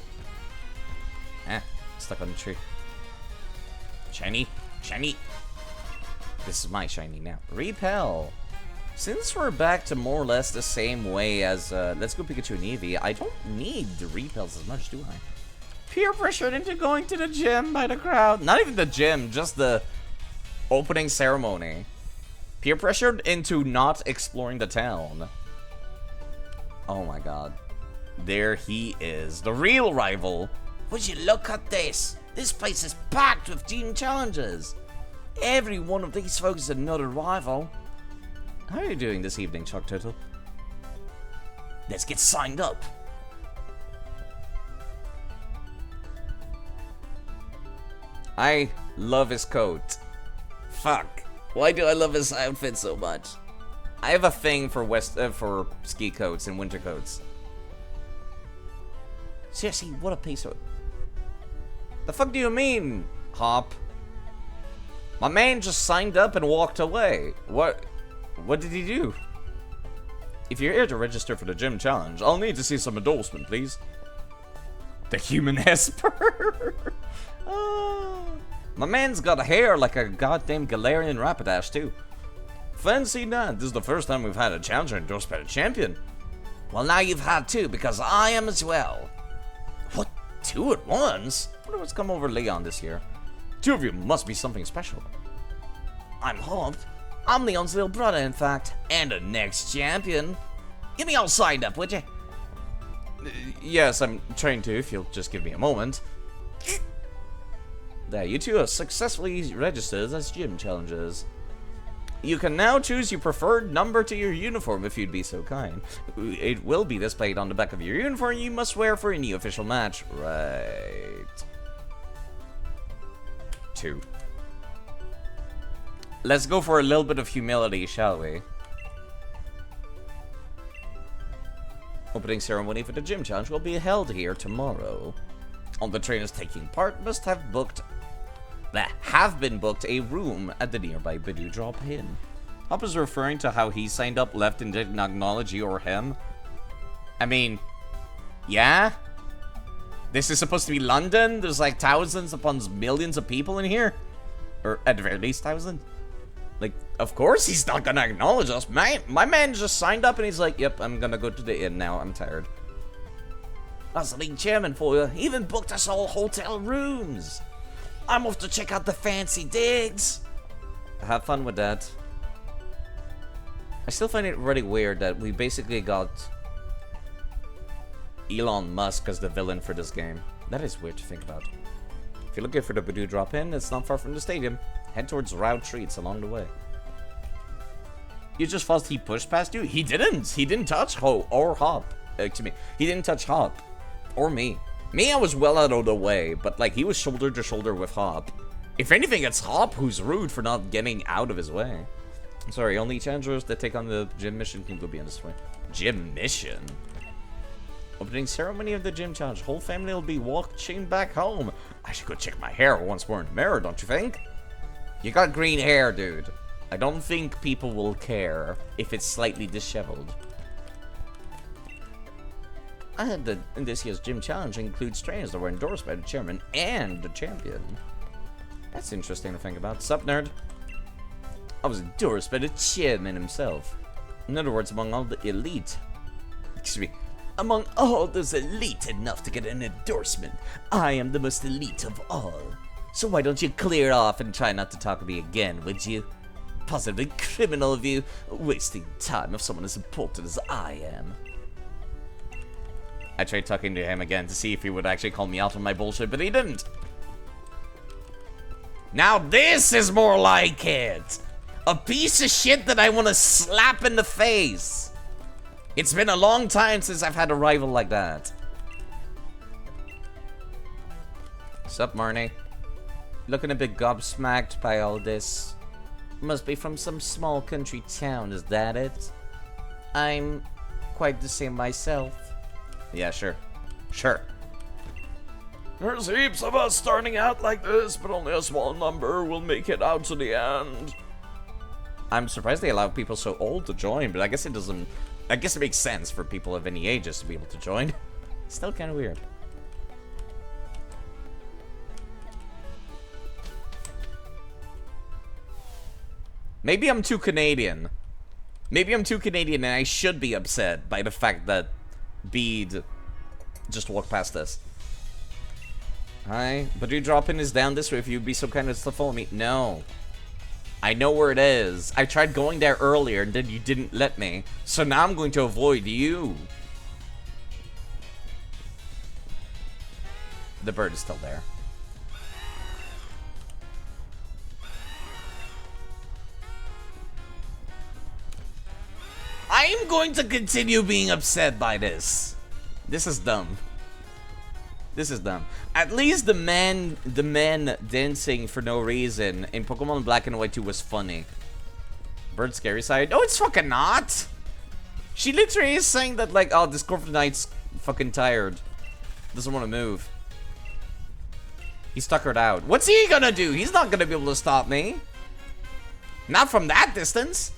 Stuck on the tree. Shiny. Shiny. This is my shiny now. Repel. Since we're back to more or less the same way as Let's Go Pikachu and Eevee, I don't need the repels as much, do I? Peer pressured into going to the gym by the crowd. Not even the gym, just the opening ceremony. Peer pressured into not exploring the town. Oh my god. There he is, the real rival. Would you look at this? This place is packed with gym challenges. Every one of these folks is another rival. How are you doing this evening, Chuck Turtle? Let's get signed up. I love his coat. Fuck. Why do I love his outfit so much? I have a thing for for ski coats and winter coats. Seriously, what a piece of... The fuck do you mean, Hop? My man just signed up and walked away. What did he do? If you're here to register for the gym challenge, I'll need to see some endorsement, please. The human Esper. My man's got hair like a goddamn Galarian Rapidash, too. Fancy that. This is the first time we've had a challenger endorsed by a champion. Well, now you've had two, because I am as well. What? Two at once? I wonder what's come over Leon this year. Two of you must be something special. I'm Hop. I'm Leon's little brother, in fact, and the next champion. Get me all signed up, would you? Yes, I'm trying to, if you'll just give me a moment. There, you two are successfully registered as gym challengers. You can now choose your preferred number to your uniform if you'd be so kind. It will be displayed on the back of your uniform you must wear for any official match. Right. 2. Let's go for a little bit of humility, shall we? Opening ceremony for the gym challenge will be held here tomorrow. All the trainers taking part must have been booked a room at the nearby Badoo Drop Inn. Hop is referring to how he signed up, left, and didn't acknowledge you or him. I mean, yeah? This is supposed to be London? There's like thousands upon millions of people in here? Or at the very least, thousands? Like, of course he's not gonna acknowledge us. My man just signed up and he's like, yep, I'm gonna go to the inn now, I'm tired. That's the league chairman for you. He even booked us all hotel rooms. I'm off to check out the fancy digs. Have fun with that. I still find it really weird that we basically got Elon Musk as the villain for this game. That is weird to think about. If you're looking for the Badoo Drop-In, it's not far from the stadium. Head towards Route Treats along the way. You just thought he pushed past you? He didn't. He didn't touch Ho or Hop. To me. He didn't touch Hop. Or me. Me, I was well out of the way, but like he was shoulder to shoulder with Hop. If anything, it's Hop who's rude for not getting out of his way. Sorry, only challengers that take on the gym mission can go beyond this way. Gym mission? Opening ceremony of the gym challenge. Whole family will be watching back home. I should go check my hair once more in the mirror, don't you think? You got green hair, dude. I don't think people will care if it's slightly disheveled. I heard that in this year's gym challenge includes trainers that were endorsed by the chairman and the champion. That's interesting to think about. Sup, nerd? I was endorsed by the chairman himself. In other words, among all the elite. Excuse me. Among all those elite enough to get an endorsement, I am the most elite of all. So why don't you clear off and try not to talk to me again, would you? Positively criminal of you, wasting time of someone as important as I am. I tried talking to him again to see if he would actually call me out on my bullshit, but he didn't. Now this is more like it! A piece of shit that I want to slap in the face! It's been a long time since I've had a rival like that. Sup, Marnie? Looking a bit gobsmacked by all this. Must be from some small country town, is that it? I'm quite the same myself. Yeah, sure. Sure. There's heaps of us starting out like this, but only a small number will make it out to the end. I'm surprised they allow people so old to join, but I guess it doesn't... I guess it makes sense for people of any ages to be able to join. Still kind of weird. Maybe I'm too Canadian. Maybe I'm too Canadian and I should be upset by the fact that Bede just walked past us. Hi, but your drop-in is down this way if you'd be so kind as to follow me. No. I know where it is. I tried going there earlier and then you didn't let me. So now I'm going to avoid you. The bird is still there. I'm going to continue being upset by this. This is dumb. This is dumb. At least the man dancing for no reason in Pokemon Black and White 2 was funny. Bird scary side? No, it's fucking not. She literally is saying that like, oh, this Corporate Knight's fucking tired. Doesn't want to move. He stuckered out. What's he gonna do? He's not gonna be able to stop me. Not from that distance.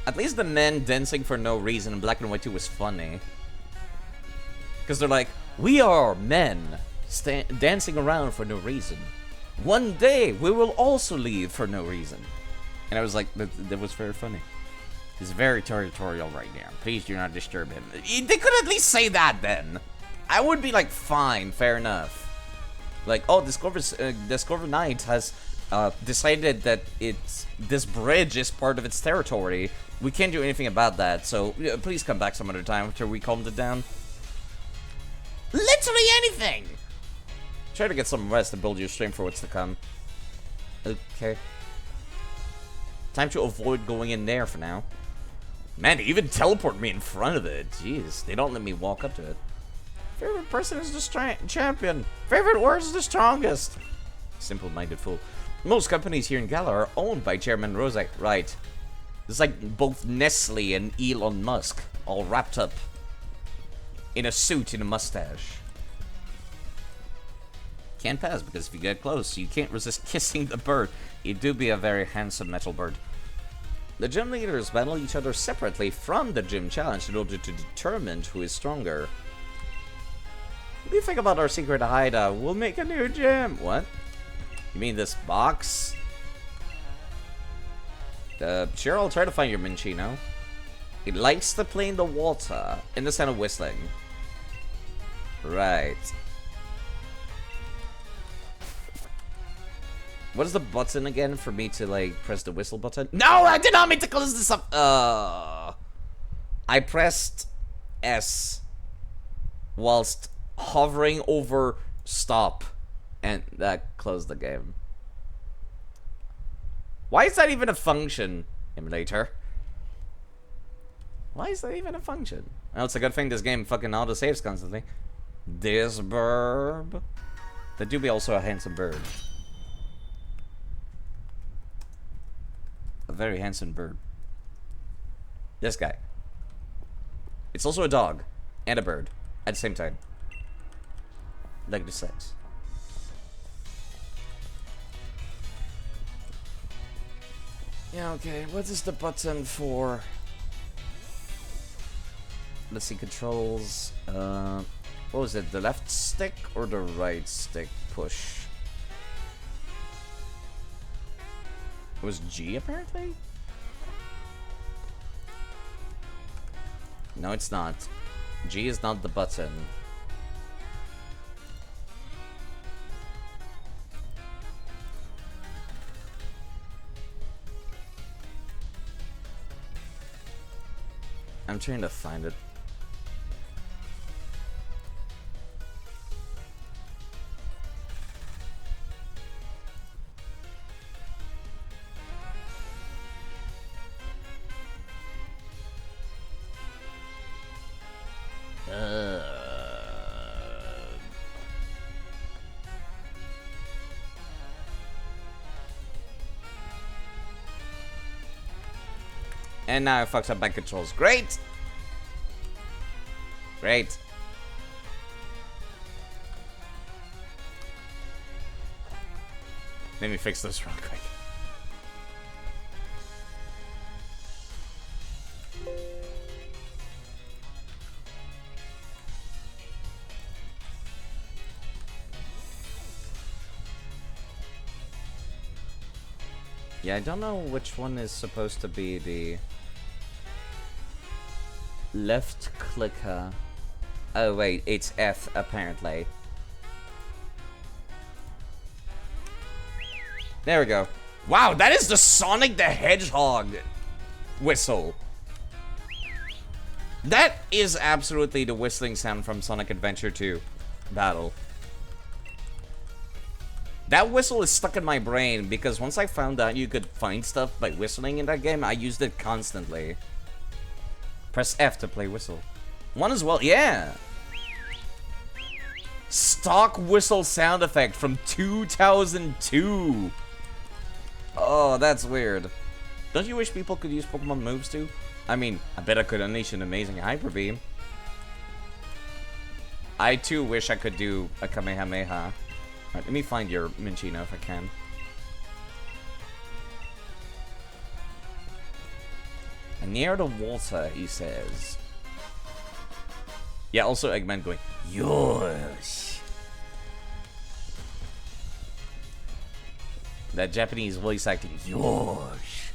At least the men dancing for no reason in Black and White 2 was funny. Because they're like, we are men dancing around for no reason. One day, we will also leave for no reason. And I was like, that was very funny. He's very territorial right now. Please do not disturb him. They could at least say that then. I would be like, fine, fair enough. Like, oh, Discover Knight has decided that this bridge is part of its territory. We can't do anything about that, so please come back some other time after we calmed it down. Literally anything! Try to get some rest and build your strength for what's to come. Okay. Time to avoid going in there for now. Man, they even teleport me in front of it. Jeez, they don't let me walk up to it. Favorite person is the champion. Favorite word is the strongest. Simple-minded fool. Most companies here in Galar are owned by Chairman Rozak. Right. It's like both Nestle and Elon Musk all wrapped up in a suit and a mustache. Can't pass because if you get close, you can't resist kissing the bird. It do be a very handsome metal bird. The gym leaders battle each other separately from the gym challenge in order to determine who is stronger. What do you think about our secret hideout? We'll make a new gym. What? You mean this box? Sure, I'll try to find your Minchino. It likes to play in the water in the sound of whistling. Right. What is the button again for me to like press the whistle button? No, I did not mean to close this up. I pressed S whilst hovering over stop, and that closed the game. Why is that even a function, emulator? Why is that even a function? Well, it's a good thing this game fucking auto-saves constantly. This burb. That do be also a handsome bird. A very handsome bird. This guy. It's also a dog. And a bird. At the same time. Like the sex. Yeah, okay. What is the button for? Let's see, controls. What was it? The left stick or the right stick push? It was G, apparently? No, it's not. G is not the button. I'm trying to find it. And now I fucked up my controls. Great! Great. Let me fix this real quick. Yeah, I don't know which one is supposed to be the left clicker. Oh wait, it's F apparently. There we go. Wow, that is the Sonic the Hedgehog whistle. That is absolutely the whistling sound from Sonic Adventure 2 Battle. That whistle is stuck in my brain because once I found out you could find stuff by whistling in that game, I used it constantly. Press F to play whistle. One as well, yeah. Stock whistle sound effect from 2002. Oh, that's weird. Don't you wish people could use Pokemon moves too? I mean, I bet I could unleash an amazing Hyper Beam. I too wish I could do a Kamehameha. Alright, let me find your Minchino if I can. And near the water, he says. Yeah, also Eggman going, yosh. That Japanese voice acting, yosh.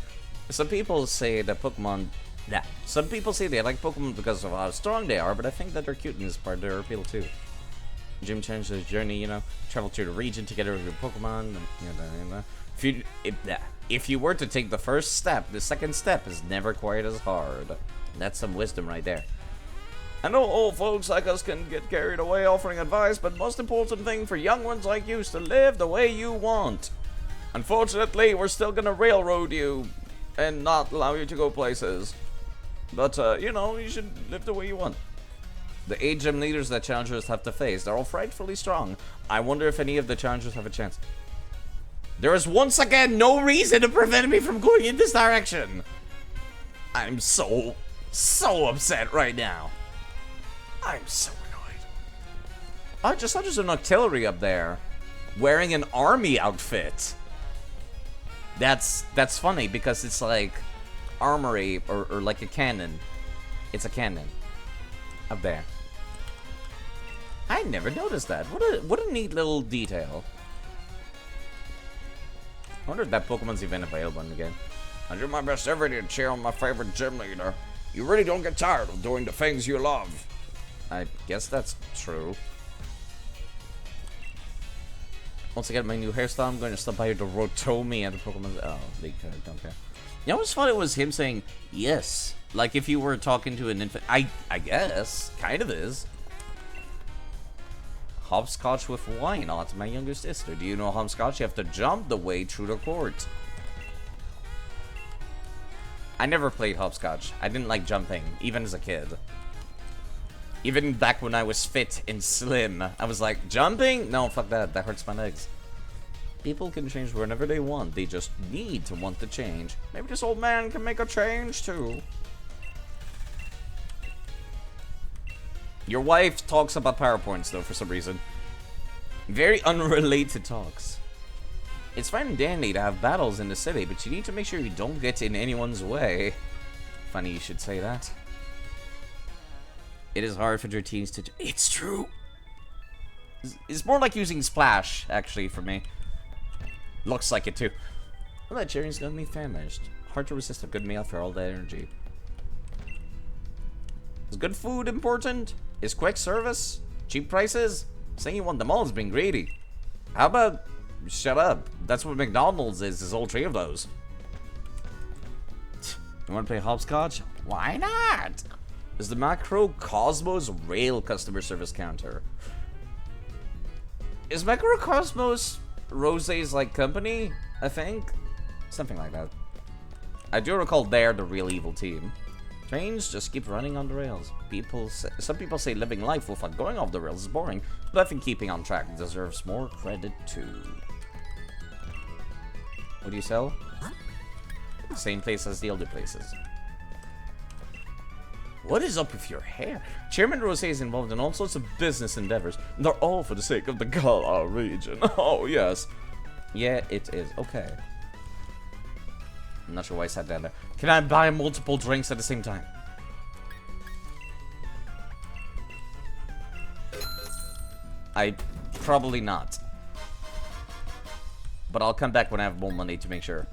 Some people say that Pokemon... Nah, some people say they like Pokemon because of how strong they are, but I think that they're cute and is part of their appeal too. Jim changed his journey, you know, travel through the region together with your Pokemon, and, if you were to take the first step, the second step is never quite as hard. That's some wisdom right there. I know old folks like us can get carried away offering advice, but most important thing for young ones like you is to live the way you want. Unfortunately, we're still gonna railroad you and not allow you to go places. But, you know, you should live the way you want. The 8 gym leaders that challengers have to face, they're all frightfully strong. I wonder if any of the challengers have a chance. There is once again no reason to prevent me from going in this direction. I'm so upset right now. I'm so annoyed. I just saw there's an artillery up there wearing an army outfit. That's funny because it's like armory or like a cannon. It's a cannon up there. I never noticed that. What a neat little detail. I wonder if that Pokemon's even available in the game. I do my best every day to cheer on my favorite gym leader. You really don't get tired of doing the things you love. I guess that's true. Once I get my new hairstyle, I'm going to stop by to Rotomi and the Pokemon. Oh, they don't care. You know what's funny was him saying yes. Like if you were talking to an infant. I guess. Kind of is. Hopscotch with why not? My younger sister. Do you know hopscotch? You have to jump the way through the court. I never played hopscotch. I didn't like jumping, even as a kid. Even back when I was fit and slim, I was like, jumping? No, fuck that. That hurts my legs. People can change whenever they want. They just need to want to change. Maybe this old man can make a change too. Your wife talks about PowerPoints though for some reason. Very unrelated talks. It's fine and dandy to have battles in the city, but you need to make sure you don't get in anyone's way. Funny you should say that. It is hard for your teens to... It's true! It's more like using Splash, actually, for me. Looks like it, too. Well, that cherry's got me famished. Hard to resist a good meal for all that energy. Is good food important? Is quick service? Cheap prices? Saying you want them all is being greedy. How about... Shut up. That's what McDonald's is all three of those. You want to play hopscotch? Why not? Is the Macro Cosmos Rail customer service counter? Is Macrocosmos Rose's like company? I think something like that. I do recall they're the real evil team. Trains just keep running on the rails. Some people say living life without going off the rails is boring, but I think keeping on track deserves more credit too. What do you sell? Same place as the other places. What is up with your hair? Chairman Rose is involved in all sorts of business endeavors. They're all for the sake of the Gala region. Oh, yes. Yeah, it is. Okay. I'm not sure why I sat down there. Can I buy multiple drinks at the same time? Probably not. But I'll come back when I have more money to make sure.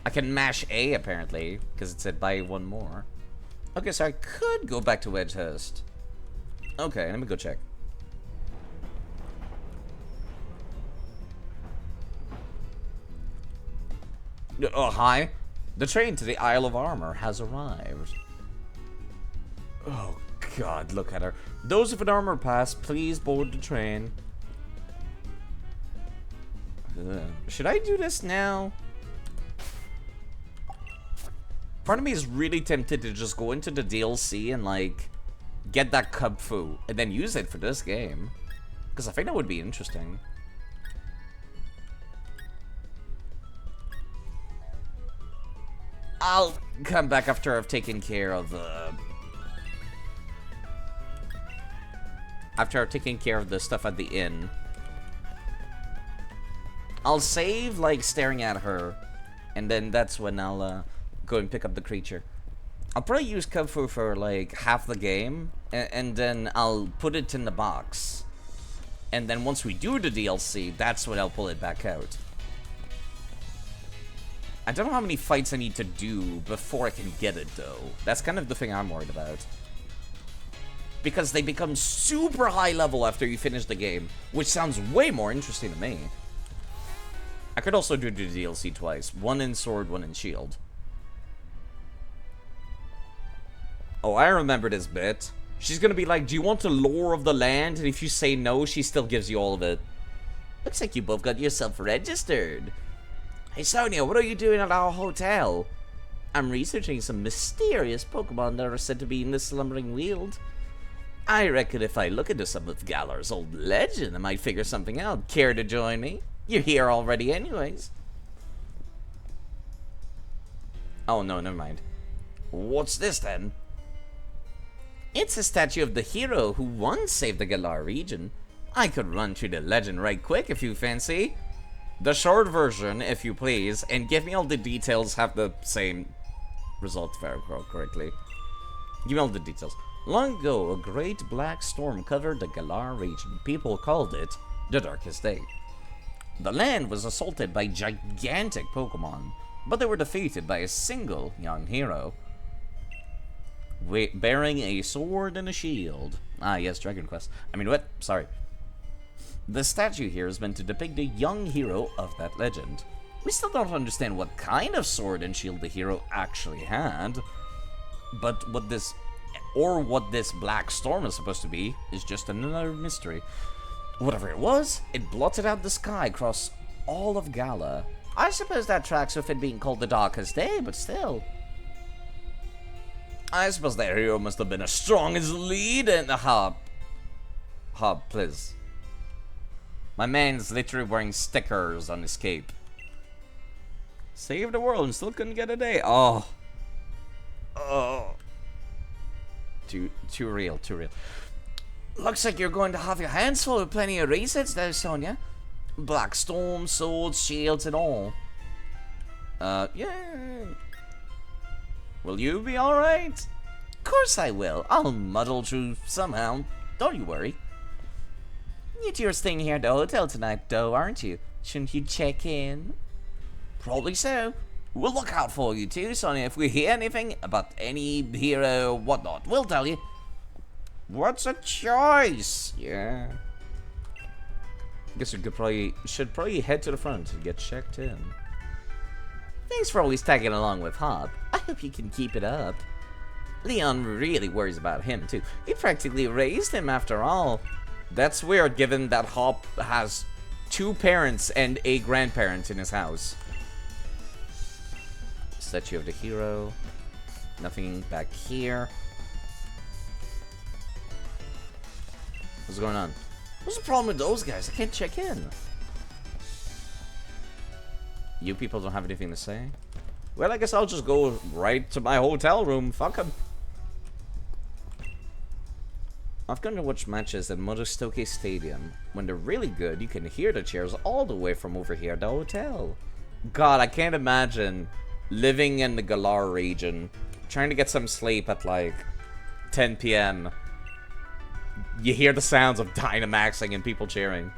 I can mash A, apparently, because it said buy one more. Okay, so I could go back to Wedgehurst. Okay, let me go check. Oh, hi. The train to the Isle of Armor has arrived. Oh, God, look at her. Those with an armor pass, please board the train. Should I do this now? Part of me is really tempted to just go into the DLC and, like, get that Cub Fu and then use it for this game. Because I think that would be interesting. I'll come back after I've taken care of the... After I've taken care of the stuff at the inn. I'll save, like, staring at her. And then that's when I'll, go and pick up the creature. I'll probably use Kung Fu for like half the game, and then I'll put it in the box. And then once we do the DLC, that's when I'll pull it back out. I don't know how many fights I need to do before I can get it though. That's kind of the thing I'm worried about. Because they become super high level after you finish the game, which sounds way more interesting to me. I could also do the DLC twice. One in sword, one in shield. Oh, I remember this bit. She's gonna be like, do you want the lore of the land? And if you say no, she still gives you all of it. Looks like you both got yourself registered. Hey, Sonia, what are you doing at our hotel? I'm researching some mysterious Pokemon that are said to be in the Slumbering Weald. I reckon if I look into some of Galar's old legend, I might figure something out. Care to join me? You're here already anyways. Oh, no, never mind. What's this, then? It's a statue of the hero who once saved the Galar region. I could run through the legend right quick if you fancy. The short version, if you please, and give me all the details have the same result, if I recall correctly. Give me all the details. Long ago, a great black storm covered the Galar region. People called it the Darkest Day. The land was assaulted by gigantic Pokemon, but they were defeated by a single young hero. Bearing a sword and a shield. Ah, yes, Dragon Quest. I mean, what? Sorry. The statue here is meant to depict the young hero of that legend. We still don't understand what kind of sword and shield the hero actually had. But what this black storm is supposed to be is just another mystery. Whatever it was, it blotted out the sky across all of Gala. I suppose that tracks with it being called the darkest day, but still. I suppose that hero must have been as strong as lead in the hub. Hub, please. My man's literally wearing stickers on his cape. Save the world and still couldn't get a day. Oh. Oh. Too real, too real. Looks like you're going to have your hands full with plenty of resets there, Sonia. Black Storm, swords, shields, and all. Yeah. Will you be alright? Of course I will. I'll muddle through somehow. Don't you worry. You're staying here at the hotel tonight, though, aren't you? Shouldn't you check in? Probably so. We'll look out for you too, Sonia. If we hear anything about any hero or whatnot, we'll tell you. What's a choice? Yeah. Guess we should probably head to the front and get checked in. Thanks for always tagging along with Hop. I hope you can keep it up. Leon really worries about him too. He practically raised him after all. That's weird given that Hop has 2 parents and a grandparent in his house. Statue of the hero. Nothing back here. What's going on? What's the problem with those guys? I can't check in. You people don't have anything to say? Well, I guess I'll just go right to my hotel room. Fuck 'em. I've gone to watch matches at Motostoke Stadium. When they're really good, you can hear the cheers all the way from over here at the hotel. God, I can't imagine living in the Galar region, trying to get some sleep at like 10 p.m. You hear the sounds of Dynamaxing and people cheering.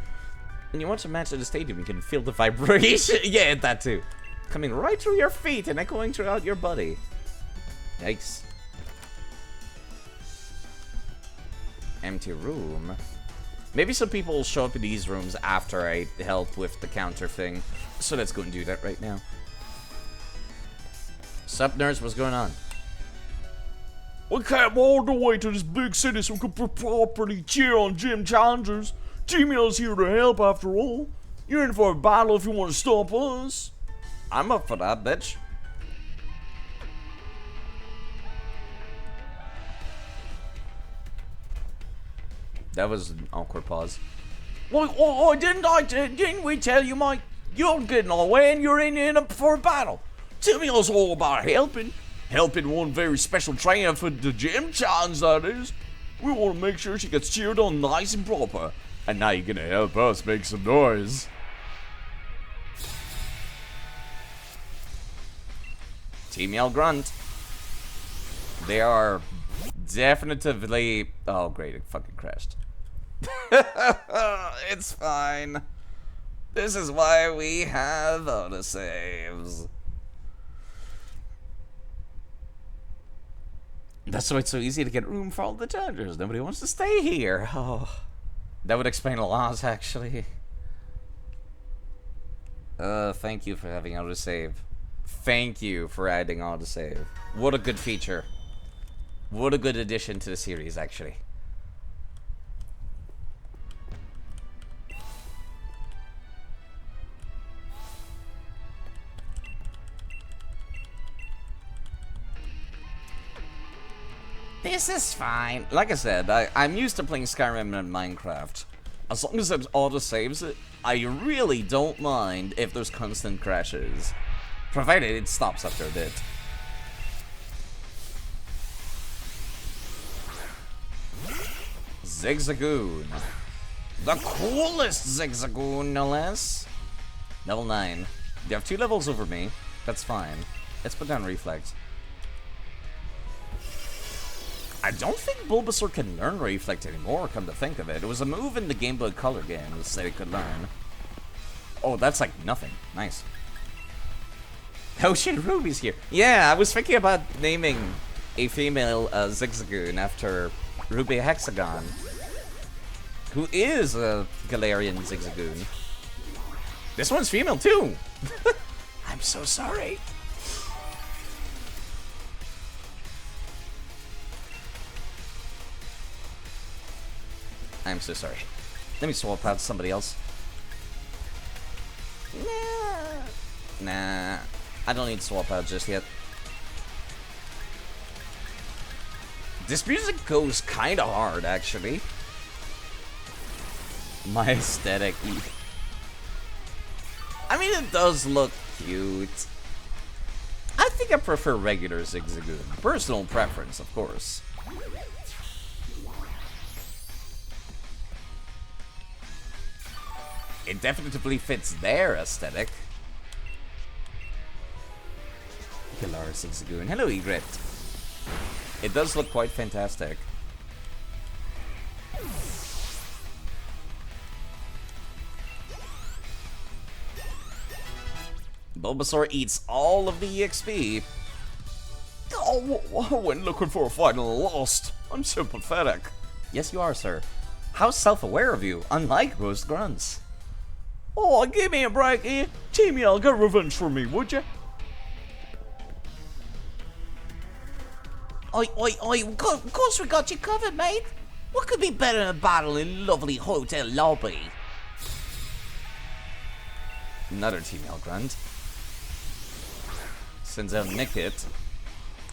When you watch a match at the stadium, you can feel the vibration. Yeah, that too. Coming right through your feet and echoing throughout your body. Yikes. Empty room. Maybe some people will show up in these rooms after I help with the counter thing. So let's go and do that right now. Sup, nurse? What's going on? We came all the way to this big city so we could properly cheer on gym challengers. T-Mail's here to help after all. You're in for a battle if you want to stop us. I'm up for that, bitch. That was an awkward pause. Well, didn't we tell you, Mike? You're getting away and you're in for a battle. T-Mail's all about helping. Helping one very special trainer for the gym challenge, that is. We want to make sure she gets cheered on nice and proper. And now you're gonna help us make some noise. T-Mail Grunt. They are definitively... Oh, great, it fucking crashed. It's fine. This is why we have autosaves. That's why it's so easy to get room for all the chargers. Nobody wants to stay here. Oh, that would explain a lot, actually. Thank you for having autosave. Thank you for adding autosave. What a good feature. What a good addition to the series, actually. This is fine. Like I said, I'm used to playing Skyrim and Minecraft. As long as it auto-saves it, I really don't mind if there's constant crashes. Provided it stops after a bit. Zigzagoon. The coolest Zigzagoon, no less. Level 9. They have 2 levels over me. That's fine. Let's put down Reflect. I don't think Bulbasaur can learn Reflect anymore, come to think of it. It was a move in the Game Boy Color games that it could learn. Oh, that's like nothing. Nice. Oh shit, Ruby's here. Yeah, I was thinking about naming a female Zigzagoon after Ruby Hexagon, who is a Galarian Zigzagoon. This one's female too. I'm so sorry. I'm so sorry. Let me swap out somebody else. Nah, I don't need to swap out just yet. This music goes kinda hard, actually. My aesthetic. I mean, it does look cute. I think I prefer regular Zigzagoon. Personal preference, of course. It definitely fits their aesthetic. Killer Zigzagoon. Hello, Egret. It does look quite fantastic. Bulbasaur eats all of the EXP. Oh, when looking for a fight and lost. I'm sympathetic. Yes, you are, sir. How self-aware of you, unlike most grunts. Oh, give me a break here. Team Yell, get revenge for me, would you? Oi, of course we got you covered, mate. What could be better than a battle in lovely hotel lobby? Another Team Yell grunt. Sends out Nickit.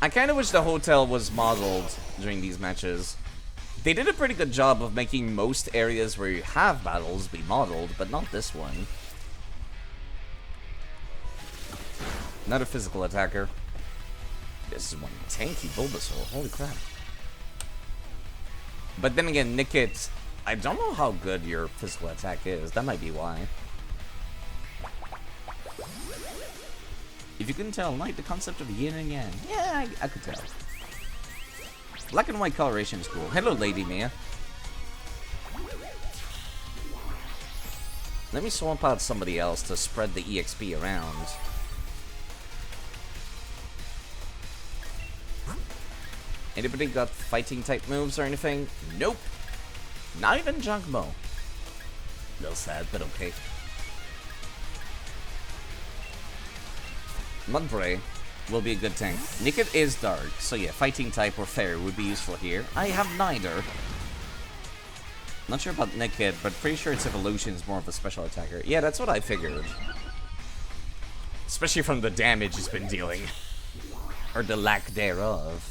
I kind of wish the hotel was modeled during these matches. They did a pretty good job of making most areas where you have battles be modeled, but not this one. Another physical attacker. This is one tanky Bulbasaur, holy crap. But then again, Nickit, I don't know how good your physical attack is, that might be why. If you couldn't tell, like the concept of yin and yang. Yeah, I could tell. Black and white coloration is cool. Hello, Lady Mia. Let me swap out somebody else to spread the EXP around. Anybody got fighting type moves or anything? Nope. Not even Junkmo. A little sad, but okay. Mudbray will be a good tank. Nickit is dark, so yeah, fighting type or fairy would be useful here. I have neither. Not sure about Nickit, but pretty sure its evolution is more of a special attacker. Yeah, that's what I figured. Especially from the damage it's been dealing. Or the lack thereof.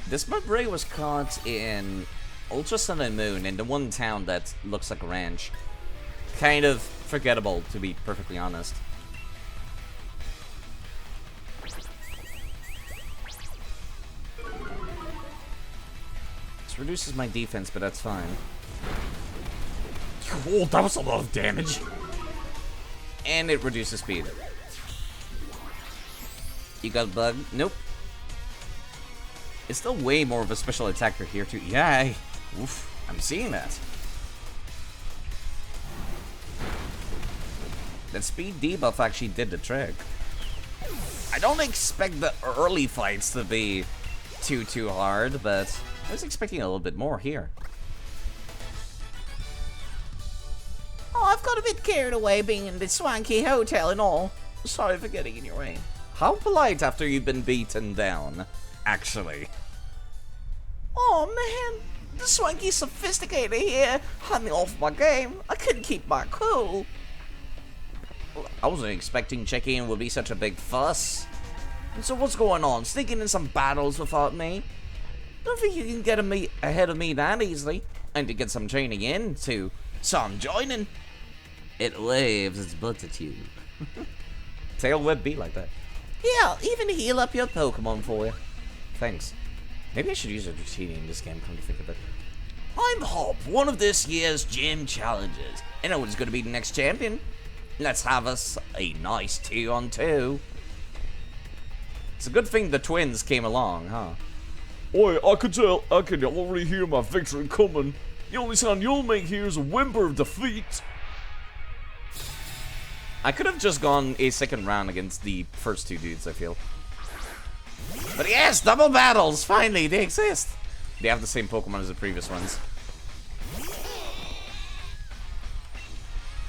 This Mudbray was caught in Ultra Sun and Moon in the one town that looks like a ranch. Kind of forgettable, to be perfectly honest. This reduces my defense, but that's fine. Oh, that was a lot of damage. And it reduces speed. You got a bug? Nope. It's still way more of a special attacker here too. Yeah, oof, I'm seeing that. That speed debuff actually did the trick. I don't expect the early fights to be too hard, but I was expecting a little bit more here. Oh, I've got a bit carried away being in the swanky hotel and all. Sorry for getting in your way. How polite after you've been beaten down, actually. Oh man, the swanky sophisticated here had me off my game. I couldn't keep my cool. I wasn't expecting check-in would be such a big fuss. So what's going on? Sneaking in some battles without me? Don't think you can get ahead of me that easily. I need to get some training in too. So I'm joining. It waves its butt at you. Tail whip be like that. Yeah, even heal up your Pokemon for you. Thanks. Maybe I should use a routine in this game, come to think of it. I'm Hop, one of this year's gym challenges. I know who's going to be the next champion. Let's have us a nice 2-on-2. It's a good thing the twins came along, huh? Oi, I can tell, I can already hear my victory coming. The only sound you'll make here is a whimper of defeat. I could have just gone a second round against the first two dudes, I feel. But yes, double battles! Finally, they exist! They have the same Pokemon as the previous ones.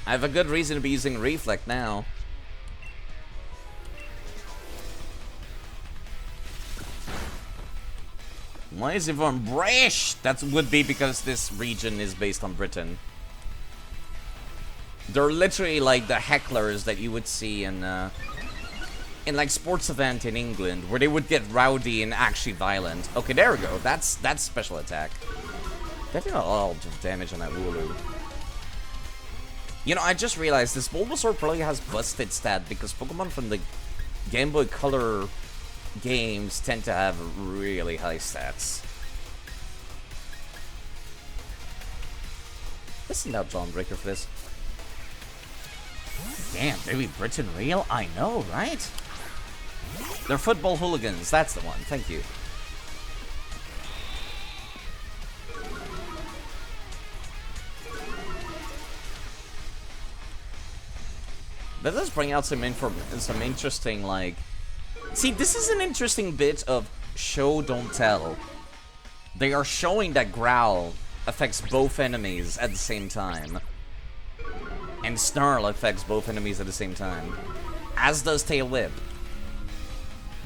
I have a good reason to be using Reflect now. Why is everyone British? That would be because this region is based on Britain. They're literally like the hecklers that you would see in like sports event in England, where they would get rowdy and actually violent. Okay, there we go. That's special attack. That did a lot of damage on that Wooloo. You know, I just realized this Bulbasaur probably has busted stat because Pokemon from the Game Boy Color games tend to have really high stats. Listen out, John Breaker, for this. Damn, maybe Britain real? I know, right? They're football hooligans, that's the one. Thank you. That does bring out some interesting, like... See, this is an interesting bit of show, don't tell. They are showing that Growl affects both enemies at the same time. And Snarl affects both enemies at the same time. As does Tail Whip.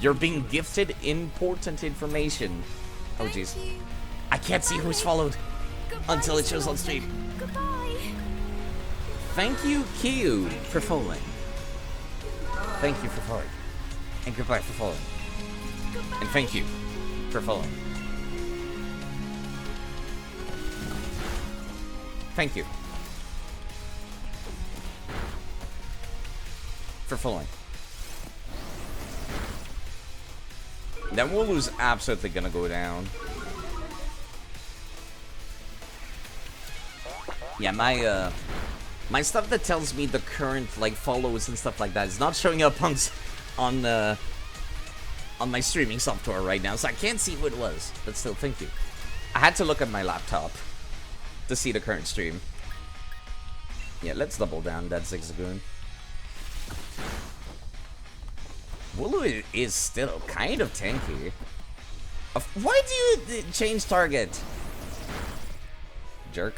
You're being gifted important information. Oh, jeez. I can't see who's followed until it shows on stream. Goodbye. Thank you, Q, for following. Thank you for following. And goodbye for following. And thank you for following. Thank you for following. That Wooloo's absolutely gonna go down. Yeah, my stuff that tells me the current like follows and stuff like that is not showing up on my streaming software right now, so I can't see who it was. But still, thank you. I had to look at my laptop to see the current stream. Yeah, let's double down that Zigzagoon. Wooloo is still kind of tanky. Why do you change target? Jerk.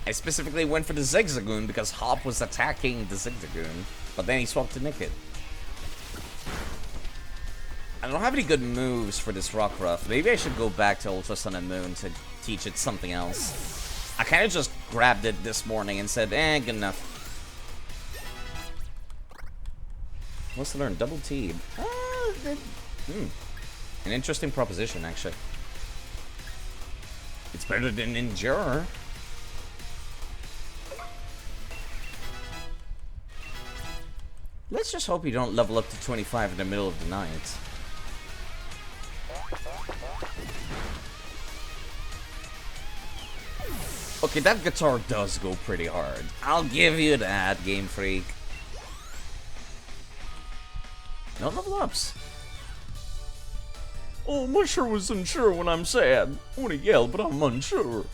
I specifically went for the Zigzagoon because Hop was attacking the Zigzagoon, but then he swapped to Nickit. I don't have any good moves for this Rockruff. Maybe I should go back to Ultra Sun and Moon to teach it something else. I kind of just grabbed it this morning and said, good enough. What's to learn? Double T. An interesting proposition, actually. It's better than Endure. Let's just hope you don't level up to 25 in the middle of the night. Okay, that guitar does go pretty hard. I'll give you that, Game Freak. No level ups. Oh, my sure was unsure when I'm sad. I want to yell, but I'm unsure.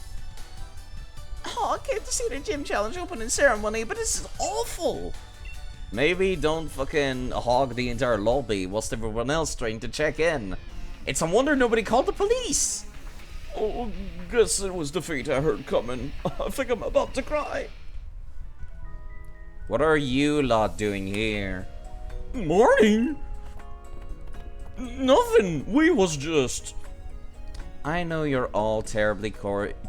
Oh, I came to see the gym challenge opening ceremony, but this is awful. Maybe don't fucking hog the entire lobby whilst everyone else trying to check in. It's a wonder nobody called the police. Oh, guess it was defeat I heard coming. I think I'm about to cry. What are you lot doing here? Morning? Nothing. We was just... I know you're all terribly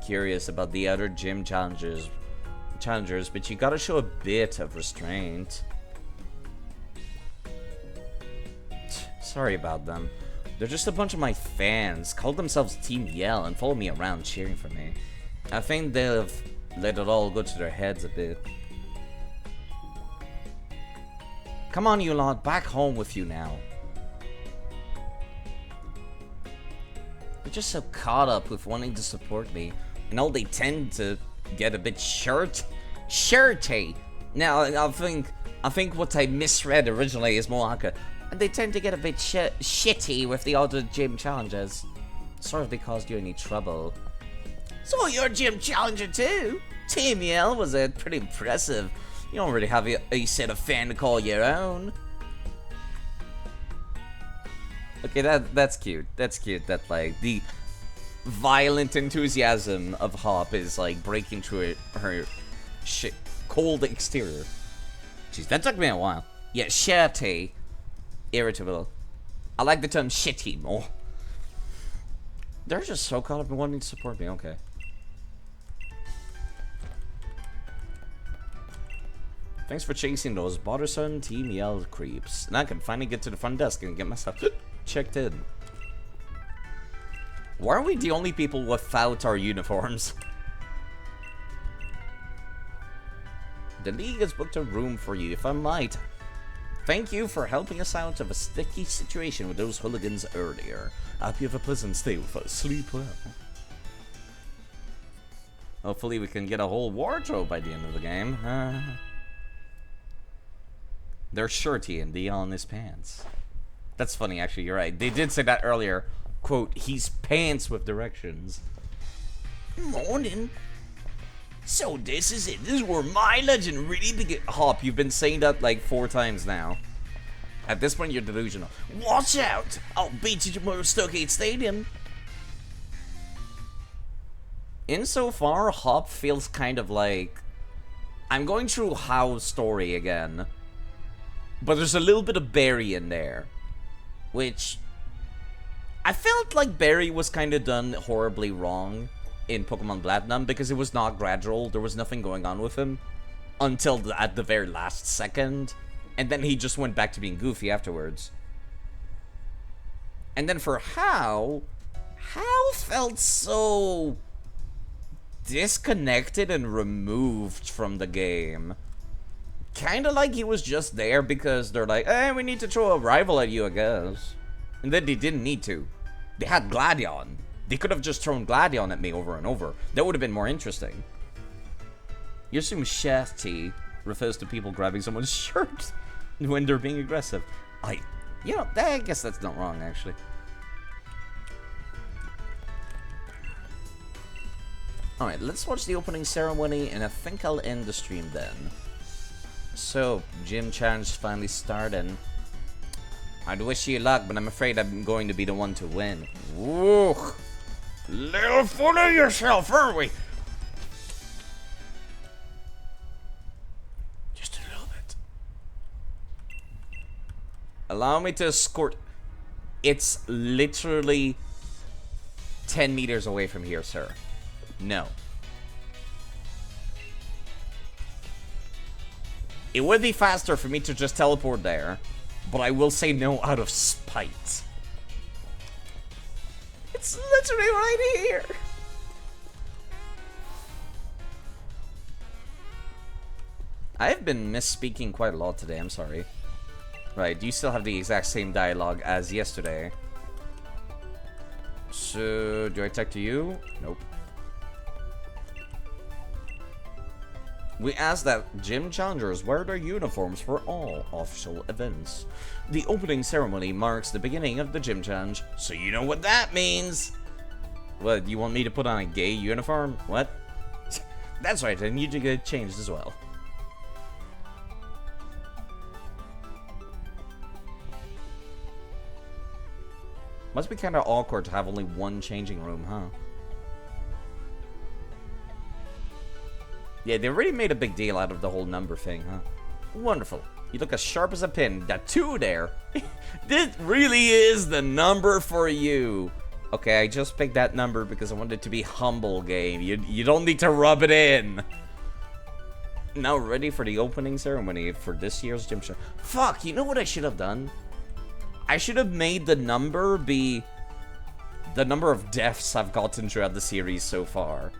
curious about the other gym challengers, but you gotta show a bit of restraint. Sorry about them. They're just a bunch of my fans, call themselves Team Yell, and follow me around cheering for me. I think they've let it all go to their heads a bit. Come on, you lot, back home with you now. They're just so caught up with wanting to support me, and all they tend to get a bit shirty. Now, I think what I misread originally is more like a... And they tend to get a bit shitty with the other gym challengers. Sorry if they caused you any trouble. So you're a gym challenger too? Team Yell was pretty impressive. You don't really have a set of fan to call your own. Okay, that's cute. That's cute that like the violent enthusiasm of Hop is like breaking through her cold exterior. Jeez, that took me a while. Yeah, shirty. Irritable. I like the term shitty more. They're just so caught up in wanting to support me, okay. Thanks for chasing those bothersome Team Yell creeps. Now I can finally get to the front desk and get myself checked in. Why are we the only people without our uniforms? The League has booked a room for you, if I might. Thank you for helping us out of a sticky situation with those hooligans earlier. I hope you have a pleasant stay with us. Sleep well. Hopefully we can get a whole wardrobe by the end of the game. They're shirty and they on his pants. That's funny, actually, you're right. They did say that earlier. Quote, he's pants with directions. Morning. So this is it. This is where my legend really begins. Hop, you've been saying that like 4 times now. At this point, you're delusional. Watch out! I'll beat you tomorrow at Stockade Stadium. Insofar, Hop feels kind of like... I'm going through How's story again. But there's a little bit of Barry in there. Which... I felt like Barry was kind of done horribly wrong in Pokemon Platinum because it was not gradual. There was nothing going on with him until at the very last second. And then he just went back to being goofy afterwards. And then for How felt so disconnected and removed from the game. Kind of like he was just there because they're like, hey, we need to throw a rival at you, I guess. And then they didn't need to. They had Gladion. They could have just thrown Gladion at me over and over. That would have been more interesting. You assume shafty refers to people grabbing someone's shirt when they're being aggressive. I guess that's not wrong, actually. Alright, let's watch the opening ceremony, and I think I'll end the stream then. So, Gym Challenge finally starting. I'd wish you luck, but I'm afraid I'm going to be the one to win. Whoa! Little full of yourself, aren't we? Just a little bit. Allow me to escort. It's literally 10 meters away from here, sir. No. It would be faster for me to just teleport there, but I will say no out of spite. It's literally right here. I've been misspeaking quite a lot today, I'm sorry. Right, do you still have the exact same dialogue as yesterday? So, do I talk to you? Nope. We ask that gym challengers wear their uniforms for all official events. The opening ceremony marks the beginning of the gym challenge, so you know what that means. What, you want me to put on a gay uniform? What? That's right, I need to get changed as well. Must be kind of awkward to have only one changing room, huh? Yeah, they really made a big deal out of the whole number thing, huh? Wonderful. You look as sharp as a pin. That 2 there. This really is the number for you. Okay, I just picked that number because I wanted it to be humble game. You don't need to rub it in. Now ready for the opening ceremony for this year's gym show. Fuck, you know what I should have done? I should have made the number be the number of deaths I've gotten throughout the series so far.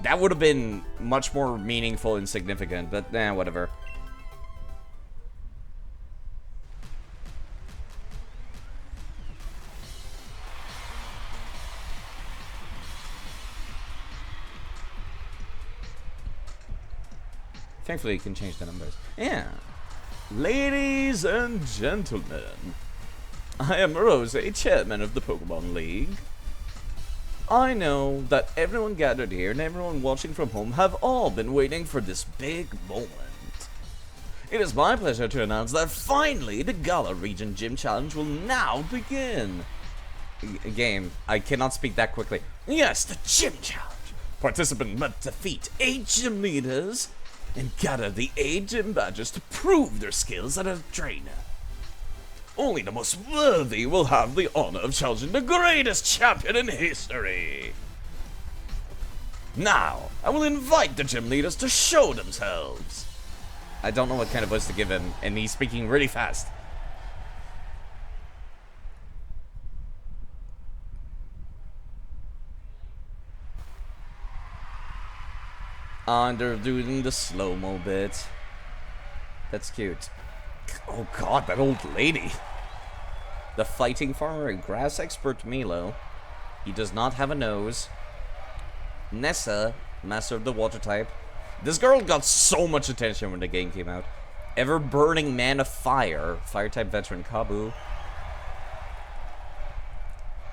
That would have been much more meaningful and significant, but whatever. Thankfully, you can change the numbers. Yeah. Ladies and gentlemen, I am Rose, chairman of the Pokemon League. I know that everyone gathered here and everyone watching from home have all been waiting for this big moment. It is my pleasure to announce that finally the Gala Region Gym Challenge will now begin. Game, I cannot speak that quickly. Yes, the Gym Challenge. Participant must defeat 8 gym leaders and gather the 8 gym badges to prove their skills as a trainer. Only the most worthy will have the honor of challenging the greatest champion in history. Now, I will invite the gym leaders to show themselves. I don't know what kind of voice to give him, and he's speaking really fast. And they're doing the slow-mo bit. That's cute. Oh god, that old lady. The fighting farmer and grass expert Milo. He does not have a nose. Nessa, master of the water type. This girl got so much attention when the game came out. Ever burning man of fire, fire type veteran Kabu.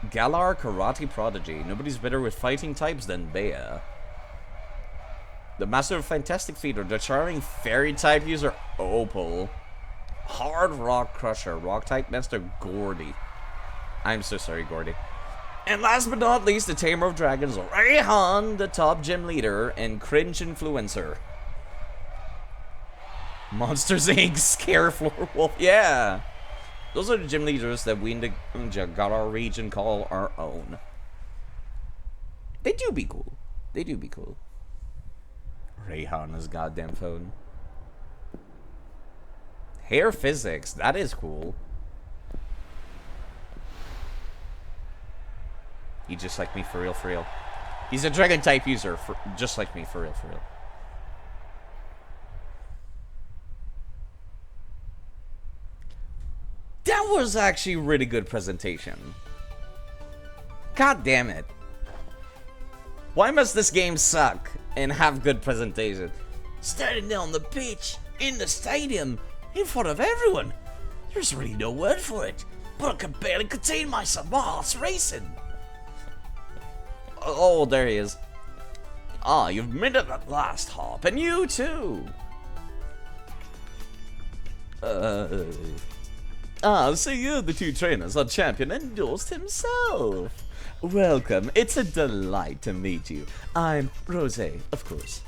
Galar karate prodigy. Nobody's better with fighting types than Bea. The master of fantastic feeder, the charming fairy type user Opal. Hard rock crusher, rock type master Gordy. I'm so sorry, Gordy. And last but not least, the tamer of dragons, Rayhan, the top gym leader and cringe influencer. Monsters Inc. Scarefloor Wolf. Yeah. Those are the gym leaders that we in the Galar region call our own. They do be cool. They do be cool. Rayhana's goddamn phone. Hair physics. That is cool. He just like me for real, for real. He's a dragon type user, just like me for real, for real. That was actually really good presentation. God damn it. Why must this game suck and have good presentation? Standing there on the pitch, in the stadium, in front of everyone. There's really no word for it, but I can barely contain myself. My heart's racing. Oh, there he is. Ah, you've made it at last, Hop, and you too. So you're the two trainers our champion endorsed himself. Welcome, it's a delight to meet you. I'm Rose, of course.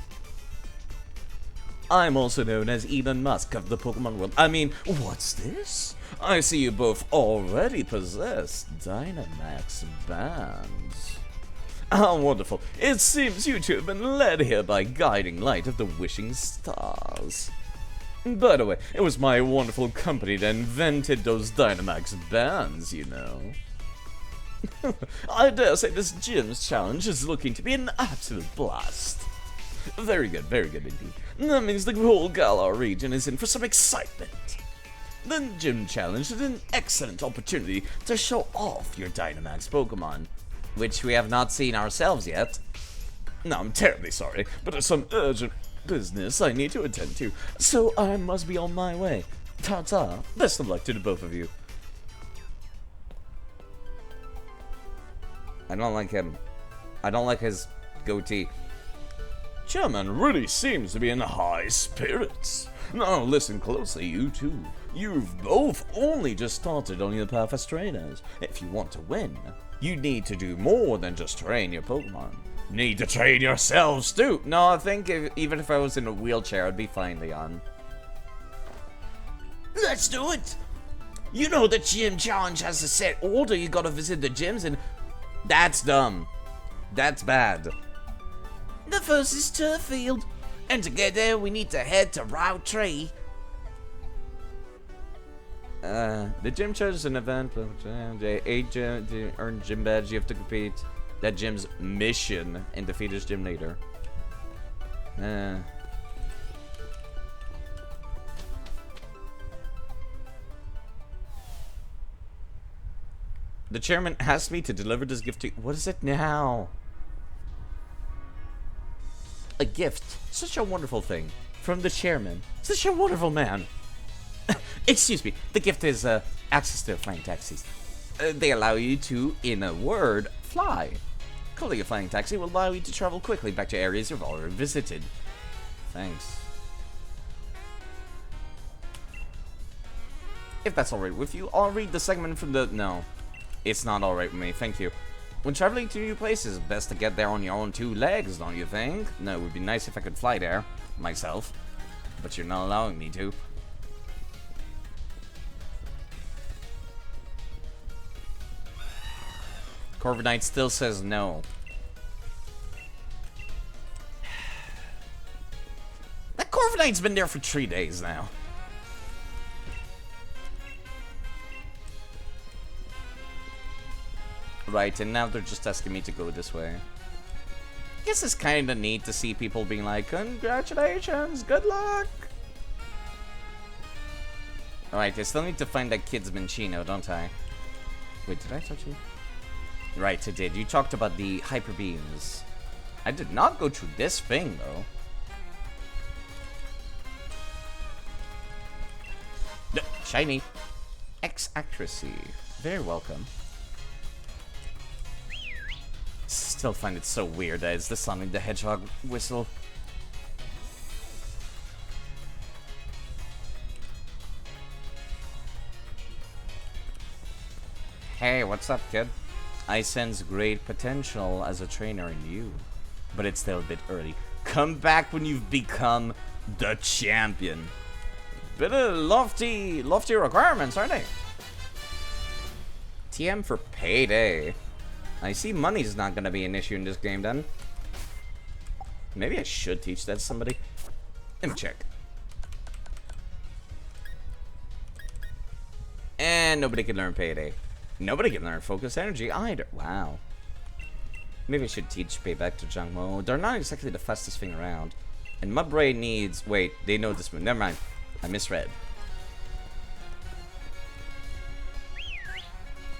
I'm also known as Elon Musk of the Pokemon world. I mean, what's this? I see you both already possess Dynamax bands. How wonderful. It seems you two have been led here by guiding light of the wishing stars. By the way, it was my wonderful company that invented those Dynamax bands, you know. I dare say this gym's challenge is looking to be an absolute blast. Very good indeed. That means the whole Galar region is in for some excitement. The gym challenge is an excellent opportunity to show off your Dynamax Pokemon, which we have not seen ourselves yet. No, I'm terribly sorry, but there's some urgent business I need to attend to, so I must be on my way. Ta-ta. Best of luck to the both of you. I don't like him. I don't like his goatee. Chairman really seems to be in high spirits. Now listen closely, you two. You've both only just started on your path as trainers. If you want to win, you need to do more than just train your Pokemon. You need to train yourselves too. No, I think even if I was in a wheelchair, I'd be fine, Leon. Let's do it. You know the gym challenge has a set order. You gotta visit the gyms and... That's dumb. That's bad. The first is Turffield, and to get there we need to head to Route 3. The gym challenge is an event. 8 gym to earn gym badge. You have to complete that gym's mission and defeat its gym leader. The chairman asked me to deliver this gift to you. What is it now? A gift. Such a wonderful thing. From the chairman. Such a wonderful man. Excuse me. The gift is access to flying taxis. They allow you to, in a word, fly. Calling a flying taxi will allow you to travel quickly back to areas you've already visited. Thanks. If that's alright with you, I'll read the segment from the... No. It's not alright with me, thank you. When traveling to new places, best to get there on your own 2 legs, don't you think? No, it would be nice if I could fly there, myself. But you're not allowing me to. Corviknight still says no. That Corviknight's been there for 3 days now. Right, and now they're just asking me to go this way. I guess it's kind of neat to see people being like, congratulations, good luck. Alright, I still need to find that kid's Minchino, don't I? Wait, did I touch you? Right, I did. You talked about the hyper beams. I did not go through this thing, though. No, shiny. X-accuracy. Very welcome. Still find it so weird that it's the Sonic the Hedgehog whistle. Hey, what's up, kid? I sense great potential as a trainer in you, but it's still a bit early. Come back when you've become the champion. Bit of lofty requirements, aren't they? TM for payday. I see money's not gonna be an issue in this game then. Maybe I should teach that to somebody. Let me check. And nobody can learn payday. Nobody can learn focus energy either. Wow. Maybe I should teach payback to Jangmo. They're not exactly the fastest thing around. And Mudbray needs... Wait, they know this move. Never mind. I misread.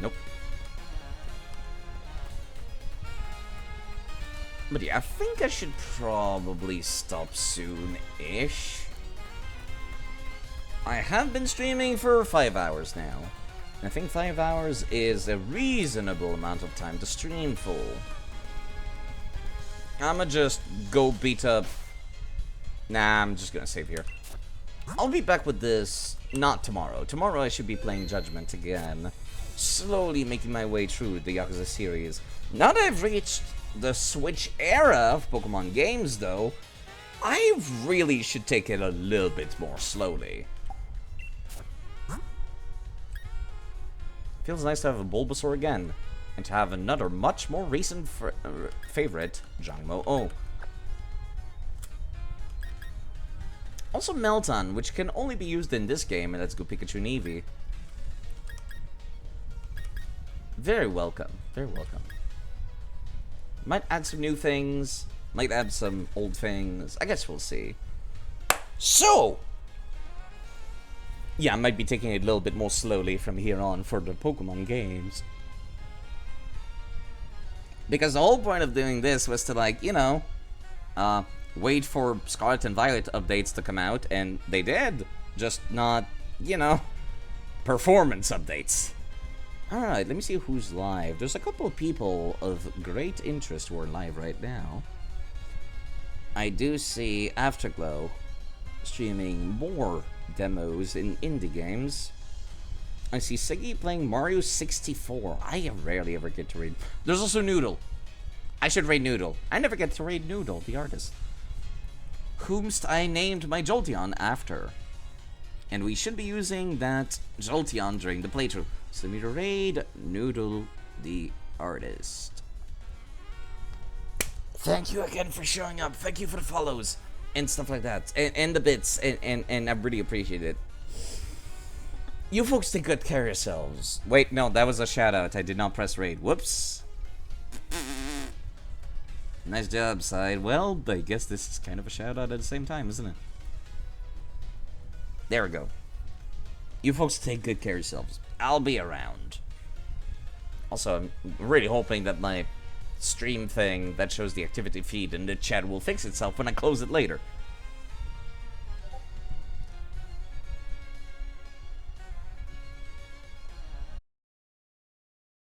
Nope. But yeah, I think I should probably stop soon-ish. I have been streaming for 5 hours now. I think 5 hours is a reasonable amount of time to stream full. I'ma just go beat up... Nah, I'm just gonna save here. I'll be back with this, not tomorrow. Tomorrow I should be playing Judgment again. Slowly making my way through the Yakuza series. Now that I've reached the Switch era of Pokemon games, though, I really should take it a little bit more slowly. Feels nice to have a Bulbasaur again, and to have another much more recent favorite, Jangmo. Oh. Also Melton, which can only be used in this game, and Let's Go Pikachu and Eevee. Very welcome, very welcome. Might add some new things, might add some old things, I guess we'll see. So! Yeah, I might be taking it a little bit more slowly from here on for the Pokemon games. Because the whole point of doing this was to, like, you know, wait for Scarlet and Violet updates to come out, and they did. Just not, you know, performance updates. Alright, let me see who's live. There's a couple of people of great interest who are live right now. I do see Afterglow streaming more demos in indie games. I see Siggy playing Mario 64. I rarely ever get to raid. There's also Noodle. I should raid Noodle. I never get to raid Noodle, the artist. Whomst I named my Jolteon after. And we should be using that Jolteon during the playthrough. So let me raid Noodle, the artist. Thank you again for showing up. Thank you for the follows and stuff like that. And the bits. And I really appreciate it. You folks take good care of yourselves. Wait, no, that was a shout out. I did not press raid. Whoops. Nice job, Side. Well, I guess this is kind of a shout out at the same time, isn't it? There we go. You folks take good care of yourselves. I'll be around. Also, I'm really hoping that my stream thing that shows the activity feed in the chat will fix itself when I close it later.